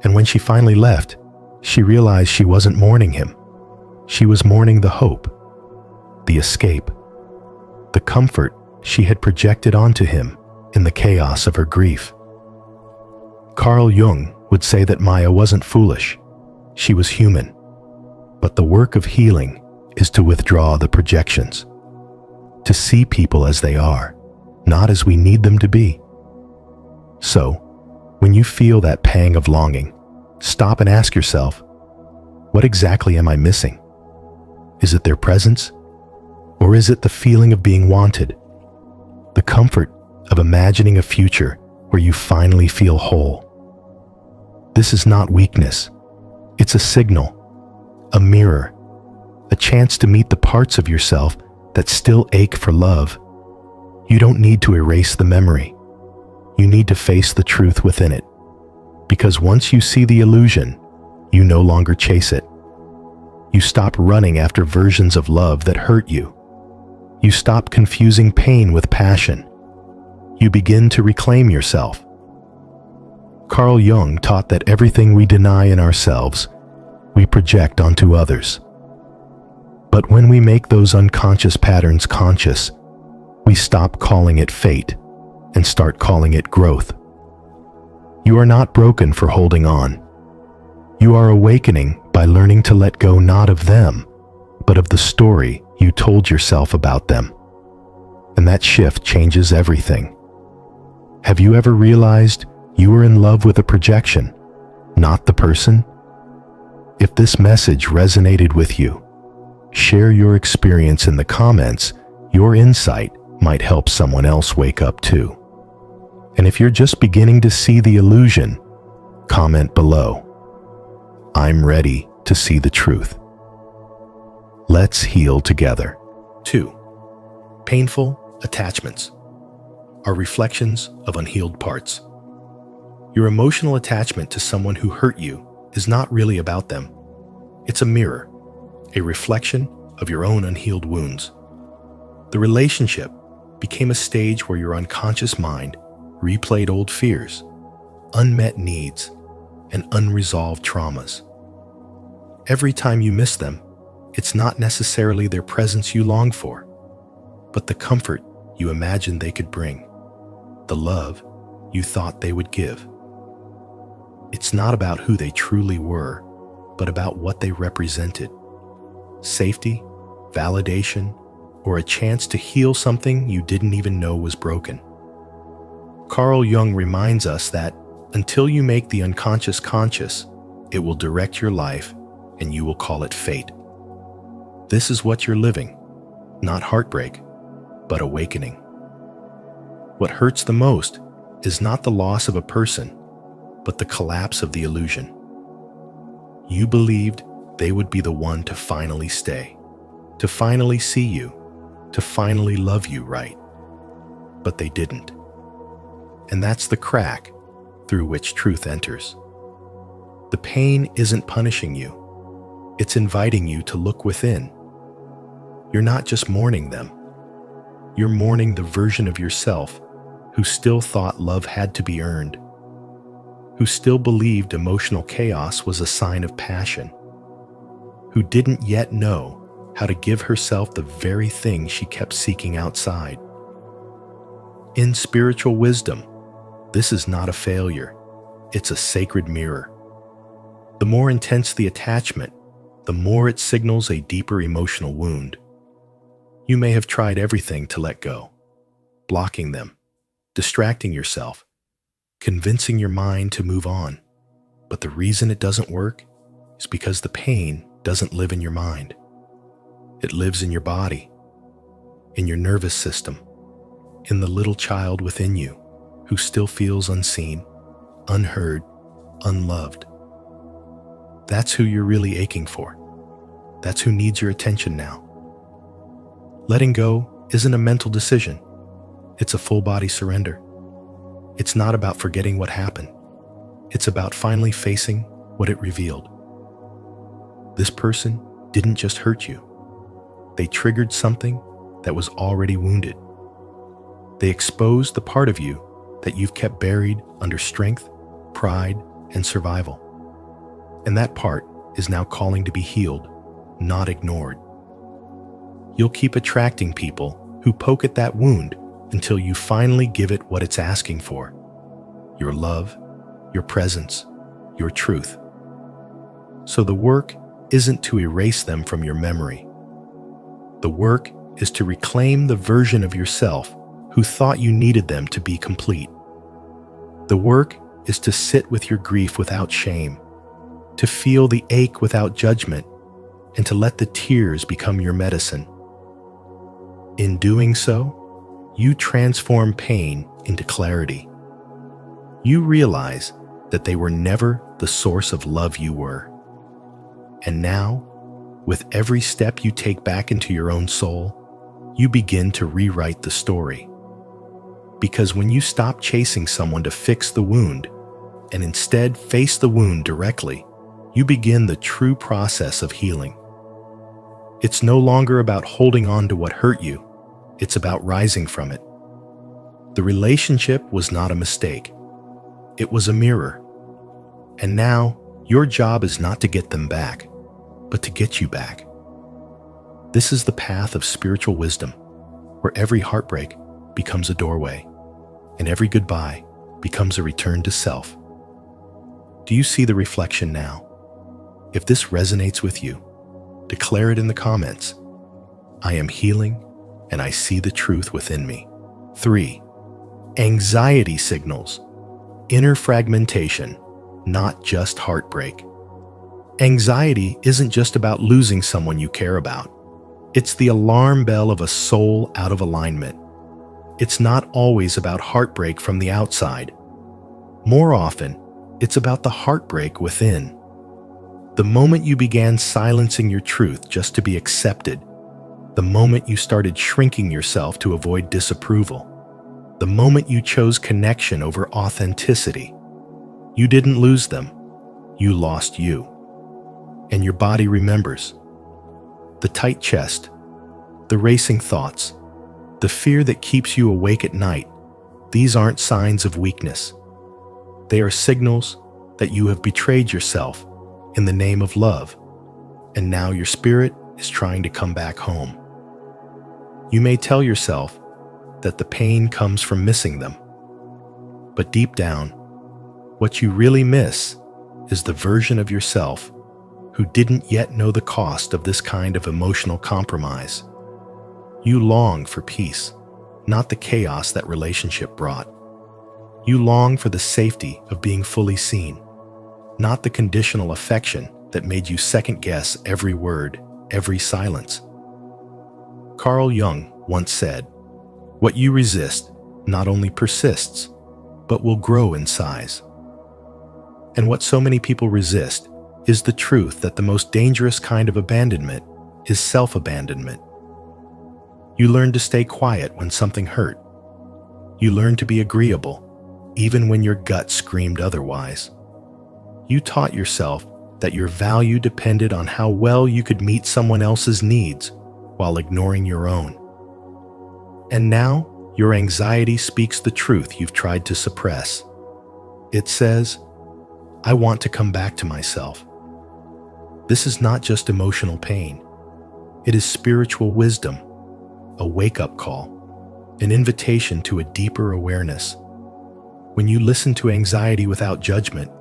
And when she finally left, she realized she wasn't mourning him. She was mourning the hope, the escape, the comfort she had projected onto him in the chaos of her grief. Carl Jung would say that Maya wasn't foolish. She was human. But the work of healing is to withdraw the projections, to see people as they are, not as we need them to be. So, when you feel that pang of longing, stop and ask yourself, what exactly am I missing? Is it their presence? Or is it the feeling of being wanted? The comfort of imagining a future where you finally feel whole? This is not weakness. It's a signal, a mirror, a chance to meet the parts of yourself that still ache for love. You don't need to erase the memory. You need to face the truth within it. Because once you see the illusion, you no longer chase it. You stop running after versions of love that hurt you. You stop confusing pain with passion. You begin to reclaim yourself. Carl Jung taught that everything we deny in ourselves, we project onto others. But when we make those unconscious patterns conscious, we stop calling it fate and start calling it growth. You are not broken for holding on. You are awakening by learning to let go not of them, but of the story you told yourself about them. And that shift changes everything. Have you ever realized you were in love with a projection, not the person? If this message resonated with you, share your experience in the comments. Your insight might help someone else wake up too. And if you're just beginning to see the illusion, comment below. I'm ready to see the truth. Let's heal together. 2. Painful attachments are reflections of unhealed parts. Your emotional attachment to someone who hurt you is not really about them. It's a mirror, a reflection of your own unhealed wounds. The relationship became a stage where your unconscious mind replayed old fears, unmet needs, and unresolved traumas. Every time you miss them, it's not necessarily their presence you long for, but the comfort you imagined they could bring, the love you thought they would give. It's not about who they truly were, but about what they represented. Safety, validation, or a chance to heal something you didn't even know was broken. Carl Jung reminds us that until you make the unconscious conscious, it will direct your life and you will call it fate. This is what you're living, not heartbreak, but awakening. What hurts the most is not the loss of a person, but the collapse of the illusion. You believed they would be the one to finally stay, to finally see you, to finally love you right. But they didn't. And that's the crack through which truth enters. The pain isn't punishing you. It's inviting you to look within. You're not just mourning them. You're mourning the version of yourself who still thought love had to be earned, who still believed emotional chaos was a sign of passion, who didn't yet know how to give herself the very thing she kept seeking outside. In spiritual wisdom, this is not a failure. It's a sacred mirror. The more intense the attachment, the more it signals a deeper emotional wound. You may have tried everything to let go, blocking them, distracting yourself, convincing your mind to move on. But the reason it doesn't work is because the pain doesn't live in your mind. It lives in your body, in your nervous system, in the little child within you who still feels unseen, unheard, unloved. That's who you're really aching for. That's who needs your attention now. Letting go isn't a mental decision. It's a full-body surrender. It's not about forgetting what happened. It's about finally facing what it revealed. This person didn't just hurt you. They triggered something that was already wounded. They exposed the part of you that you've kept buried under strength, pride, and survival. And that part is now calling to be healed, not ignored. You'll keep attracting people who poke at that wound until you finally give it what it's asking for: your love, your presence, your truth. So the work isn't to erase them from your memory. The work is to reclaim the version of yourself who thought you needed them to be complete. The work is to sit with your grief without shame, to feel the ache without judgment, and to let the tears become your medicine. In doing so, you transform pain into clarity. You realize that they were never the source of love you were. And now, with every step you take back into your own soul, you begin to rewrite the story. Because when you stop chasing someone to fix the wound and instead face the wound directly, you begin the true process of healing. It's no longer about holding on to what hurt you. It's about rising from it. The relationship was not a mistake. It was a mirror. And now, your job is not to get them back, but to get you back. This is the path of spiritual wisdom, where every heartbreak becomes a doorway, and every goodbye becomes a return to self. Do you see the reflection now? If this resonates with you, declare it in the comments. I am healing, and I see the truth within me. 3. Anxiety signals. Inner fragmentation, not just heartbreak. Anxiety isn't just about losing someone you care about. It's the alarm bell of a soul out of alignment. It's not always about heartbreak from the outside. More often, it's about the heartbreak within. The moment you began silencing your truth just to be accepted, the moment you started shrinking yourself to avoid disapproval, the moment you chose connection over authenticity, you didn't lose them. you lost you. And your body remembers. The tight chest, the racing thoughts, the fear that keeps you awake at night, these aren't signs of weakness. They are signals that you have betrayed yourself in the name of love, and now your spirit is trying to come back home. You may tell yourself that the pain comes from missing them, but deep down, what you really miss is the version of yourself who didn't yet know the cost of this kind of emotional compromise. You long for peace, not the chaos that relationship brought. You long for the safety of being fully seen, not the conditional affection that made you second-guess every word, every silence. Carl Jung once said, "What you resist not only persists, but will grow in size." And what so many people resist is the truth that the most dangerous kind of abandonment is self-abandonment. You learn to stay quiet when something hurt. You learn to be agreeable, even when your gut screamed otherwise. You taught yourself that your value depended on how well you could meet someone else's needs while ignoring your own. And now, your anxiety speaks the truth you've tried to suppress. It says, "I want to come back to myself." This is not just emotional pain. It is spiritual wisdom, a wake-up call, an invitation to a deeper awareness. When you listen to anxiety without judgment,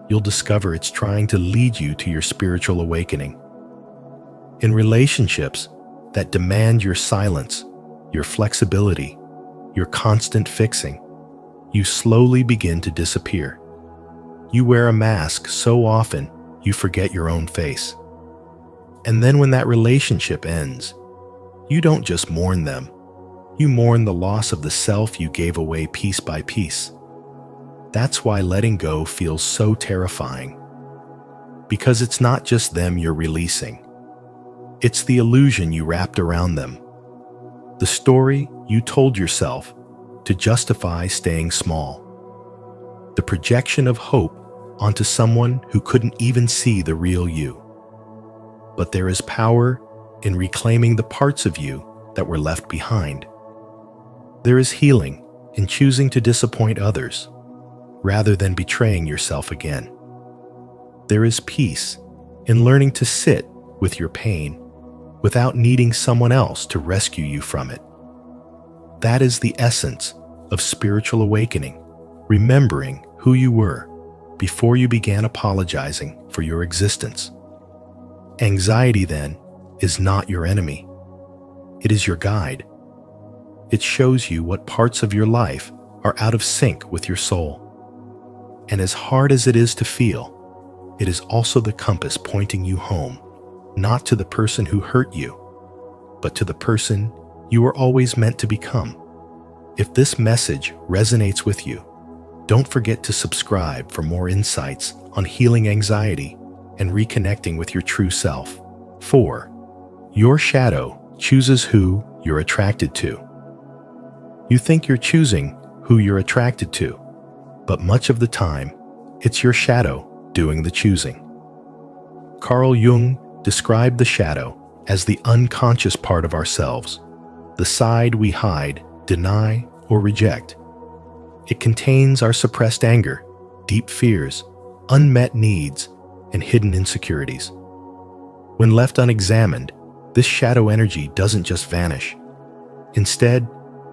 you'll discover it's trying to lead you to your spiritual awakening. In relationships that demand your silence, your flexibility, your constant fixing, you slowly begin to disappear. You wear a mask so often you forget your own face. And then when that relationship ends, you don't just mourn them, you mourn the loss of the self you gave away piece by piece. That's why letting go feels so terrifying. Because it's not just them you're releasing. It's the illusion you wrapped around them. The story you told yourself to justify staying small. The projection of hope onto someone who couldn't even see the real you. But there is power in reclaiming the parts of you that were left behind. There is healing in choosing to disappoint others rather than betraying yourself again. There is peace in learning to sit with your pain without needing someone else to rescue you from it. That is the essence of spiritual awakening, remembering who you were before you began apologizing for your existence. Anxiety, then, is not your enemy. It is your guide. It shows you what parts of your life are out of sync with your soul. And as hard as it is to feel, it is also the compass pointing you home, not to the person who hurt you, but to the person you were always meant to become. If this message resonates with you, don't forget to subscribe for more insights on healing anxiety and reconnecting with your true self. 4. Your shadow chooses who you're attracted to. You think you're choosing who you're attracted to, but much of the time, it's your shadow doing the choosing. Carl Jung described the shadow as the unconscious part of ourselves, the side we hide, deny, or reject. It contains our suppressed anger, deep fears, unmet needs, and hidden insecurities. When left unexamined, this shadow energy doesn't just vanish. Instead,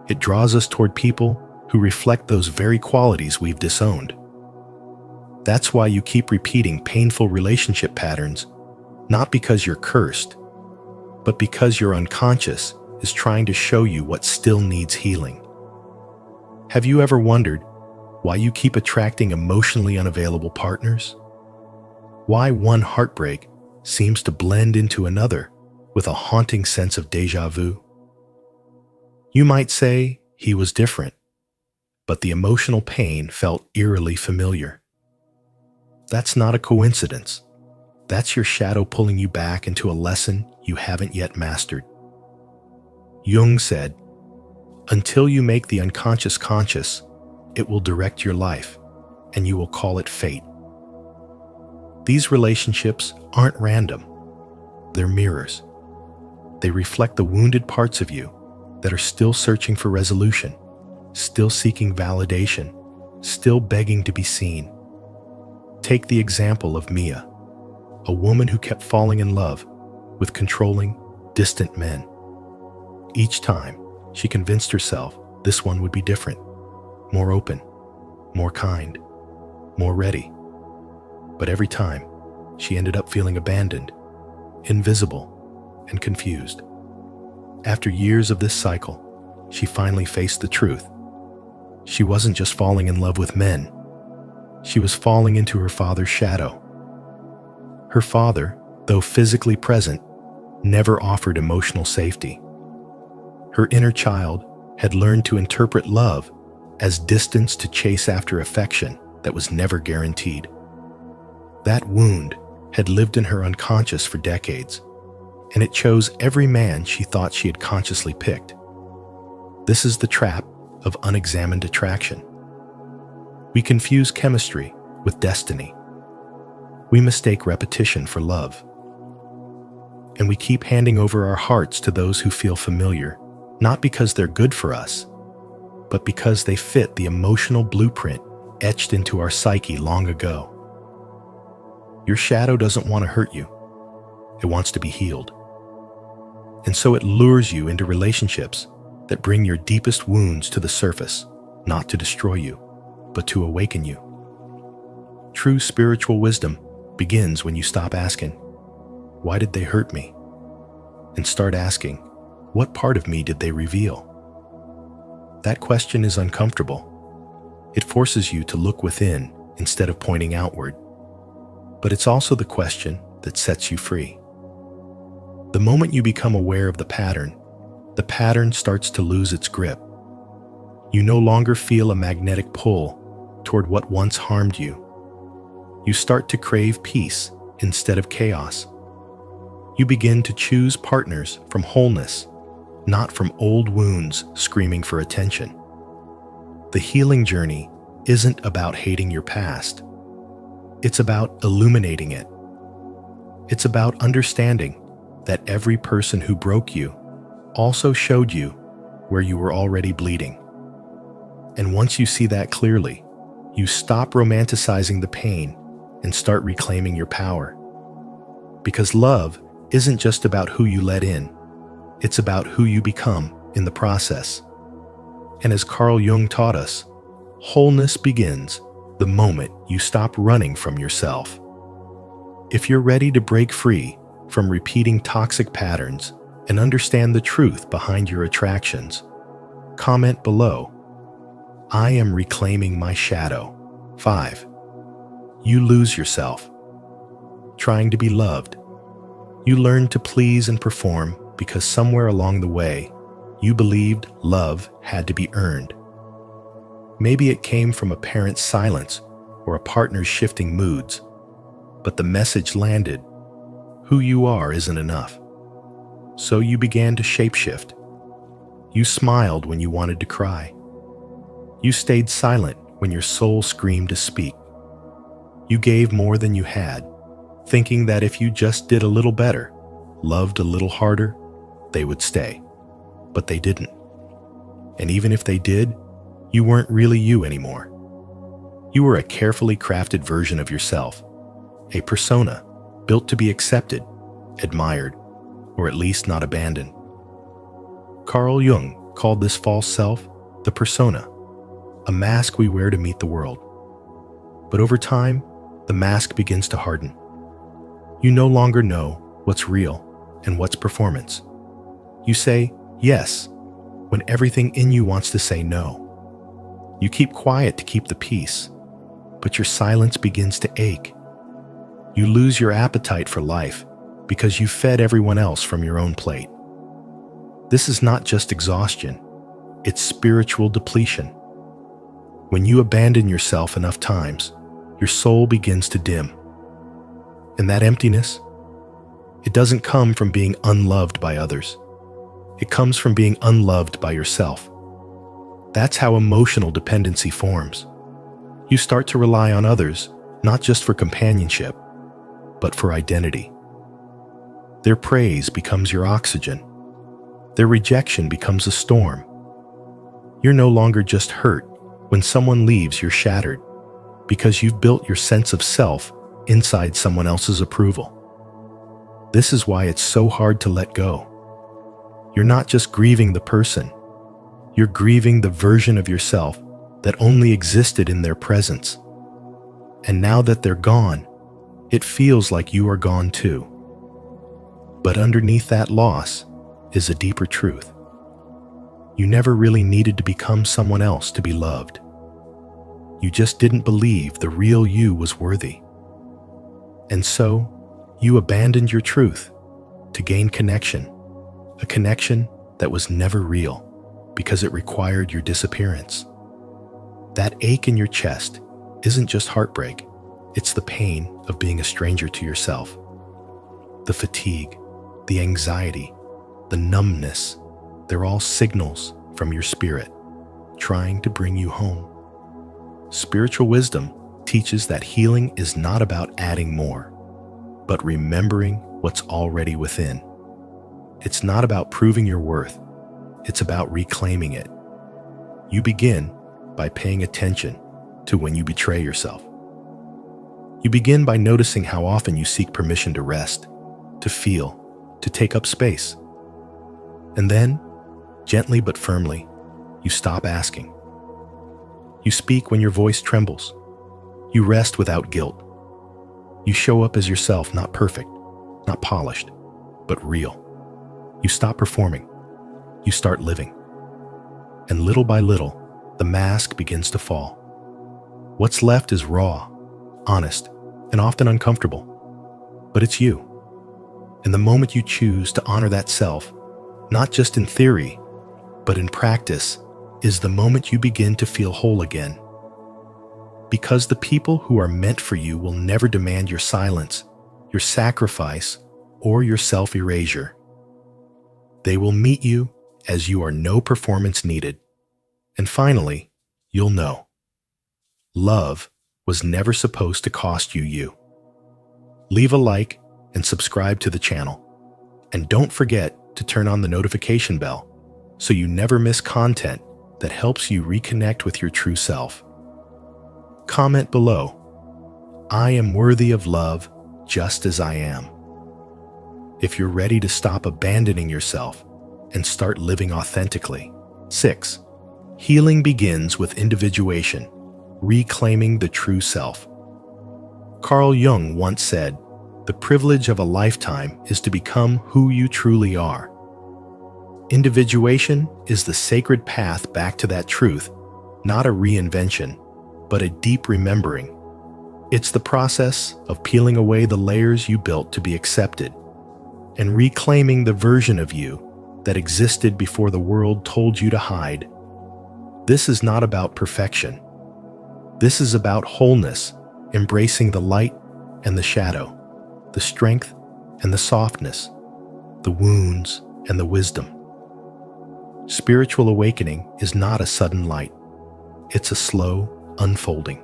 it draws us toward people who reflect those very qualities we've disowned. That's why you keep repeating painful relationship patterns, not because you're cursed, but because your unconscious is trying to show you what still needs healing. Have you ever wondered why you keep attracting emotionally unavailable partners? Why one heartbreak seems to blend into another with a haunting sense of déjà vu? You might say he was different, but the emotional pain felt eerily familiar. That's not a coincidence. That's your shadow pulling you back into a lesson you haven't yet mastered. Jung said, "Until you make the unconscious conscious, it will direct your life, and you will call it fate." These relationships aren't random. They're mirrors. They reflect the wounded parts of you that are still searching for resolution, still seeking validation, still begging to be seen. Take the example of Mia, a woman who kept falling in love with controlling, distant men. Each time, she convinced herself this one would be different, more open, more kind, more ready. But every time, she ended up feeling abandoned, invisible, and confused. After years of this cycle, she finally faced the truth. She wasn't just falling in love with men. She was falling into her father's shadow. Her father, though physically present, never offered emotional safety. Her inner child had learned to interpret love as distance to chase after affection that was never guaranteed. That wound had lived in her unconscious for decades, and it chose every man she thought she had consciously picked. This is the trap of unexamined attraction. We confuse chemistry with destiny. We mistake repetition for love. And we keep handing over our hearts to those who feel familiar, not because they're good for us, but because they fit the emotional blueprint etched into our psyche long ago. Your shadow doesn't want to hurt you. It wants to be healed. And so it lures you into relationships that bring your deepest wounds to the surface, not to destroy you, but to awaken you. True spiritual wisdom begins when you stop asking, "Why did they hurt me?" and start asking, "What part of me did they reveal?" That question is uncomfortable. It forces you to look within instead of pointing outward. But it's also the question that sets you free. The moment you become aware of the pattern starts to lose its grip. You no longer feel a magnetic pull toward what once harmed you. You start to crave peace instead of chaos. You begin to choose partners from wholeness, not from old wounds screaming for attention. The healing journey isn't about hating your past. It's about illuminating it. It's about understanding that every person who broke you also showed you where you were already bleeding. And once you see that clearly, you stop romanticizing the pain and start reclaiming your power. Because love isn't just about who you let in, it's about who you become in the process. And as Carl Jung taught us, wholeness begins the moment you stop running from yourself. If you're ready to break free from repeating toxic patterns and understand the truth behind your attractions, comment below. I am reclaiming my shadow. 5. You lose yourself. Trying to be loved. You learn to please and perform because somewhere along the way, you believed love had to be earned. Maybe it came from a parent's silence or a partner's shifting moods, but the message landed: who you are isn't enough. So you began to shapeshift. You smiled when you wanted to cry. You stayed silent when your soul screamed to speak. You gave more than you had, thinking that if you just did a little better, loved a little harder, they would stay. But they didn't. And even if they did, you weren't really you anymore. You were a carefully crafted version of yourself, a persona built to be accepted, admired, or at least not abandoned. Carl Jung called this false self the persona, a mask we wear to meet the world. But over time, the mask begins to harden. You no longer know what's real and what's performance. You say yes when everything in you wants to say no. You keep quiet to keep the peace, but your silence begins to ache. You lose your appetite for life because you fed everyone else from your own plate. This is not just exhaustion, it's spiritual depletion. When you abandon yourself enough times, your soul begins to dim. And that emptiness, it doesn't come from being unloved by others. It comes from being unloved by yourself. That's how emotional dependency forms. You start to rely on others, not just for companionship, but for identity. Their praise becomes your oxygen. Their rejection becomes a storm. You're no longer just hurt. When someone leaves, you're shattered because you've built your sense of self inside someone else's approval. This is why it's so hard to let go. You're not just grieving the person. You're grieving the version of yourself that only existed in their presence. And now that they're gone, it feels like you are gone too. But underneath that loss is a deeper truth. You never really needed to become someone else to be loved. You just didn't believe the real you was worthy. And so, you abandoned your truth to gain connection, a connection that was never real because it required your disappearance. That ache in your chest isn't just heartbreak, it's the pain of being a stranger to yourself. The fatigue, the anxiety, the numbness, they're all signals from your spirit trying to bring you home. Spiritual wisdom teaches that healing is not about adding more, but remembering what's already within. It's not about proving your worth, it's about reclaiming it. You begin by paying attention to when you betray yourself. You begin by noticing how often you seek permission to rest, to feel, to take up space. And then, gently but firmly, you stop asking. You speak when your voice trembles. You rest without guilt. You show up as yourself, not perfect, not polished, but real. You stop performing. You start living. And little by little, the mask begins to fall. What's left is raw, honest, and often uncomfortable. But it's you. And the moment you choose to honor that self, not just in theory, but in practice, is the moment you begin to feel whole again. Because the people who are meant for you will never demand your silence, your sacrifice, or your self-erasure. They will meet you as you are, no performance needed. And finally, you'll know. Love was never supposed to cost you you. Leave a like and subscribe to the channel. And don't forget to turn on the notification bell so you never miss content that helps you reconnect with your true self. Comment below, I am worthy of love just as I am. If you're ready to stop abandoning yourself and start living authentically. 6. Healing begins with individuation, reclaiming the true self. Carl Jung once said, "The privilege of a lifetime is to become who you truly are." Individuation is the sacred path back to that truth, not a reinvention, but a deep remembering. It's the process of peeling away the layers you built to be accepted and reclaiming the version of you that existed before the world told you to hide. This is not about perfection. This is about wholeness, embracing the light and the shadow, the strength and the softness, the wounds and the wisdom. Spiritual awakening is not a sudden light. It's a slow unfolding.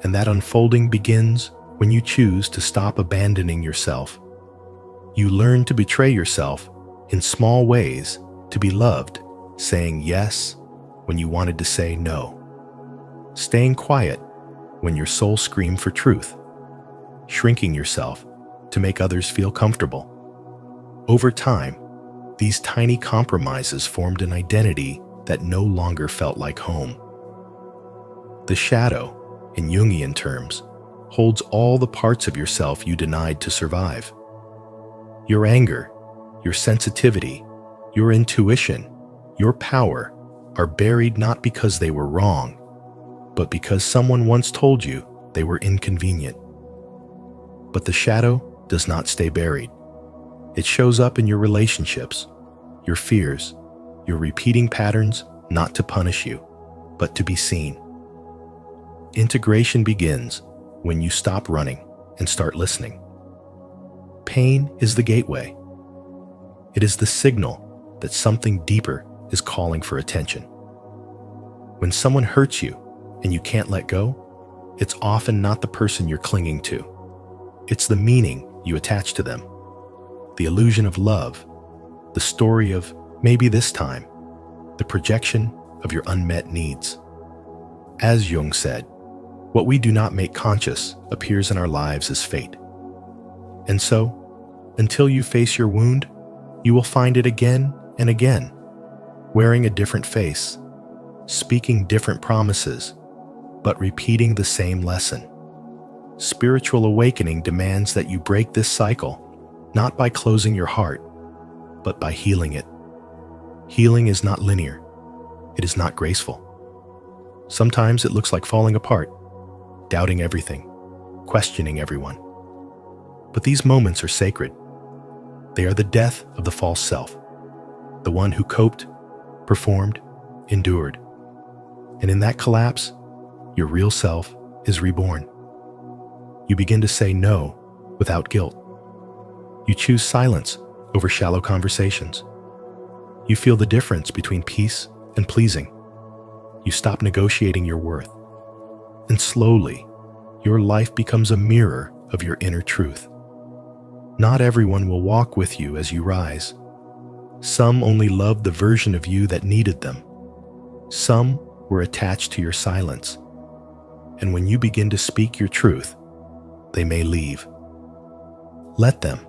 And that unfolding begins when you choose to stop abandoning yourself. You learn to betray yourself in small ways to be loved, saying yes when you wanted to say no, staying quiet when your soul screamed for truth, shrinking yourself to make others feel comfortable. Over time, these tiny compromises formed an identity that no longer felt like home. The shadow, in Jungian terms, holds all the parts of yourself you denied to survive. Your anger, your sensitivity, your intuition, your power are buried not because they were wrong, but because someone once told you they were inconvenient. But the shadow does not stay buried. It shows up in your relationships, your fears, your repeating patterns, not to punish you, but to be seen. Integration begins when you stop running and start listening. Pain is the gateway. It is the signal that something deeper is calling for attention. When someone hurts you and you can't let go, it's often not the person you're clinging to. It's the meaning you attach to them, the illusion of love, the story of maybe this time, the projection of your unmet needs. As Jung said, what we do not make conscious appears in our lives as fate. And so, until you face your wound, you will find it again and again, wearing a different face, speaking different promises, but repeating the same lesson. Spiritual awakening demands that you break this cycle, not by closing your heart, but by healing it. Healing is not linear. It is not graceful. Sometimes it looks like falling apart, doubting everything, questioning everyone. But these moments are sacred. They are the death of the false self, the one who coped, performed, endured. And in that collapse, your real self is reborn. You begin to say no without guilt. You choose silence over shallow conversations. You feel the difference between peace and pleasing. You stop negotiating your worth. And slowly, your life becomes a mirror of your inner truth. Not everyone will walk with you as you rise. Some only loved the version of you that needed them. Some were attached to your silence. And when you begin to speak your truth, they may leave. Let them.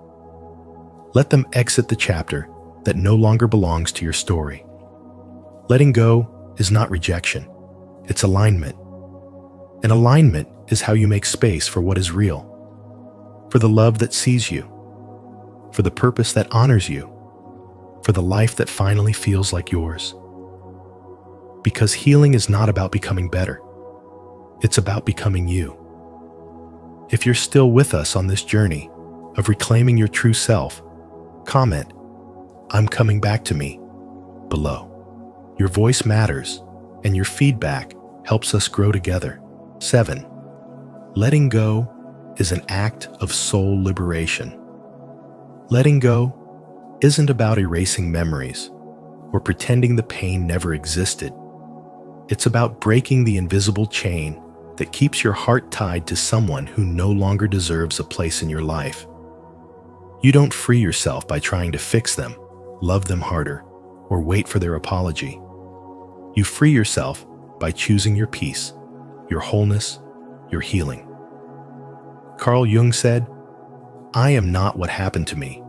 Let them exit the chapter that no longer belongs to your story. Letting go is not rejection, it's alignment. And alignment is how you make space for what is real, for the love that sees you, for the purpose that honors you, for the life that finally feels like yours. Because healing is not about becoming better, it's about becoming you. If you're still with us on this journey of reclaiming your true self, comment, "I'm coming back to me," below. Your voice matters, and your feedback helps us grow together. 7. Letting go is an act of soul liberation. Letting go isn't about erasing memories or pretending the pain never existed. It's about breaking the invisible chain that keeps your heart tied to someone who no longer deserves a place in your life. You don't free yourself by trying to fix them, love them harder, or wait for their apology. You free yourself by choosing your peace, your wholeness, your healing. Carl Jung said, "I am not what happened to me.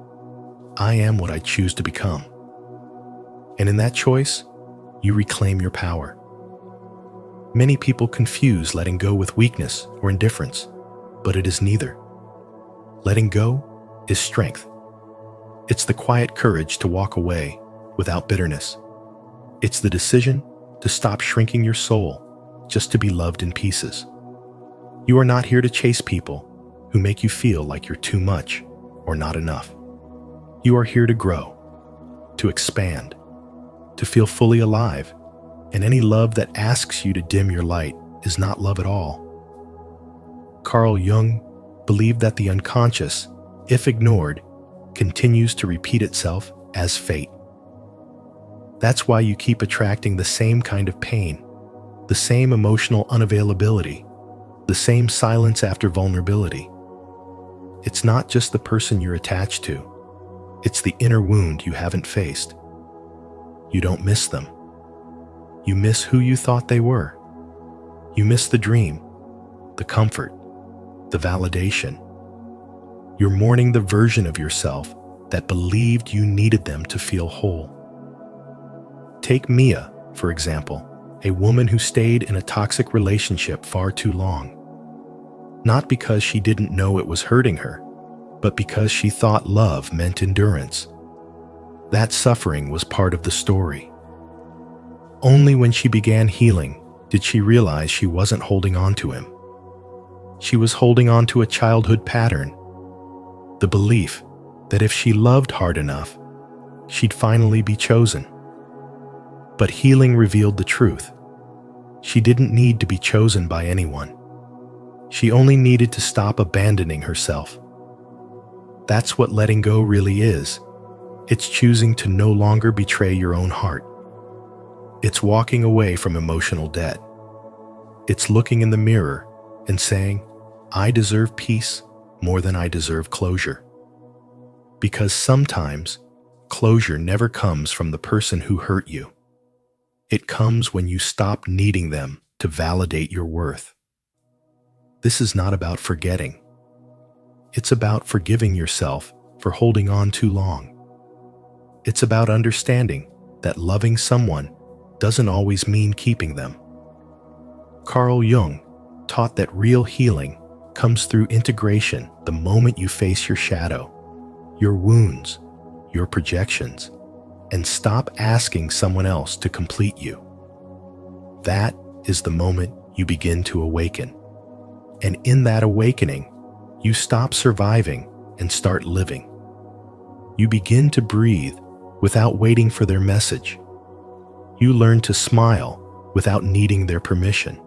I am what I choose to become." And in that choice, you reclaim your power. Many people confuse letting go with weakness or indifference, but it is neither. Letting go is strength. It's the quiet courage to walk away without bitterness. It's the decision to stop shrinking your soul just to be loved in pieces. You are not here to chase people who make you feel like you're too much or not enough. You are here to grow, to expand, to feel fully alive, and any love that asks you to dim your light is not love at all. Carl Jung believed that the unconscious, if ignored, continues to repeat itself as fate. That's why you keep attracting the same kind of pain, the same emotional unavailability, the same silence after vulnerability. It's not just the person you're attached to, it's the inner wound you haven't faced. You don't miss them. You miss who you thought they were. You miss the dream, the comfort, the validation. You're mourning the version of yourself that believed you needed them to feel whole. Take Mia, for example, a woman who stayed in a toxic relationship far too long. Not because she didn't know it was hurting her, but because she thought love meant endurance. That suffering was part of the story. Only when she began healing did she realize she wasn't holding on to him. She was holding on to a childhood pattern, the belief that if she loved hard enough, she'd finally be chosen. But healing revealed the truth. She didn't need to be chosen by anyone. She only needed to stop abandoning herself. That's what letting go really is. It's choosing to no longer betray your own heart. It's walking away from emotional debt. It's looking in the mirror and saying, "I deserve peace, more than I deserve closure. Because sometimes closure never comes from the person who hurt you. It comes when you stop needing them to validate your worth. This is not about forgetting. It's about forgiving yourself for holding on too long. It's about understanding that loving someone doesn't always mean keeping them. Carl Jung taught that real healing comes through integration the moment you face your shadow, your wounds, your projections, and stop asking someone else to complete you. That is the moment you begin to awaken. And in that awakening, you stop surviving and start living. You begin to breathe without waiting for their message. You learn to smile without needing their permission.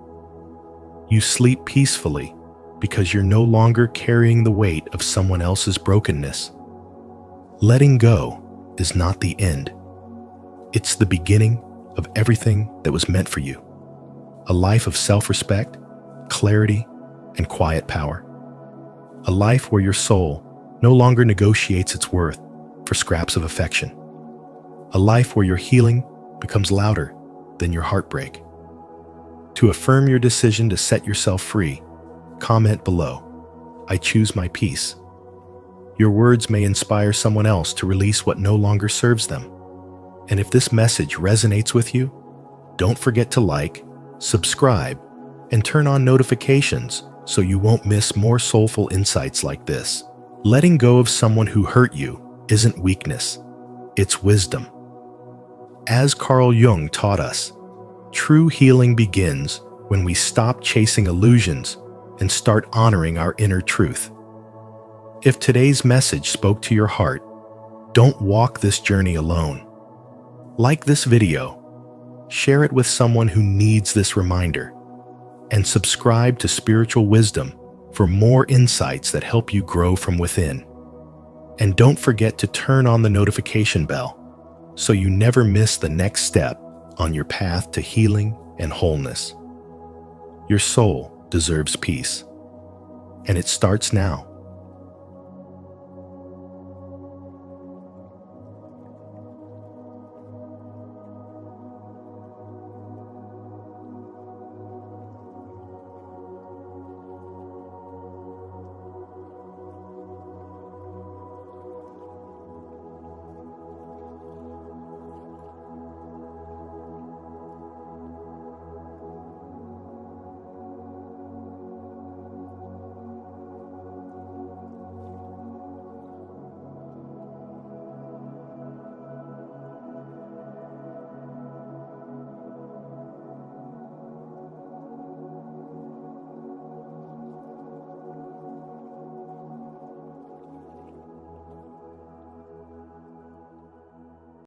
You sleep peacefully because you're no longer carrying the weight of someone else's brokenness. Letting go is not the end. It's the beginning of everything that was meant for you. A life of self-respect, clarity, and quiet power. A life where your soul no longer negotiates its worth for scraps of affection. A life where your healing becomes louder than your heartbreak. To affirm your decision to set yourself free, comment below, "I choose my peace." Your words may inspire someone else to release what no longer serves them. And if this message resonates with you, don't forget to like, subscribe, and turn on notifications so you won't miss more soulful insights like this. Letting go of someone who hurt you isn't weakness, it's wisdom. As Carl Jung taught us, true healing begins when we stop chasing illusions and start honoring our inner truth. If today's message spoke to your heart, don't walk this journey alone. Like this video, share it with someone who needs this reminder, and subscribe to Spiritual Wisdom for more insights that help you grow from within. And don't forget to turn on the notification bell so you never miss the next step on your path to healing and wholeness. Your soul deserves peace, and it starts now.